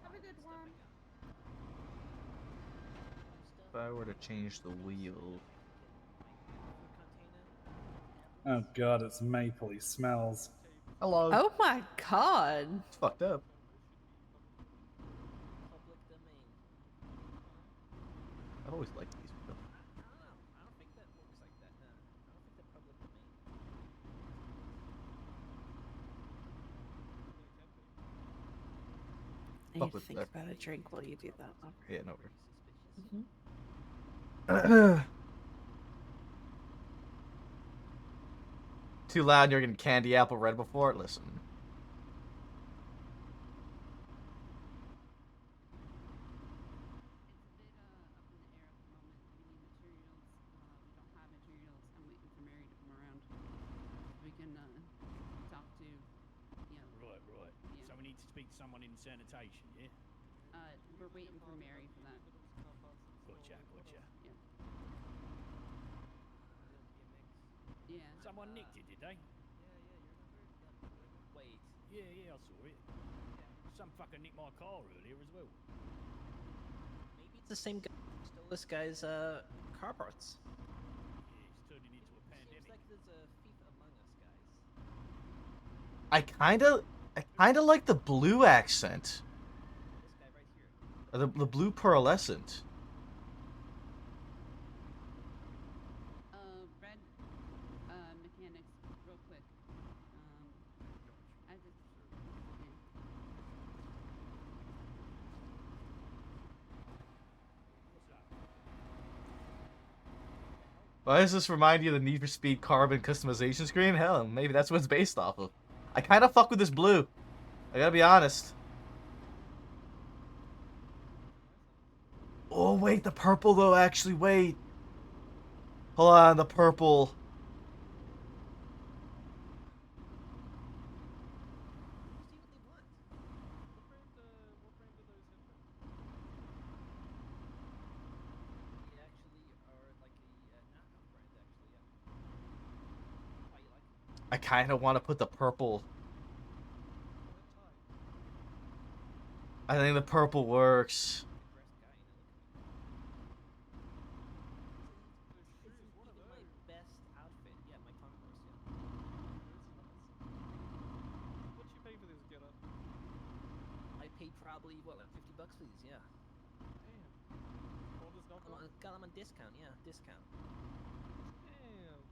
Have a good one. If I were to change the wheel. Oh god, it's maple. He smells. Hello. Oh my god. It's fucked up. Public domain. I always like these. I don't know. I don't think that works like that. No. I don't think they're public domain. I Fuck need to with think that. about a drink while you do that. Yeah, no Mm-hmm. worries. Too loud and you're getting candy apple red before it? Listen. We can talk to, Right. So we need to speak to someone in sanitation, yeah? we're waiting for Mary for that. Gotcha. Yeah. Yeah. Someone nicked it, did they? Wait. Yeah, I saw it. Some fucker nicked my car earlier as well. Maybe it's the same guy who stole this guy's car parts. Yeah, it's turning into a pandemic. Seems like there's a thief among us, guys. I kinda like the blue accent. This guy right here. The blue pearlescent. Red, mechanics, real quick. I just, Why does this remind you of the Need for Speed carbon customization screen? Hell, maybe that's what it's based off of. I kind of fuck with this blue. I gotta be honest. Oh, wait, the purple, though, actually, wait. Hold on, the purple. They actually are like a knockoff brand, actually, yeah. How you like it? I kind of want to put the purple. I think the purple works. This is even my best outfit. Yeah, my concourse, yeah. What'd you pay for this getup? I paid probably, what, like $50 for these, yeah. Damn. All this knockoff? Got them on discount, yeah, discount. Damn.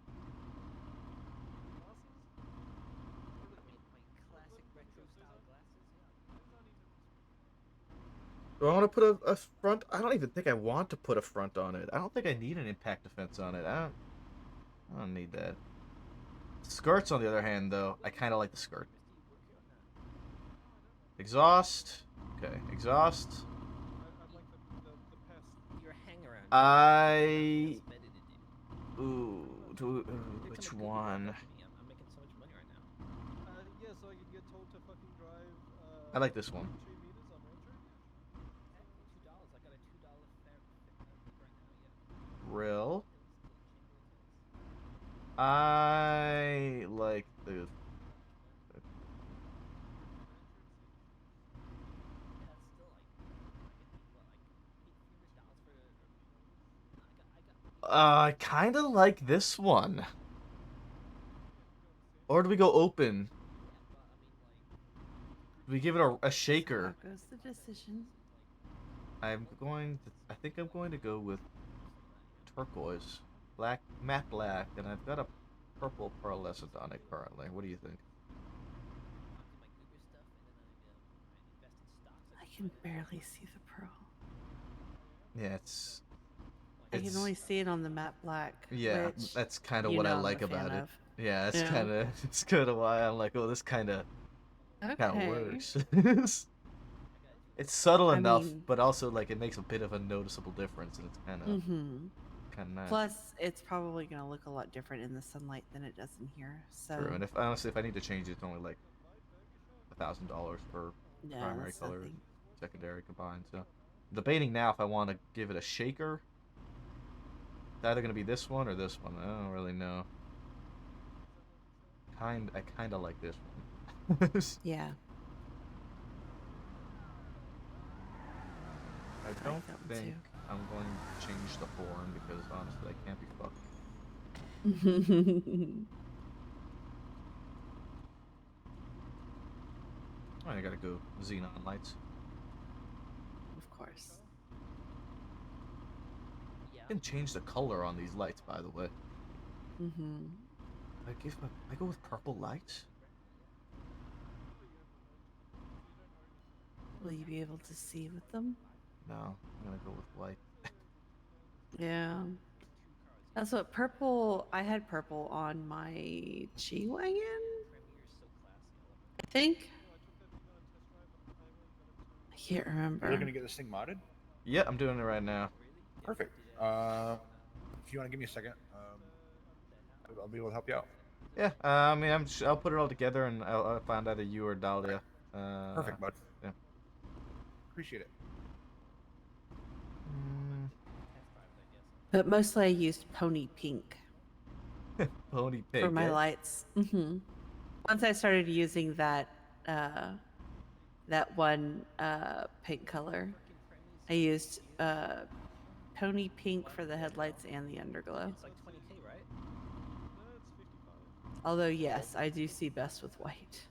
Glasses? I mean, my classic retro style glasses, yeah. Do I want to put a front? I don't even think I want to put a front on it. I don't think I need an impact defense on it. I don't need that. Skirts, on the other hand, though, I kind of like the skirt. Exhaust. Okay, exhaust. Your hang around. Which one? I'm making so much money right now. Yeah, so I could get told to fucking drive. I like this one. 3 meters on road trip. $2. I got a $2 fare right now, yeah. Real. I like the. I kind of like this one. Or do we go open? Do we give it a shaker? There goes the decision. I think I'm going to go with turquoise, black, matte black, and I've got a purple pearlescent on it currently. What do you think? I can barely see the pearl. Yeah, I can only see it on the matte black. Yeah, which that's kind of you what know I I'm a like fan about it. of. Yeah, it's Yeah. kind of why I'm like, oh, this kind of Okay. works. It's subtle I enough, mean- but also like it makes a bit of a noticeable difference, and it's kind of nice. Plus, it's probably going to look a lot different in the sunlight than it does in here. So True, and if honestly, if I need to change it, it's only like $1,000 for Yeah, primary that's color, nothing. secondary combined. So, debating now if I want to give it a shaker. It's either gonna be this one or this one. I don't really know. I kind of like this one. yeah. I like don't that one think too. I'm going to change the horn because honestly, I can't be fucked. I gotta go xenon lights. Of course. You can change the color on these lights, by the way. Mm-hmm. I go with purple lights. Will you be able to see with them? No, I'm gonna go with white. Yeah. That's what purple. I had purple on my G wagon. I think. I can't remember. You're looking to get this thing modded? Yeah, I'm doing it right now. Perfect. If you want to give me a second, I'll be able to help you out. Yeah, I mean, I'll put it all together and I'll find either you or Dahlia. Perfect, bud. Yeah. Appreciate it. But mostly I used pony pink Pony for pink. my Eh? lights. Mm-hmm. Once I started using that one pink color, I used pony pink for the headlights and the underglow. It's like 20K, right? Although yes, I do see best with white.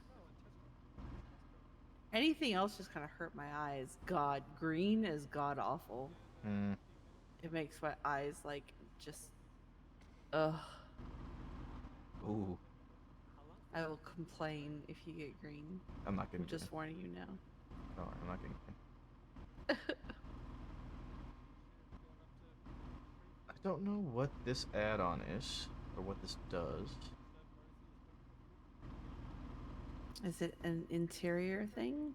Anything else just kind of hurt my eyes. God, green is god awful. Mm. It makes my eyes like just ugh. Ooh. I will complain if you get green. I'm not getting I'm just green. warning you now. No, I'm not getting green. I don't know what this add-on is or what this does. Is it an interior thing?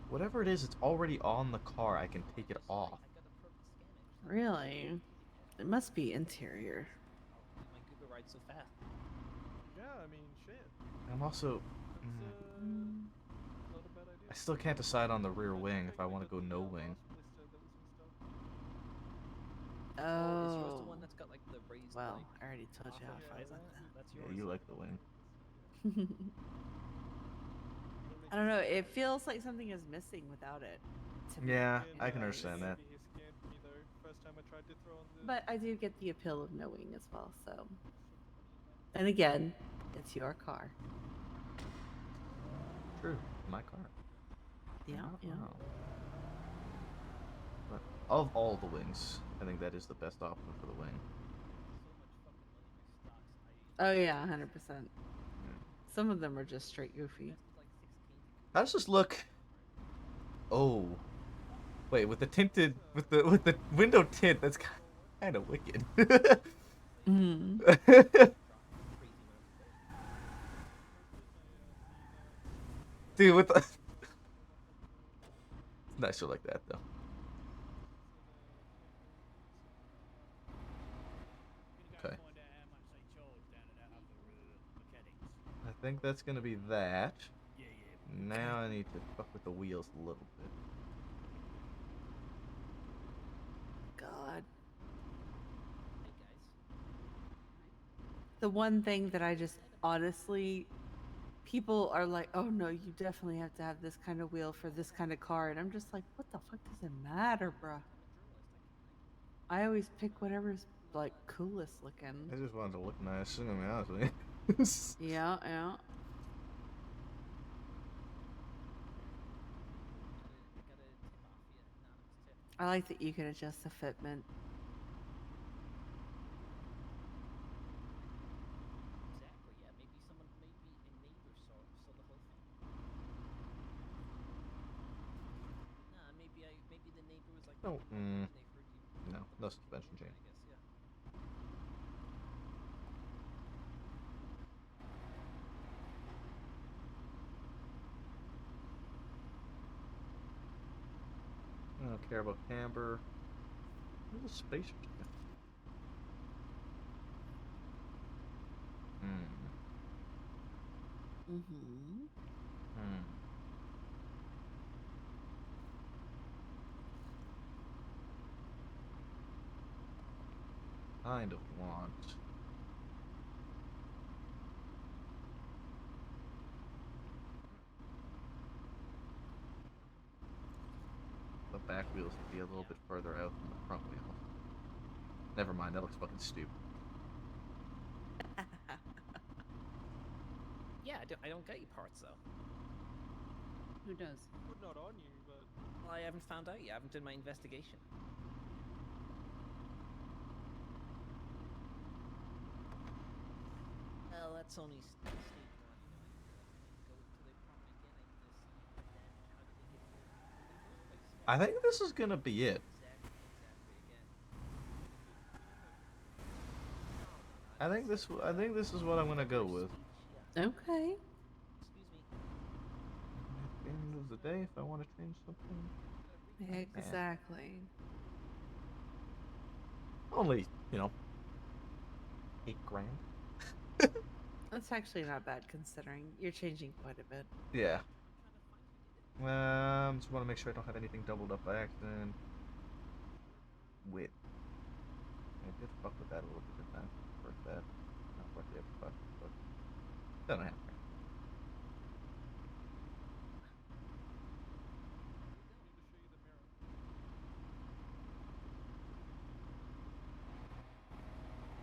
Whatever it is, it's already on the car. I can take it off. Really? It must be interior. My Google ride's so fast. Yeah, I mean, shit. I'm also. I still can't decide on the rear wing if I want to go no wing. Oh. Is yours the one that's got like the raised? Well, like, I already told you how I is felt that? about That's Yeah, yours. you like the wing. that. I don't know. It feels like something is missing without it. To me, Yeah, I anyways. can understand that. He scared me though. First time I tried to throw on the. But I do get the appeal of knowing as well. So, and again, it's your car. True, my car. Yeah, yeah. Wow. But of all the wings, I think that is the best option for the wing. Oh yeah, 100%. Some of them are just straight goofy. How does this look? Oh, wait, with the tinted, with the window tint, that's kind of wicked. Dude, with the it's nicer like that though. Okay. I think that's gonna be that. Now I need to fuck with the wheels a little bit. God. The one thing that I just honestly, people are like, oh no, you definitely have to have this kind of wheel for this kind of car. And I'm just like, what the fuck does it matter, bruh? I always pick whatever's like coolest looking. I just wanted to look nice, I'm gonna be honest with you. Yeah, yeah. I like that you can adjust the fitment. Exactly. Yeah. Maybe a neighbor saw the whole thing. Nah. Maybe the neighbor was like. No. And they heard you. No, no suspension change. I guess. Yeah. I don't care about camber. Where's the spacer? Mm-hmm. Kind of want. The back wheels to be a little bit further out than the front wheel. Never mind, that looks fucking stupid. Yeah. I don't get your parts though. Who does? Well, not on you, but Well, I haven't found out yet. I haven't done my investigation. Well, that's only stage one, you know. I go to the apartment again. I need to see then how did they get here in the first place. I think this is gonna be it. Exactly again. I think this is what I'm gonna go with. Okay. Excuse me. At the end of the day, if I want to change something, Exactly. only, you know, $8,000. That's actually not bad considering you're changing quite a bit. Yeah. Just want to make sure I don't have anything doubled up by accident. With. I did fuck with that a little bit, didn't I? Worth that. Not worth it, but doesn't happen.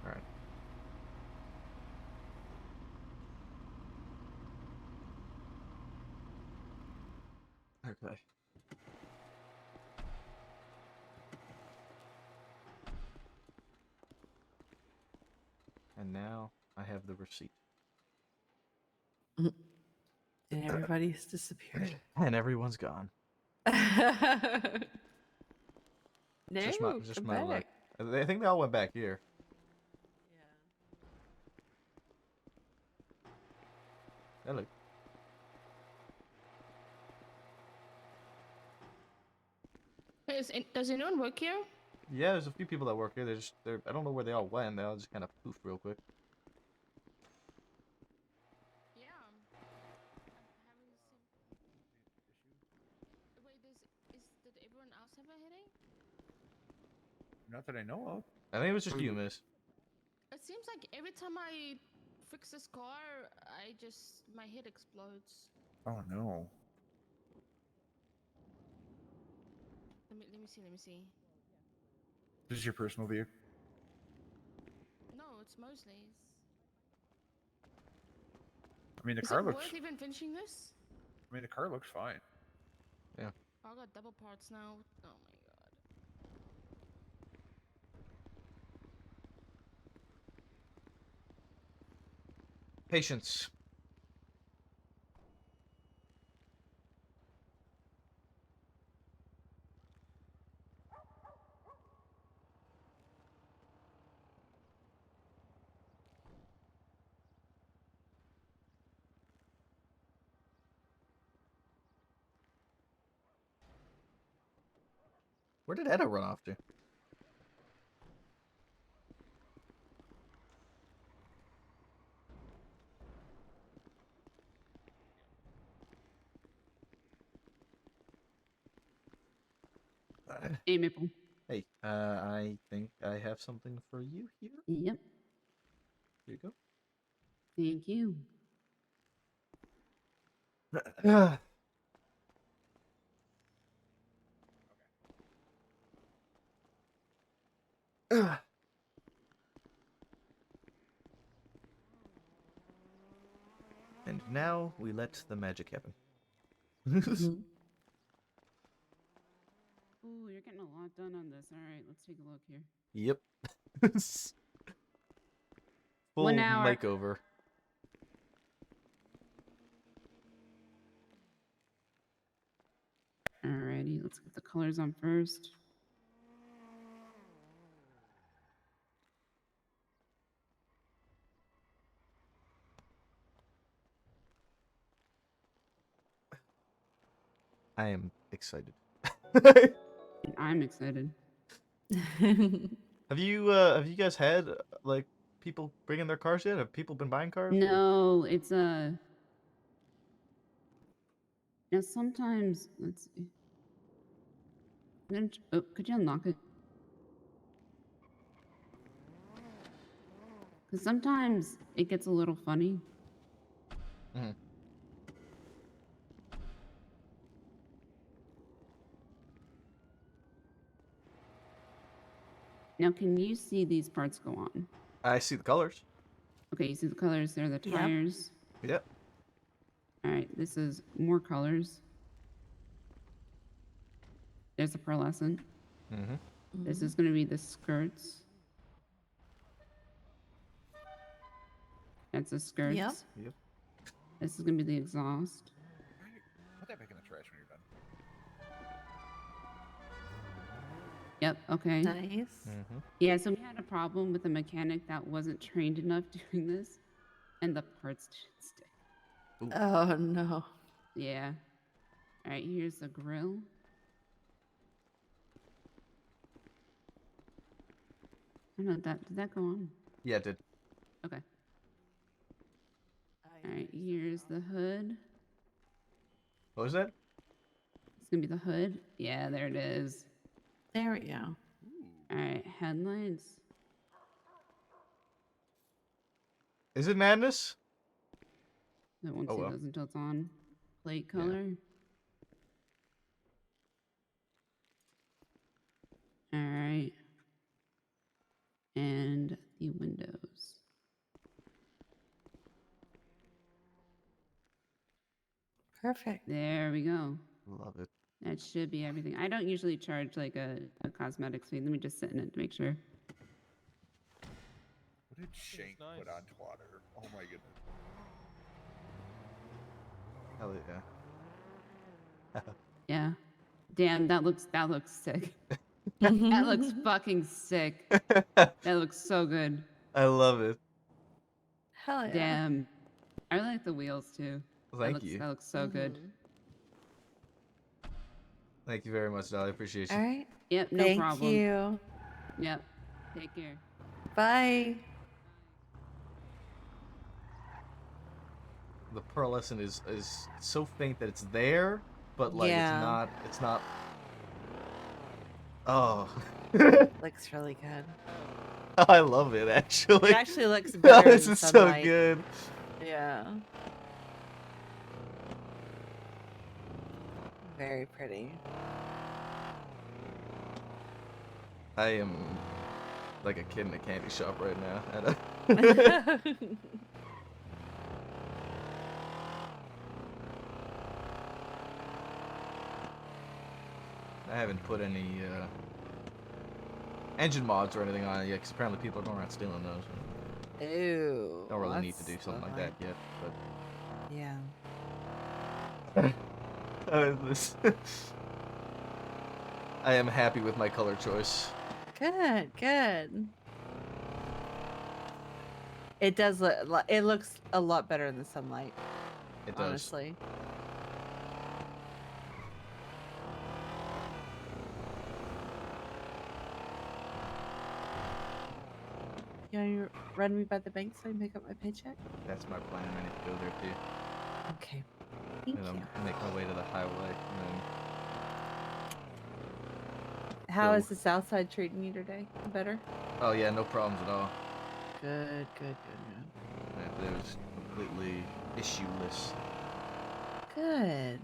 Alright. Okay. And now I have the receipt. And everybody's disappeared. And everyone's gone. No, Just come my luck. back. I think they all went back here. Hello. Does anyone work here? Yeah, there's a few people that work here. They're I don't know where they all went. They all just kind of poofed real quick. Yeah. I'm having the same. Wait, did everyone else have a headache? Not that I know of. I think it was just you, miss. It seems like every time I fix this car, my head explodes. Oh no. Let me see. This is your personal vehicle? No, it's Mosley's. I mean, the Is car it looks. worth even finishing this? I mean, the car looks fine. Yeah. I got double parts now. Oh my god. Patience. Where did Edda run off to? Hey, Maple. Hey, I think I have something for you here. Yep. Here you go. Thank you. And now we let the magic happen. Ooh, you're getting a lot done on this. All right, let's take a look here. Yep. Full 1 hour. makeover. Alrighty, let's get the colors on first. I am excited. I'm excited. Have you guys had like people bringing their cars yet? Have people been buying cars? No, it's now sometimes let's see. Oh, could you unlock it? Because sometimes it gets a little funny. Mm-hmm. Now, can you see these parts go on? I see the colors. Okay, you see the colors. They're the tires. Yep. All right, this is more colors. There's a pearlescent. Mm-hmm. This is going to be the skirts. That's the skirts. Yep. Yep. This is going to be the exhaust. Put that back in the trash when you're done. Yep, okay. Nice. Mm-hmm. Yeah, so we had a problem with a mechanic that wasn't trained enough doing this, and the parts didn't stick. Oh no. Yeah. All right, here's the grill. I don't know, did that go on? Yeah, it did. Okay. All right, here's the hood. What was that? It's gonna be the hood. Yeah, there it is. There we go. All right, headlights. Is it madness? I won't Oh, see well. those until it's on. Plate color. All right. And the windows. Perfect. There we go. Love it. That should be everything. I don't usually charge like a cosmetic fee. Let me just sit in it to make sure. What did Shank put on Twitter? Oh my goodness. Hell yeah. Yeah. Damn, that looks sick. That looks fucking sick. That looks so good. I love it. Hell yeah. Damn. I really like the wheels too. Thank you. That looks so good. Thank you very much, Dolly. I appreciate you. All right. Yep, no Thank problem. you. Yep. Take care. Bye. The pearlescent is so faint that it's there, but like Yeah. it's not. Oh. Looks really good. I love it actually. It actually looks better This in is so sunlight. good. Yeah. Very pretty. I am like a kid in a candy shop right now. I haven't put any engine mods or anything on it yet, because apparently people are going around stealing those. Ew. Don't really need to do that's something like not- that yet, but. Yeah. I am happy with my color choice. Good, good. It does look. It looks a lot better in the sunlight. It does. Honestly. You want to run me by the bank so I can pick up my paycheck? That's my plan. I need to go there too. Okay. Thank And you. I'll make my way to the highway. And How Go. is the South Side treating you today? Better? oh yeah, no problems at all. Good, good, good, Yeah, it was completely issueless. good. Good.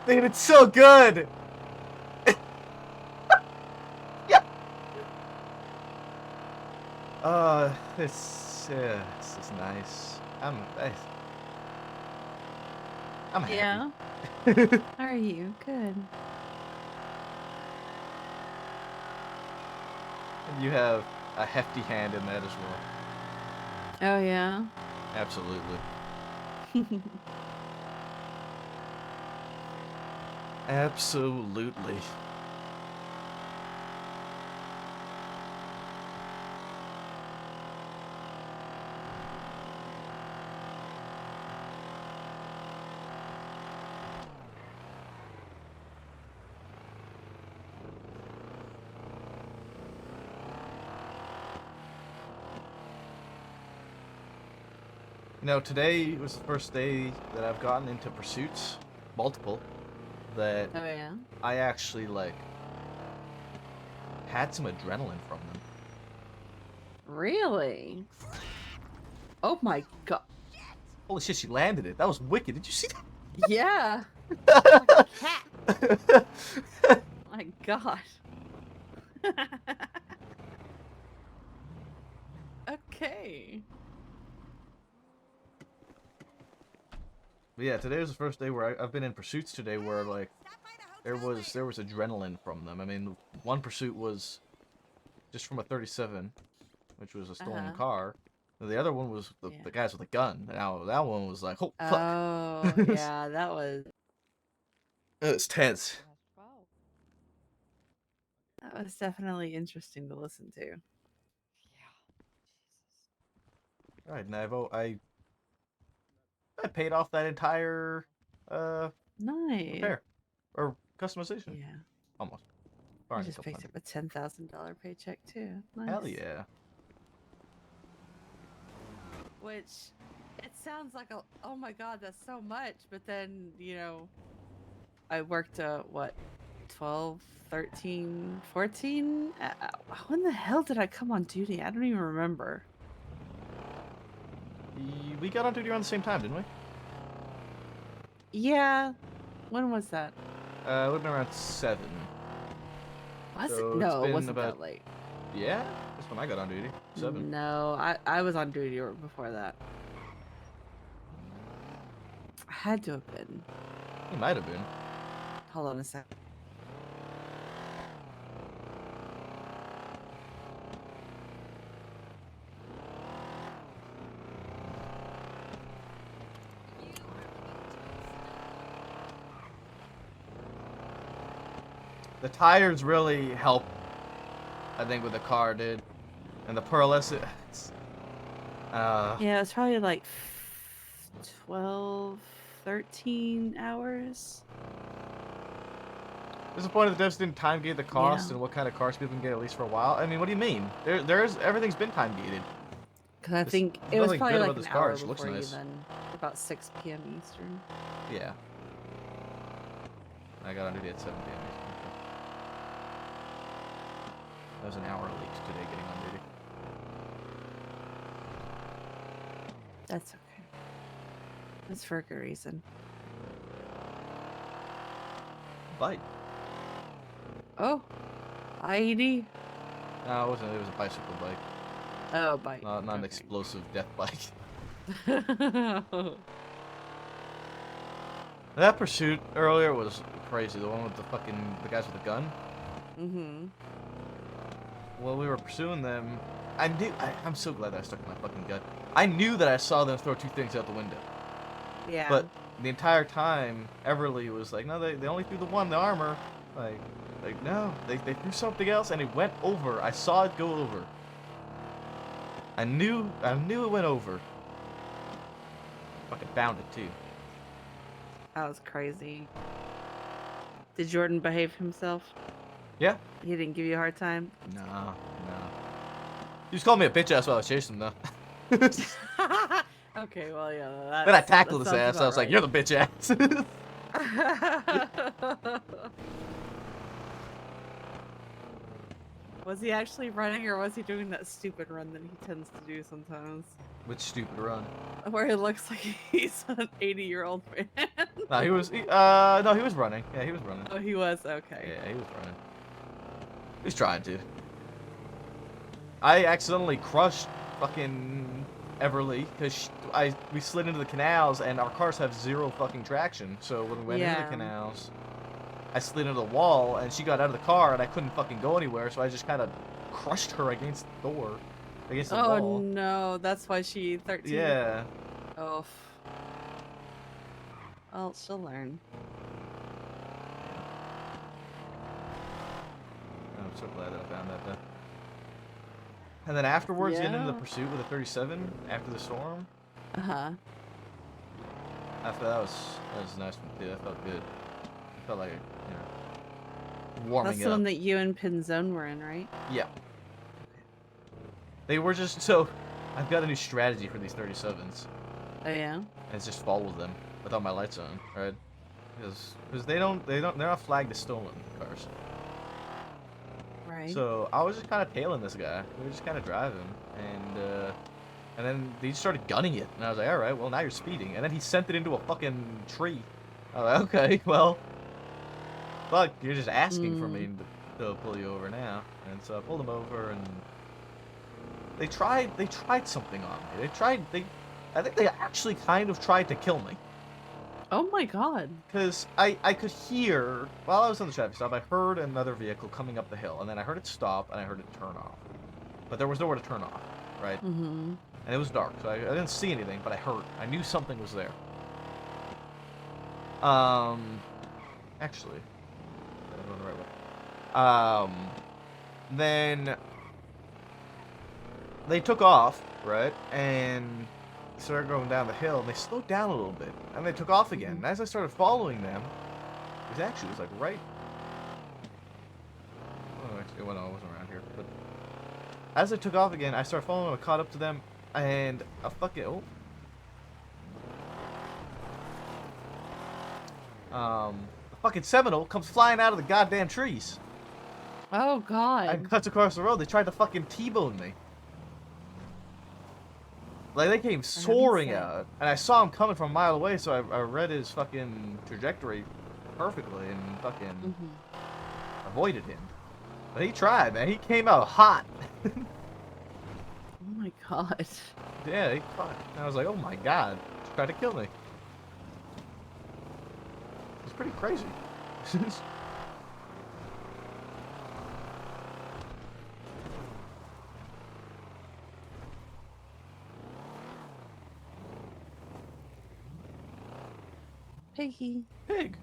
Dude, it's so good! Yeah! This is nice. I'm happy. Yeah. How are you? Good. You have a hefty hand in that as well. Oh, yeah. Absolutely. Absolutely. You know, today was the first day that I've gotten into pursuits, multiple, that Oh, yeah. I actually, like, had some adrenaline from them. Really? Oh my god. Holy shit, she landed it. That was wicked. Did you see that? Yeah. Like a cat. My gosh. Okay. But yeah, today was the first day where I've been in pursuits today where like there was adrenaline from them. I mean, one pursuit was just from a 37, which was a stolen car. And the other one was the guys with a gun. Now that one was like, oh fuck. Oh, yeah, that was It's tense. definitely interesting to listen to. All right, Navo, I paid off that entire Nice. repair or customization. Yeah. Almost. I Barring a just couple picked up a $10,000 paycheck too. Nice. Hell yeah. Which it sounds like oh my god, that's so much. But then, you know, I worked what, 12, 13, 14? When the hell did I come on duty? I don't even remember. We got on duty around the same time, didn't we? Yeah. When was that? It would have been around 7. Was So it? it's No, it been wasn't about, that late. Yeah? That's when I got on duty. 7. No, I was on duty before that. Had to have been. He might have been. Hold on a sec. The tires really help, I think, with the car, dude. And the pearlescent. Yeah, it's probably like 12, 13 hours. Disappointed the devs didn't time gate the cost Yeah. and what kind of cars people can get at least for a while. I mean, what do you mean? Everything's been time gated. Because I think it was probably like an hour before you then. About 6 p.m. Eastern. Yeah. I got on duty at 7 p.m. Eastern. That was an hour late today getting on duty. That's okay. That's for a good reason. Bike. Oh. IED? No, it wasn't. It was a bicycle bike. Oh, bike. Not an explosive death bike. That pursuit earlier was crazy. The one with the guys with the gun. Mm-hmm. While we were pursuing them, I'm so glad that I stuck in my fucking gut. I knew that I saw them throw 2 things out the window. Yeah. But the entire time, Everly was like, no, they only threw the one, the armor. Like no, they threw something else, and it went over. I saw it go over. I knew it went over. Fucking found it too. That was crazy. Did Jordan behave himself? Yeah. He didn't give you a hard time? No. He just called me a bitch ass while I was chasing him, though. Okay, well, yeah. Then I tackled his ass. I was like, "You're the bitch ass." Was he actually running, or was he doing that stupid run that he tends to do sometimes? Which stupid run? Where it looks like he's an 80-year-old man. No, he was running. Yeah, he was running. Oh, he was? Okay. Yeah, he was running. He's trying to. I accidentally crushed fucking Everly because we slid into the canals and our cars have 0 fucking traction. So when we went into the canals, I slid into the wall and she got out of the car and I couldn't fucking go anywhere. So I just kind of crushed her against the door, against the wall. Oh no, that's why she 13. Yeah. Oh. Well, she'll learn. I'm so glad that I found that though. And then afterwards, getting into the Yeah. pursuit with a 37 after the storm. Uh-huh. After that was a nice one too. That felt good. It felt like warming That's up. the one that you and Pinzone were in, right? Yeah. They were just so. I've got a new strategy for these 37s. Oh yeah. And it's just follow them without my lights on, right? Because they're not flagged as stolen cars. Right. So I was just kind of tailing this guy. We were just kind of driving, and then he started gunning it, and I was like, all right, well now you're speeding. And then he sent it into a fucking tree. I was like, okay, well, fuck, you're just asking for me to pull you over now. And so I pulled him over, and They tried something on me. I think they actually kind of tried to kill me. Oh my god. Because I could hear, while I was on the traffic stop, I heard another vehicle coming up the hill, and then I heard it stop, and I heard it turn off. But there was nowhere to turn off, right? Mm-hmm. And it was dark, so I didn't see anything, but I knew something was there. Actually, I'm going the right way. Then they took off, right? And started going down the hill, and they slowed down a little bit, and they took off again. And as I started following them, it was like right. Oh, actually, well, no, it wasn't around here. But as I took off again, I started following them. I caught up to them, and a fucking a fucking Seminole comes flying out of the goddamn trees. Oh god. And cuts across the road. They tried to fucking T-bone me. Like, they came soaring out, and I saw him coming from a mile away, so I read his fucking trajectory perfectly and fucking avoided him. But he tried, man. He came out hot. Oh my god. Yeah, he fucked. And I was like, oh my god. He tried to kill me. It's pretty crazy. Piggy. Pig.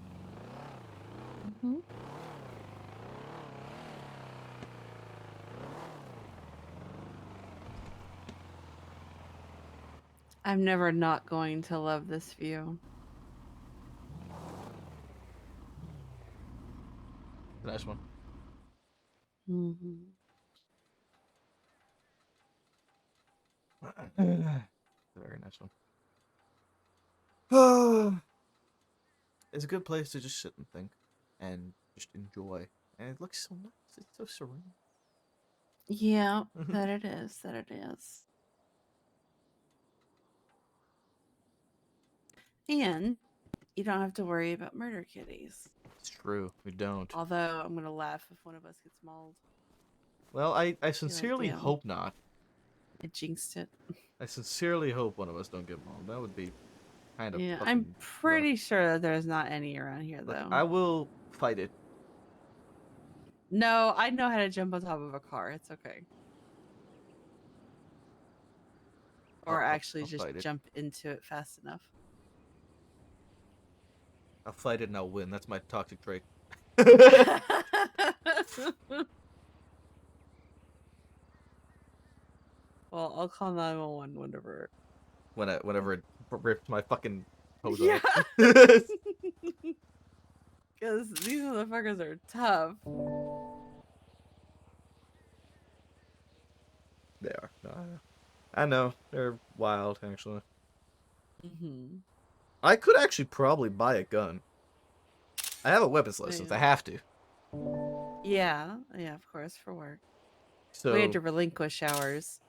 Mm-hmm. I'm never not going to love this view. Nice one. Mm-hmm. Very nice one. It's a good place to just sit and think and just enjoy. And it looks so nice. It's so serene. Yeah, that it is. That it is. And you don't have to worry about murder kitties. It's true. We don't. Although I'm gonna laugh if one of us gets mauled. Well, I sincerely damn. hope not. I jinxed it. I sincerely hope one of us don't get mauled. That would be kind of Yeah, fucking I'm pretty sure that there's not any around here rough. though. I will fight it. No, I know how to jump on top of a car. It's okay. Or actually I'll just fight it. jump into it fast enough. I'll fight it and I'll win. That's my toxic trait. Well, I'll call 911 whenever. Whenever it rips my fucking hose Yeah. off. Because these motherfuckers are tough. They are. No, I know. They're wild, actually. Mm-hmm. I could actually probably buy a gun. I have a weapons license. I have to. Yeah, of course, for work. So We had to relinquish ours.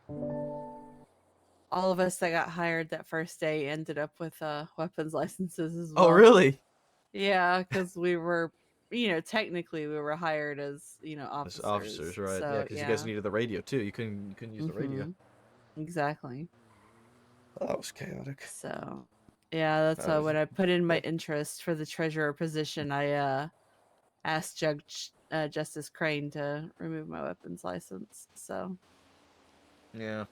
All of us that got hired that first day ended up with weapons licenses as well. Oh, really? Yeah, because we were, technically we were hired as, As officers. officers, right? So, yeah, because you guys needed the radio too. You couldn't use the radio. Exactly. Oh, that was chaotic. So, yeah, that's why when I put in my interest for the treasurer position, I asked Judge Justice Crane to remove my weapons license. So, yeah.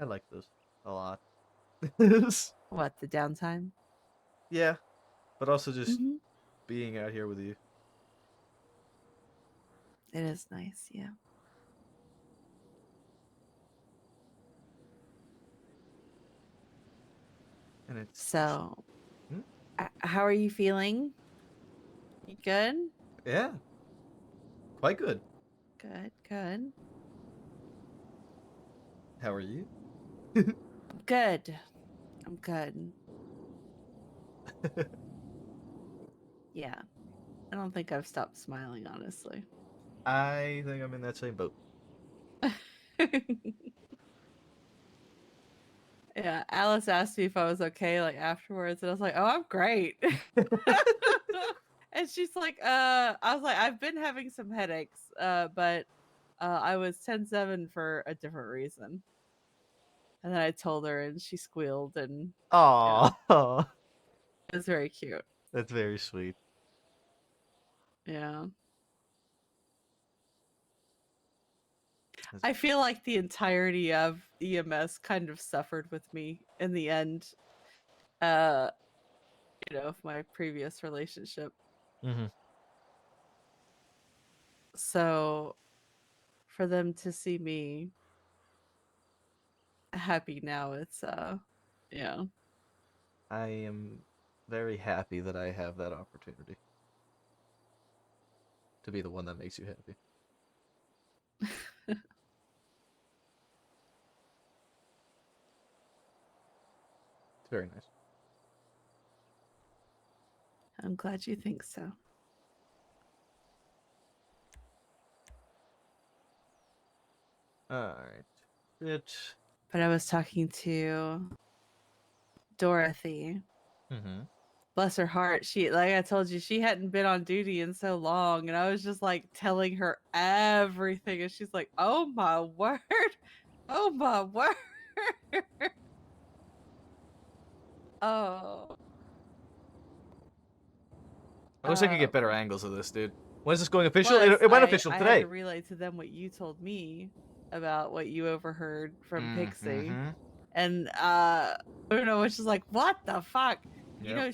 I like this a lot. what, the downtime? Yeah, but also just Mhm. being out here with you. It is nice, yeah. And it's So, how are you feeling? You good? Yeah, quite good. Good, good. How are you? Good. I'm good. Yeah. I don't think I've stopped smiling, honestly. I think I'm in that same boat. Yeah, Alice asked me if I was okay, like, afterwards, and I was like, "Oh, I'm great." And she's like, I was like, "I've been having some headaches, but I was 10-7 for a different reason." And then I told her, and she squealed, and yeah, Aw. it was very cute. That's very sweet. Yeah. I feel like the entirety of EMS kind of suffered with me in the end. Of my previous relationship. Mm-hmm. So for them to see me happy now, it's yeah. I am very happy that I have that opportunity to be the one that makes you happy. It's very nice. I'm glad you think so. Alright. It. But I was talking to Dorothy. Mm-hmm. Bless her heart. She, like I told you, she hadn't been on duty in so long, and I was just like telling her everything, and she's like, "Oh my word. Oh my word." Oh. I wish I could get better Um, angles of this, dude. When is this going official? Plus, It went official I had to today. relay to them what you told me about what you overheard from Pixie. Mm-hmm. And Bruno was just like, "What the fuck?" You Yep. know,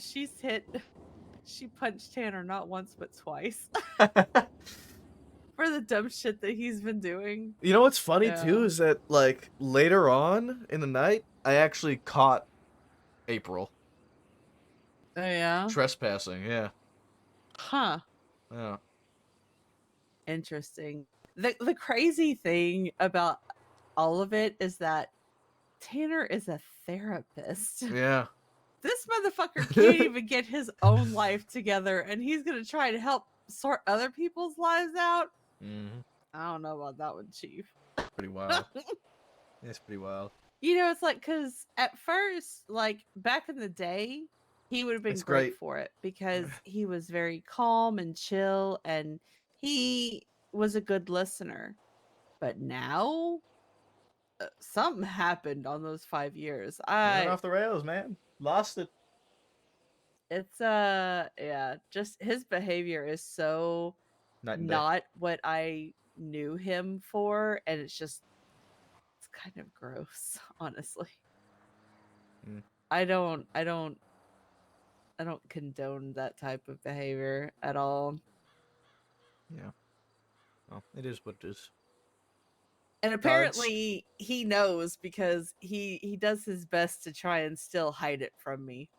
she punched Tanner not once but twice for the dumb shit that he's been doing. You know what's funny too Yeah. is that like later on in the night, I actually caught April Oh yeah. trespassing. Yeah. Huh. Yeah. Interesting. The crazy thing about all of it is that Tanner is a therapist. Yeah. This motherfucker can't even get his own life together, and he's gonna try to help sort other people's lives out. Mm-hmm. I don't know about that one, Chief. Pretty wild. It's pretty wild. You know, it's like, because at first, like back in the day, he would have been It's great great. for it because he was very calm and chill, and he was a good listener. But now, something happened on those 5 years. He went off the rails, man. Lost it. It's yeah, just his behavior is so Night and day. not what I knew him for, and it's kind of gross, honestly. Mm. I don't condone that type of behavior at all. Yeah. Well, it is what it is. And apparently he knows because he does his best to try and still hide it from me.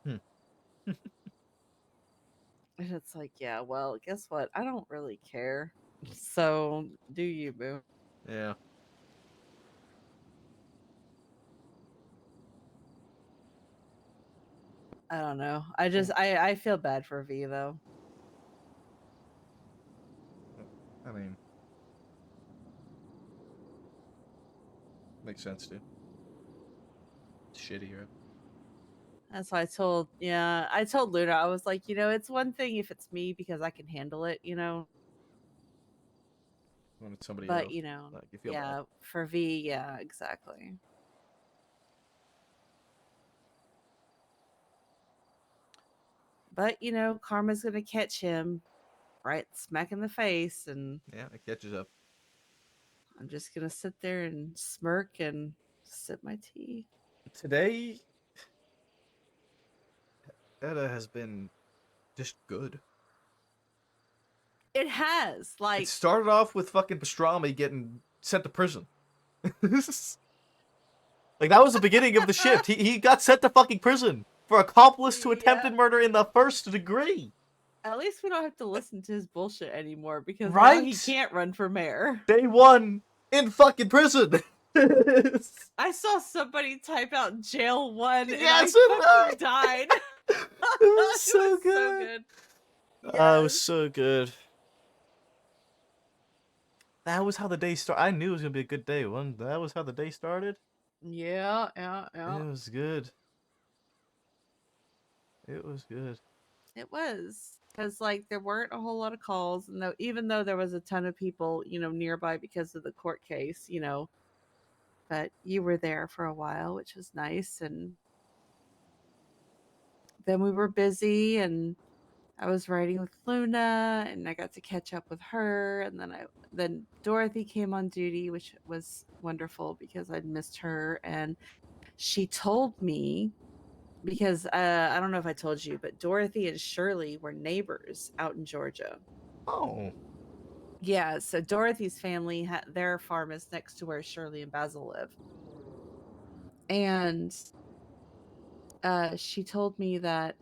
And it's like, yeah, well, guess what? I don't really care. So do you, boo? Yeah. I don't know. I feel bad for V though. I mean, makes sense, dude. It's shitty, right? That's why I told Luna, I was like, it's one thing if it's me because I can handle it, When it's somebody but else, like you feel yeah, bad. for V, yeah, exactly. But karma's gonna catch him right smack in the face, and Yeah, it catches up. I'm just gonna sit there and smirk and sip my tea. Today, Edda has been just good. It has, like, It started off with fucking Pastrami getting sent to prison. Like, that was the beginning of the shift. He got sent to fucking prison for accomplice to attempted murder in the first degree. At least we don't have to listen to his bullshit anymore because now Right? he can't run for mayor. Day one in fucking prison. I saw somebody type out jail 1 and Yes, I fucking died. It was so So good. good. It was so good. That was how the day started. I knew it was gonna be a good day. That was how the day started. Yeah, yeah, yeah. It was good. It was good. It was because like there weren't a whole lot of calls, and even though there was a ton of people, nearby because of the court case, but you were there for a while, which was nice. And then we were busy, and I was riding with Luna, and I got to catch up with her, and then Dorothy came on duty, which was wonderful because I'd missed her, and she told me because I don't know if I told you, but Dorothy and Shirley were neighbors out in Georgia. Oh. Yeah, so Dorothy's family, their farm is next to where Shirley and Basil live. And she told me that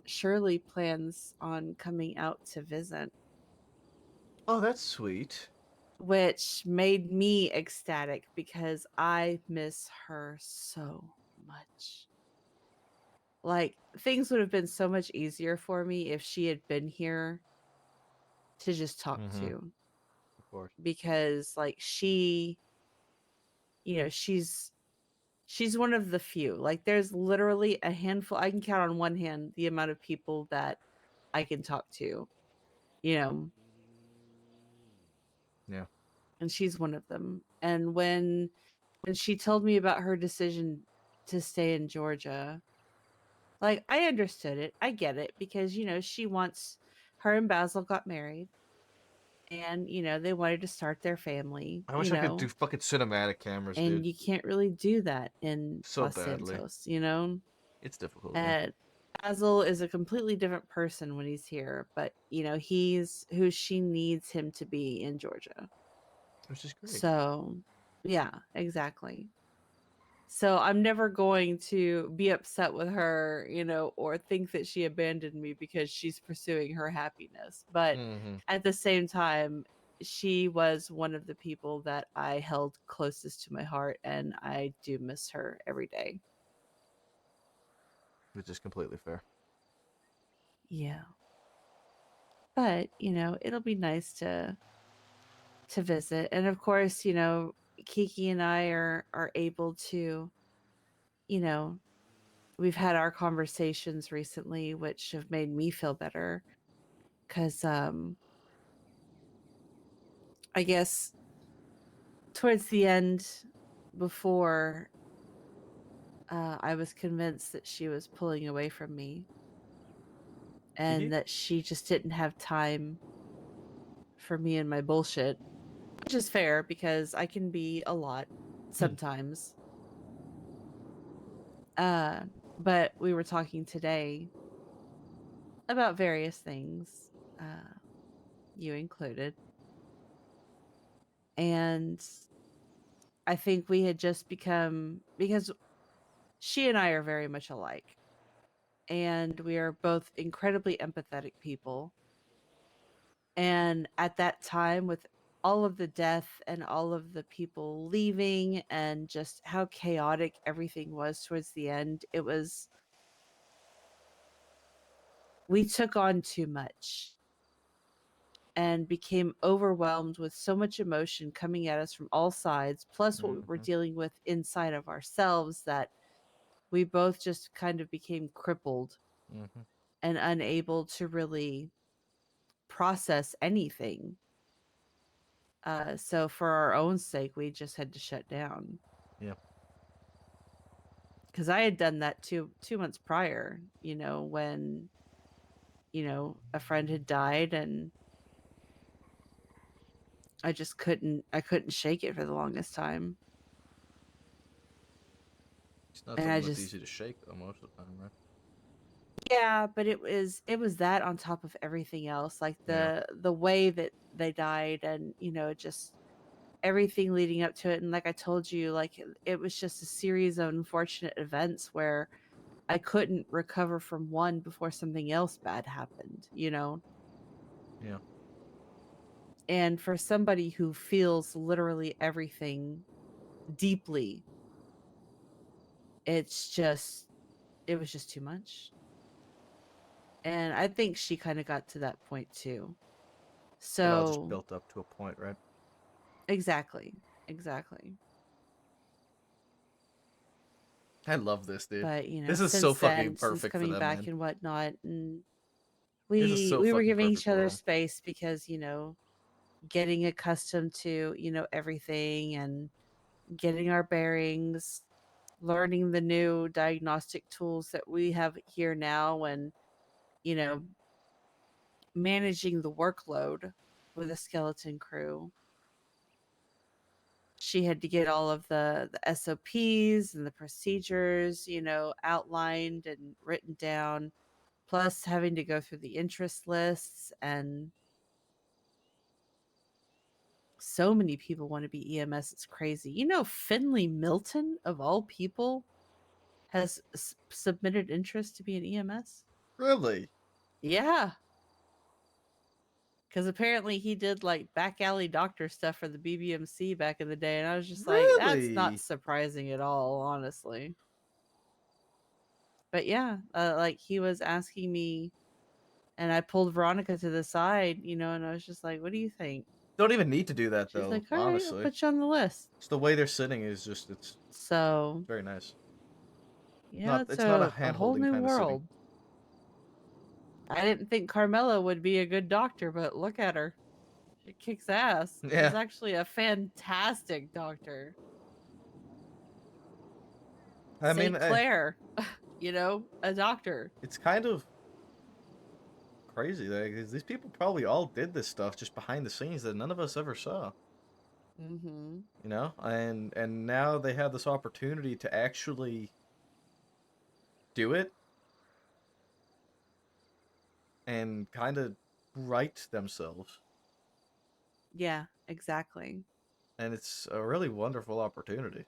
Shirley plans on coming out to visit. Oh, that's sweet. Which made me ecstatic because I miss her so much. Like, things would have been so much easier for me if she had been here to just talk to. Of course. Because, like, she's one of the few. Like, there's literally a handful. I can count on one hand the amount of people that I can talk to, Yeah. And she's one of them. And when she told me about her decision to stay in Georgia, like, I understood it. I get it because, her and Basil got married and, they wanted to start their family, I wish I could do fucking cinematic cameras, and dude. you can't really do that in So Los badly. Santos, It's difficult. Yeah. Basil is a completely different person when he's here, but, he's who she needs him to be in Georgia. Which is great. So, yeah, exactly. So I'm never going to be upset with her, or think that she abandoned me because she's pursuing her happiness. But at the same time, she was one of the people that I held closest to my heart, and I do miss her every day. Which is completely fair. Yeah. But, it'll be nice to visit. And of course, Kiki and I are able to, we've had our conversations recently, which have made me feel better. Because I guess towards the end, before I was convinced that she was pulling away from me, and that she just didn't have time for me and my bullshit, which is fair because I can be a lot sometimes. But we were talking today about various things, you included. And I think we had just become, because she and I are very much alike. And we are both incredibly empathetic people. And at that time, with all of the death and all of the people leaving and just how chaotic everything was towards the end, we took on too much and became overwhelmed with so much emotion coming at us from all sides, plus what we were dealing with inside of ourselves, that we both just kind of became crippled and unable to really process anything. So for our own sake, we just had to shut down. Yeah. Because I had done that 2 months prior, when, a friend had died, and I just couldn't shake it for the longest time. It's not something that's easy to shake though most of the time, right? Yeah, but it was that on top of everything else, like the way that they died, and just everything leading up to it. And like I told you, like it was just a series of unfortunate events where I couldn't recover from one before something else bad happened, Yeah. And for somebody who feels literally everything deeply, it was just too much. And I think she kind of got to that point too. So it all just built up to a point, right? Exactly. I love this, dude. But you know, This is since so fucking then, since perfect for coming them, back man. and whatnot, and This is so we were fucking giving perfect each for other them. space because getting accustomed to everything and getting our bearings, learning the new diagnostic tools that we have here now, and you know managing the workload with a skeleton crew. She had to get all of the SOPs and the procedures, outlined and written down, plus having to go through the interest lists. And so many people want to be EMS. It's crazy. Finley Milton, of all people, has submitted interest to be an EMS. Really? Yeah. Because apparently he did like back alley doctor stuff for the BBMC back in the day. And I was just like, that's not Really? surprising at all, honestly. But yeah, like he was asking me, and I pulled Veronica to the side, and I was just like, what do you think? Don't even need to do that She's though, like, all right, I'll honestly. put you on the list. Just the way they're sitting is just it's So very nice. yeah, it's not a a hand whole holding new kind of sitting. world. I didn't think Carmela would be a good doctor, but look at her. She kicks ass. Yeah. She's actually a fantastic doctor. I mean, St. Clair, a doctor. it's kind of crazy. Like, these people probably all did this stuff just behind the scenes that none of us ever saw. Mm-hmm. And now they have this opportunity to actually do it and kind of right themselves. Yeah, exactly. And it's a really wonderful opportunity.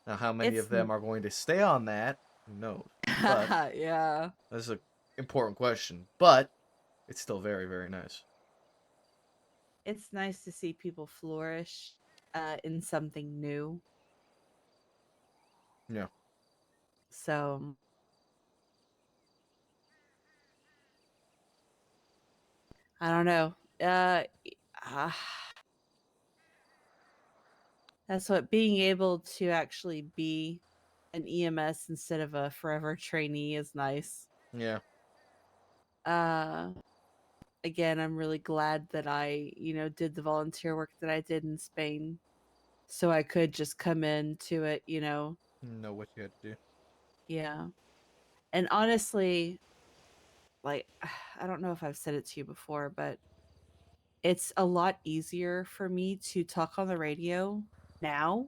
Now, how many of them are going to stay on that? Who knows? But yeah. that's an important question. But it's still very, very nice. It's nice to see people flourish in something new. Yeah. So I don't know. That's what being able to actually be an EMS instead of a forever trainee is nice. Yeah. Again, I'm really glad that I, did the volunteer work that I did in Spain, so I could just come into it, Know what you had to do. Yeah. And honestly, like, I don't know if I've said it to you before, but it's a lot easier for me to talk on the radio now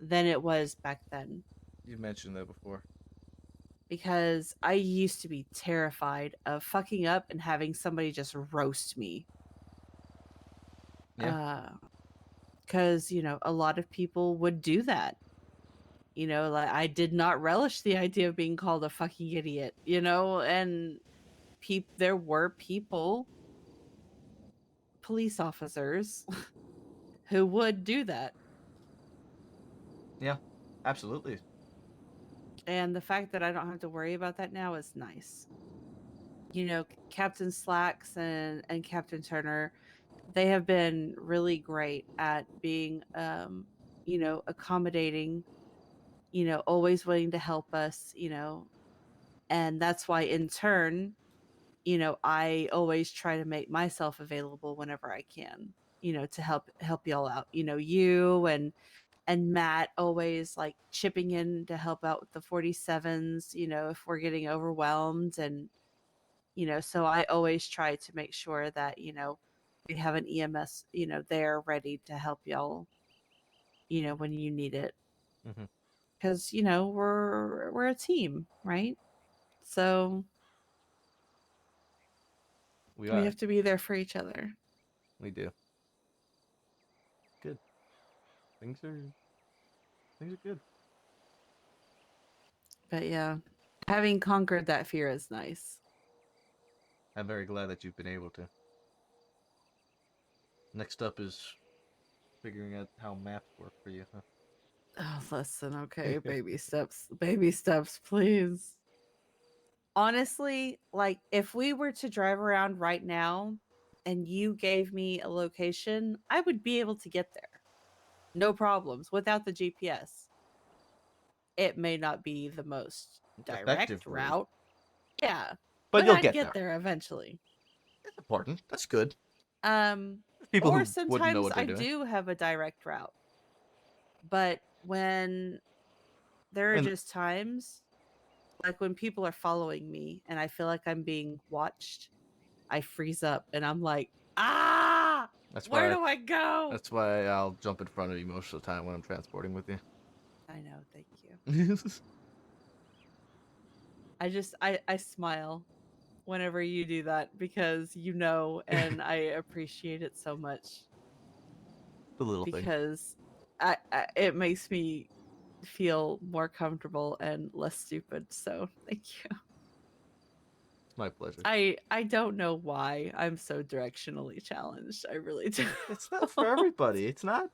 than it was back then. You mentioned that before. Because I used to be terrified of fucking up and having somebody just roast me. Yeah. Because, a lot of people would do that. Like I did not relish the idea of being called a fucking idiot, and there were people, police officers, who would do that. Yeah, absolutely. And the fact that I don't have to worry about that now is nice. Captain Slacks and Captain Turner, they have been really great at being, accommodating, always willing to help us, and that's why in turn, I always try to make myself available whenever I can, to help y'all out. You and Matt always like chipping in to help out with the 47s, if we're getting overwhelmed. And, so I always try to make sure that, we have an EMS, there ready to help y'all, when you need it. Because, we're a team, right? So we have to be there for each other. We do. Good. Things are good. But yeah, having conquered that fear is nice. I'm very glad that you've been able to. Next up is figuring out how maps work for you, huh? Oh, listen, okay, baby steps, please. Honestly, like if we were to drive around right now and you gave me a location, I would be able to get there. No problems without the GPS. it may not be the most Effective direct route. route. Yeah. But you'll I'd get there eventually. It's important. That's good. People Or who wouldn't know sometimes what they're I doing. do have a direct route. But when there are And- just times, like when people are following me and I feel like I'm being watched, I freeze up and I'm like, where do I go? That's why I'll jump in front of you most of the time when I'm transporting with you. I know, thank you. I smile whenever you do that because you know, and I appreciate it so much. The little thing. Because it makes me feel more comfortable and less stupid. So thank you. It's my pleasure. I don't know why I'm so directionally challenged. I really do. It's not for everybody. It's not.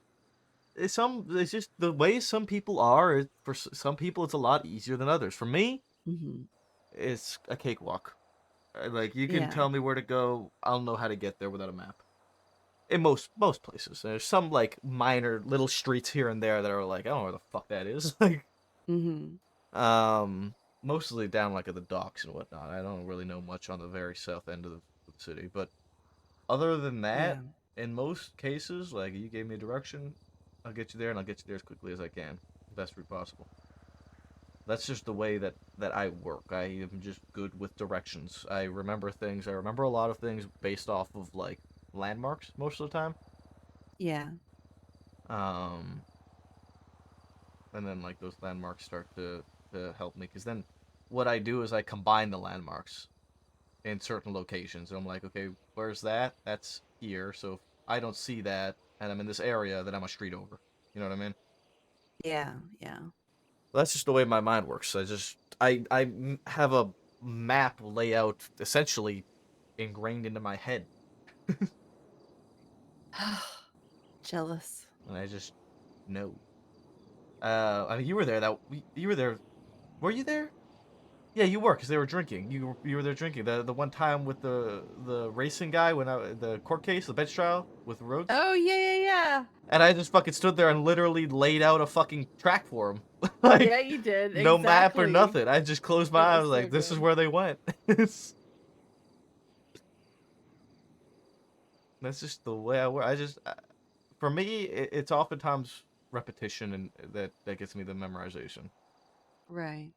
It's just the way some people are. For some people, it's a lot easier than others. For me, it's a cakewalk. Like you can Yeah. tell me where to go, I'll know how to get there without a map. In most places, there's some like minor little streets here and there that are like I don't know where the fuck that is. Like, mostly down like at the docks and whatnot. I don't really know much on the very south end of the city, but other than that, in most cases, like you gave me a direction, I'll get you there, and I'll get you there as quickly as I can, the best route possible. That's just the way that I work. I am just good with directions. I remember things. I remember a lot of things based off of like landmarks most of the time. Yeah. And then like those landmarks start to help me, because then what I do is I combine the landmarks in certain locations. And I'm like, okay, where's that? That's here. So if I don't see that and I'm in this area, then I'm a street over. You know what I mean? Yeah, yeah. That's just the way my mind works. I have a map layout essentially ingrained into my head. Jealous. And I just know. I mean, you were there. You were there. Were you there? Yeah, you were, because they were drinking. You were there drinking. The one time with the racing guy when the court case, the bench trial with Rhodes. Oh yeah. And I just fucking stood there and literally laid out a fucking track for him. Like, Yeah, you did. no map or Exactly. nothing. I just closed my It eyes. was so Like, this is good. where they went. That's just the way I work. For me, it's oftentimes repetition and that gets me the memorization. Right.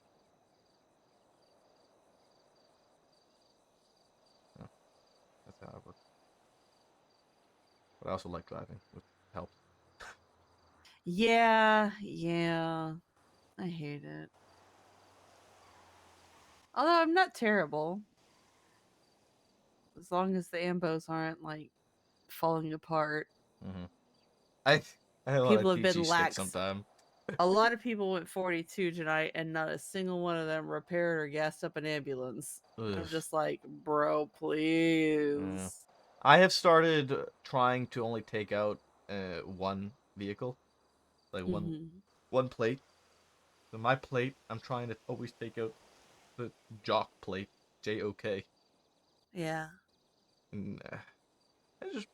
Yeah, that's how I work. But I also like driving, which helps. Yeah. I hate it. Although I'm not terrible. As long as the ambos aren't like falling apart. I had a lot People of have been TC stick lax. sometime. A lot of people went 42 tonight, and not a single one of them repaired or gassed up an ambulance. I'm Ugh. just like, bro, please. Yeah. I have started trying to only take out one vehicle, like one plate. So my plate, I'm trying to always take out the jock plate, JOK. Yeah. And,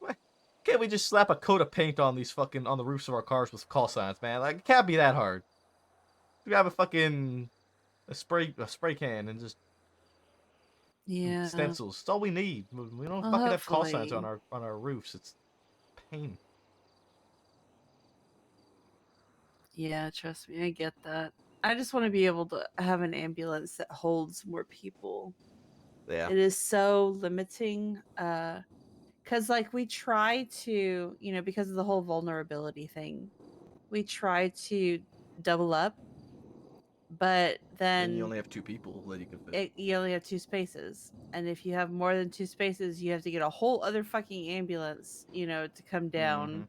why can't we just slap a coat of paint on on the roofs of our cars with call signs, man? Like, it can't be that hard. Grab a spray can and just stencils. It's all we need. We don't fucking have call signs on our roofs. It's pain. Yeah, trust me, I get that. I just want to be able to have an ambulance that holds more people. Yeah. It is so limiting. Because like we try to, because of the whole vulnerability thing, we try to double up, but then you only have 2 people that you can fit. you only have 2 spaces, and if you have more than 2 spaces, you have to get a whole other fucking ambulance, to come down,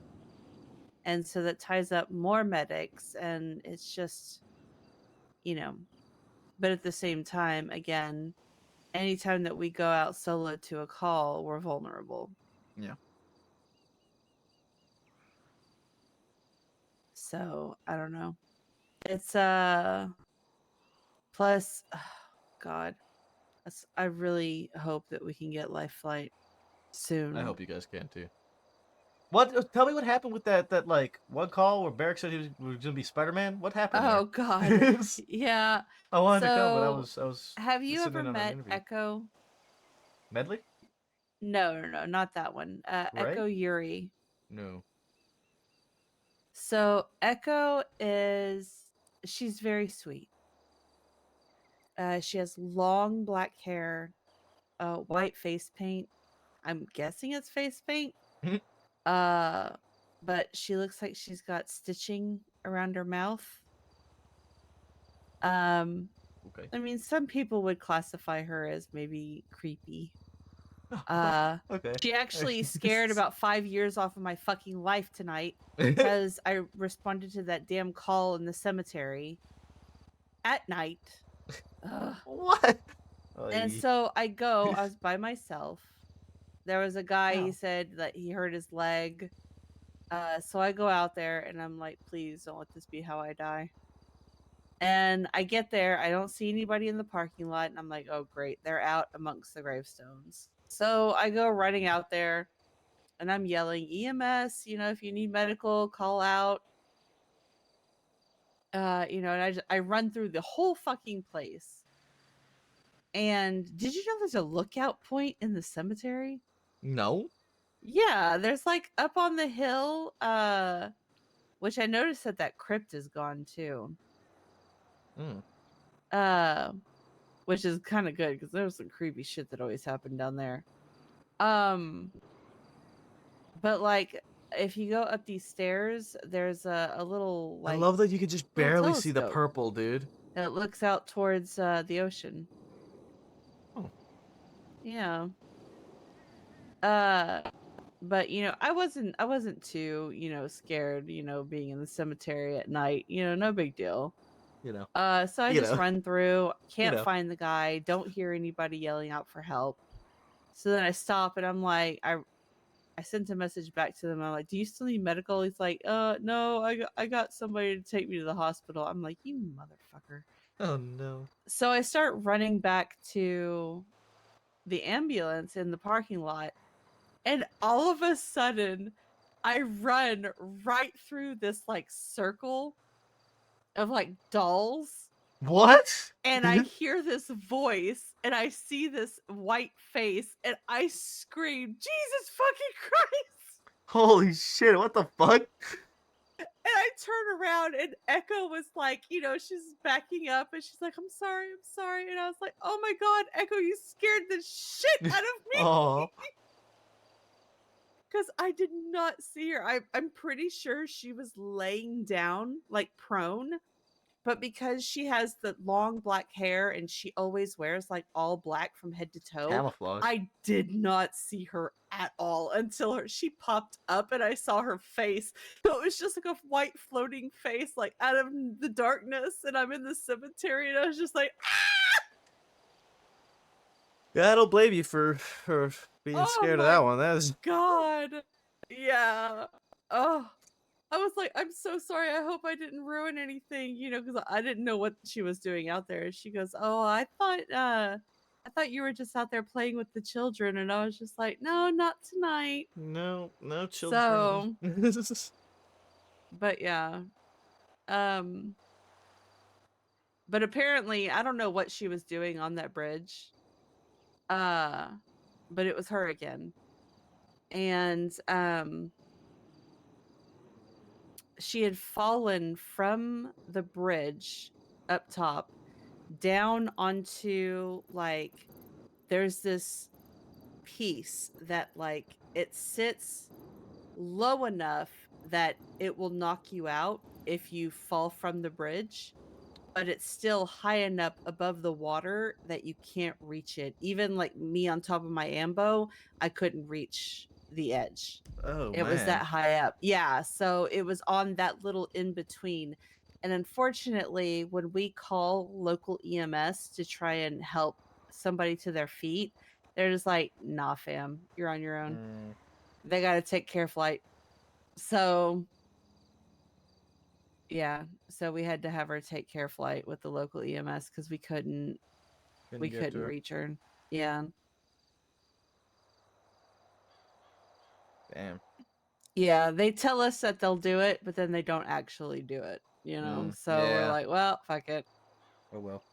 and so that ties up more medics, and it's just, but at the same time, again, anytime that we go out solo to a call, we're vulnerable. Yeah. So I don't know. It's plus, God, I really hope that we can get life flight soon. I hope you guys can too. What? Tell me what happened with that like one call where Barrick said he was gonna be Spider-Man. What happened Oh there? God. Yeah. I wanted to come, but I So, was have you sitting ever in on an met interview. Echo? Medley? No, not that one. Right? Echo Yuri. No. So Echo she's very sweet. She has long black hair, white face paint. I'm guessing it's face paint. uh, but she looks like she's got stitching around her mouth. Okay. I mean, some people would classify her as maybe creepy. Okay. She actually scared about 5 years off of my fucking life tonight because I responded to that damn call in the cemetery at night. Ugh. What? And Oy. so I was by myself. There was a guy, he said that he hurt his leg. So I go out there and I'm like, please don't let this be how I die. And I get there, I don't see anybody in the parking lot, and I'm like, oh great, they're out amongst the gravestones. So I go running out there and I'm yelling, EMS, if you need medical, call out. And I run through the whole fucking place. And did you know there's a lookout point in the cemetery? No. Yeah, there's like up on the hill, which I noticed that crypt is gone too. Which is kind of good because there was some creepy shit that always happened down there. But like if you go up these stairs, there's a little I like love that you could just little barely see the telescope purple, dude. that looks out towards the ocean. Oh. Yeah. But I wasn't too, scared, being in the cemetery at night. No big deal. So I just run through, can't find the guy, don't hear anybody yelling out for help. So then I stop and I'm like, I sent a message back to them. I'm like, do you still need medical? He's like, no, I got somebody to take me to the hospital. I'm like, you motherfucker. Oh no. So I start running back to the ambulance in the parking lot. And all of a sudden, I run right through this like circle of like dolls. What? And I hear this voice and I see this white face and I scream, Jesus fucking Christ! Holy shit, what the fuck? And I turn around and Echo was like, she's backing up and she's like, I'm sorry. And I was like, oh my God, Echo, you scared the shit out of me. Oh. Because I did not see her. I'm pretty sure she was laying down, like prone. But because she has the long black hair and she always wears like all black from head to toe, Camouflage. I did not see her at all until she popped up and I saw her face. So it was just like a white floating face, like out of the darkness. And I'm in the cemetery and I was just like, ah! Yeah, I don't blame you for being scared of that one. That is God. Yeah. Oh, I was like, I'm so sorry. I hope I didn't ruin anything, because I didn't know what she was doing out there. She goes, oh, I thought you were just out there playing with the children. And I was just like, no, not tonight. no children. So, but yeah. But apparently, I don't know what she was doing on that bridge. But it was her again. And she had fallen from the bridge up top down onto like there's this piece that like it sits low enough that it will knock you out if you fall from the bridge, but it's still high enough above the water that you can't reach it. Even like me on top of my ambo, I couldn't reach the edge. Oh, it was that high up. Yeah, so it was on that little in between. And unfortunately, when we call local EMS to try and help somebody to their feet, they're just like, nah, fam, you're on your own. They got to take care flight. So yeah, so we had to have her take care flight with the local EMS because we couldn't reach her. Yeah. Damn. Yeah, they tell us that they'll do it, but then they don't actually do it, you know? So we're yeah. like, well, fuck it. Oh well.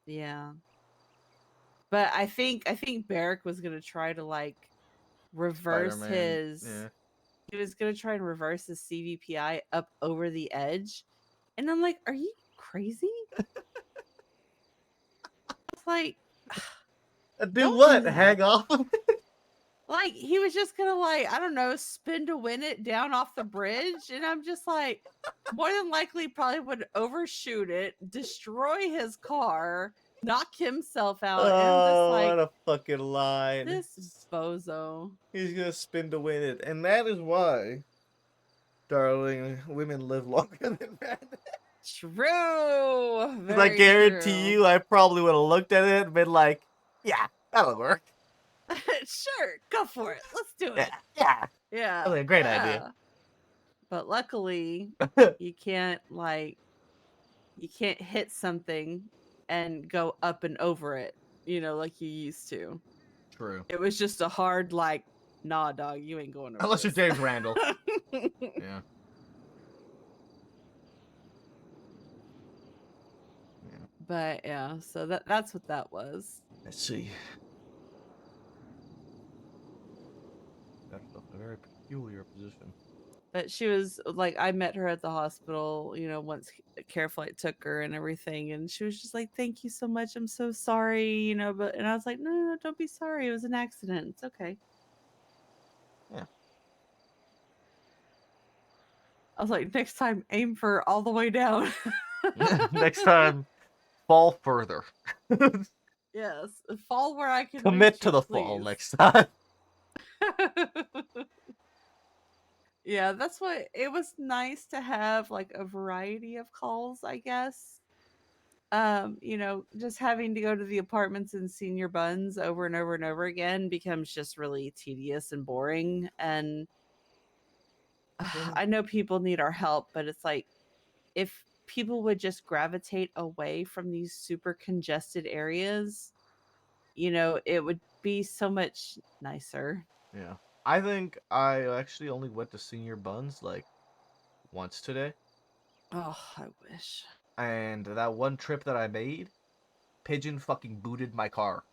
Yeah. But I think Barrick was gonna try to like reverse Spider-Man. his Yeah. he was gonna try and reverse his CVPI up over the edge. And I'm like, are you crazy? It's like Do don't what? do Hang that. off? Like he was just gonna like, I don't know, spin to win it down off the bridge. And I'm just like, more than likely probably would overshoot it, destroy his car, knock himself out. And I'm just Oh, like, what a fucking line. this bozo. He's gonna spin to win it. And that is why, darling, women live longer than men. True. I Very guarantee true. you, I probably would have looked at it and been like, yeah, that'll work. Sure, go for it. Let's do it. Yeah. Yeah. That's a great idea. yeah. But luckily, you can't hit something and go up and over it, like you used to. True. It was just a hard like, nah, dog, you ain't going over Unless you're this. James Randall. Yeah. But yeah, so that's what that was. Let's see. That's a very peculiar position. But she was like, I met her at the hospital, once Care Flight took her and everything. And she was just like, thank you so much. I'm so sorry, and I was like, no, don't be sorry. It was an accident. It's okay. Yeah. I was like, next time, aim for all the way down. Next time, fall further. Yes. Fall where I can Commit reach to you, the fall please. next time. Yeah, that's what it was nice to have, like a variety of calls, I guess. Just having to go to the apartments and seeing your buns over and over and over again becomes just really tedious and boring. And I know people need our help, but it's like if people would just gravitate away from these super congested areas, it would be so much nicer. Yeah. I think I actually only went to Senior Buns like once today. Oh, I wish. And that one trip that I made, Pigeon fucking booted my car.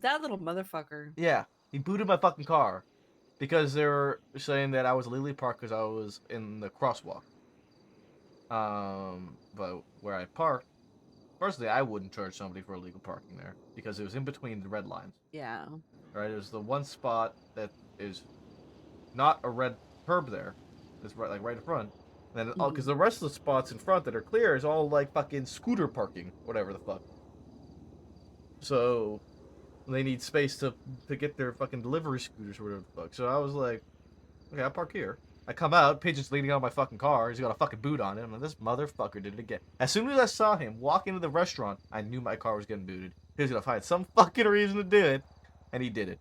That little motherfucker. Yeah, he booted my fucking car because they were saying that I was illegally parked because I was in the crosswalk. But where I parked, personally, I wouldn't charge somebody for illegal parking there because it was in between the red lines. Yeah. Right, there's the one spot that is not a red curb there. It's right in front. And then, because the rest of the spots in front that are clear is all like fucking scooter parking, whatever the fuck. So they need space to get their fucking delivery scooters or whatever the fuck. So I was like, okay, I'll park here. I come out, Pigeon's leaning on my fucking car. He's got a fucking boot on him, and this motherfucker did it again. As soon as I saw him walk into the restaurant, I knew my car was getting booted. He was gonna find some fucking reason to do it, and he did it.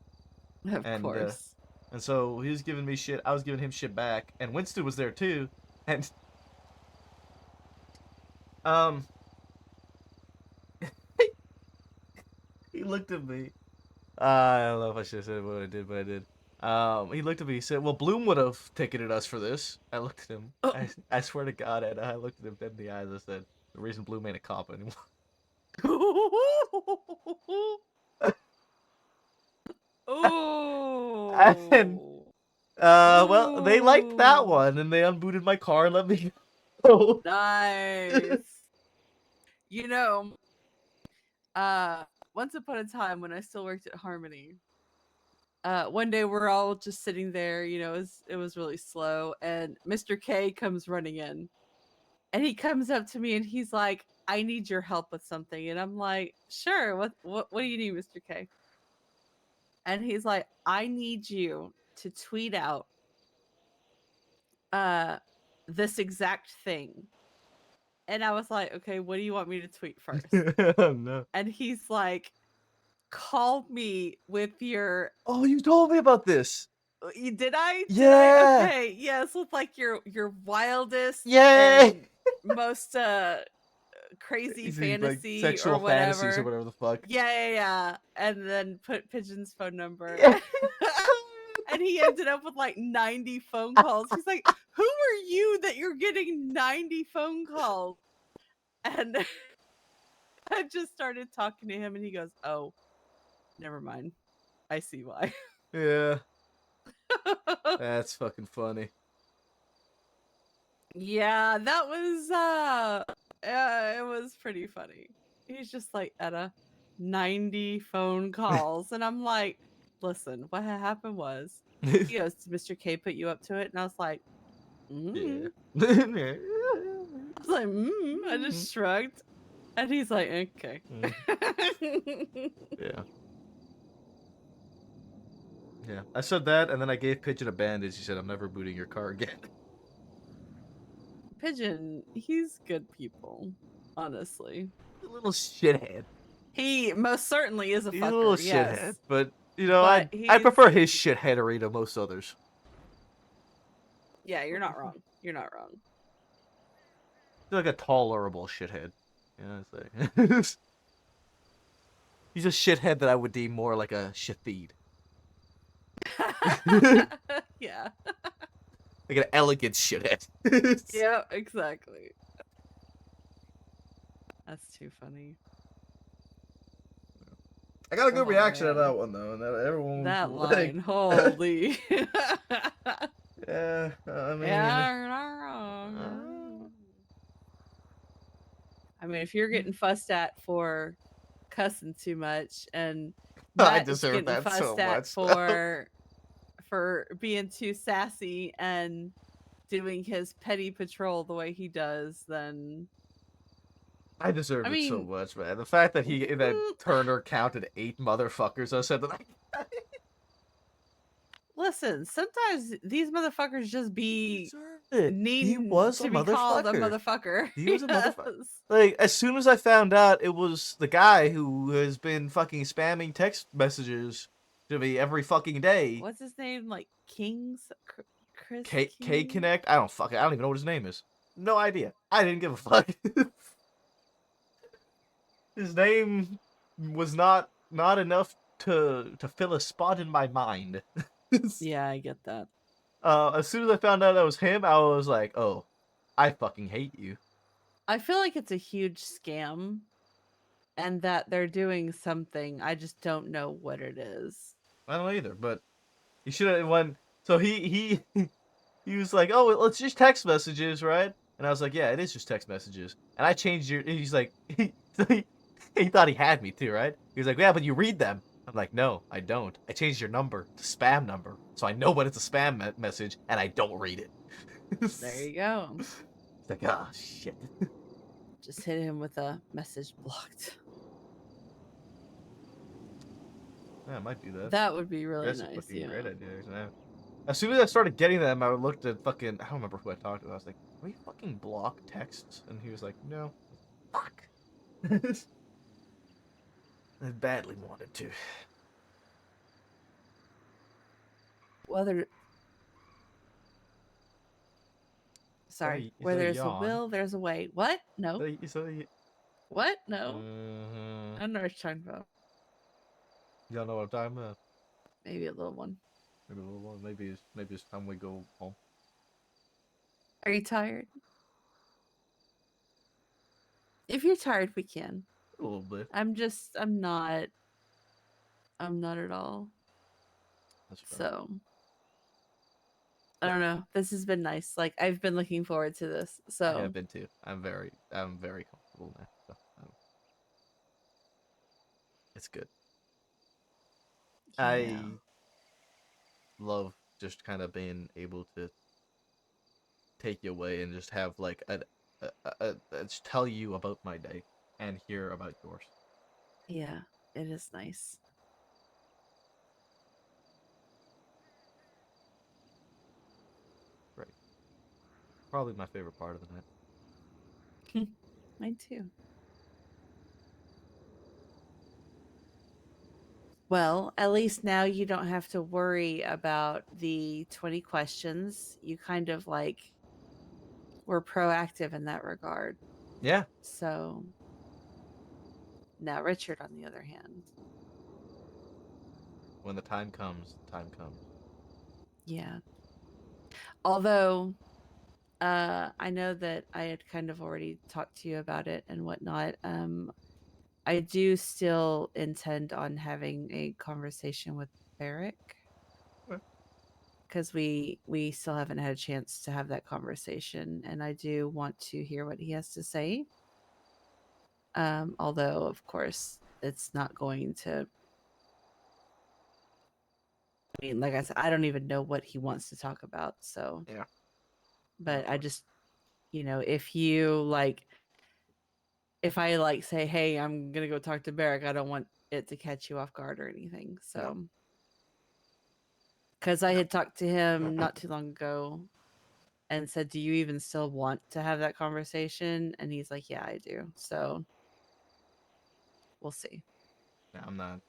Of course. And so he was giving me shit. I was giving him shit back, and Winston was there too. And he looked at me. I don't know if I should have said what I did, but I did. He looked at me. He said, "Well, Bloom would have ticketed us for this." I looked at him. I swear to God, and I looked at him dead in the eyes. I said, "The reason Bloom ain't a cop anymore." Oh. And well, they liked that one, and they unbooted my car and let me go. Nice. Once upon a time when I still worked at Harmony, one day we're all just sitting there, it was really slow, and Mr. K comes running in. And he comes up to me and he's like, I need your help with something. And I'm like, sure, what do you need, Mr. K? And he's like, I need you to tweet out this exact thing. And I was like, okay, what do you want me to tweet first? Oh, no. And he's like, call me with your... Oh, you told me about this. Did I? Yeah. Okay, yes, with like your wildest Yay. and most crazy fantasy like sexual or whatever. fantasies or whatever the fuck. Yeah. And then put Pigeon's phone number. Yeah. and he ended up with like 90 phone calls. He's like, "Who are you that you're getting 90 phone calls?" And I just started talking to him, and he goes, "Oh, never mind. I see why." Yeah. That's fucking funny. Yeah, that was it was pretty funny. He's just like, "Etta, 90 phone calls." And I'm like, "Listen, what happened was," he goes, "Did Mr. K put you up to it?" And I was like, Yeah. I was like, I just shrugged. And he's like, "Okay." Yeah. Yeah. I said that, and then I gave Pigeon a bandage. He said, "I'm never booting your car again." Pigeon, he's good people, honestly. A little shithead. He most certainly is a He's a little fucker, yes. shithead, but you know, But I prefer his he's- shitheadery to most others. Yeah, you're not wrong. You're not wrong. He's like a tolerable shithead. Yeah, it's like he's a shithead that I would deem more like a shitheed. Yeah. Like an elegant shithead. Yeah, exactly. That's too funny. I got a good Oh, reaction to man. that one though, and that everyone was That like, line, holy. Yeah, I mean, Yeah, you're not wrong. I mean, if you're getting fussed at for cussing too much, and I Matt is deserve getting that so fussed at much. for being too sassy and doing his petty patrol the way he does, then I deserve I it so mean- much, man. The fact that that Turner counted 8 motherfuckers, I said that. listen, sometimes these motherfuckers just be He needing was to a be called a motherfucker. motherfucker. He was a motherfucker. Yes. Like, as soon as I found out it was the guy who has been fucking spamming text messages to me every fucking day. What's his name? Like King's Chris K King? Connect? I don't even know what his name is. No idea. I didn't give a fuck. His name was not enough to fill a spot in my mind. Yeah, I get that. As soon as I found out that was him, I was like, "Oh, I fucking hate you." I feel like it's a huge scam and that they're doing something. I just don't know what it is. I don't either, but he should have won. So he was like, "Oh, well, it's just text messages, right?" And I was like, "Yeah, it is just text messages." And I changed your. He's like, he thought he had me too, right? He was like, "Yeah, but you read them." I'm like, "No, I don't. I changed your number to spam number, so I know when it's a spam message, and I don't read it." There you go. It's like, ah, shit. Just hit him with a message blocked. Yeah, I might do that. That would be really That's a nice. fucking Yeah. great idea. As soon as I started getting them, I looked at fucking. I don't remember who I talked to. I was like, "Can we fucking block texts?" And he was like, "No." Fuck. I badly wanted to. Whether Sorry, Is where that a there's a yawn? will, there's a way. What? No. What? No. I don't know what you're talking about. You don't know what I'm talking about? Maybe a little one. Maybe a little one. Maybe it's time we go home. Are you tired? If you're tired, we can. A little bit. I'm not at all. That's fair. So I don't know. This has been nice. Like I've been looking forward to this. So I have been too. I'm very comfortable now. So, it's good. I Yeah. love just kind of being able to take you away and just have like just tell you about my day and hear about yours. Yeah, it is nice. Right. Probably my favorite part of the night. Mine too. Well, at least now you don't have to worry about the 20 questions. You kind of like were proactive in that regard. Yeah. So now Richard, on the other hand. When the time comes, the time comes. Yeah. Although, I know that I had kind of already talked to you about it and whatnot. I do still intend on having a conversation with Barrick. Because we still haven't had a chance to have that conversation, and I do want to hear what he has to say. Although, of course, it's not going to. I mean, like I said, I don't even know what he wants to talk about. So Yeah. but I just, if you like, if I like say, hey, I'm gonna go talk to Barrick, I don't want it to catch you off guard or anything. So, because I had talked to him not too long ago and said, do you even still want to have that conversation? And he's like, yeah, I do. So we'll see. Yeah, I'm not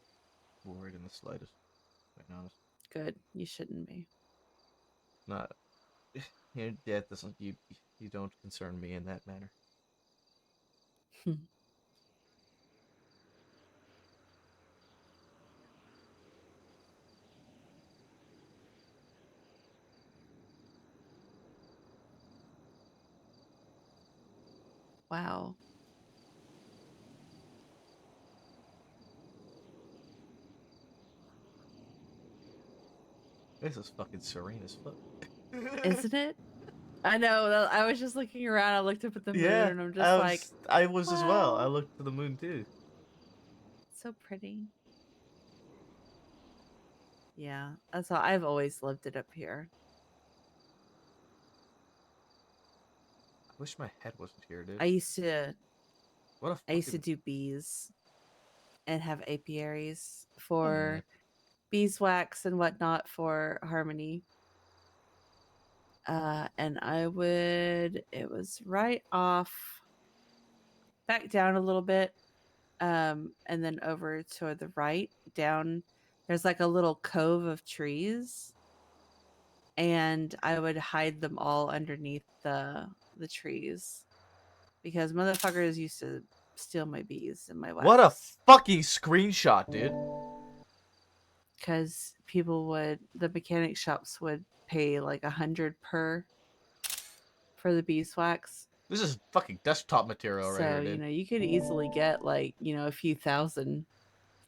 worried in the slightest. To be honest. Good. You shouldn't be. Not. Your death doesn't. You don't concern me in that manner. Wow. This is fucking serene as fuck. Isn't it? I know. I was just looking around. I looked up at the moon, Yeah, and I'm just like, I was as well. I wow. looked to the moon too. So pretty. Yeah, that's all. I've always loved it up here. I wish my head wasn't here, dude. I used to What a do bees and have apiaries Oh, for beeswax and whatnot for Harmony. And it was right off, back down a little bit, and then over to the right down. There's like a little cove of trees, and I would hide them all underneath the trees because motherfuckers used to steal my bees and my wax. What a fucking screenshot, dude. Because the mechanic shops would pay like 100 per for the beeswax. This is fucking desktop material right So, here, dude. you could easily get like, a few thousand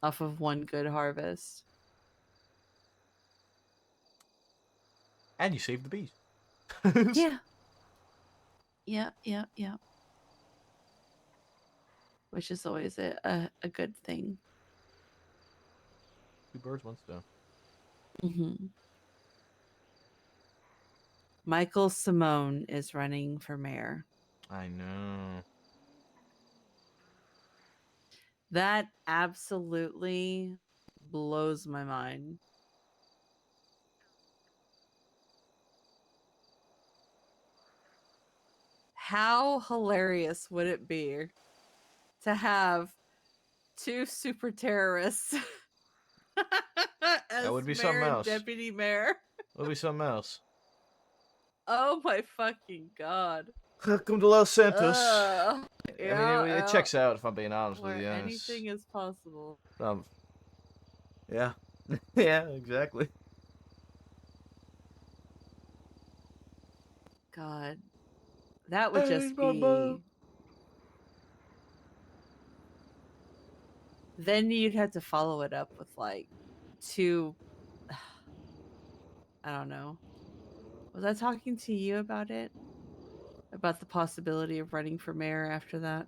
off of one good harvest. And you saved the bees. Yeah. Yeah. Which is always a good thing. 2 birds, 1 stone. Mm-hmm. Michael Simone is running for mayor. I know. That absolutely blows my mind. How hilarious would it be to have 2 super terrorists as That would be mayor something and else. deputy mayor? That would be something else. Oh my fucking god. Welcome to Los Santos. Yeah, I mean, it checks out if I'm being honest where with you. anything is possible. Yeah. Yeah, exactly. God. That would just be... Then you'd have to follow it up with like 2... I don't know. Was I talking to you about it? About the possibility of running for mayor after that?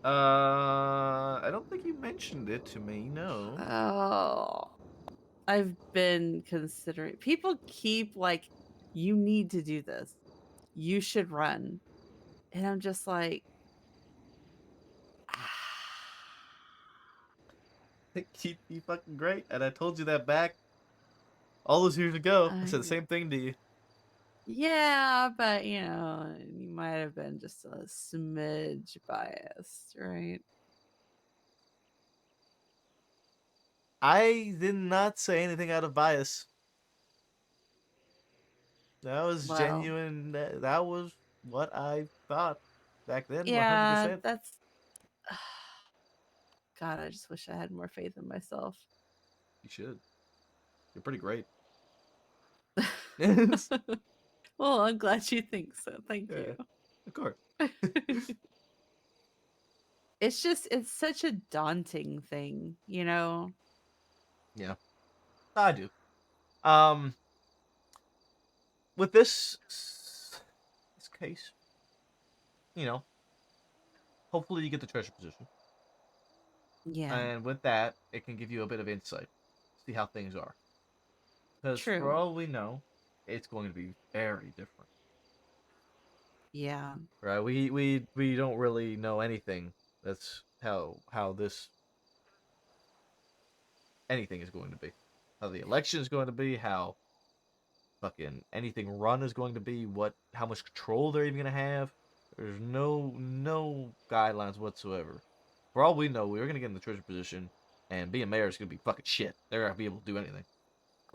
I don't think you mentioned it to me, no. Oh. I've been considering... People keep like, you need to do this. You should run. And I'm just like... You'd be fucking great, and I told you that back all those years ago. I said the same thing to you. Yeah, but you might have been just a smidge biased, right? I did not say anything out of bias. That was Wow. genuine. That was what I thought back then. Yeah, 100%. that's... God, I just wish I had more faith in myself. You should. You're pretty great. Well, I'm glad you think so. Thank Yeah, you. of course. It's such a daunting thing, you know? Yeah, I do. With this case, you know, hopefully you get the treasure position. Yeah. And with that, it can give you a bit of insight, see how things are. Because for True. all we know, it's going to be very different. Yeah. Right? We don't really know anything. That's how this anything is going to be. How the election is going to be, how fucking anything run is going to be, how much control they're even gonna have. There's no guidelines whatsoever. For all we know, we're gonna get in the treasure position, and being mayor is gonna be fucking shit. They're not gonna be able to do anything.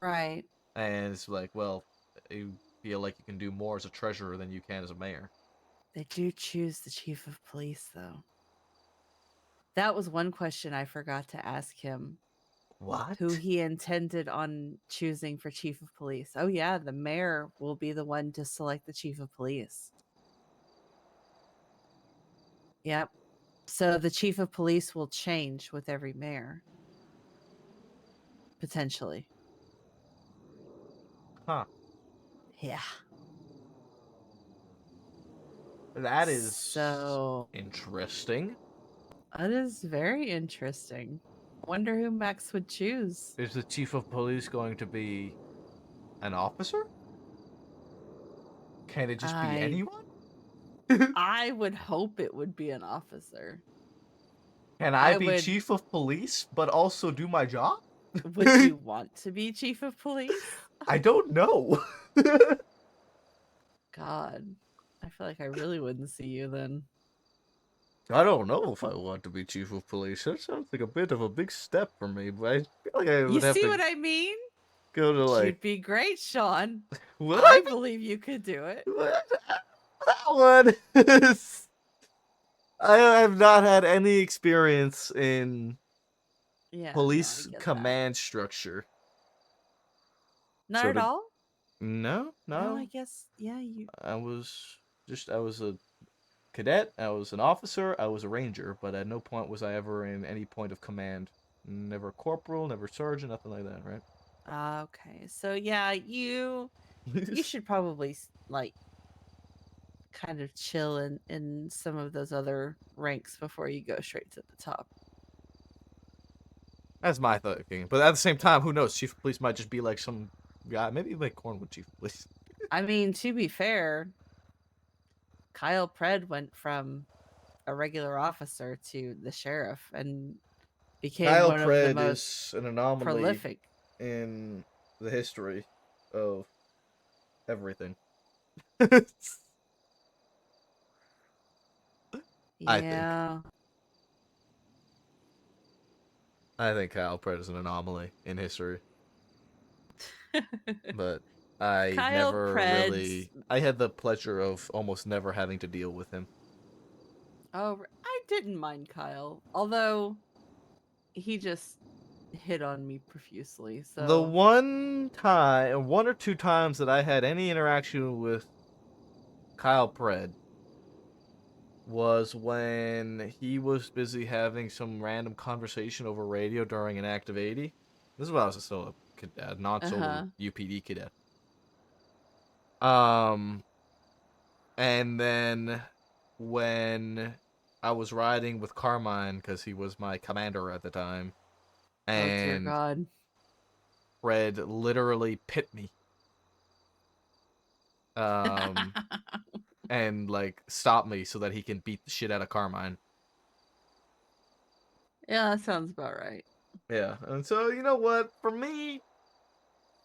Right. And it's like, well, you feel like you can do more as a treasurer than you can as a mayor. They do choose the chief of police, though. That was one question I forgot to ask him. What? Who he intended on choosing for chief of police. Oh, yeah, the mayor will be the one to select the chief of police. Yep. So the chief of police will change with every mayor. Potentially. Huh. Yeah. That is so interesting. That is very interesting. Wonder who Max would choose. Is the chief of police going to be an officer? Can it just be anyone? I would hope it would be an officer. Can I be would. chief of police but also do my job? Would you want to be chief of police? I don't know. God, I feel like I really wouldn't see you then. I don't know if I want to be chief of police. That sounds like a bit of a big step for me, but I feel like I would You have see to what I mean? go to like. You'd be great, Sean. Would I I be- believe you could do it. That one is. I have not had any experience in Yeah, police no, I get command structure. Not So at all? No. No, I guess, yeah, you. I was a cadet, I was an officer, I was a ranger, but at no point was I ever in any point of command. Never corporal, never sergeant, nothing like that, right? Okay, so yeah, you should probably like kind of chill in some of those other ranks before you go straight to the top. That's my thinking. But at the same time, who knows? Chief of police might just be like some guy, maybe like Cornwood chief of police. I mean, to be fair, Kyle Pred went from a regular officer to the sheriff and became Kyle one of the Pred most is an anomaly prolific in the history of everything. Yeah. I think Kyle Pred is an anomaly in history. But I Kyle never Pred's- really. I had the pleasure of almost never having to deal with him. Oh, I didn't mind Kyle, although he just hit on me profusely. So The one or two times that I had any interaction with Kyle Pred was when he was busy having some random conversation over radio during an active 80. This is when I was still a cadet, non-solo UPD cadet. And then when I was riding with Carmine, because he was my commander at the time, oh dear and God, Fred literally pit me. And like stop me so that he can beat the shit out of Carmine. yeah, that sounds about right. Yeah, and so you know what? For me,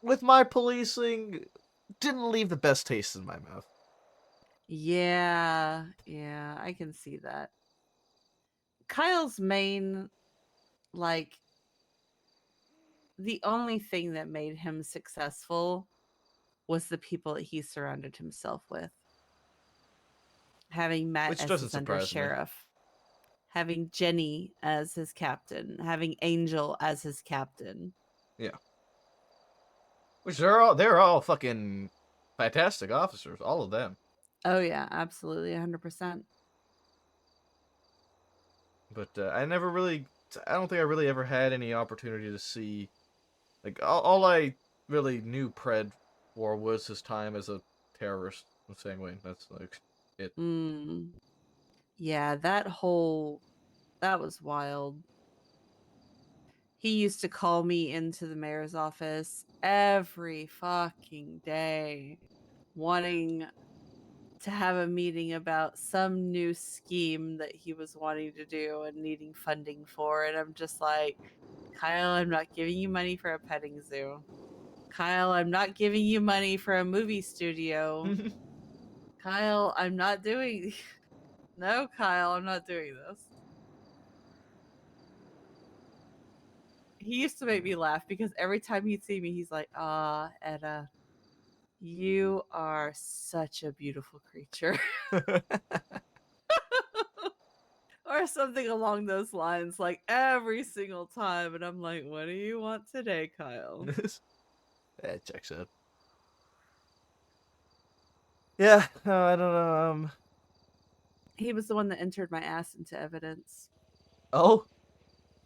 with my policing, didn't leave the best taste in my mouth. Yeah, I can see that. Kyle's main, like, the only thing that made him successful was the people that he surrounded himself with. Having Matt Which as doesn't his under surprise me. sheriff, having Jenny as his captain, having Angel as his captain. Yeah. Which they're all fucking fantastic officers, all of them. Oh yeah, absolutely, 100%. But I don't think I really ever had any opportunity to see, like, all I really knew Pred for was his time as a terrorist in Sangwayne. That's like it. Yeah, that was wild. He used to call me into the mayor's office every fucking day, wanting to have a meeting about some new scheme that he was wanting to do and needing funding for. And I'm just like, Kyle, I'm not giving you money for a petting zoo. Kyle, I'm not giving you money for a movie studio. Kyle, I'm not doing. No, Kyle, I'm not doing this. He used to make me laugh because every time he'd see me, he's like, Etta, you are such a beautiful creature. Or something along those lines, like every single time. And I'm like, what do you want today, Kyle? That checks out. Yeah, no, I don't know. He was the one that entered my ass into evidence. Oh?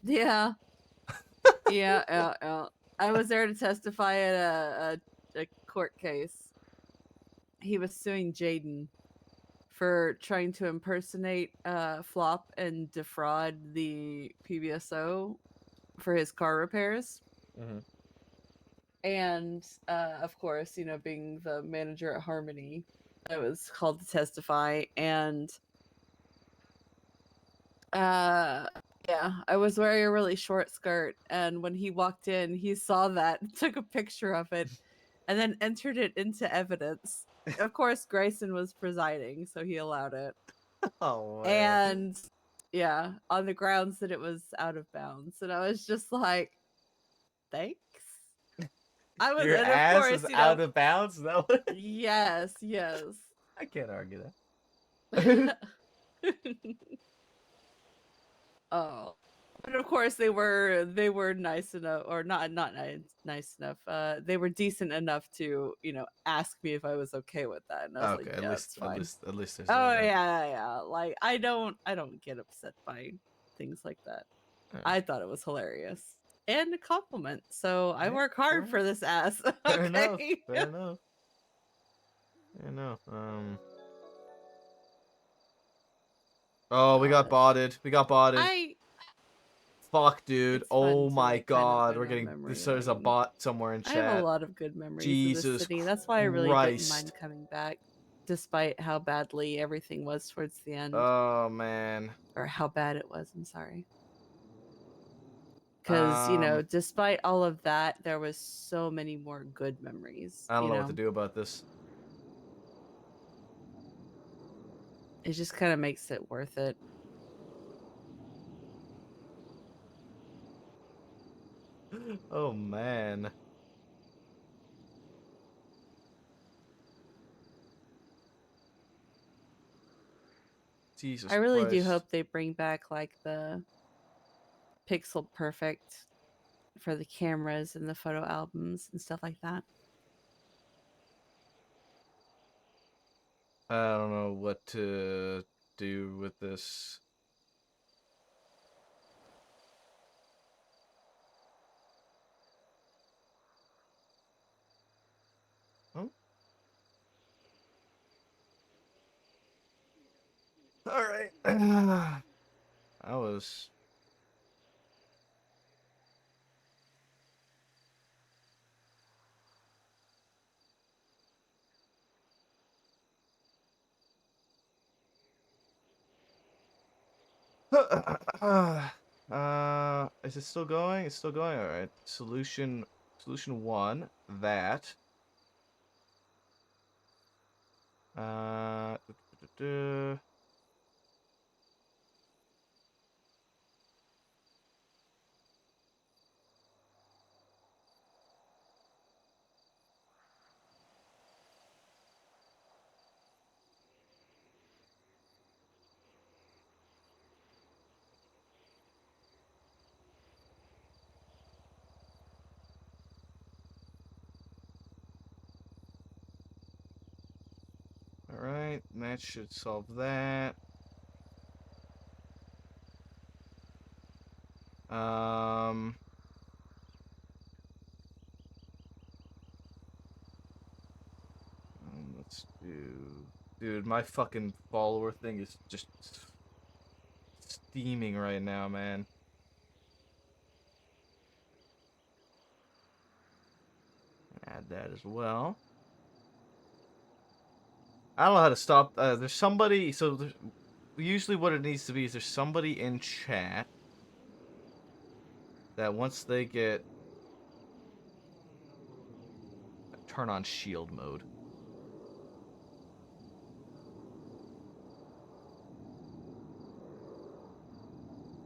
Yeah. Yeah. I was there to testify at a court case. He was suing Jaden for trying to impersonate Flop and defraud the PBSO for his car repairs. And of course, being the manager at Harmony, I was called to testify. And yeah, I was wearing a really short skirt. And when he walked in, he saw that, took a picture of it, and then entered it into evidence. Of course, Grayson was presiding, so he allowed it. Oh, man. And yeah, on the grounds that it was out of bounds. And I was just like, thanks. I was, Your and of ass course, is out of bounds? No. Yes. I can't argue that. Oh. But of course they were nice enough, or not nice enough. They were decent enough to, ask me if I was okay with that. And I was Okay, like, at yeah, least it's fine. at least there's Oh that. yeah. Like I don't get upset by things like that. I thought it was hilarious. And a compliment. So I work hard for this ass. Fair enough. Okay. Fair enough. Fair enough. Oh, we got botted. We got botted. Fuck, dude. It's fun Oh to, my like, kind of god. go We're down getting memory there's a lane. bot somewhere in I chat. have a lot of good memories Jesus of this city. That's why I really didn't Christ. mind coming back, despite how badly everything was towards the end. Oh man. Or how bad it was, I'm sorry. Because, despite all of that, there was so many more good memories. I don't know what to do about this. It just kind of makes it worth it. Oh man. Jesus I really do Christ. hope they bring back, like, the pixel perfect for the cameras and the photo albums and stuff like that. I don't know what to do with this. Oh. All right. I was is it still going? It's still going. All right. Solution 1, that. Uh, That should solve that. Let's do... Dude, my fucking follower thing is just steaming right now, man. Add that as well. I don't know how to stop. There's somebody. So usually, what it needs to be is there's somebody in chat that once they get turn on shield mode.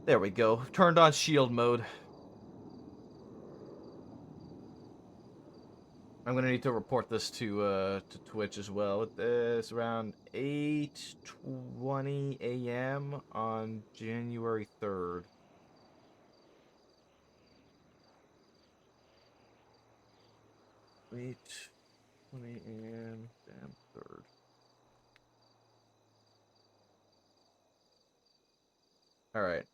There we go. Turned on shield mode. I'm gonna need to report this to Twitch as well. It's around 8:20 a.m. on January 3rd. Wait, 20 a.m. Damn 3rd. All right.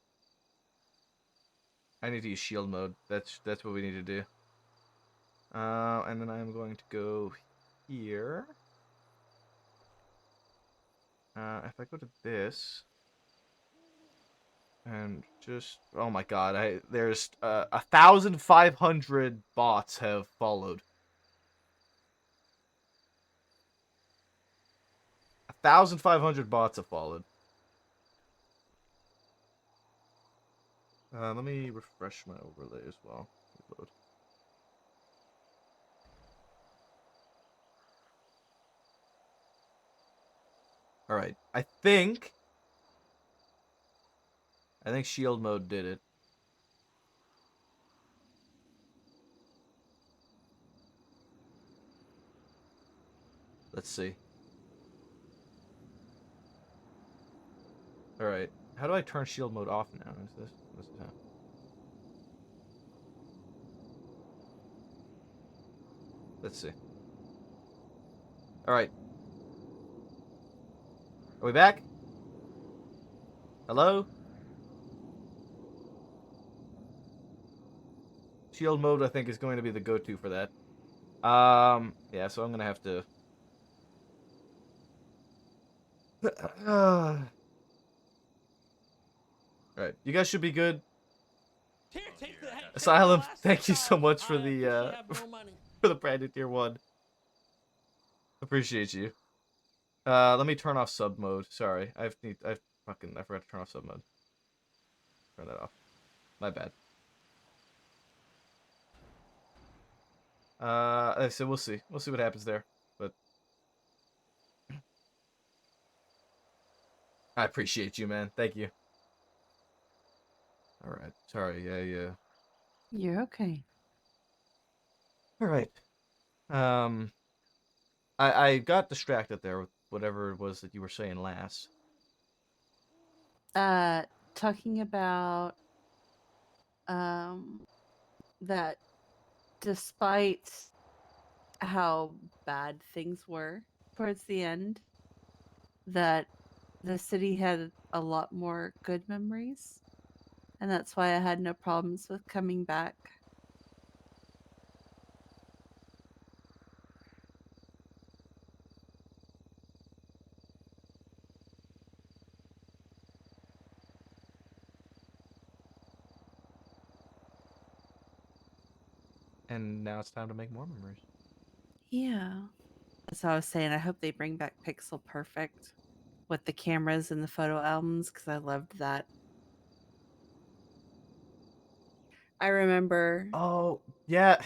I need to use shield mode. That's what we need to do. And then I'm going to go here. If I go to this, and just oh my god, there's 1,500 bots have followed. 1,500 bots have followed. Let me refresh my overlay as well. Reload. All right, I think shield mode did it. Let's see. All right, how do I turn shield mode off now? Is this how? Let's see. All right. Are we back? Hello? Shield mode, I think, is going to be the go-to for that. Yeah, so I'm gonna have to... Alright, you guys should be good. Asylum, thank you so much for the, for the brand new tier 1. Appreciate you. Let me turn off sub mode. Sorry, I forgot to turn off sub mode. Turn that off. My bad. So we'll see. We'll see what happens there. But I appreciate you, man. Thank you. All right. Sorry. Yeah. You're okay. All right. I got distracted there with whatever it was that you were saying last. Talking about that despite how bad things were towards the end, that the city had a lot more good memories, and that's why I had no problems with coming back. And now it's time to make more memories. Yeah. That's what I was saying. I hope they bring back Pixel Perfect with the cameras and the photo albums, because I loved that. I remember. Oh, yeah.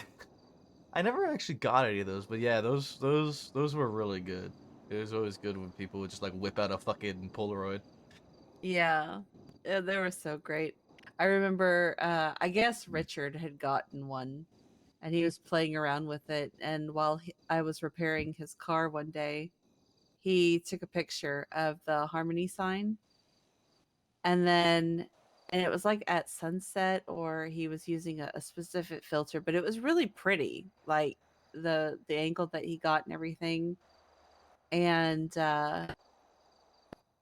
I never actually got any of those, but yeah, those were really good. It was always good when people would just like whip out a fucking Polaroid. Yeah, they were so great. I remember, I guess Richard had gotten one, and he was playing around with it. And while I was repairing his car one day, he took a picture of the Harmony sign, and it was like at sunset, or he was using a specific filter, but it was really pretty, like the angle that he got and everything. And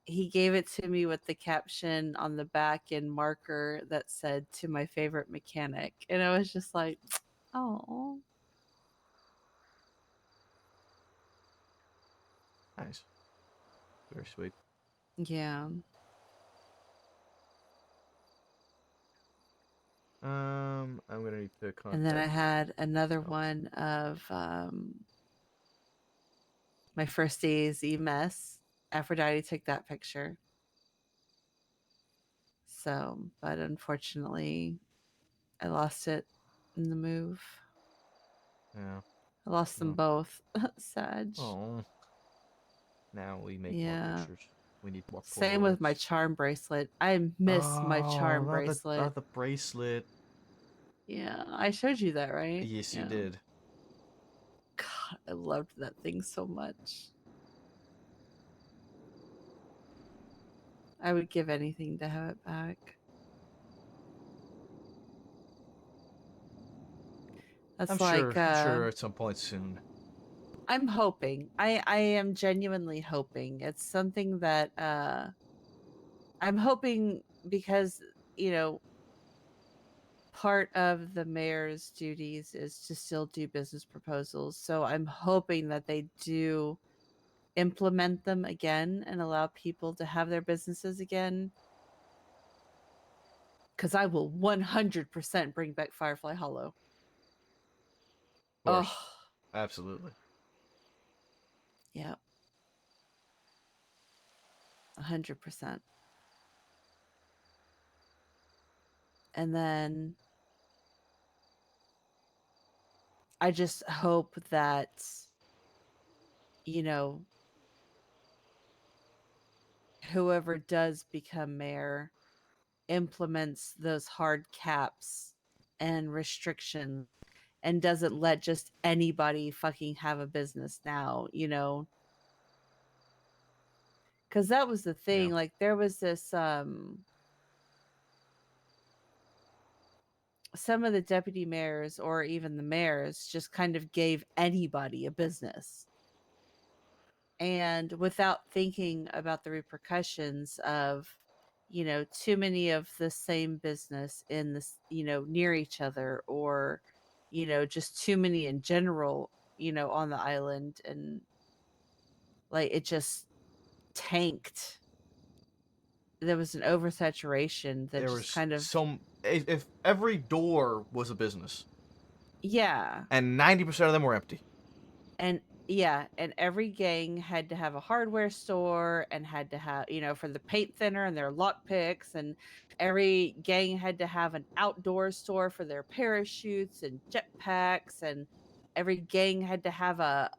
he gave it to me with the caption on the back in marker that said "to my favorite mechanic," and I was just like, "Oh, Nice. Very sweet. yeah." I'm gonna need to contact. And then I had another one of my first day's mess. Aphrodite took that picture. So, but unfortunately, I lost it in the move. Yeah. I lost them both. Sad. Oh. Now we make Yeah. more pictures. We need more. Same with my Polaroids. charm bracelet. I miss my charm not bracelet. Not the bracelet. Yeah, I showed you that, right? Yes, you Yeah. did. God, I loved that thing so much. I would give anything to have it back. That's I'm like sure at some point soon. I'm hoping. I am genuinely hoping. It's something that I'm hoping because, you know, part of the mayor's duties is to still do business proposals. So I'm hoping that they do implement them again and allow people to have their businesses again. Because I will 100% bring back Firefly Hollow. Of course. Absolutely. Yeah. 100%. And then I just hope that, you know, whoever does become mayor implements those hard caps and restrictions and doesn't let just anybody fucking have a business now, you know? Because that was the thing. Yeah. Like, there was this, some of the deputy mayors or even the mayors just kind of gave anybody a business. And without thinking about the repercussions of, you know, too many of the same business in this, you know, near each other, or, you know, just too many in general, you know, on the island, and like it just tanked. There was an oversaturation that There just was kind of if every door was a business. Yeah. And 90% of them were empty. And yeah, and every gang had to have a hardware store and had to have, you know, for the paint thinner and their lock picks, and every gang had to have an outdoor store for their parachutes and jetpacks, and every gang had to have a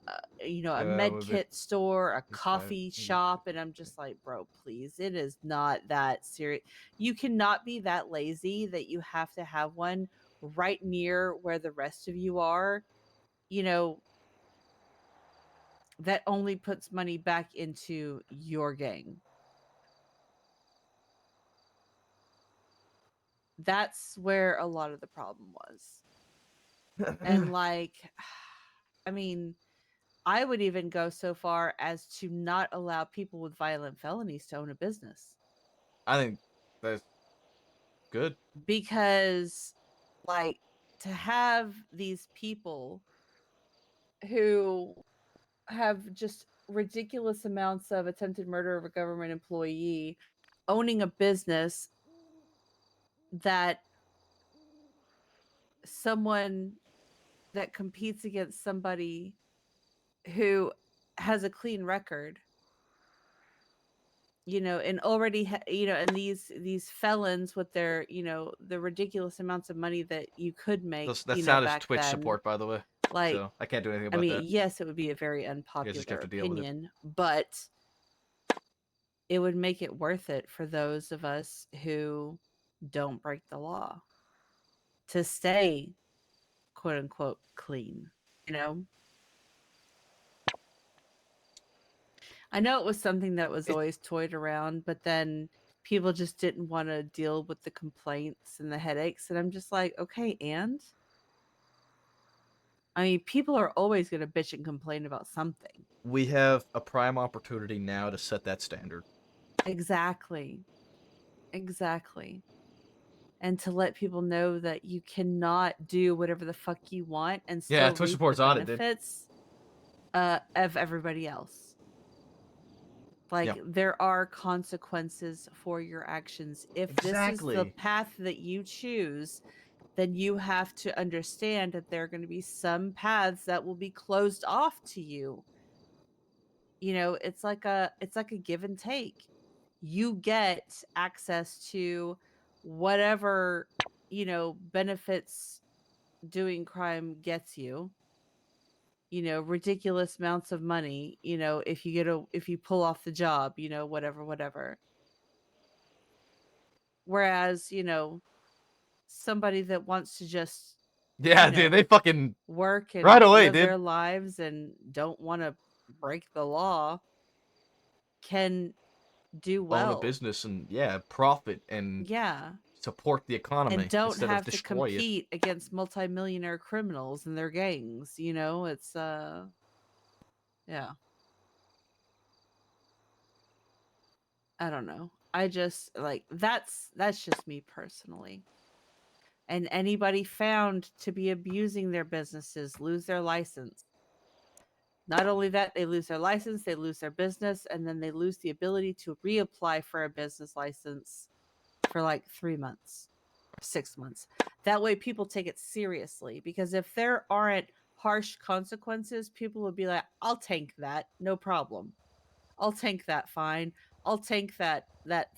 you know, a med kit store, a coffee shop, and I'm just like, bro, please, it is not that serious. You cannot be that lazy that you have to have one right near where the rest of you are, you know, that only puts money back into your gang. That's where a lot of the problem was. And like, I mean, I would even go so far as to not allow people with violent felonies to own a business. I think that's good. Because, like, to have these people who have just ridiculous amounts of attempted murder of a government employee owning a business that someone that competes against somebody who has a clean record, you know, and already you know, and these felons with their, you know, the ridiculous amounts of money that you could make, That you know, sound is back Twitch then. support, by the way. Like, So I can't do anything I about mean, that. yes, it would be a very You guys unpopular just have to deal with it. opinion, but it would make it worth it for those of us who don't break the law to stay, quote unquote, clean, you know? I know it was something that was always toyed around, but then people just didn't want to deal with the complaints and the headaches. And I'm just like, okay, and? I mean, people are always going to bitch and complain about something. We have a prime opportunity now to set that standard. Exactly. Exactly. And to let people know that you cannot do whatever the fuck you want and Yeah, still Twitch reap the support's on it, dude. benefits of everybody else. Like, Yep. there are consequences for your actions. If this is the Exactly. path that you choose, then you have to understand that there are going to be some paths that will be closed off to you. You know, it's like a give and take. You get access to whatever, you know, benefits doing crime gets you. You know, ridiculous amounts of money, you know, if you pull off the job, you know, whatever. Whereas, you know, somebody that wants to just, Yeah, you dude, know, they fucking work and right away, live dude. their lives and don't want to break the law can do Own a well. business and profit and Yeah. support the economy And don't instead of have to destroy it. compete against multimillionaire criminals and their gangs, you know? It's yeah. I don't know. I just like that's just me personally. And anybody found to be abusing their businesses lose their license. Not only that, they lose their license, they lose their business, and then they lose the ability to reapply for a business license for like 3 months, 6 months. That way people take it seriously, because if there aren't harsh consequences, people would be like, I'll tank that, no problem. I'll tank that fine. I'll tank that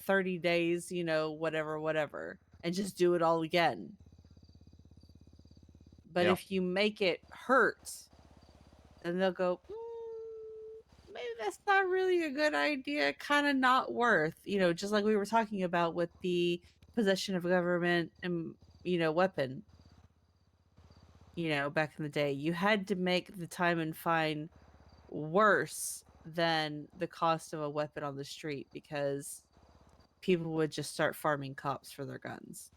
30 days, you know, whatever, and just do it all again. But Yeah. if you make it hurt, then they'll go, maybe that's not really a good idea, kind of not worth, you know, just like we were talking about with the possession of a government and, you know, weapon. You know, back in the day, you had to make the time and fine worse than the cost of a weapon on the street, because people would just start farming cops for their guns.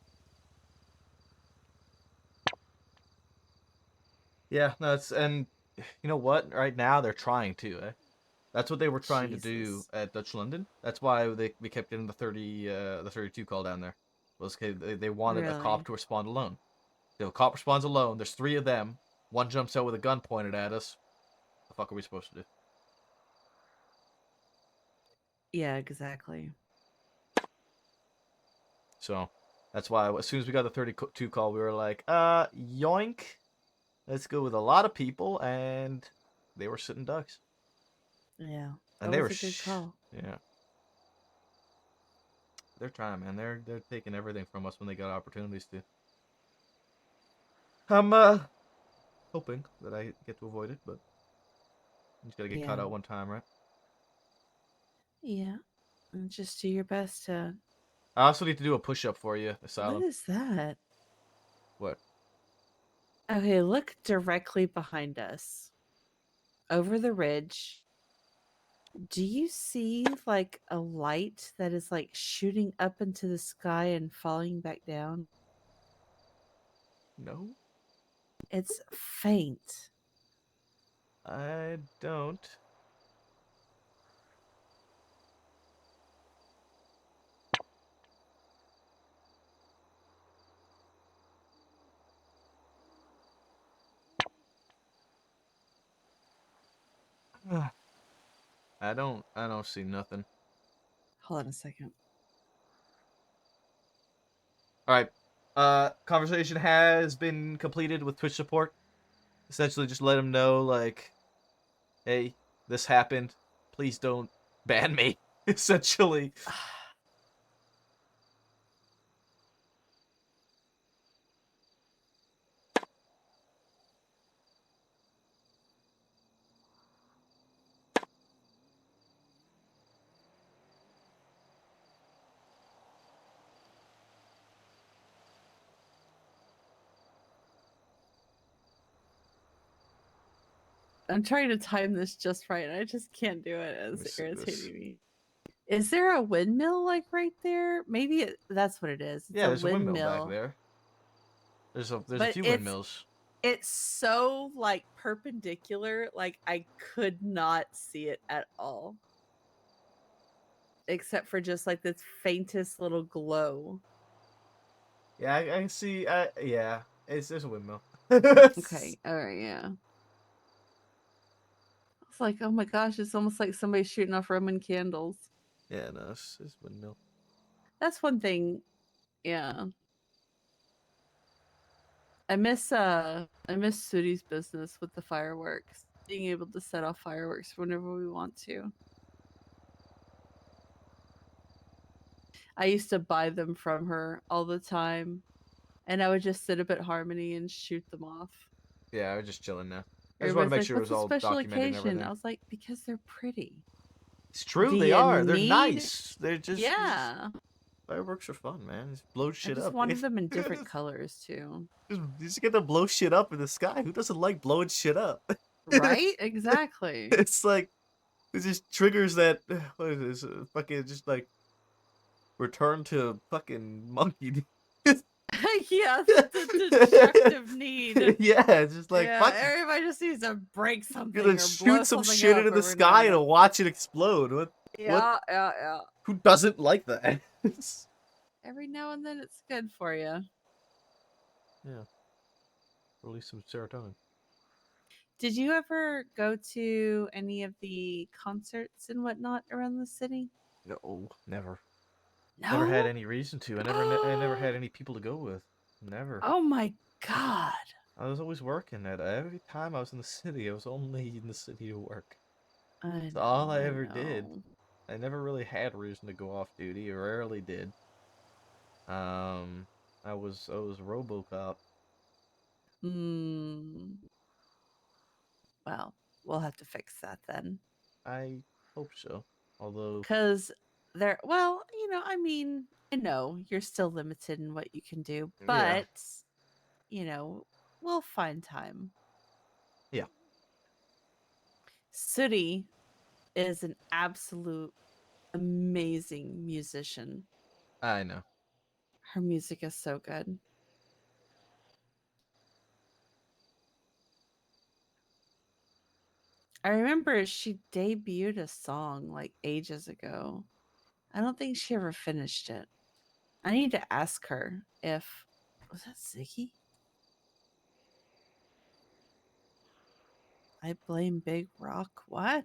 Yeah, no, it's and you know what? Right now they're trying to. That's what they were trying to do Jesus. at Dutch London. That's why we kept getting the 32 call down there. Was they wanted a cop Really? to respond alone. The cop responds alone. There's 3 of them. One jumps out with a gun pointed at us. What the fuck are we supposed to do? Yeah, exactly. So that's why as soon as we got the 32 call, we were like, yoink. Let's go with a lot of people, and they were sitting ducks. Yeah, And that they was were a good call. Yeah. They're trying, man. They're taking everything from us when they got opportunities to. I'm hoping that I get to avoid it, but you just gotta get caught Yeah. out one time, right? Yeah, and just do your best to. I also need to do a push-up for you, Asylum. What is that? What? Okay, look directly behind us. Over the ridge. Do you see like a light that is like shooting up into the sky and falling back down? No, It's faint. I don't. I don't see nothing. Hold on a second. All right. Conversation has been completed with Twitch support. Essentially, just let them know, like, hey, this happened. Please don't ban me. Essentially. I'm trying to time this just right, and I just can't do it. Let me It's see this. irritating me. Is there a windmill like right there? Maybe that's what it is. It's Yeah, a there's windmill. a windmill back there. There's a But few windmills. It's so like perpendicular, like I could not see it at all. except for just like this faintest little glow. Yeah, I can see. Yeah, it's a windmill. Okay, all right, yeah. It's like, oh my gosh, it's almost like somebody shooting off Roman candles. Yeah, no, it's windmill. That's one thing. Yeah. I miss Sudie's business with the fireworks. Being able to set off fireworks whenever we want to. I used to buy them from her all the time. And I would just sit up at Harmony and shoot them off. Yeah, we're just chilling now. I just want to make sure it was "What's a all special documented and occasion?" everything. I was like, "Because they're pretty." It's true, Do they you are. They're need- nice. They're just Yeah. fireworks are fun, man. Just blow I shit just up. wanted them in different colors too. Just get to blow shit up in the sky. Who doesn't like blowing shit up? Right? Exactly. It's like it just triggers that. What is this? Fucking just like return to fucking monkey. Yeah, the destructive need. Yeah, it's just like yeah, fuck. everybody just needs to break something You're gonna or shoot blow some something shit up into the every now sky and and watch it explode. What? Yeah, yeah. Who doesn't like that? Every now and then it's good for you. Yeah. Release some serotonin. Did you ever go to any of the concerts and whatnot around the city? No, never. Never had No? any reason to. I never had any people to go with. Never. Oh my god. I was always working. At every time I was in the city, I was only in the city to work. That's all I ever did. I never really had reason to go off duty. I rarely did. I was RoboCop. Well, we'll have to fix that then. I hope so. Although, Because there, well, I mean, I know you're still limited in what you can do, but, we'll find time. yeah. Sooty is an absolute amazing musician. I know. Her music is so good. I remember she debuted a song like ages ago. I don't think she ever finished it. I need to ask her if was that Ziggy? I blame Big Rock. What?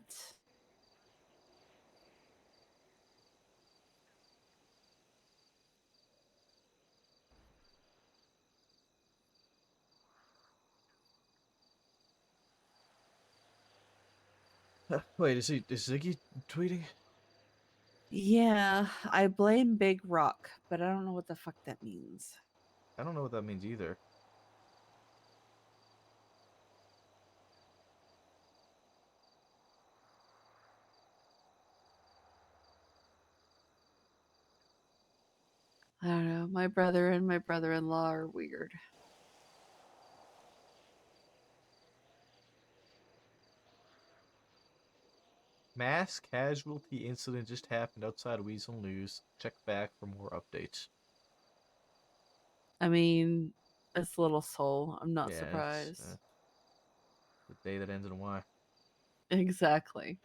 Wait, is Ziggy tweeting? Yeah, I blame Big Rock, but I don't know what the fuck that means. I don't know what that means either. I don't know. My brother and my brother-in-law are weird. Mass casualty incident just happened outside Weasel News. Check back for more updates. I mean, it's Little Soul. I'm not Yeah, surprised. The day that ends in Y. Exactly.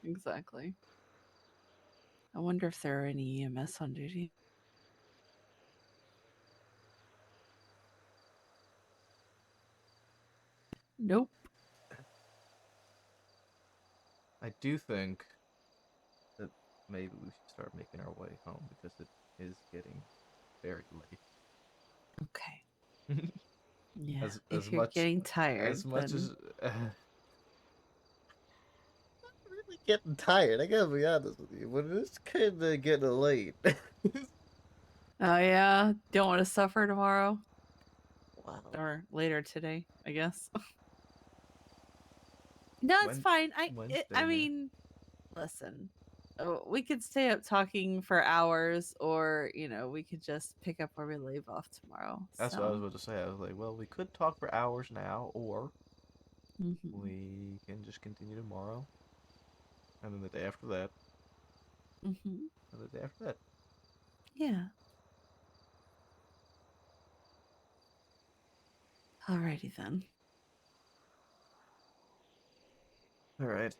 I wonder if there are any EMS on duty. Nope. I do think that maybe we should start making our way home because it is getting very late. Okay. Yeah. If you're much, getting tired, as much then... as I'm really getting tired. I gotta be honest with you, but it's kind of getting late. Oh yeah, don't want to suffer tomorrow. Wow. Or later today, I guess. No, it's fine. I mean, listen. We could stay up talking for hours, or we could just pick up where we leave off tomorrow. That's what I was about to say. I was like, well, we could talk for hours now, or we can just continue tomorrow, and then the day after that, and the day after that. Yeah. Alrighty then. All right.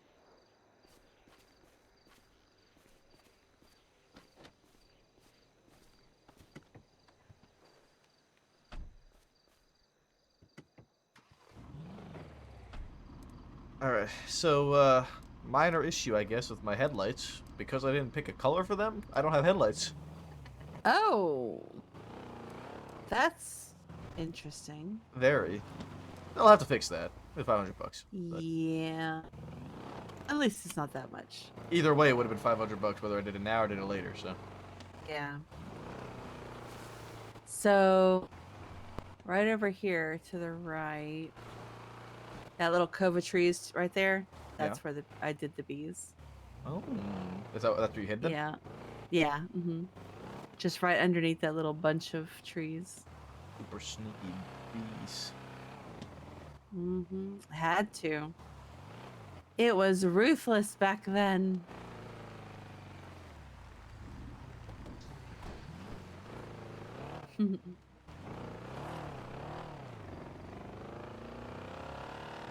Alright, so, minor issue, I guess, with my headlights. Because I didn't pick a color for them, I don't have headlights. Oh. That's interesting. Very. I'll have to fix that. With $500 bucks. Yeah. At least it's not that much. Either way, it would have been 500 bucks whether I did it now or did it later, so. Yeah. So, right over here to the right, that little cove of trees right there, that's Yeah. where I did the bees. Oh. That's where you hid them? Yeah. Yeah. Just right underneath that little bunch of trees. Super sneaky bees. Had to. It was ruthless back then.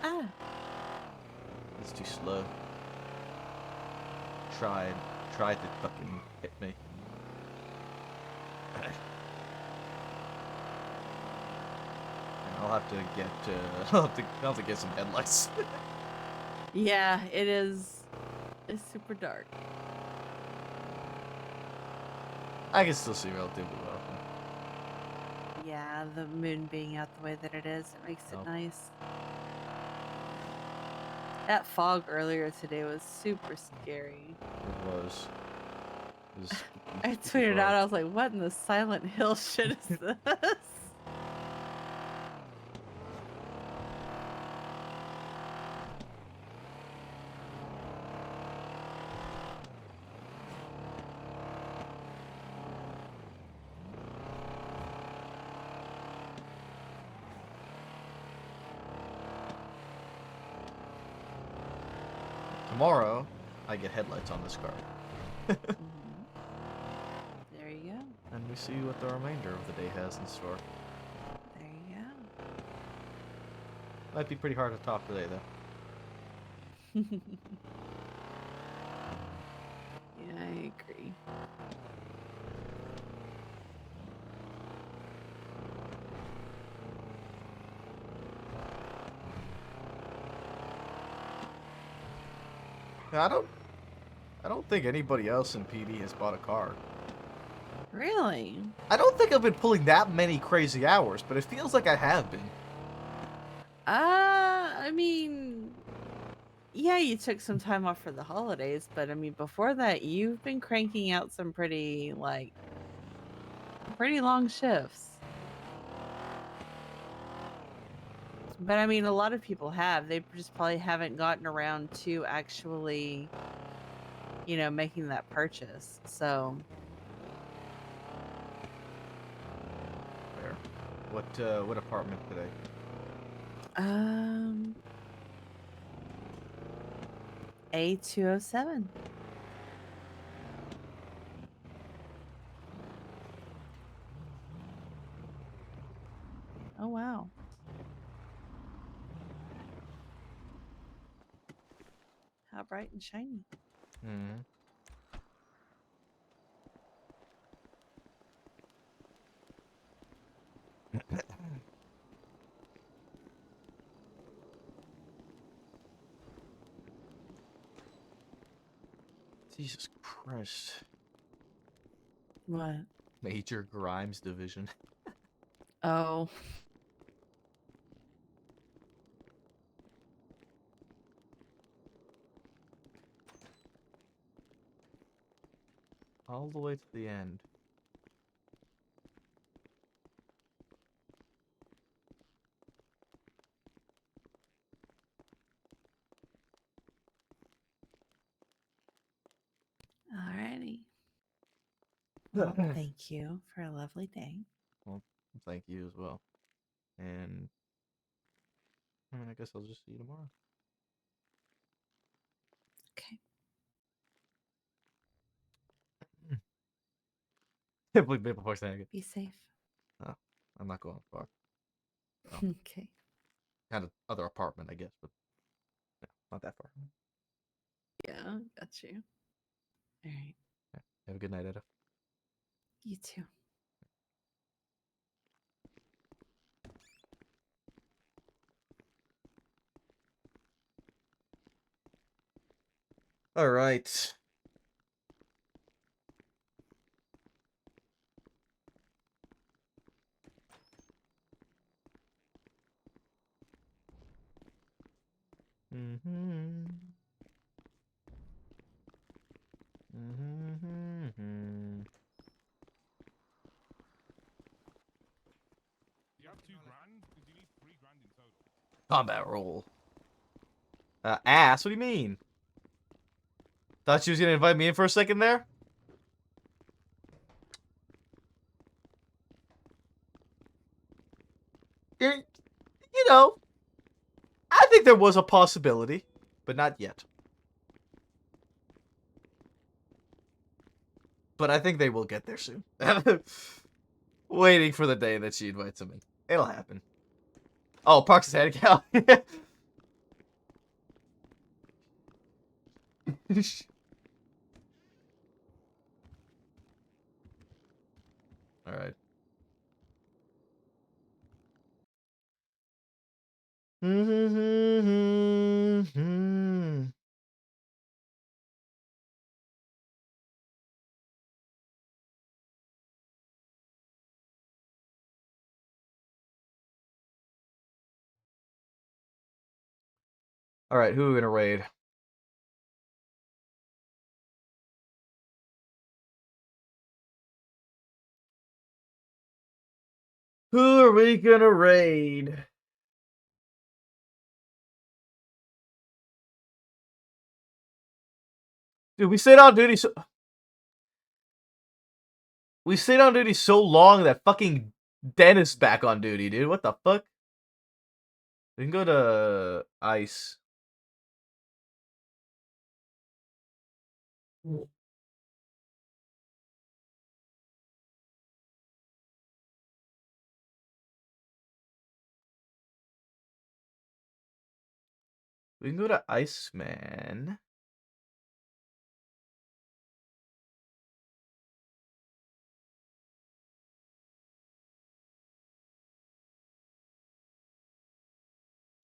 Ah. It's too slow. Tried to fucking hit me. I'll have to get I'll have to get some headlights. Yeah, it is. It's super dark. I can still see relatively well. Yeah, the moon being out the way that it is, it makes it nice. That fog earlier today was super scary. It was. I tweeted out, I was like, what in the Silent Hill shit is this? Tomorrow, I get headlights on this car. There you go. And we see what the remainder of the day has in store. There you go. Might be pretty hard to top today, though. Yeah, I agree. I don't think anybody else in PD has bought a car. Really? I don't think I've been pulling that many crazy hours, but it feels like I have been. I mean, yeah, you took some time off for the holidays, but I mean, before that, you've been cranking out some pretty long shifts. But I mean, a lot of people have. They just probably haven't gotten around to actually, making that purchase. So, Where? What apartment today? A207. Oh, wow. How bright and shiny. Hmm. Jesus Christ. What? Major Grimes Division. Oh. All the way to the end. Alrighty. Well, thank you for a lovely day. Well, thank you as well. And I guess I'll just see you tomorrow. Okay. Can't believe Maple Park's saying it. Be safe. Oh, I'm not going far. Oh, Okay. kind of other apartment, I guess, but yeah, not that far. Yeah, got you. All right. Yeah. Have a good night, Etta. You too. All right. Mm-hmm. Mm-hmm. You have $2 grand? Because you need $3 grand in total. Combat roll. Ass? What do you mean? Thought she was gonna invite me in for a second there? You know, I think there was a possibility, but not yet. But I think they will get there soon. Waiting for the day that she invites him in. It'll happen. Oh, Parks' head count. All right. All right, who are we gonna raid? Who are we gonna raid? Dude, we stayed on duty so long that fucking Dennis back on duty, dude. What the fuck? We can go to ICE. We can go to Iceman.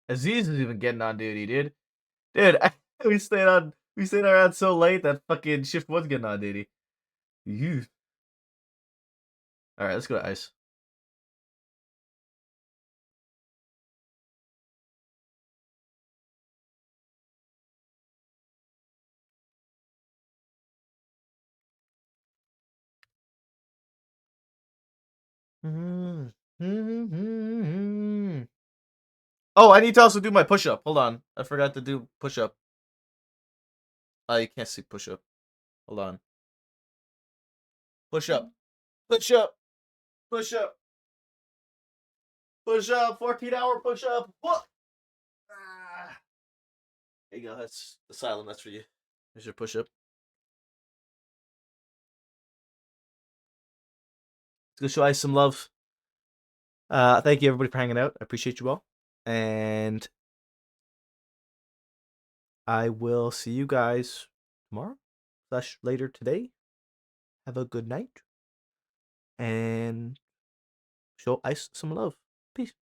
Aziz is even getting on duty, dude. Dude, we stayed around so late that fucking shift was getting on duty. All right, let's go to ICE. Oh, I need to also do my push-up. Hold on. I forgot to do push-up. You can't see push-up. Hold on. Push-up. Push-up. Push-up. Push-up. 14-hour push-up. What? There you go. That's Asylum. That's for you. There's your push-up. Let's go show Ice some love. Thank you, everybody, for hanging out. I appreciate you all. And I will see you guys tomorrow / later today. Have a good night. And show Ice some love. Peace.